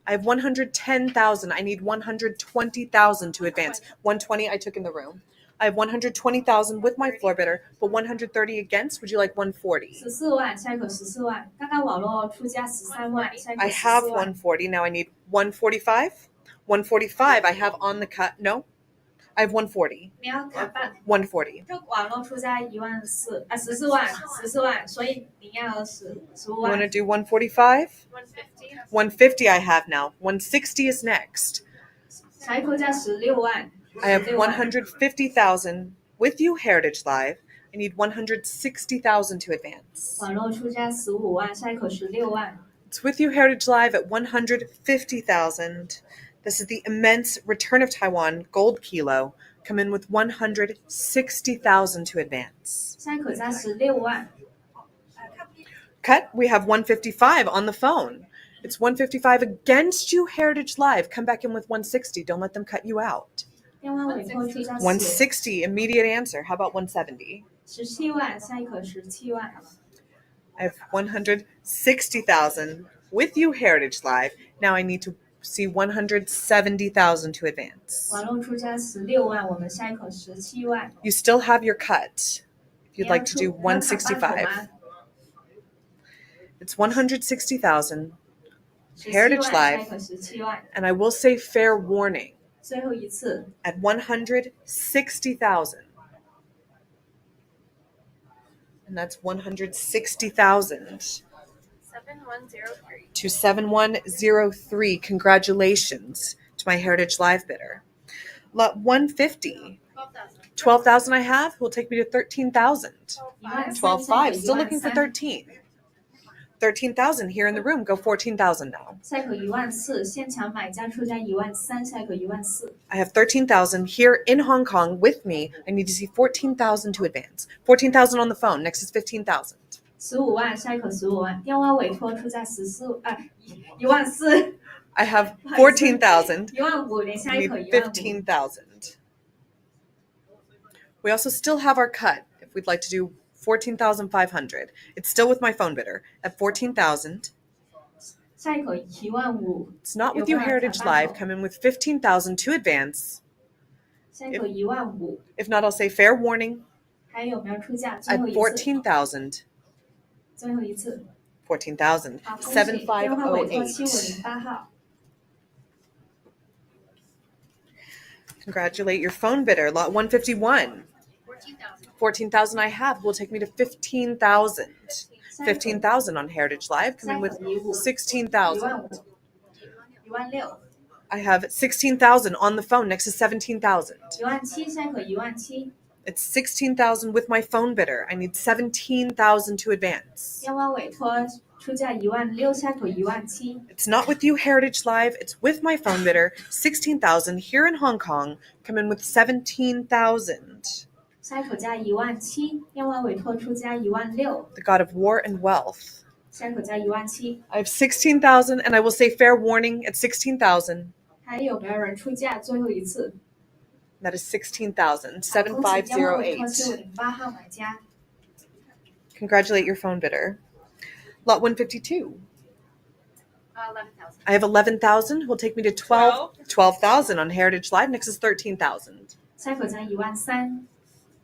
I have 110,000. I need 120,000 to advance. 120 I took in the room. I have 120,000 with my floor bidder, but 130 against. Would you like 140? 14万，下一口14万。刚刚网络出价13万，下一口 I have 14万。 140. Now I need 145. 145 I have on the cut. No, I have 140. 你要砍半， 140. 就网络出价14000啊，14万，14万，所以你要15 You want to 万。 do 145? 150. 150 I have now. 160 is next. 下一口价16万。 I have 16万 150,000 with you, Heritage Live. I need 160,000 to advance. 网络出价15万，下一口16万。 It's with you, Heritage Live, at 150,000. This is the immense Return of Taiwan Gold Kilo. Come in with 160,000 to advance. 下一口价16万。 Cut, we have 155 on the phone. It's 155 against you, Heritage Live. Come back in with 160. Don't let them cut you out. 电话委托出价160, immediate answer. How about 170? 17万，下一口17万。 I have 160,000 with you, Heritage Live. Now I need to see 170,000 to advance. 网络出价16万，我们下一口17万。 You still have your cut. If you'd 你要 like to do 出你要砍半口 165. 吗？ It's 160,000, 17 Heritage 万，下一 Live. 口17万。 And I will say fair warning 最后一次， at 160,000. And that's 160,000 7103. to 7103. Congratulations to my Heritage Live bidder. Lot 150. 12,000. 12,000 I have will take me to 13,000. 13000 12,500. Still looking for 13000 13. 13,000 here in the room. Go 14,000 now. 下一口14000，现场买家出价13000，下一口14000。 I have 13,000 here in Hong Kong with me. I need to see 14,000 to advance. 14,000 on the phone. Next is 15,000. 15万，下一口15万。电话委托出价14000， I have 14,000. 15000，连下 I 一口 need 15000。 15,000. We also still have our cut if we'd like to do 14,500. It's still with my phone bidder at 14,000. 下一口15000， It's not with you, Heritage Live. Come in with 15,000 to advance. 下一口15000。 If not, I'll say fair warning 还有没有出价？最 at 后一次， 14,000. 最后一次。 14,000. 好，恭喜电话委托 7508. 7508号。 Congratulate your phone bidder. Lot 151. 14,000. 14,000 I have will take me to 15,000. 15,000 on Heritage Live. Come in with 16,000. 16000。 I have 16,000 on the phone. Next is 17,000. 17000，下一口17000。 It's 16,000 with my phone bidder. I need 17,000 to advance. 电话委托出价16000，下口17000。 It's not with you, Heritage Live. It's with my phone bidder. 16,000 here in Hong Kong. Come in with 17,000. 下一口价17000，电话委托出价16000， The god of war and wealth. 下一口价17000。 I have 16,000, and I will say fair warning at 16,000. 还有没有人出价？最后一次。 That is 16,000. 恭喜电话委托 7508. 7508号买家。 Congratulate your phone bidder. Lot 152. 11,000. I have 11,000. Will take me to 12,000 on Heritage Live. Next is 13,000. 下一口价13000，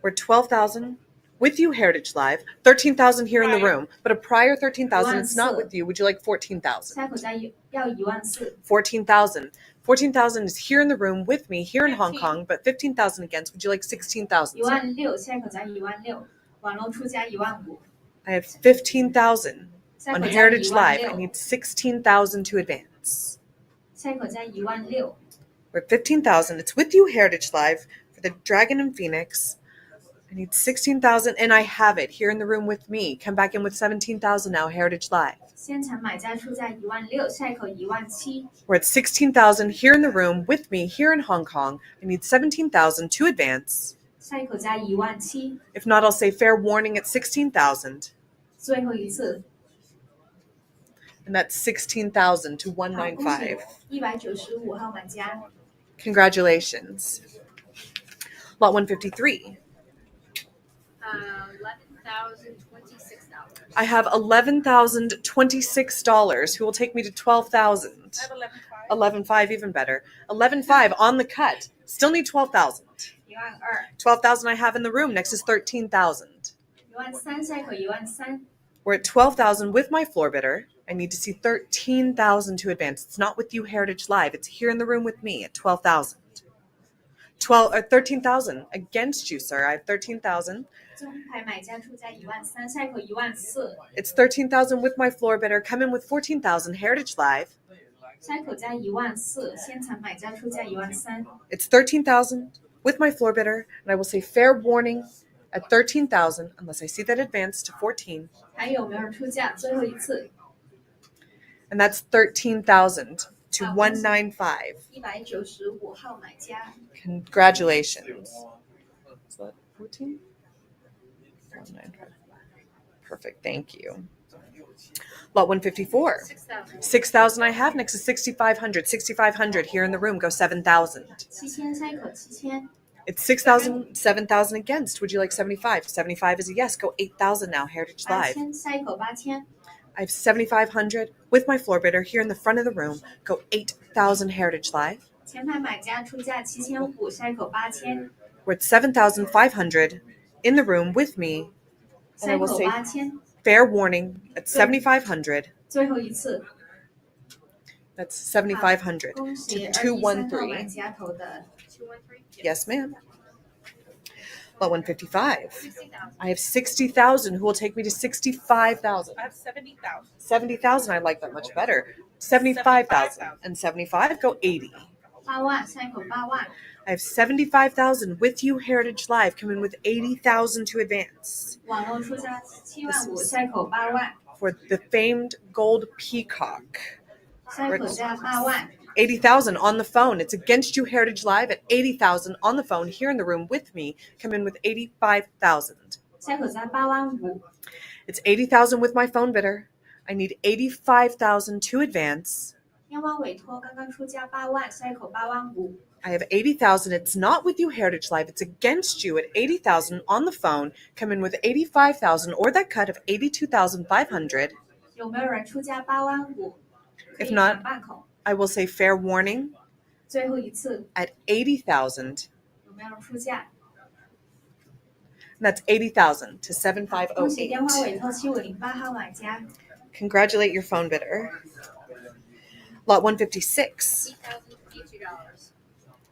We're 12,000 with you, Heritage Live. 13,000 here in the room, but a prior 13,000. It's not with you. Would you like 14,000? 下一口价要14000。 14,000. 14,000 is here in the room with me here in Hong Kong, but 15,000 against. Would you like 16,000? 16000，下一口价16000。网络出价15000， I have 15,000 赛 on 口价 Heritage Live. I 16000， need 16,000 to advance. 赛口价16000， We're at 15,000. It's with you, Heritage Live, for the Dragon and Phoenix. I need 16,000, and I have it here in the room with me. Come back in with 17,000 now, Heritage Live. 现场买家出价16000，赛口17000， We're at 16,000 here in the room with me here in Hong Kong. I need 17,000 to advance. 赛口价17000， If not, I'll say fair warning at 16,000. 最后一次， And that's 16,000 to 好，恭喜 195. 195号买家。 Congratulations. Lot 153. $11,026. I have $11,026, who will take me to 12,000. I have 11.5, even better. 11.5 on the cut. Still need 12,000. 12000， 12,000 I have in the room. Next is 13,000. 13000，赛口13000， We're at 12,000 with my floor bidder. I need to see 13,000 to advance. It's not with you, Heritage Live. It's here in the room with me at 12,000. 13,000 against you, sir. I have 13,000. 中牌买家出价13000，赛口14000， It's 13,000 with my floor bidder. Come in with 14,000, Heritage Live. 赛口价14000，现场买家出价13000， It's 13,000 with my floor bidder, and I will say fair warning at 13,000 unless I see that advance to 14, 还有没有人出价？最后一次， and that's 13,000 to 195. 195号买家。 Congratulations. Is that 14? 195. Perfect. Thank you. Lot 154. 6,000. 6,000 I have. Next is 6,500. 6,500 here in the room. Go 7,000. 7000，赛口7000， It's 6,000, 7,000 against. Would you like 75? 75 is a yes. Go 8,000 now. Heritage Live. 8000，赛口8000， I have 7,500 with my floor bidder here in the front of the room. Go 8,000 Heritage Live. 前排买家出价7500，赛口8000， We're at 7,500 in the room with me. And 赛 I 口 will say 8000， fair warning at 7,500. 最后一次。 That's 7,500 恭喜 to 213号买 213. 家投的 213? Yes, ma'am. Lot 155. 60,000. I have 60,000 who will take me to 65,000. I have 70,000. 70,000, I like that much better. 75,000 and 75, go 80. 8万，赛口8万， I have 75,000 with you, Heritage Live. Come in with 80,000 to advance 网络出价75000，赛口8万， for the famed gold peacock. 赛口价8万， 80,000 on the phone. It's against you, Heritage Live, at 80,000 on the phone here in the room with me. Come in with 85,000. 赛口价8万5， It's 80,000 with my phone bidder. I need 85,000 to advance. 央网委托刚刚出价8万，赛口8万5， I have 80,000. It's not with you, Heritage Live. It's against you at 80,000 on the phone. Come in with 85,000 or that cut of 82,500. 有没有人出价8万5？ 可 If 以 not- 砍半口。 I will say fair warning 最后一次， at 80,000. 有没有人出价？ And that's 80,000 to 恭喜电话 7508. 委托7508号买家， Congratulate your phone bidder. Lot 156.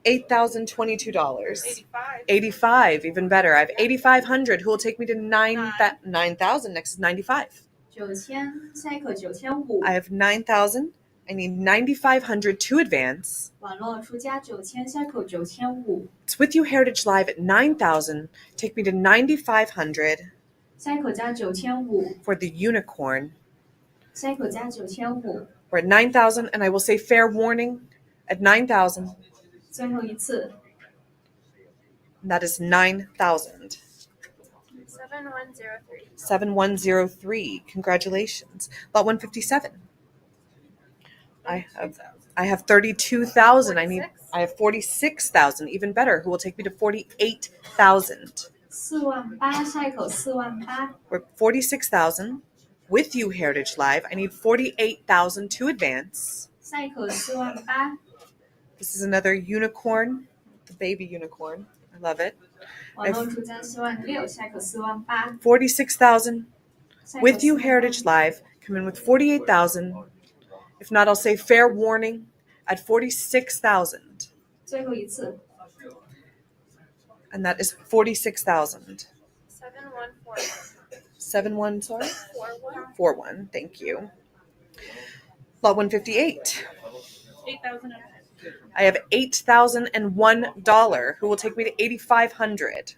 $8,022. $8,022. 85. 85, even better. I have 8,500 who will take me to 9,000. Next is 95. 9000，赛口9500， I have 9,000. I need 9,500 to advance. 网络出价9000，赛口9500， It's with you, Heritage Live, at 9,000. Take me to 9,500赛口价9500， for the unicorn. 赛口价9500， We're at 9,000, and I will say fair warning at 9,000. 最后一次， And that is 9,000. 7103. 7103. Congratulations. Lot 157. I have 32,000. I have 46,000. Even better. Who will take me to 48,000? 48000，赛口48000， We're 46,000 with you, Heritage Live. I need 48,000 to advance. 赛口48000， This is another unicorn, the baby unicorn. I love it. 网络出价46000，赛口48000， 46,000 赛口 with you, 48000 Heritage Live. Come in with 48,000. If not, I'll say fair warning at 46,000. 最后一次， And that is 46,000. 7141. 71, sorry? 41. 41, thank you. Lot 158. 8,000. I have $8,001 who will take me to 8,500.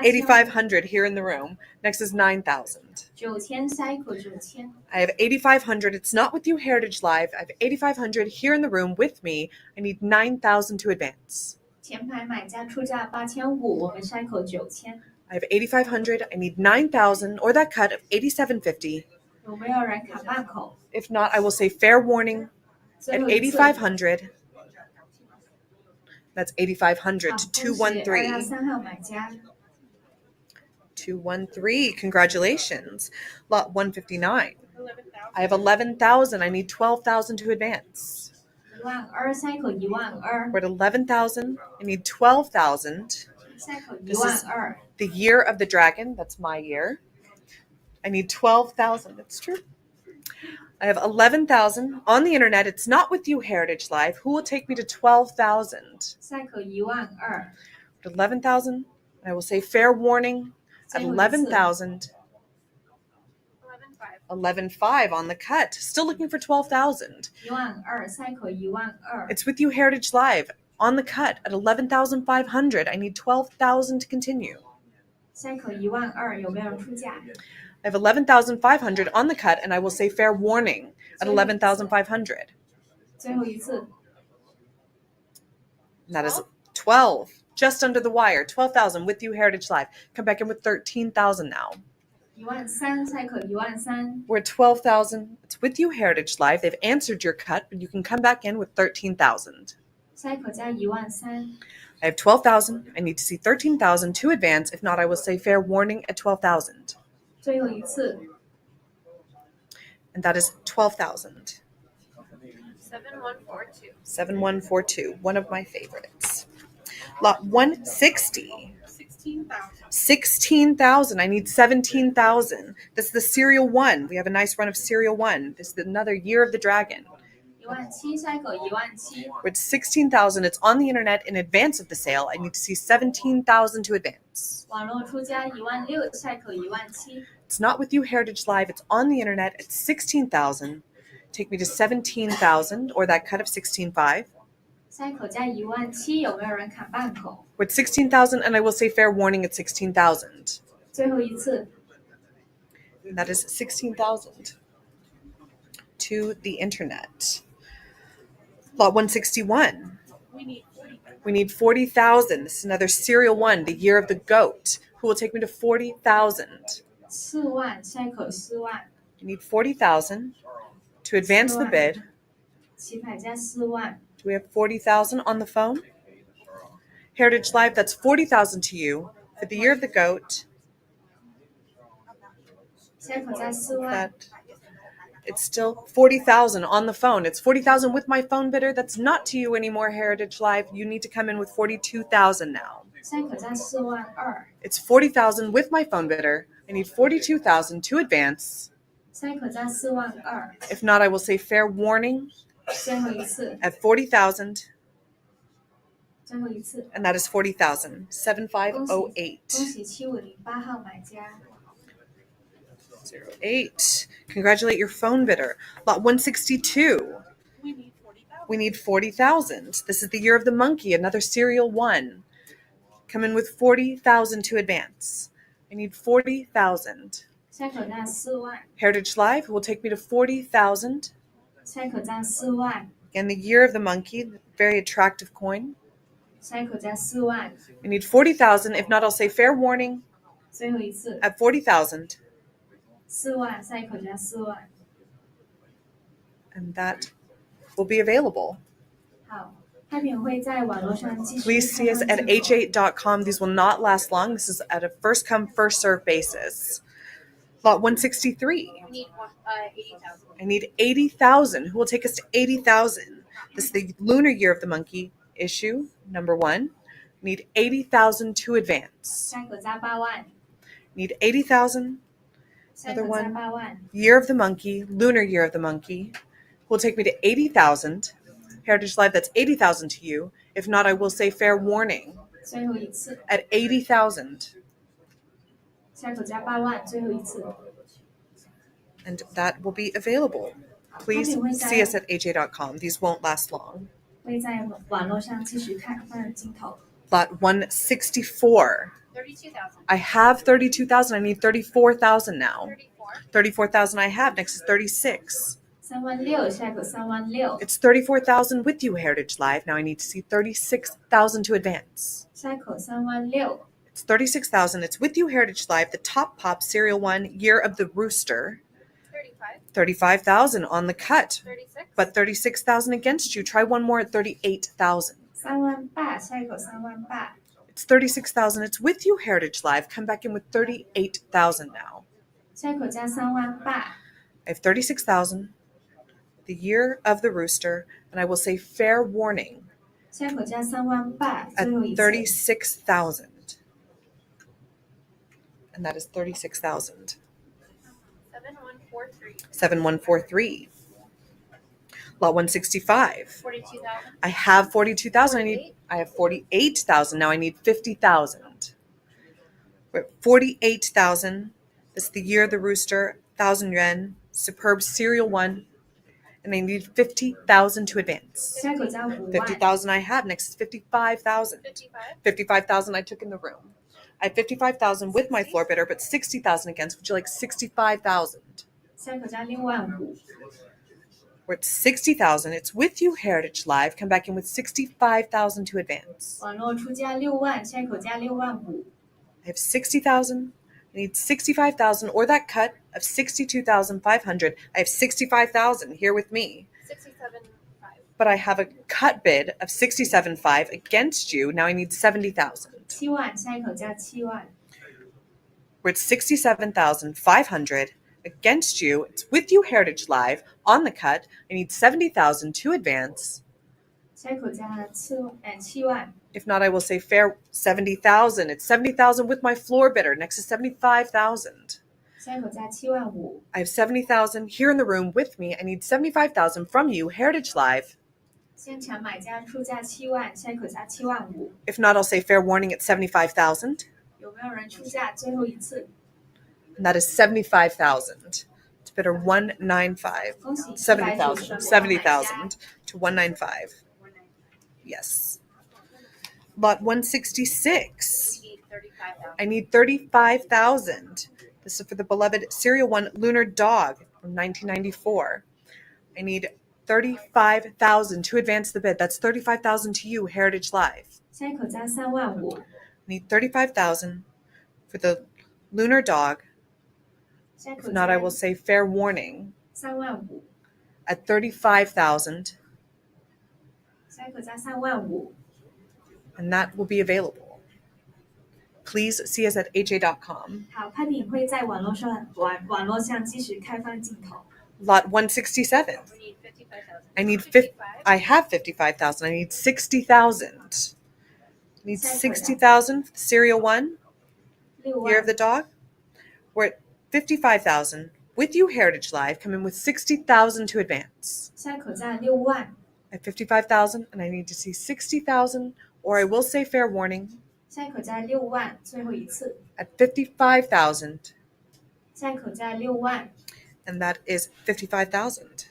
8,500 here in the room. Next is 9,000. 9000 cycle 9000 I have 8,500. It's not with you, Heritage Live. I have 8,500 here in the room with me. I need 9,000 to advance. 前排买家出价8500，我们 cycle 9000， I have 8,500. I need 9,000 or that cut of 8,750. 有没有人砍半口？ If not, I will say fair warning 最 at 后一次， 8,500. That's 8,500 好， to 恭喜 213. 213号买家。 213. Congratulations. Lot 159. 11,000. I have 11,000. I need 12,000 to advance. 12000 cycle 12000 We're at 11,000. I need 12,000. cycle This is 12000 the year of the dragon. That's my year. I need 12,000. That's true. I have 11,000 on the internet. It's not with you, Heritage Live. Who will take me to 12,000? cycle 12000 At 11,000. I will say fair warning at 11,000. 11,500. 11,500 on the cut. Still looking for 12,000. 12000 cycle 12000 It's with you, Heritage Live, on the cut at 11,500. I need 12,000 to continue. cycle 12000有没有人出价？ I have 11,500 on the cut, and I will say fair warning at 11,500. 最后一次， And that is 12, just under the wire. 12,000 with you, Heritage Live. Come back in with 13,000 now. 13000 cycle 13000 We're at 12,000. It's with you, Heritage Live. They've answered your cut, but you can come back in with 13,000. cycle 加13000 I have 12,000. I need to see 13,000 to advance. If not, I will say fair warning at 12,000. 最后一次， And that is 12,000. 7142. 7142, one of my favorites. Lot 160. 16,000. 16,000. I need 17,000. This is the serial one. We have a nice run of serial one. This is another year of the dragon. 17000 cycle 17000 We're at 16,000. It's on the internet in advance of the sale. I need to see 17,000 to advance. 网络出价16000 cycle 17000 It's not with you, Heritage Live. It's on the internet at 16,000. Take me to 17,000 or that cut of 16,500. cycle 加17000有没有人砍半口？ We're at 16,000 and I will say fair warning at 16,000. 最后一次， And that is 16,000 to the internet. Lot 161. We need 40,000. We need 40,000. This is another serial one, the year of the goat. Who will take me to 40,000? 40000 cycle 40000 I need 40,000 to advance the bid. 起牌价40000 Do we have 40,000 on the phone? Heritage Live, that's 40,000 to you for the year of the goat. cycle 加40000 That it's still 40,000 on the phone. It's 40,000 with my phone bidder. That's not to you anymore, Heritage Live. You need to come in with 42,000 now. cycle 加42000 It's 40,000 with my phone bidder. I need 42,000 to advance. cycle 加42000 If not, I will say fair warning 最后一次， at 40,000, 最后一次， and that is 40,000. 恭 7508. 喜7508号买家。 08. Congratulate your phone bidder. Lot 162. We need 40,000. We need 40,000. This is the year of the monkey, another serial one. Come in with 40,000 to advance. I need 40,000. cycle 加40000 Heritage Live, who will take me to 40,000. cycle 加40000 Again, the year of the monkey, very attractive coin. cycle 加40000 I need 40,000. If not, I'll say fair warning 最后一次 at 40,000. 40000 cycle 加40000 And that will be available. 好，拍品会在网络上继续 Please see us at h8.com. These will not last long. This is at a first come, first serve basis. Lot 163. We need 80,000. I need 80,000. Who will take us to 80,000? This is the lunar year of the monkey issue, number one. Need 80,000 to advance. cycle 加80000 Need 80,000. cycle 加one. 80000 Year of the monkey, lunar year of the monkey. Who will take me to 80,000? Heritage Live, that's 80,000 to you. If not, I will say fair warning 最后一次 at 80,000. 下口加8万，最后一次。 And that will be available. Please see us at ha.com. These won't last long. 会在网络上继续开放镜头。 Lot 164. 32,000. I have 32,000. I need 34,000 now. 34. 34,000 I have. Next is 36. 36000，下一口36000， It's 34,000 with you, Heritage Live. Now I need to see 36,000 to advance. 下一口36000， It's 36,000. It's with you, Heritage Live. The top pop, Serial 1, Year of the Rooster. 35. 35,000 on the cut. 36. But 36,000 against you. Try one more at 38,000. 38000，下一口38000， It's 36,000. It's with you, Heritage Live. Come back in with 38,000 now. 下一口加38000， I have 36,000. The Year of the Rooster. And I will say fair warning 下一口加38000， at 最后一次。 36,000. And that is 36,000. 7143. 7143. Lot 165. 42,000. I have 42,000. I have 48,000. Now I need 50,000. We're at 48,000. This is the Year of the Rooster. 1,000 yuan. Superb Serial 1. And I need 50,000 to advance. 下一口加5万， 50,000 I have. Next is 55,000. 55. 55,000 I took in the room. I have 55,000 with my floor bidder, but 60,000 against. Would you like 65,000? 下一口加65000， We're at 60,000. It's with you, Heritage Live. Come back in with 65,000 to advance. 网络出价6万，下一口加65000， I have 60,000. I need 65,000 or that cut of 62,500. I have 65,000 here with me. 67,500. But I have a cut bid of 67.5 against you. Now I need 70,000. 7万，下一口加7万， We're at 67,500 against you. It's with you, Heritage Live. On the cut, I need 70,000 to advance. 下一口加7万， If not, I will say fair 70,000. It's 70,000 with my floor bidder. Next is 75,000. 下一口加75000， I have 70,000 here in the room with me. I need 75,000 from you, Heritage Live. 现场买家出价7万，下一口加75000， If not, I'll say fair warning at 75,000. 有没有人出价？最后一次， And that is 75,000. It's bidder 195. 恭喜 70,000. 70,000 to 195. Yes. Lot 166. We need 35,000. I need 35,000. This is for the beloved Serial 1 Lunar Dog from 1994. I need 35,000 to advance the bid. That's 35,000 to you, Heritage Live. 下一口加35000， I need 35,000 for the Lunar Dog. 下一 If 口 not, I 加 will say fair warning 35000， at 35,000, 下一口加35000， and that will be available. Please see us at ha.com. 好，拍品会在网络上继续开放镜头。 Lot 167. We need 55,000. I need 55. I have 55,000. I need 60,000. I need 60,000 for the Serial 1, 6 Year of 万 the Dog. We're at 55,000. With you, Heritage Live. Come in with 60,000 to advance. 下一口价6万， I have 55,000 and I need to see 60,000, or I will say fair warning 下一口价6万，最后一次， at 55,000, 下一口价6万， and that is 55,000.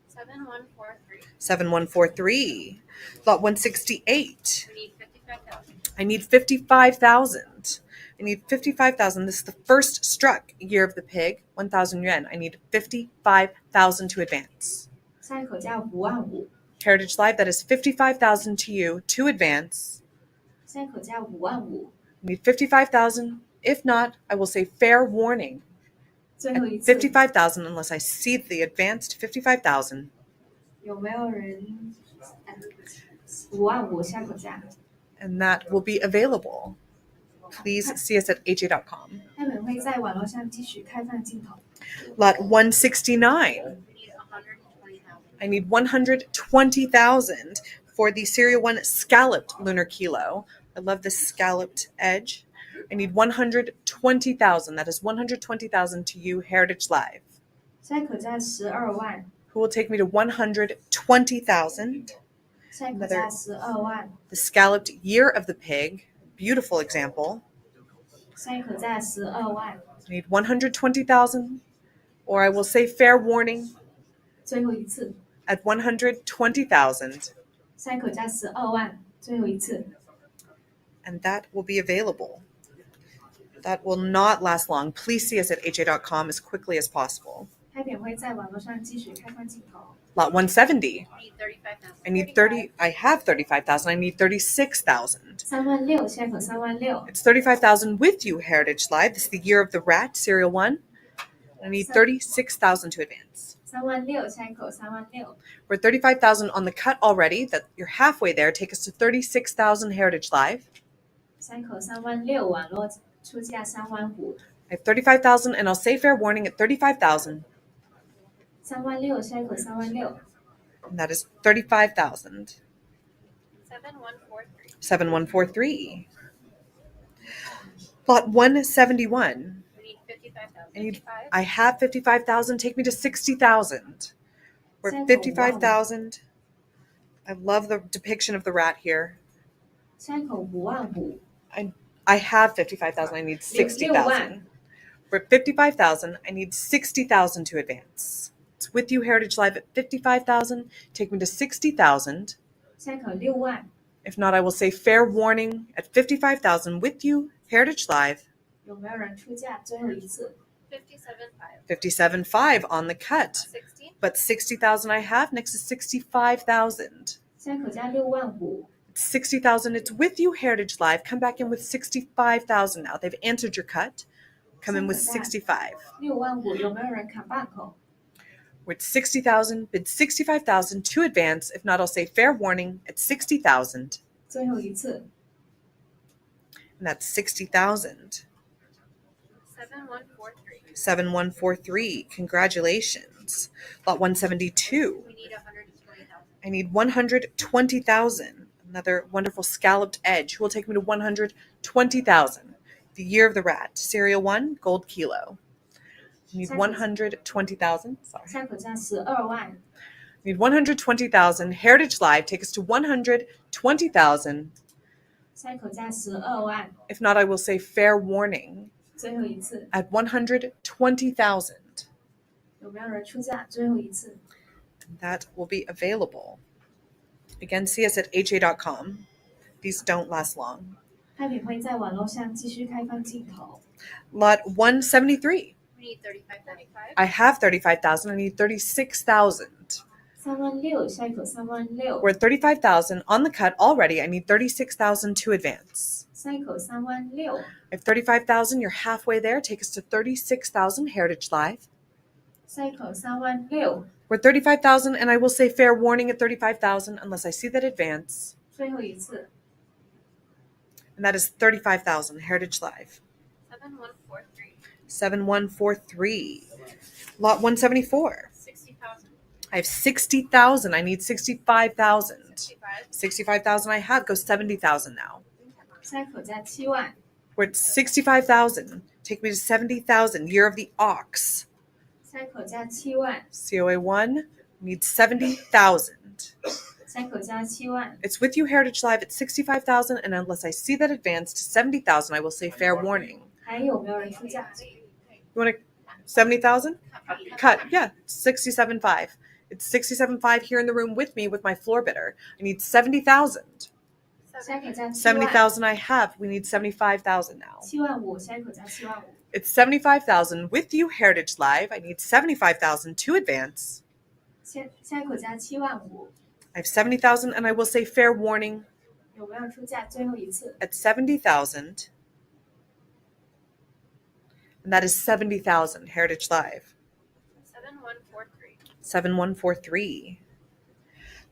7143. 7143. Lot 168. We need 55,000. I need 55,000. I need 55,000. This is the first struck Year of the Pig, 1,000 yuan. I need 55,000 to advance. 下一口价55000， Heritage Live, that is 55,000 to you to advance. 下一口价55000， I need 55,000. If not, I will say fair warning 最后一 at 次， 55,000 unless I see the advanced 55,000. 有没有人55000下口价？ And that will be available. Please see us at ha.com. 拍品会在网络上继续开放镜头。 Lot 169. We need 120,000. I need 120,000 for the Serial 1 Scalloped Lunar Kilo. I love this scalloped edge. I need 120,000. That is 120,000 to you, Heritage Live. 下一口价12万， Who will take me to 120,000? 下一口价12万， The Scalloped Year of the Pig. Beautiful example. 下一口价12万， I need 120,000, or I will say fair warning 最后一次， at 120,000, 下一口价12万， 最后一次， and that will be available. That will not last long. Please see us at ha.com as quickly as possible. 拍品会在网络上继续开放竞投。 Lot 170. Need 35,000. I need 30. I have 35,000. I need 36,000. 36000，下一口36000， It's 35,000 with you, Heritage Live. This is the year of the rat, serial 1. I need 36,000 to advance. 36000，下一口36000， We're at 35,000 on the cut already. That you're halfway there. Take us to 36,000, Heritage Live. 下一口36000，网络出价35000， I have 35,000, and I'll say fair warning at 35,000, 36000，下一口36000， and that is 35,000. 7143. 7143. Lot 171. We need 55,000. I need. 55. I have 55,000. Take me to 60,000. We're at 55,000. I love the depiction of the rat here. 下一口55000， I have 55,000. I need 60,000. We're at 55,000. I need 60,000 to advance. It's with you, Heritage Live, at 55,000. Take me to 60,000. 下一口60000， If not, I will say fair warning at 55,000 with you, Heritage Live. 有没有人出价？最后一次， 57,500. 57.5 on the cut. 60. But 60,000 I have. Next is 65,000. 下一口价65000， It's 60,000. It's with you, Heritage Live. Come back in with 65,000 now. They've answered your cut. Come in with 65. 65000，有没有人砍半口？ We're at 60,000. Bid 65,000 to advance. If not, I'll say fair warning at 60,000. 最后一次， And that's 60,000. 7143. 7143. Congratulations. Lot 172. We need 120,000. I need 120,000. Another wonderful scalloped edge. Who will take me to 120,000? The year of the rat. Serial 1, gold kilo. I need 120,000. Sorry. 下一口价12万， I need 120,000. Heritage Live, take us to 120,000. 下一口价12万， If not, I will say fair warning 最后一次， at 120,000. 有没有人出价？最后一次， That will be available. Again, see us at ha.com. These don't last long. 拍品会在网络上继续开放竞投。 Lot 173. We need 35,000. I have 35,000. I need 36,000. 36000，下一口36000， We're at 35,000 on the cut already. I need 36,000 to advance. 下一口36000， I have 35,000. You're halfway there. Take us to 36,000, Heritage Live. 下一口36000， We're at 35,000, and I will say fair warning at 35,000 unless I see that advance. 最后一次， And that is 35,000, Heritage Live. 7143. 7143. Lot 174. 60,000. I have 60,000. I need 65,000. 65. 65,000 I have. Go 70,000 now. 下一口价7万， We're at 65,000. Take me to 70,000. Year of the ox. 下一口价7万， COA 1 needs 70,000. 下一口价7万， It's with you, Heritage Live, at 65,000. And unless I see that advance to 70,000, I will say fair warning. 还有没有人出价？ You want to 70,000? Cut. Yeah, 67.5. It's 67.5 here in the room with me with my floor bidder. I need 70,000. 下一口价7万， 70,000 I have. We need 75,000 now. 75000，下一口价75000， It's 75,000 with you, Heritage Live. I need 75,000 to advance. 下一口价75000， I have 70,000, and I will say fair warning 有没有出价？最后一次， at 70,000. And that is 70,000, Heritage Live. 7143. 7143.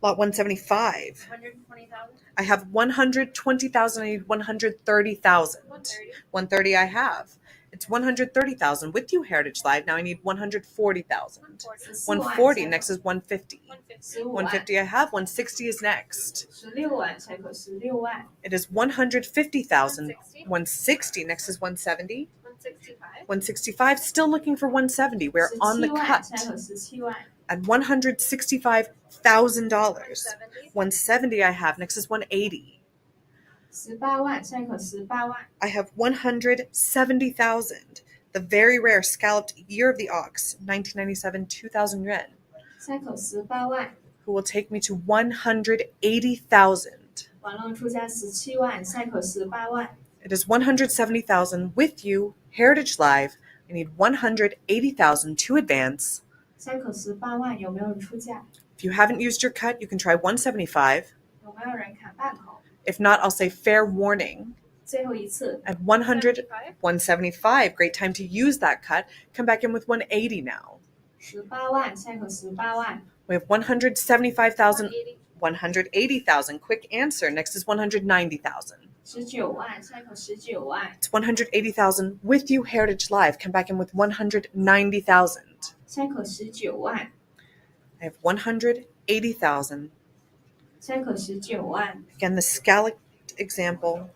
Lot 175. 120,000. I have 120,000. I need 130,000. 130. 130 I have. It's 130,000 with you, Heritage Live. Now I need 140,000. 140. Next is 150. 150. 15万， 150 I have. 160 is next. 16万，下一口16万， It is 150,000. 160. Next is 170. 165. 165. Still looking for 170. We're on the 17万， cut 下一口17万， at $165,000. 170. 170 I have. Next is 180. 18万 cycle 18万 I have 170,000. The very rare scalloped year of the ox, 1997, 2,000 yuan, cycle 18万 who will take me to 180,000. 网络出价17万 cycle 18万 It is 170,000 with you, Heritage Live. I need 180,000 to advance. cycle 18万有没有人出价？ If you haven't used your cut, you can try 175. 有没有人砍半口？ If not, I'll say fair warning. 最后一次 At 175, great time to use that cut. Come back in with 180 now. 18万 cycle 18万 We have 175,000, 180,000. Quick answer. Next is 190,000. 19万 cycle 19万 It's 180,000 with you, Heritage Live. Come back in with 190,000. cycle 19万 I have 180,000. cycle 19万 Again, the scalloped example.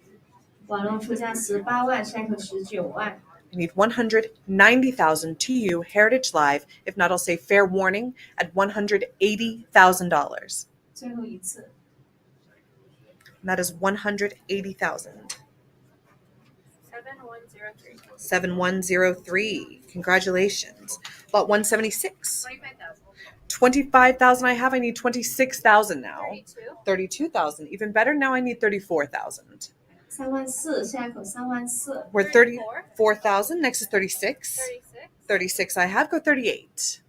网络出价18万 cycle 19万 I need 190,000 to you, Heritage Live. If not, I'll say fair warning at $180,000. 最后一次 And that is 180,000. 7103. 7103. Congratulations. Lot 176. 25,000. 25,000 I have. I need 26,000 now. 32. 32,000. Even better. Now I need 34,000. 3万4 cycle 3万4 We're 34,000. Next is 36. 36. 36 I have. Go 38.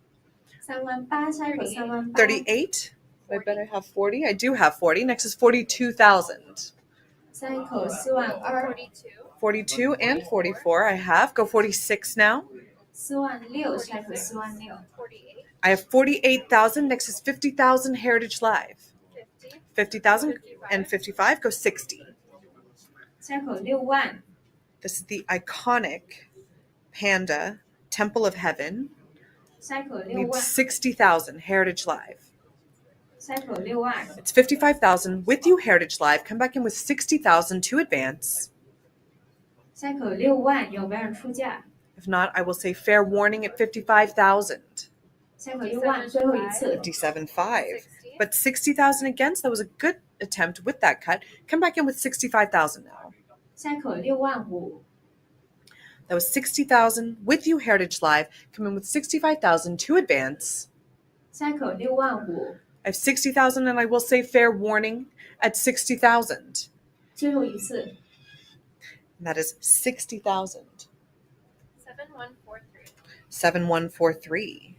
3万8 cycle 3万8 38. I bet I have 40. I do have 40. Next is 42,000. cycle 4万2 42. 42 and 44 I have. Go 46 now. 4万6 cycle 4万6 48. I have 48,000. Next is 50,000 Heritage Live. 50. 50,000 and 55. Go 60. cycle 6万 This is the iconic Panda Temple of Heaven. cycle I 6 need万 60,000 Heritage Live. cycle 6万 It's 55,000 with you, Heritage Live. Come back in with 60,000 to advance. cycle 6万有没有人出价 If not, I will say fair warning at 55,000. cycle 6万最后一次 57.5. 60. But 60,000 against, that was a good attempt with that cut. Come back in with 65,000 now. cycle 6万5 That was 60,000 with you, Heritage Live. Come in with 65,000 to advance. cycle 6万5 I have 60,000 and I will say fair warning at 60,000. 最后一次 And that is 60,000. 7143. 7143.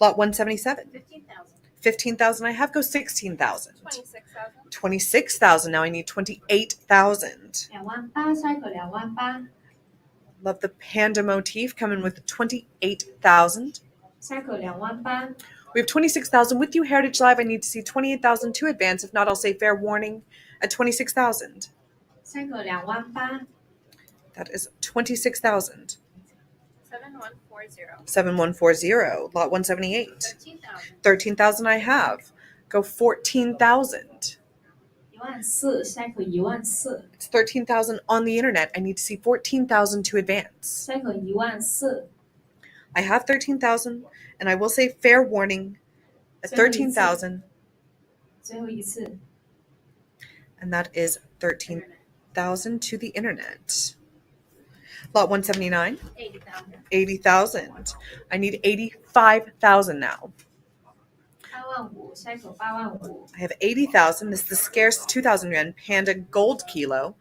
Lot 177. 15,000. 15,000 I have. Go 16,000. 26,000. 26,000. Now I need 28,000. 2万8 cycle 2万8 Love the panda motif. Come in with 28,000. cycle 2万8 We have 26,000 with you, Heritage Live. I need to see 28,000 to advance. If not, I'll say fair warning at 26,000. cycle 2万8 That is 26,000. 7140. 7140. Lot 178. 13,000. 13,000 I have. Go 14,000. 1万4 cycle 1万4 It's 13,000 on the internet. I need to see 14,000 to advance. cycle 1万4 I have 13,000, and I will say fair warning at 13,000, 最后一次 and that is 13,000 to the internet. Lot 179, 80,000. 80,000. I need 85,000 now. 8万5 cycle 8万5 I have 80,000. This is the scarce 2,000 yuan Panda Gold Kilo.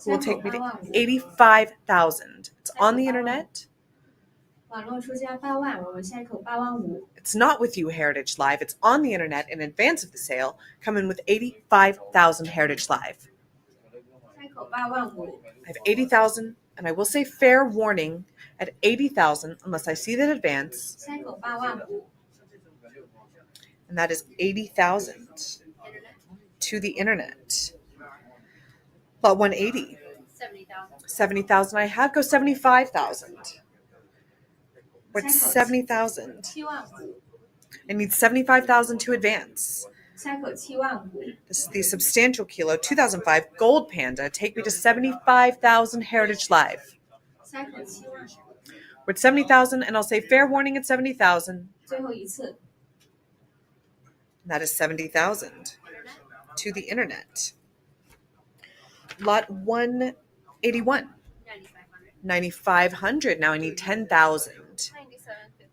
Who will take me to 85,000. It's on the internet. 网络出价8万，我们cycle 8万5 It's not with you, Heritage Live. It's on the internet in advance of the sale. Come in with 85,000 Heritage Live. cycle 8万5 I have 80,000, and I will say fair warning at 80,000 unless I see that advance, cycle 8万5 and that is 80,000 to the internet. Lot 180, 70,000. 70,000 I have. Go 75,000. We're at 70,000. 7万5 I need 75,000 to advance. cycle 7万5 This is the substantial kilo 2005 Gold Panda. Take me to 75,000 Heritage Live. cycle 7万 We're at 70,000, and I'll say fair warning at 70,000. 最后一次 And that is 70,000 to the internet. Lot 181. 9,500. Now I need 10,000.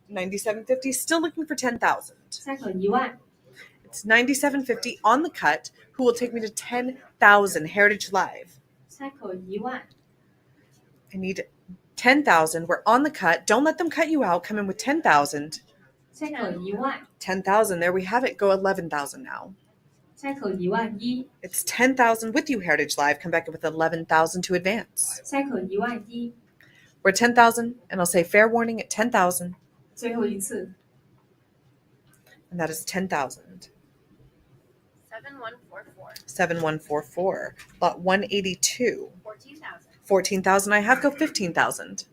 9750. Still looking for 10,000. 三口1万， It's 9750 on the cut. Who will take me to 10,000? Heritage Live. 三口1万， I need 10,000. We're on the cut. Don't let them cut you out. Come in with 10,000. 三口1万， 10,000. There we have it. Go 11,000 now. 三口11000， It's 10,000 with you, Heritage Live. Come back with 11,000 to advance. 三口11000， We're at 10,000, and I'll say fair warning at 10,000, 最后一次， and that is 10,000. 7144. 7144. Lot 182. 14,000. 14,000. I have. Go 15,000.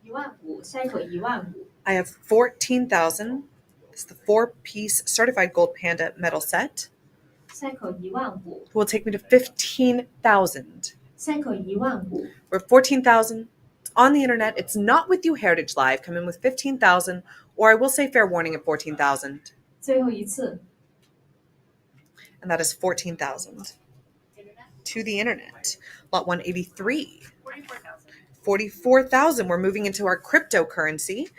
15000，三口15000， I have 14,000. It's the 4-piece certified gold panda metal set. 三口15000， Who will take me to 15,000? 三口15000， We're at 14,000. It's on the internet. It's not with you, Heritage Live. Come in with 15,000, or I will say fair warning at 14,000, 最后一次， and that is 14,000 to the internet. Lot 183. 44,000. 44,000. We're moving into our cryptocurrency,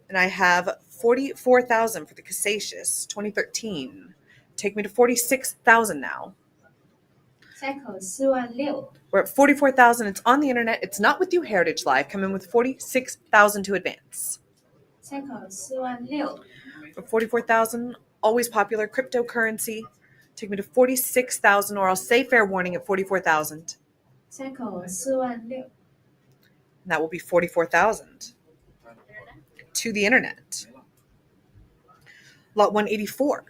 and I have 44,000 for the Casacious 2013. Take me to 46,000 now. 三口46000， We're at 44,000. It's on the internet. It's not with you, Heritage Live. Come in with 46,000 to advance. 三口46000， For 44,000, always popular cryptocurrency. Take me to 46,000, or I'll say fair warning at 44,000. 三口46000， And that will be 44,000 to the internet. Lot 184.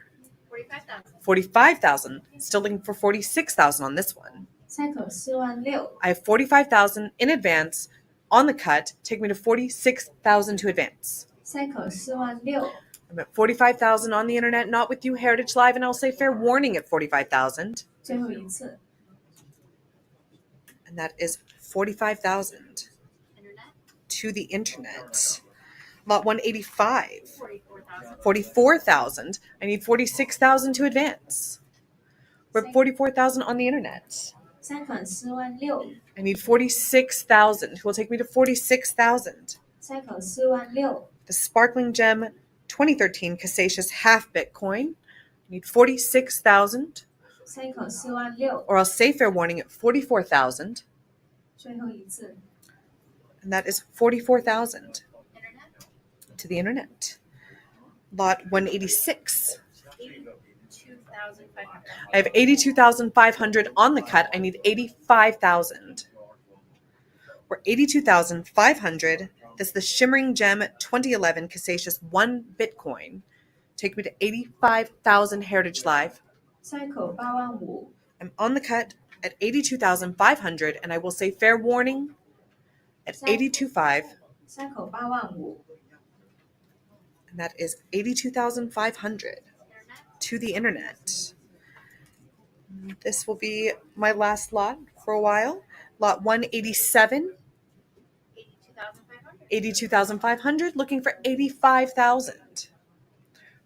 45,000. 45,000. Still looking for 46,000 on this one. 三口46000， I have 45,000 in advance on the cut. Take me to 46,000 to advance. 三口46000， I'm at 45,000 on the internet, not with you, Heritage Live, and I'll say fair warning at 45,000. 最后一次， And that is 45,000 Internet. to the internet. Lot 185. 44,000. 44,000. I need 46,000 to advance. We're at 44,000 on the internet. 三口46000， I need 46,000. Who will take me to 46,000? 三口46000， The Sparkling Gem 2013 Casacious half Bitcoin. I need 46,000, 三口46000， or I'll say fair warning at 44,000, 最后一次， and that is 44,000 Internet. to the internet. Lot 186. 82,500. I have 82,500 on the cut. I need 85,000. We're 82,500. This is the Shimmering Gem 2011 Casacious 1 Bitcoin. Take me to 85,000 Heritage Live. 三口85000， I'm on the cut at 82,500, and I will say fair warning at 82,500, 三口85000， and that is 82,500 to the internet. This will be my last lot for a while. Lot 187, 82,500. 82,500, looking for 85,000.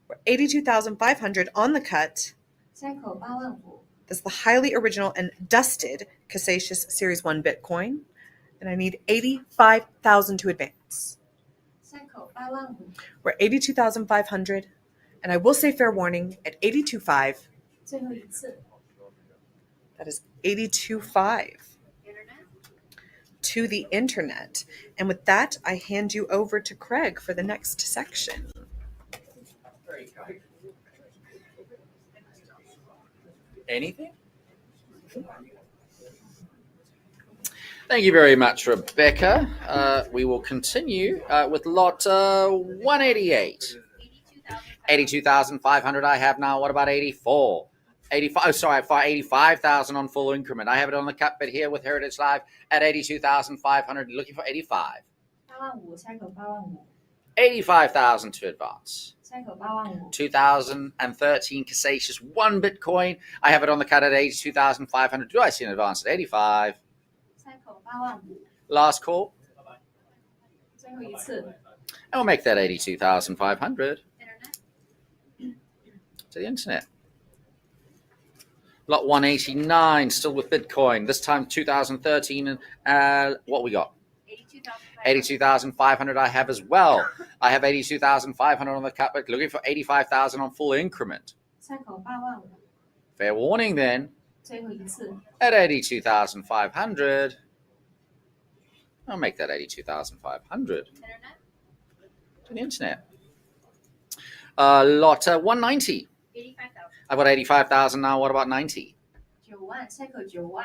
We're 82,500 on the cut. 三口85000， That's the highly original and dusted Casacious Series 1 Bitcoin, and I need 85,000 to advance. 三口85000， We're 82,500, and I will say fair warning at 82,500. 最后一次， That is 82,500 Internet. to the internet. And with that, I hand you over to Craig for the next section. Anything? Thank you very much, Rebecca. We will continue with lot 188. 82,500 I have now. What about 84? 85. Oh, sorry, 85,000 on full increment. I have it on the cut bid here with Heritage Live at 82,500. Looking for 85. 85000，三口85000， 85,000 to advance. 三口85000， 2013 Casacious 1 Bitcoin. I have it on the cut at 82,500. Do I see an advance at 85? 三口85000， Last call. 最后一次， And we'll make that 82,500 Internet. to the internet. Lot 189, still with Bitcoin. This time 2013. And what we got? 82,500 I have as well. I have 82,500 on the cut, but looking for 85,000 on full increment. 参考85000， Fair warning then. 最后一次 At 82,500. I'll make that 82,500 Internet. to the internet. Lot 190. 85,000. I've got 85,000 now. What about 90? 9万，参考9万，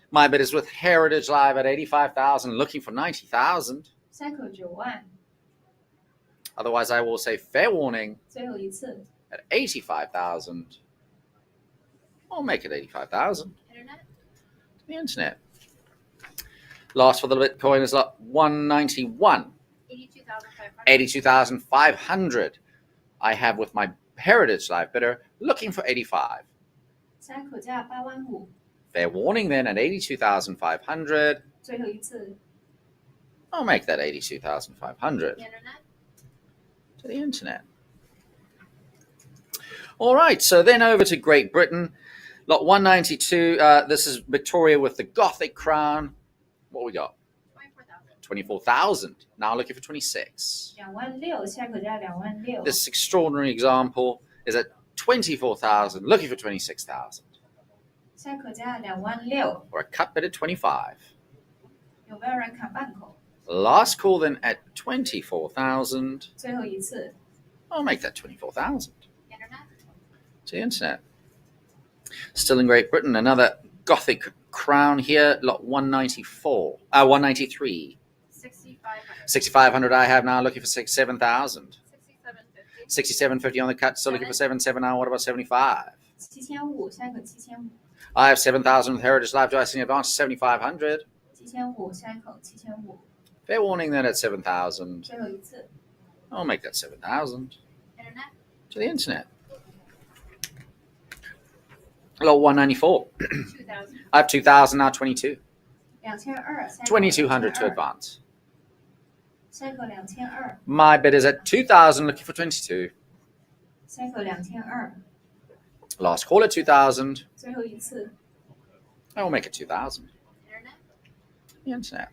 My bid is with Heritage Live at 85,000, looking for 90,000. 参考9万， Otherwise, I will say fair warning 最后一次 at 85,000. I'll make it 85,000 Internet. to the internet. Last for the Bitcoin is lot 191. 82,500. 82,500 I have with my Heritage Live bidder, looking for 85. 参考价85000， Fair warning then at 82,500. 最后一次 I'll make that 82,500 Internet. to the internet. All right, so then over to Great Britain. Lot 192, this is Victoria with the Gothic crown. What we got? 24,000. 24,000. Now looking for 26. 26000，参考价26000， This extraordinary example is at 24,000, looking for 26,000. 参考价26000， Or a cut bid at 25. 有没有人砍半口？ Last call then at 24,000. 最后一次 I'll make that 24,000 Internet. to the internet. Still in Great Britain, another Gothic crown here, lot 194, 193. 6,500. 6,500 I have now, looking for 7,000. 6,750. 6,750 on the cut, still looking for 7,700 now. What about 75? 7500，参考7500， I have 7,000 with Heritage Live. Do I see an advance? 7,500. 7500，参考7500， Fair warning then at 7,000. 最后一次 I'll make that 7,000 Internet. to the internet. Lot 194. 2,000. I have 2,000 now, 22. 2200，参考 2,200 to advance. 参考2200， My bid is at 2,000, looking for 22. 参考2200， Last call at 2,000. 最后一次 I will make it 2,000. Internet. The internet.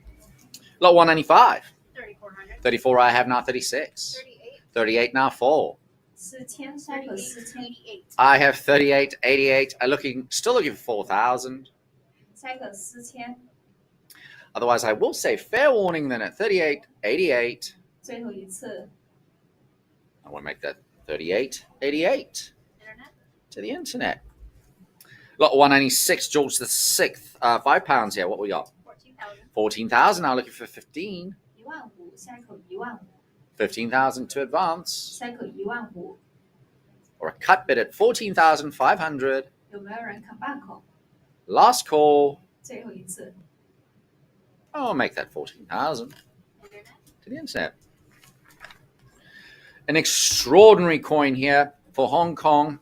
Lot 195. 3,400. 34 I have now, 36. 38. 38 now, 4. 4000，参考4000， 38. I have 38, 88. Still looking for 4,000. 参考4000， Otherwise, I will say fair warning then at 38, 88. 最后一次 I want to make that 38, 88 Internet. to the internet. Lot 196, George VI. £5 here. What we got? 14,000. 14,000 now, looking for 15. 15000，参考15000， 15,000 to advance. 参考15000， Or a cut bid at 14,500. 有没有人砍半口？ Last call. 最后一次 I'll make that 14,000 Internet. to the internet. An extraordinary coin here for Hong Kong.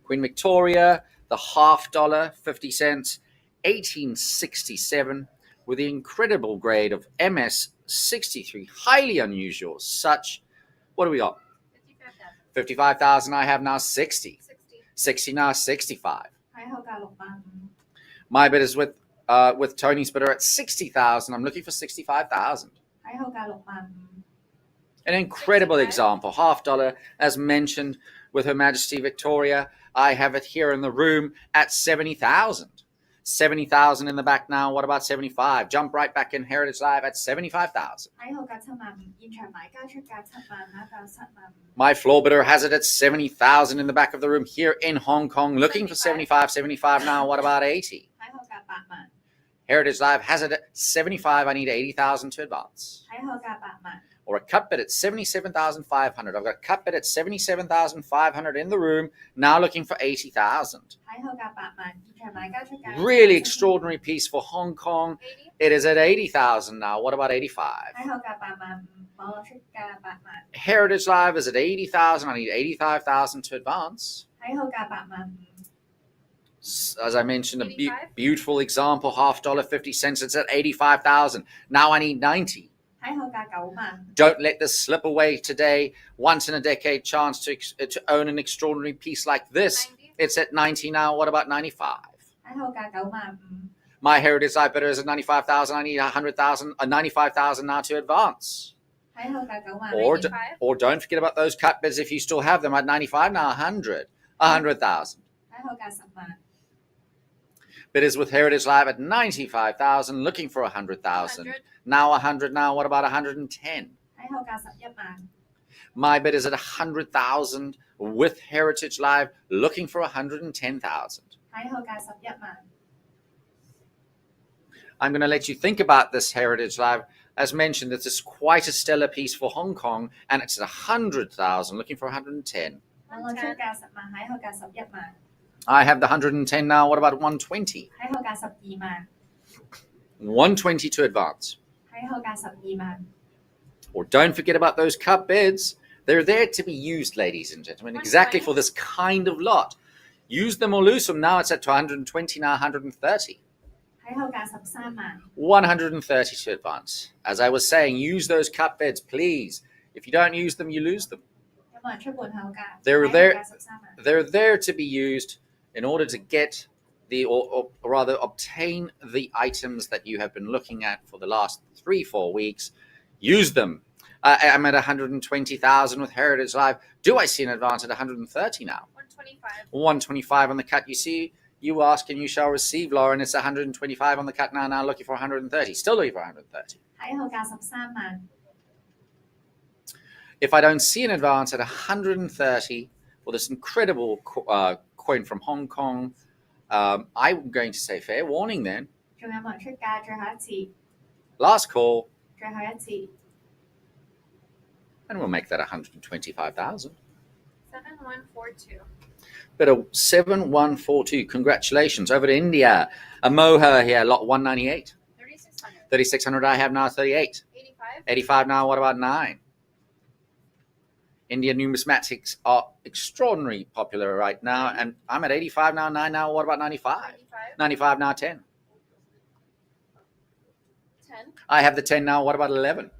Queen Victoria, the $50, 50 cents, 1867, with the incredible grade of MS63. Highly unusual. Such, what do we got? 55,000. 55,000 I have now, 60. 60. 60 now, 65. 喺後價650， My bid is with Tony's bidder at 60,000. I'm looking for 65,000. 喺後價650， An incredible 65. example. $50, as mentioned, with Her Majesty Victoria. I have it here in the room at 70,000. 70,000 in the back now. What about 75? Jump right back in Heritage Live at 75,000. 喺後價75000，現場買家出價70000，買到75000， My floor bidder has it at 70,000 in the back of the room here in Hong Kong. Looking for 75, 75 now. What about 80? 喺後價80000， Heritage Live has it at 75. I need 80,000 to advance. 喺後價80000， Or a cut bid at 77,500. I've got a cut bid at 77,500 in the room. Now looking for 80,000. 喺後價80000，現場買家出價 Really extraordinary piece for Hong Kong. 80. It is at 80,000 now. What about 85? 喺後價85000，網絡出價80000， Heritage Live is at 80,000. I need 85,000 to advance. 喺後價85000， As I mentioned, a 85? beautiful example. $50, 50 cents. It's at 85,000. Now I need 90. 喺後價90000， Don't let this slip away today. Once in a decade chance to own an extraordinary piece like this. 90. It's at 90 now. What about 95? 喺後價95000。 My Heritage Life bidder is at 95,000. I need 100,000, 95,000 now to advance. 喺後價95000。Or don't forget about those cut bids if you still have them at 95 now. 100,000. 喺後價100000。Bidders with Heritage Live at 95,000, looking for 100,000. Now 100. Now what about 110? 喺後價110000。My bid is at 100,000 with Heritage Live, looking for 110,000. 喺後價110000。I'm going to let you think about this Heritage Live. As mentioned, this is quite a stellar piece for Hong Kong, and it's at 100,000, looking for 110. 等我出價100000，喺後價110000。I have the 110 now. What about 120? 喺後價120000。120 to advance. 喺後價120000。Or don't forget about those cut bids. They're there to be used, ladies and gentlemen, exactly for this kind of lot. Use them or lose them. Now it's at 120, now 130. 喺後價130000。130 to advance. As I was saying, use those cut bids, please. If you don't use them, you lose them. 有冇人出半後價？ They're 喺後 there. 價130000。 They're there to be used in order to get or rather obtain the items that you have been looking at for the last 3-4 weeks. Use them. I'm at 120,000 with Heritage Live. Do I see an advance at 130 now? 125. 125 on the cut. You see, you ask and you shall receive, Lauren. It's 125 on the cut now. Now looking for 130. Still looking for 130. 喺後價130000。 If I don't see an advance at 130 for this incredible coin from Hong Kong, I'm going to say fair warning then. 仲有冇人出價？最後一次， Last call, 最後一次。 and we'll make that 125,000. 7142. But a 7142. Congratulations. Over to India. A mohair here, lot 198. 3600. 3,600 I have now, 38. 85. 85 now, what about 9? Indian numismatics are extraordinarily popular right now, and I'm at 85 now, 9 now, what about 95? 95. 95 now, 10. 10. I have the 10 now, what about 11?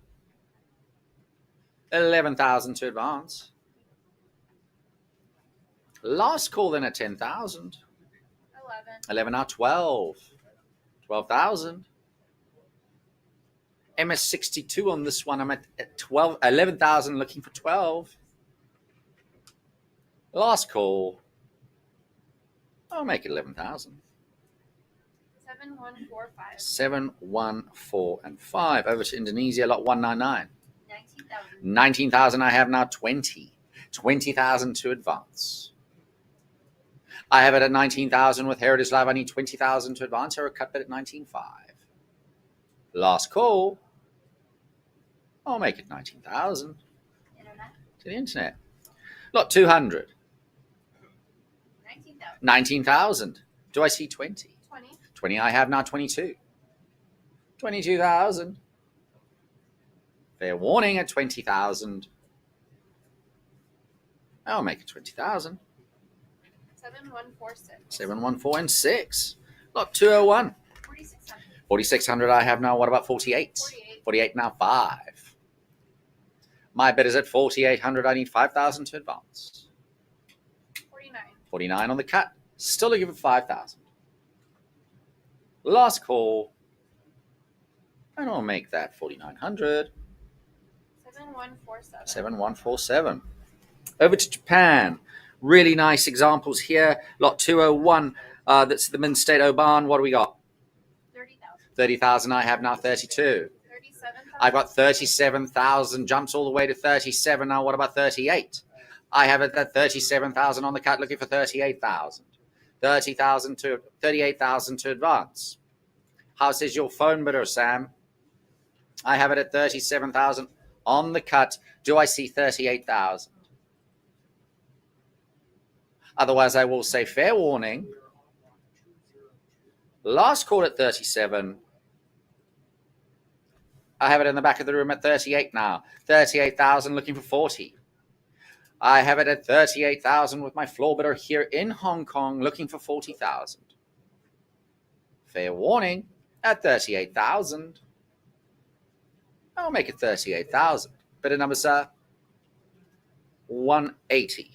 11,000 to advance. Last call then at 10,000. 11. 11 now, 12. 12,000. MS62 on this one. I'm at 11,000 looking for 12. Last call. I'll make it 11,000. 7145. 7, 1, 4, and 5. Over to Indonesia, lot 199. 19,000. 19,000 I have now, 20. 20,000 to advance. I have it at 19,000 with Heritage Live. I need 20,000 to advance or a cut bid at 19.5. Last call. I'll make it 19,000 Internet. to the internet. Lot 200. 19,000. 19,000. Do I see 20? 20. 20 I have now, 22. 22,000. Fair warning at 20,000. I'll make it 20,000. 7146. 7, 1, 4, and 6. Lot 201. 4600. 4,600 I have now. What about 48? 48. 48 now, 5. My bid is at 4,800. I need 5,000 to advance. 49. 49 on the cut. Still looking for 5,000. Last call. And I'll make that 4,900. 7147. 7147. Over to Japan. Really nice examples here. Lot 201. That's the Min State Oban. What do we got? 30,000. 30,000. I have now 32. 37,000. I've got 37,000. Jumps all the way to 37. Now, what about 38? I have it at 37,000 on the cut, looking for 38,000. 30,000 to 38,000 to advance. How says your phone bidder, Sam? I have it at 37,000 on the cut. Do I see 38,000? Otherwise, I will say fair warning. Last call at 37. I have it in the back of the room at 38 now. 38,000 looking for 40. I have it at 38,000 with my floor bidder here in Hong Kong looking for 40,000. Fair warning at 38,000. I'll make it 38,000. Bidder number, sir, 180.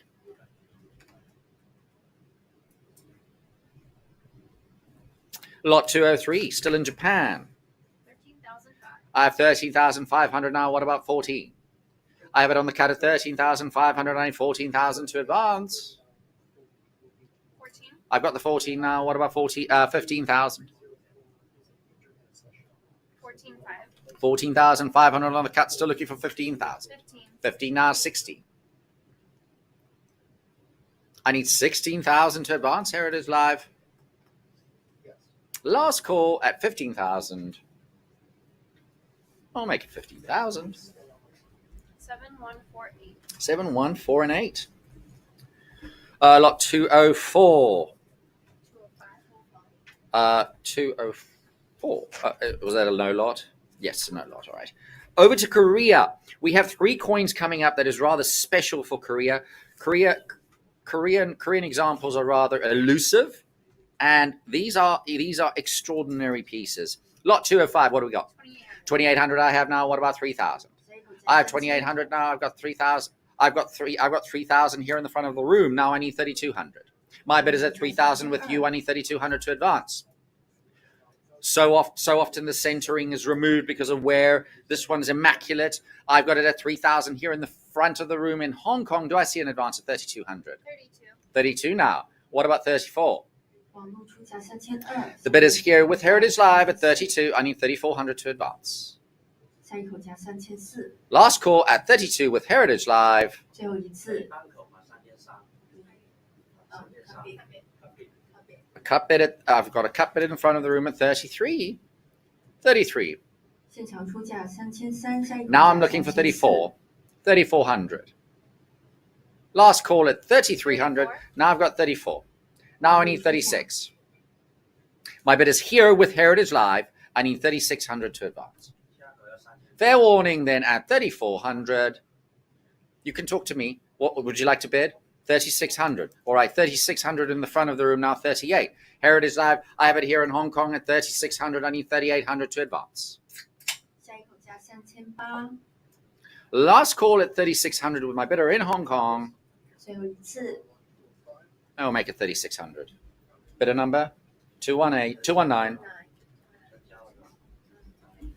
Lot 203, still in Japan. 13,500. I have 13,500 now. What about 14? I have it on the cut of 13,500. I need 14,000 to advance. 14. I've got the 14 now. What about 15,000? 14,500. 14,500 on the cut. Still looking for 15,000. 15. 15 now, 60. I need 16,000 to advance. Here it is live. Last call at 15,000. I'll make it 15,000. 7148. 7, 1, 4, and 8. Lot 204. 204. Was that a no lot? Yes, no lot. All right. Over to Korea. We have 3 coins coming up that is rather special for Korea. Korean examples are rather elusive, and these are extraordinary pieces. Lot 205. What do we got? 2,800. I have now. What about 3,000? I have 2,800 now. I've got 3,000. I've got 3,000 here in the front of the room. Now I need 3,200. My bid is at 3,000 with you. I need 3,200 to advance. So often the centering is removed because of where this one's immaculate. I've got it at 3,000 here in the front of the room in Hong Kong. Do I see an advance at 3,200? 32. 32 now. What about 34? 网络出价3200， The bid is here with Heritage Live at 32. I need 3,400 to advance. 下一口价3400， Last call at 32 with Heritage Live. 最后一次， I've got a cut bid in front of the room at 33. 33. 现场出价3300，下一口价 Now I'm looking for 34. 3,400. Last call at 3,300. Now I've got 34. Now I need 36. My bid is here with Heritage Live. I need 3,600 to advance. Fair warning then at 3,400. You can talk to me. What would you like to bid? 3,600. All right, 3,600 in the front of the room now, 38. Heritage Live, I have it here in Hong Kong at 3,600. I need 3,800 to advance. 下一口价3800， Last call at 3,600 with my bidder in Hong Kong. 最后一次， I will make it 3,600. Bidder number 219.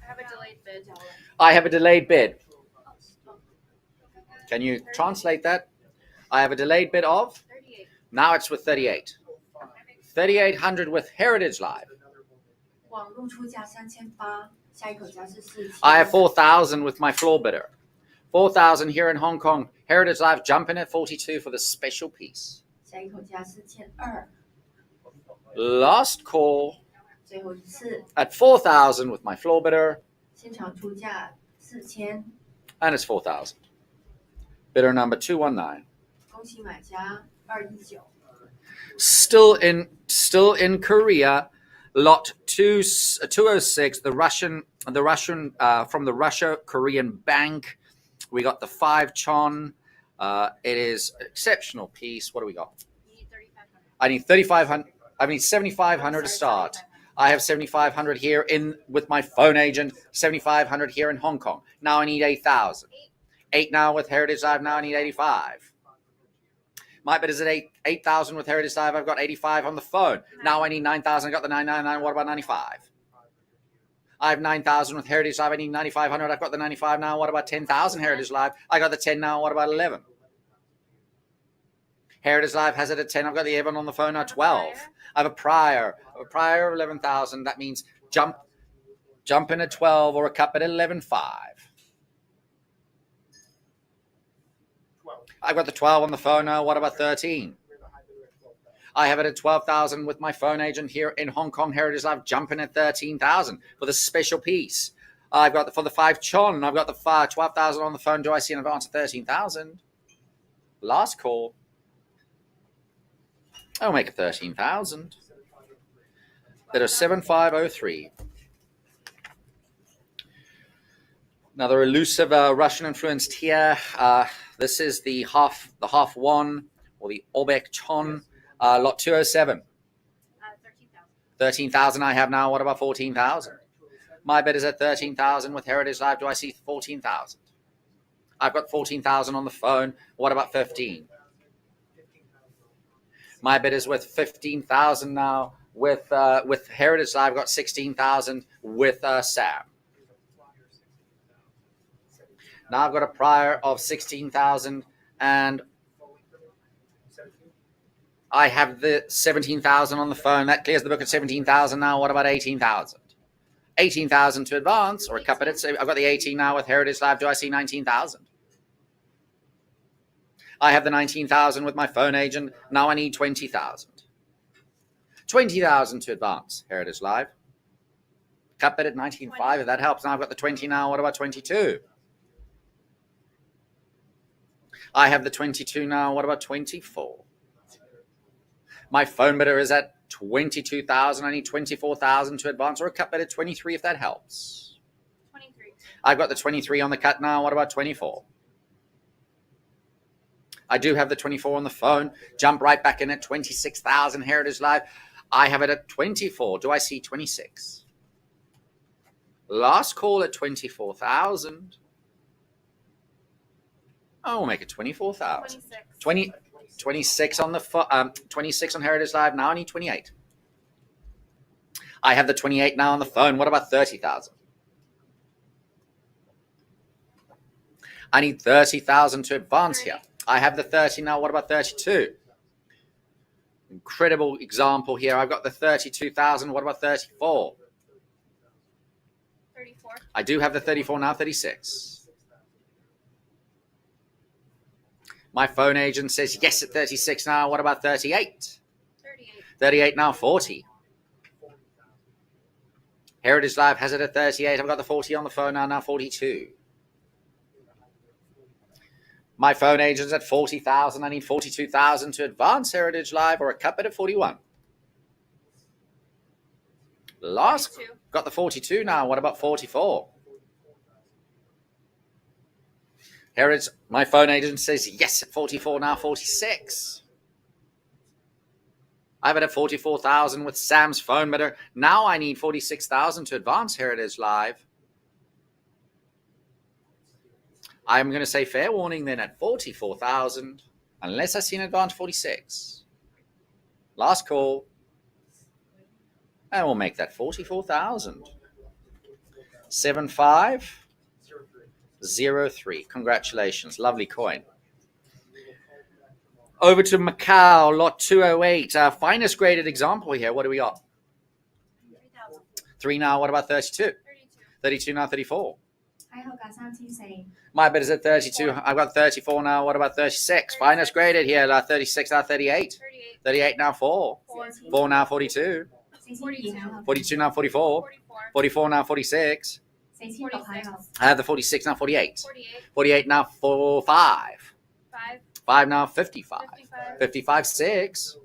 I have a delayed bid. I have a delayed bid. Can you translate that? I have a delayed bid of? 38. Now it's with 38. 3,800 with Heritage Live. 网络出价3800，下一口价是4000。 I have 4,000 with my floor bidder. 4,000 here in Hong Kong. Heritage Live jumping at 42 for the special piece. 下一口价4200， Last call 最后一次， at 4,000 with my floor bidder, 现场出价4000， and it's 4,000. Bidder number 219. 恭喜买家219。 Still in Korea, lot 206, the Russian from the Russia Korean Bank. We got the 5 chon. It is an exceptional piece. What do we got? You need 3,500. I need 3,500. I need 7,500 to start. I have 7,500 here in with my phone agent. 7,500 here in Hong Kong. Now I need 8,000. 8 now with Heritage Live. Now I need 85. My bid is at 8,000 with Heritage Live. I've got 85 on the phone. Now I need 9,000. I got the 999. What about 95? I have 9,000 with Heritage Live. I need 9,500. I've got the 95 now. What about 10,000 Heritage Live? I got the 10 now. What about 11? Heritage Live has it at 10. I've got the 11 on the phone now. 12. I have a prior of 11,000. That means jump in at 12 or a cup at 11.5. I've got the 12 on the phone now. What about 13? I have it at 12,000 with my phone agent here in Hong Kong. Heritage Live jumping at 13,000 for the special piece. I've got for the 5 chon. I've got the 12,000 on the phone. Do I see an advance of 13,000? Last call. I'll make it 13,000. That is 7,503. Another elusive Russian influenced here. This is the half won or the Obek chon. Lot 207. 13,000. 13,000 I have now. What about 14,000? My bid is at 13,000 with Heritage Live. Do I see 14,000? I've got 14,000 on the phone. What about 15? My bid is with 15,000 now. with Heritage Live. I've got 16,000 with Sam. Now I've got a prior of 16,000, and I have the 17,000 on the phone. That clears the book at 17,000 now. What about 18,000? 18,000 to advance, or a cup at it. So I've got the 18 now with Heritage Live. Do I see 19,000? I have the 19,000 with my phone agent. Now I need 20,000. 20,000 to advance, Heritage Live. Cup at 19.5, if that helps. Now I've got the 20 now. What about 22? I have the 22 now. What about 24? My phone bidder is at 22,000. I need 24,000 to advance, or a cut bid at 23 if that helps. 23. I've got the 23 on the cut now. What about 24? I do have the 24 on the phone. Jump right back in at 26,000 Heritage Live. I have it at 24. Do I see 26? Last call at 24,000. Oh, we'll make it 24,000. 26 on the 26 on Heritage Live. Now I need 28. I have the 28 now on the phone. What about 30,000? I need 30,000 to advance here. I have the 30 now. What about 32? Incredible example here. I've got the 32,000. What about 34? 34. I do have the 34 now. 36. My phone agent says yes at 36 now. What about 38? 38. 38 now. 40. Heritage Live has it at 38. I've got the 40 on the phone now. Now 42. My phone agent's at 40,000. I need 42,000 to advance Heritage Live, or a cup at 41. Last 42. got the 42 now. What about 44? Heritage, my phone agent says yes at 44 now. 46. I have it at 44,000 with Sam's phone bidder. Now I need 46,000 to advance Heritage Live. I'm going to say fair warning then at 44,000, unless I see an advance 46. Last call. And we'll make that 44,000. 7503. Congratulations. Lovely coin. Over to Macau, lot 208. Finest graded example here. What do we got? 3,000. 3 now. What about 32? 32. 32 now. 34. 喺後價3400 My bid is at 32. I've got 34 now. What about 36? Finest graded here. 36 now. 38. 38. 38 now. 4. 4. 4 now. 42. 4200 42 now. 44. 44. 44 now. 46. 4600喺後 I have the 46 now. 48. 48. 48 now. 4. 5. 5. 5 now. 55. 55. 55. 6.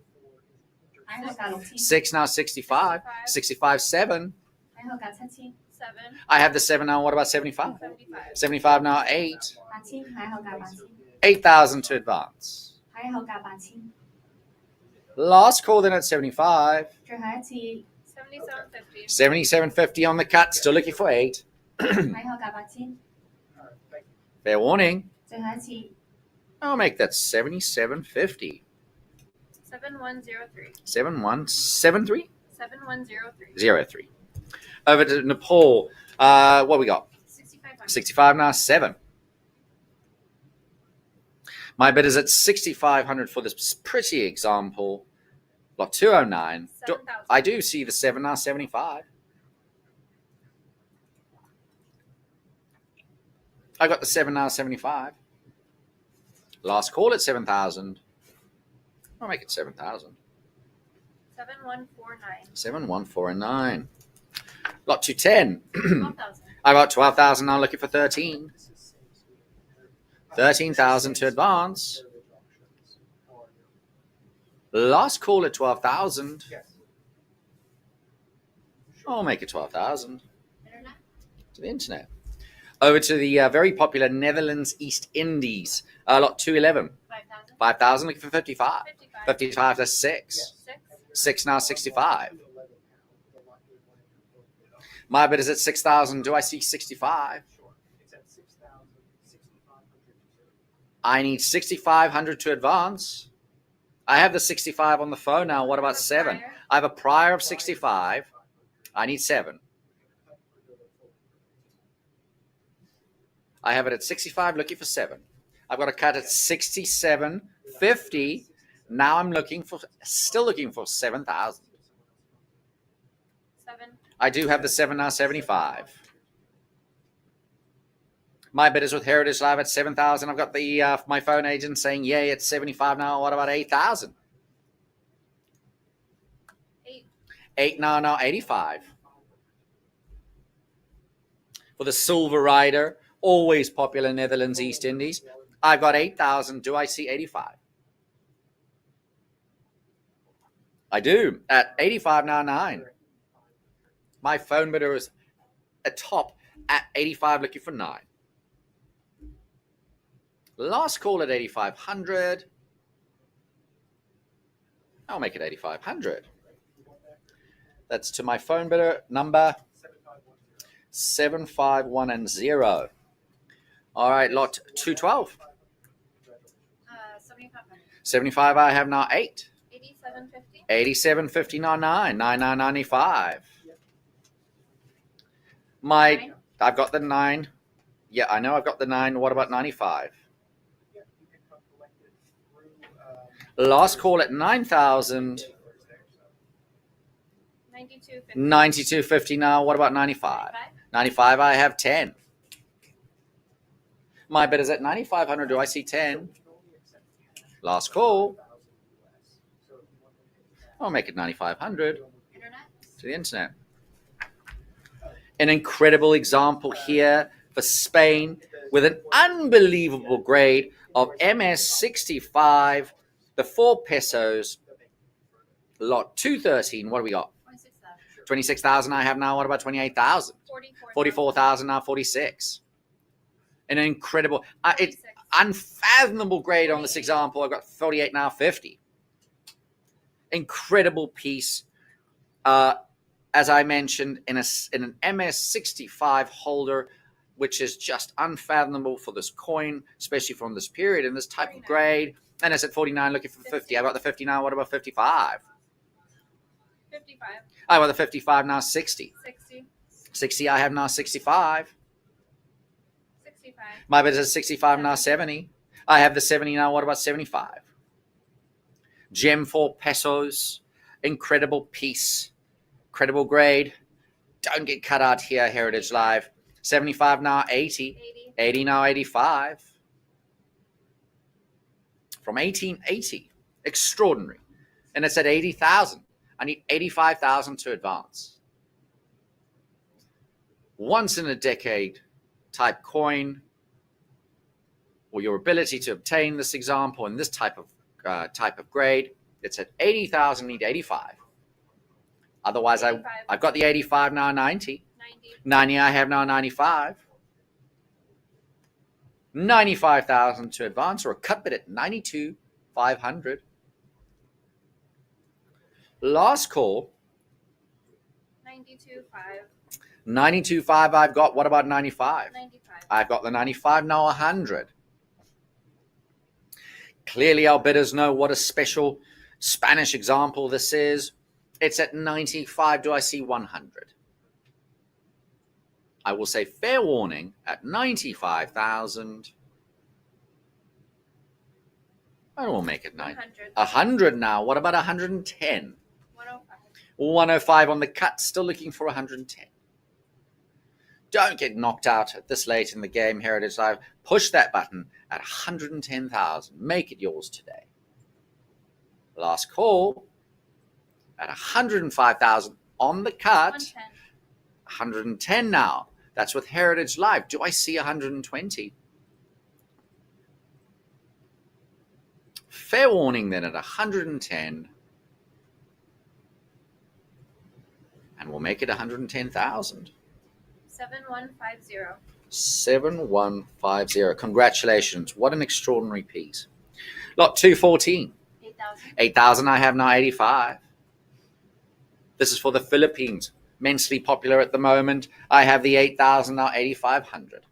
喺後價6000 6 now. 65. 65. 7. 喺後價7000 7. I have the 7 now. What about 75? 75. 75 now. 8. 8000喺後價8000 8,000 to advance. 喺後價8000 Last call then at 75. 最後一次 77.50. 77.50 on the cut. Still looking for 8. 喺後價8000 Fair warning. 最後一次 I'll make that 77.50. 7103. 7173? 7103. 03. Over to Nepal. What we got? 6500. 65 now. 7. My bid is at 6,500 for this pretty example. Lot 209. 7,000. I do see the 7 now. 75. I got the 7 now. 75. Last call at 7,000. I'll make it 7,000. 7149. 7149. Lot 210. 12,000. I got 12,000 now, looking for 13. 13,000 to advance. Last call at 12,000. I'll make it 12,000. Internet. To the internet. Over to the very popular Netherlands East Indies. Lot 211. 5,000. 5,000, looking for 55. 55. 55 to 6. 6. 6 now, 65. My bid is at 6,000. Do I see 65? I need 6,500 to advance. I have the 65 on the phone now. What about 7? I have a prior of 65. I need 7. I have it at 65, looking for 7. I've got a cut at 67.50. Now I'm still looking for 7,000. 7. I do have the 7 now, 75. My bid is with Heritage Live at 7,000. I've got the my phone agent saying, yay, it's 75 now. What about 8,000? 8. 8 now, 85. For the Silver Rider, always popular Netherlands, East Indies, I've got 8,000. Do I see 85? I do. At 85 now, 9. My phone bidder is atop at 85, looking for 9. Last call at 8,500. I'll make it 8,500. That's to my phone bidder number 75110. All right, lot 212. 7,500. 75, I have now 8. 87.50. 87.50 now, 9. 99.95. Nine. I've got the 9. Yeah, I know I've got the 9. What about 95? Last call at 9,000. 92.50. 92.50 now. What about 95? 95, I have 10. My bid is at 9,500. Do I see 10? Last call. I'll make it 9,500 Internet. to the internet. An incredible example here for Spain with an unbelievable grade of MS65, the 4 pesos, lot 213. What do we got? 26,000. 26,000 I have now. What about 28,000? 44,000 now, 46. An incredible, it's unfathomable grade on this example. I've got 48 now, 50. Incredible piece. As I mentioned, in an MS65 holder, which is just unfathomable for this coin, especially from this period and this type of grade. And it's at 49, looking for 50. I got the 50 now. What about 55? 55. I got the 55 now, 60. 60. 60, I have now 65. 65. My bid is at 65 now, 70. I have the 70 now. What about 75? Gem 4 pesos. Incredible piece. Incredible grade. Don't get cut out here, Heritage Live. 75 now, 80. 80. 80 now, 85. From 1880. Extraordinary. And it's at 80,000. I need 85,000 to advance. Once in a decade type coin, or your ability to obtain this example in this type of grade, it's at 80,000, need 85. Otherwise, 85. I've got the 85 now, 90. 90. 90, I have now 95. 95,000 to advance, or a cut bid at 92,500. Last call. 92.5. 92.5 I've got. What about 95? 95. I've got the 95 now, 100. Clearly our bidders know what a special Spanish example this is. It's at 95. Do I see 100? I will say fair warning at 95,000. I will make it 9. 100. 100 now. What about 110? 105. 105 on the cut. Still looking for 110. Don't get knocked out at this late in the game, Heritage Live. Push that button at 110,000. Make it yours today. Last call at 105,000 on the cut. 110. 110 now. That's with Heritage Live. Do I see 120? Fair warning then at 110. And we'll make it 110,000. 7150. 7150. Congratulations. What an extraordinary piece. Lot 214. 8,000. 8,000 I have now, 85. This is for the Philippines. Immensely popular at the moment. I have the 8,000 now, 8,500.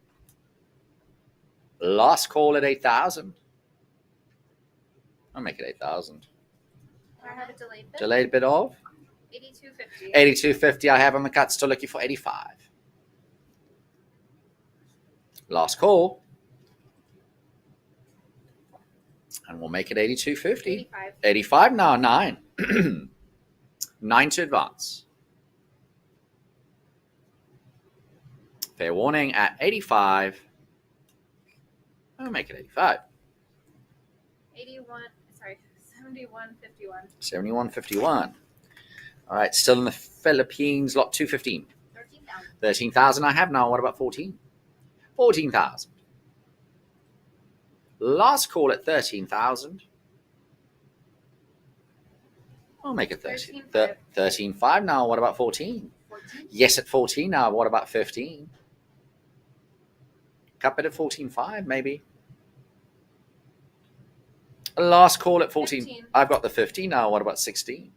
Last call at 8,000. I'll make it 8,000. I have a delayed bid. Delayed bid of 82.50. 82.50 I have on the cut, still looking for 85. Last call. And we'll make it 82.50. 85. 85 now, 9. 9 to advance. Fair warning at 85. I'll make it 85. 71.51. 71.51. All right, still in the Philippines, lot 215. 13,000. 13,000 I have now. What about 14? 14,000. Last call at 13,000. I'll make it 13. 13.5 now. What about 14? 14. Yes, at 14 now. What about 15? Cut bid at 14.5 maybe. Last call at 14. 15. I've got the 15 now. What about 16?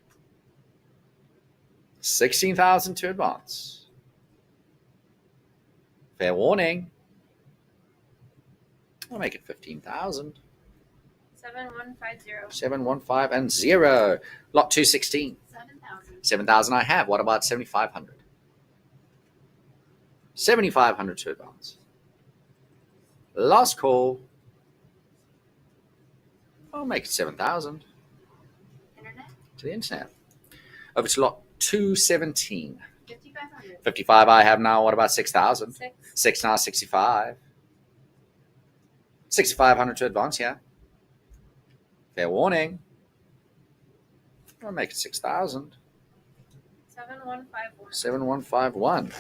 16,000 to advance. Fair warning. I'll make it 15,000. 7150. 715 and 0. Lot 216. 7,000. 7,000 I have. What about 7,500? 7,500 to advance. Last call. I'll make it 7,000 Internet. to the internet. Over to lot 217. 5,500. 55 I have now. What about 6,000? 6. 6 now, 65. 6,500 to advance, yeah. Fair warning. I'll make it 6,000. 7151. 7151.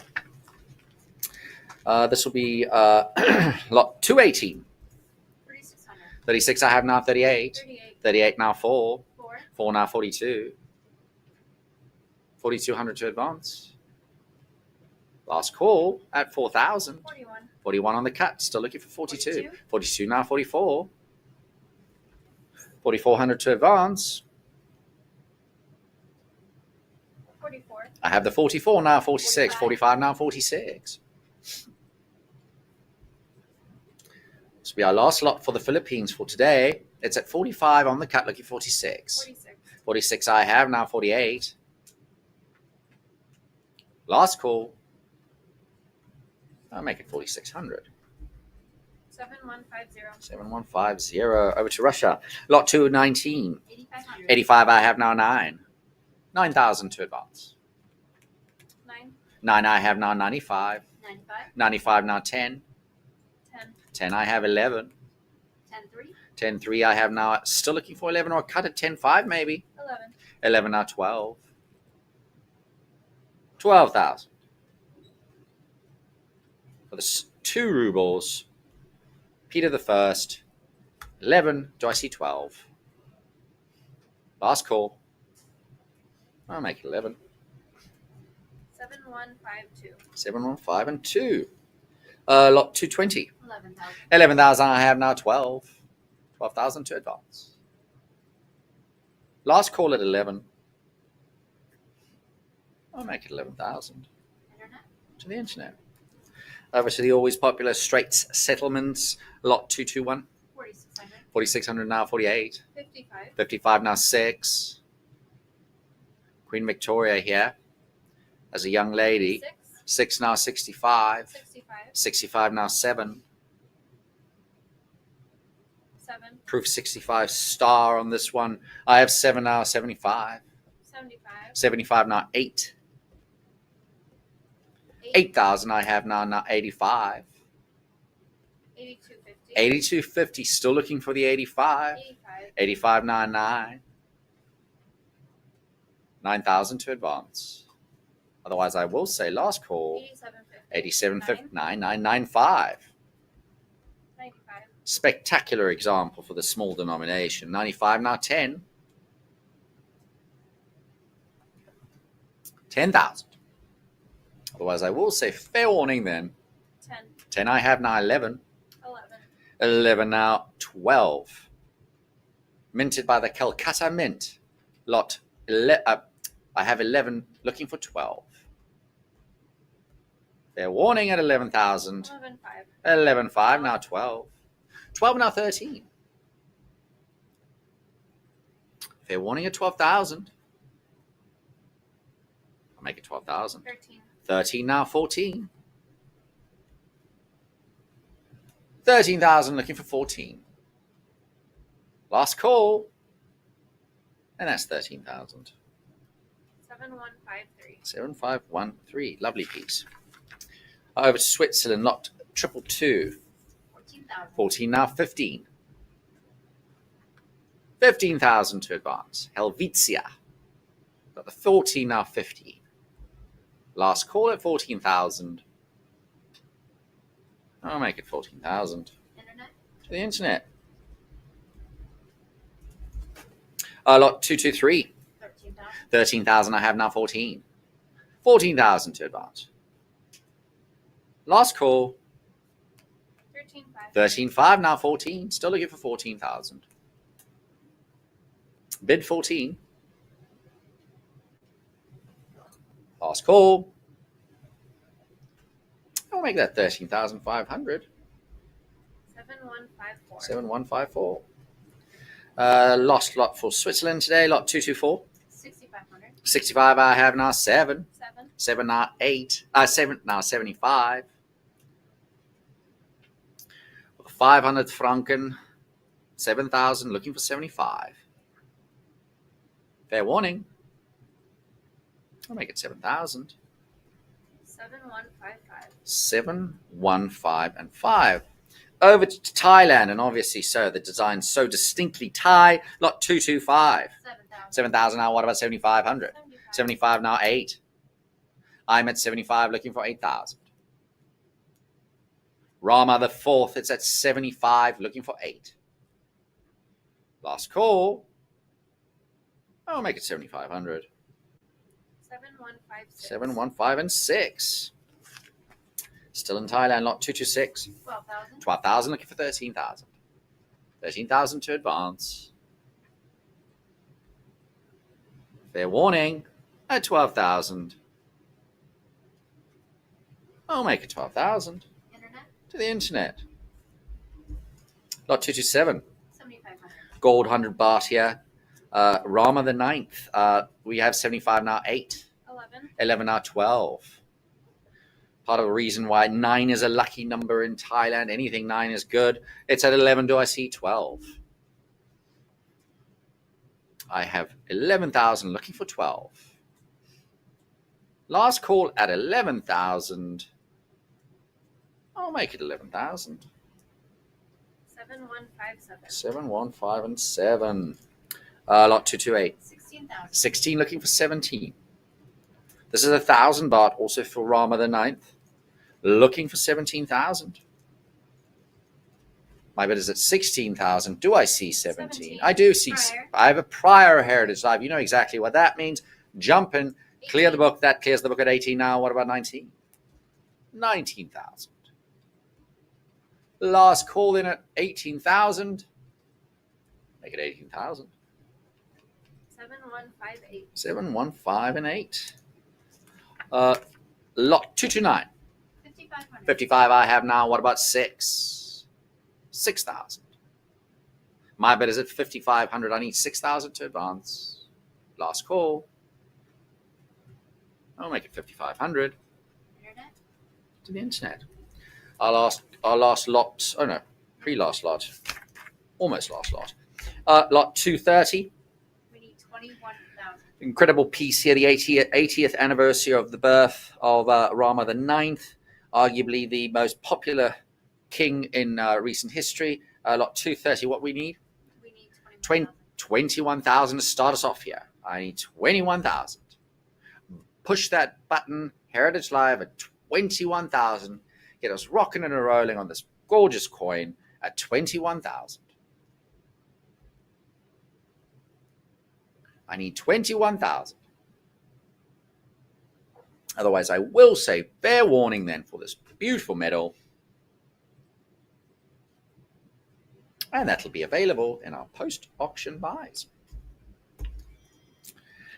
This will be lot 218. 3,600. 36 I have now, 38. 38. 38 now, 4. 4. 4 now, 42. 4,200 to advance. Last call at 4,000. 41. 41 on the cut, still looking for 42. 42. 42 now, 44. 4,400 to advance. 44. I have the 44 now, 46. 45. 45 now, 46. This will be our last lot for the Philippines for today. It's at 45 on the cut, looking 46. 46. 46 I have now, 48. Last call. I'll make it 4,600. 7150. 7150. Over to Russia. Lot 219. 8,500. 85 I have now, 9. 9,000 to advance. 9. 9 I have now, 95. 95. 95 now, 10. 10. 10 I have, 11. 10.3. 10.3 I have now, still looking for 11 or cut at 10.5 maybe. 11. 11 now, 12. 12,000. For the 2 rubles. Peter the First. 11. Do I see 12? Last call. I'll make it 11. 7152. 715 and 2. Lot 220. 11,000. 11,000 I have now, 12. 12,000 to advance. Last call at 11. I'll make it 11,000 Internet. to the internet. Over to the always popular Straits Settlements, lot 221. 4,600. 4,600 now, 48. 55. 55 now, 6. Queen Victoria here as a young lady. 6. 6 now, 65. 65. 65 now, 7. 7. Proof 65 star on this one. I have 7 now, 75. 75. 75 now, 8. 8,000 I have now, 85. 8250. 82.50, still looking for the 85. 85. 85.99. 9,000 to advance. Otherwise, I will say last call. 8750. 87.59. 995. 95. Spectacular example for the small denomination. 95 now, 10. 10,000. Otherwise, I will say fair warning then. 10. 10 I have now, 11. 11. 11 now, 12. Minted by the Calcutta Mint. Lot I have 11, looking for 12. Fair warning at 11,000. 11.5. 11.5 now, 12. 12 now, 13. Fair warning at 12,000. I'll make it 12,000. 13. 13 now, 14. 13,000, looking for 14. Last call. And that's 13,000. 7153. 7513. Lovely piece. Over to Switzerland, lot 222. 14,000. 14 now, 15. 15,000 to advance. Helvetia. Got the 14 now, 50. Last call at 14,000. I'll make it 14,000. Internet. To the internet. Lot 223. 13,000. 13,000, I have now 14. 14,000 to advance. Last call. 13,500. 13.5, now 14. Still looking for 14,000. Bid 14. Last call. I'll make that 13,500. 7154. 7154. Lost lot for Switzerland today. Lot 224. 6,500. 65, I have now 7. 7. 7 now 8. 7 now 75. 500 franken. 7,000, looking for 75. Fair warning. I'll make it 7,000. 7155. 7, 1, 5, and 5. Over to Thailand, and obviously so. The design's so distinctly Thai. Lot 225. 7,000. 7,000 now. What about 7,500? 75. 75 now 8. I'm at 75, looking for 8,000. Rama the 4th, it's at 75, looking for 8. Last call. I'll make it 7,500. 7156. 7, 1, 5, and 6. Still in Thailand, lot 226. 12,000. 12,000, looking for 13,000. 13,000 to advance. Fair warning, at 12,000. I'll make it 12,000. Internet. To the internet. Lot 227. 7,500. Gold 100 baht here. Rama the 9th. We have 75 now 8. 11. 11 now 12. Part of the reason why 9 is a lucky number in Thailand. Anything 9 is good. It's at 11. Do I see 12? I have 11,000, looking for 12. Last call at 11,000. I'll make it 11,000. 7157. 7, 1, 5, and 7. Lot 228. 16,000. 16, looking for 17. This is 1,000 baht, also for Rama the 9th. Looking for 17,000. My bid is at 16,000. Do I see 17? 17. I do see. Prior. I have a prior Heritage Live. You know exactly what that means. Jump in, clear the book. That clears the book at 18 now. What about 19? 19,000. Last call in at 18,000. Make it 18,000. 7158. 7, 1, 5, and 8. Lot 229. 5,500. 55 I have now. What about 6? 6,000. My bid is at 5,500. I need 6,000 to advance. Last call. I'll make it 5,500 Internet. to the internet. Our last lot. Oh no, pre-last lot. Almost last lot. Lot 230. We need 21,000. Incredible piece here. The 80th anniversary of the birth of Rama the 9th. Arguably the most popular king in recent history. Lot 230. What we need? We need 21,000. 21,000 to start us off here. I need 21,000. Push that button. Heritage Live at 21,000. Get us rocking and rolling on this gorgeous coin at 21,000. I need 21,000. Otherwise, I will say fair warning then for this beautiful medal. And that'll be available in our post-auction buys.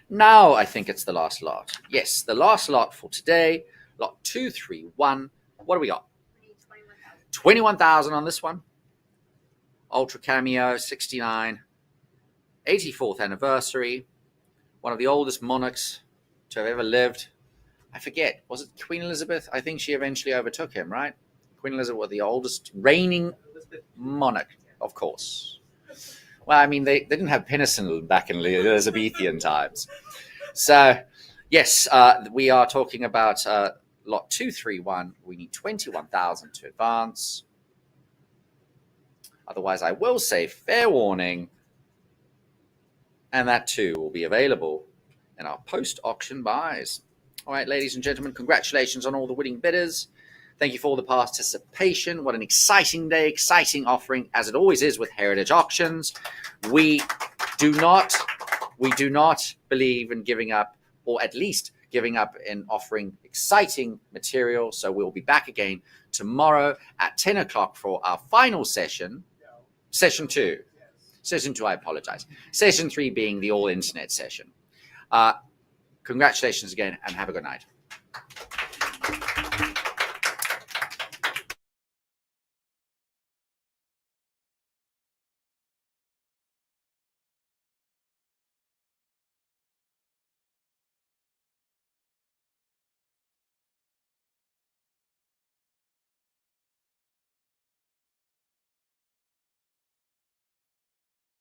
Now I think it's the last lot. Yes, the last lot for today, lot 231. What do we got? We need 21,000. 21,000 on this one. Ultra Cameo 69. 84th anniversary. One of the oldest monarchs to have ever lived. I forget, was it Queen Elizabeth? I think she eventually overtook him, right? Queen Elizabeth was the oldest reigning monarch, of course. Well, I mean, they didn't have penicillin back in Elizabethan times. So, yes, we are talking about lot 231. We need 21,000 to advance. Otherwise, I will say fair warning. And that too will be available in our post-auction buys. All right, ladies and gentlemen, congratulations on all the winning bidders. Thank you for all the participation. What an exciting day, exciting offering, as it always is with Heritage Auctions. We do not believe in giving up, or at least giving up in offering exciting material. So we'll be back again tomorrow at 10 o'clock for our final session, session 2. Session 2, I apologize. Session 3 being the all-internet session. Congratulations again, and have a good night.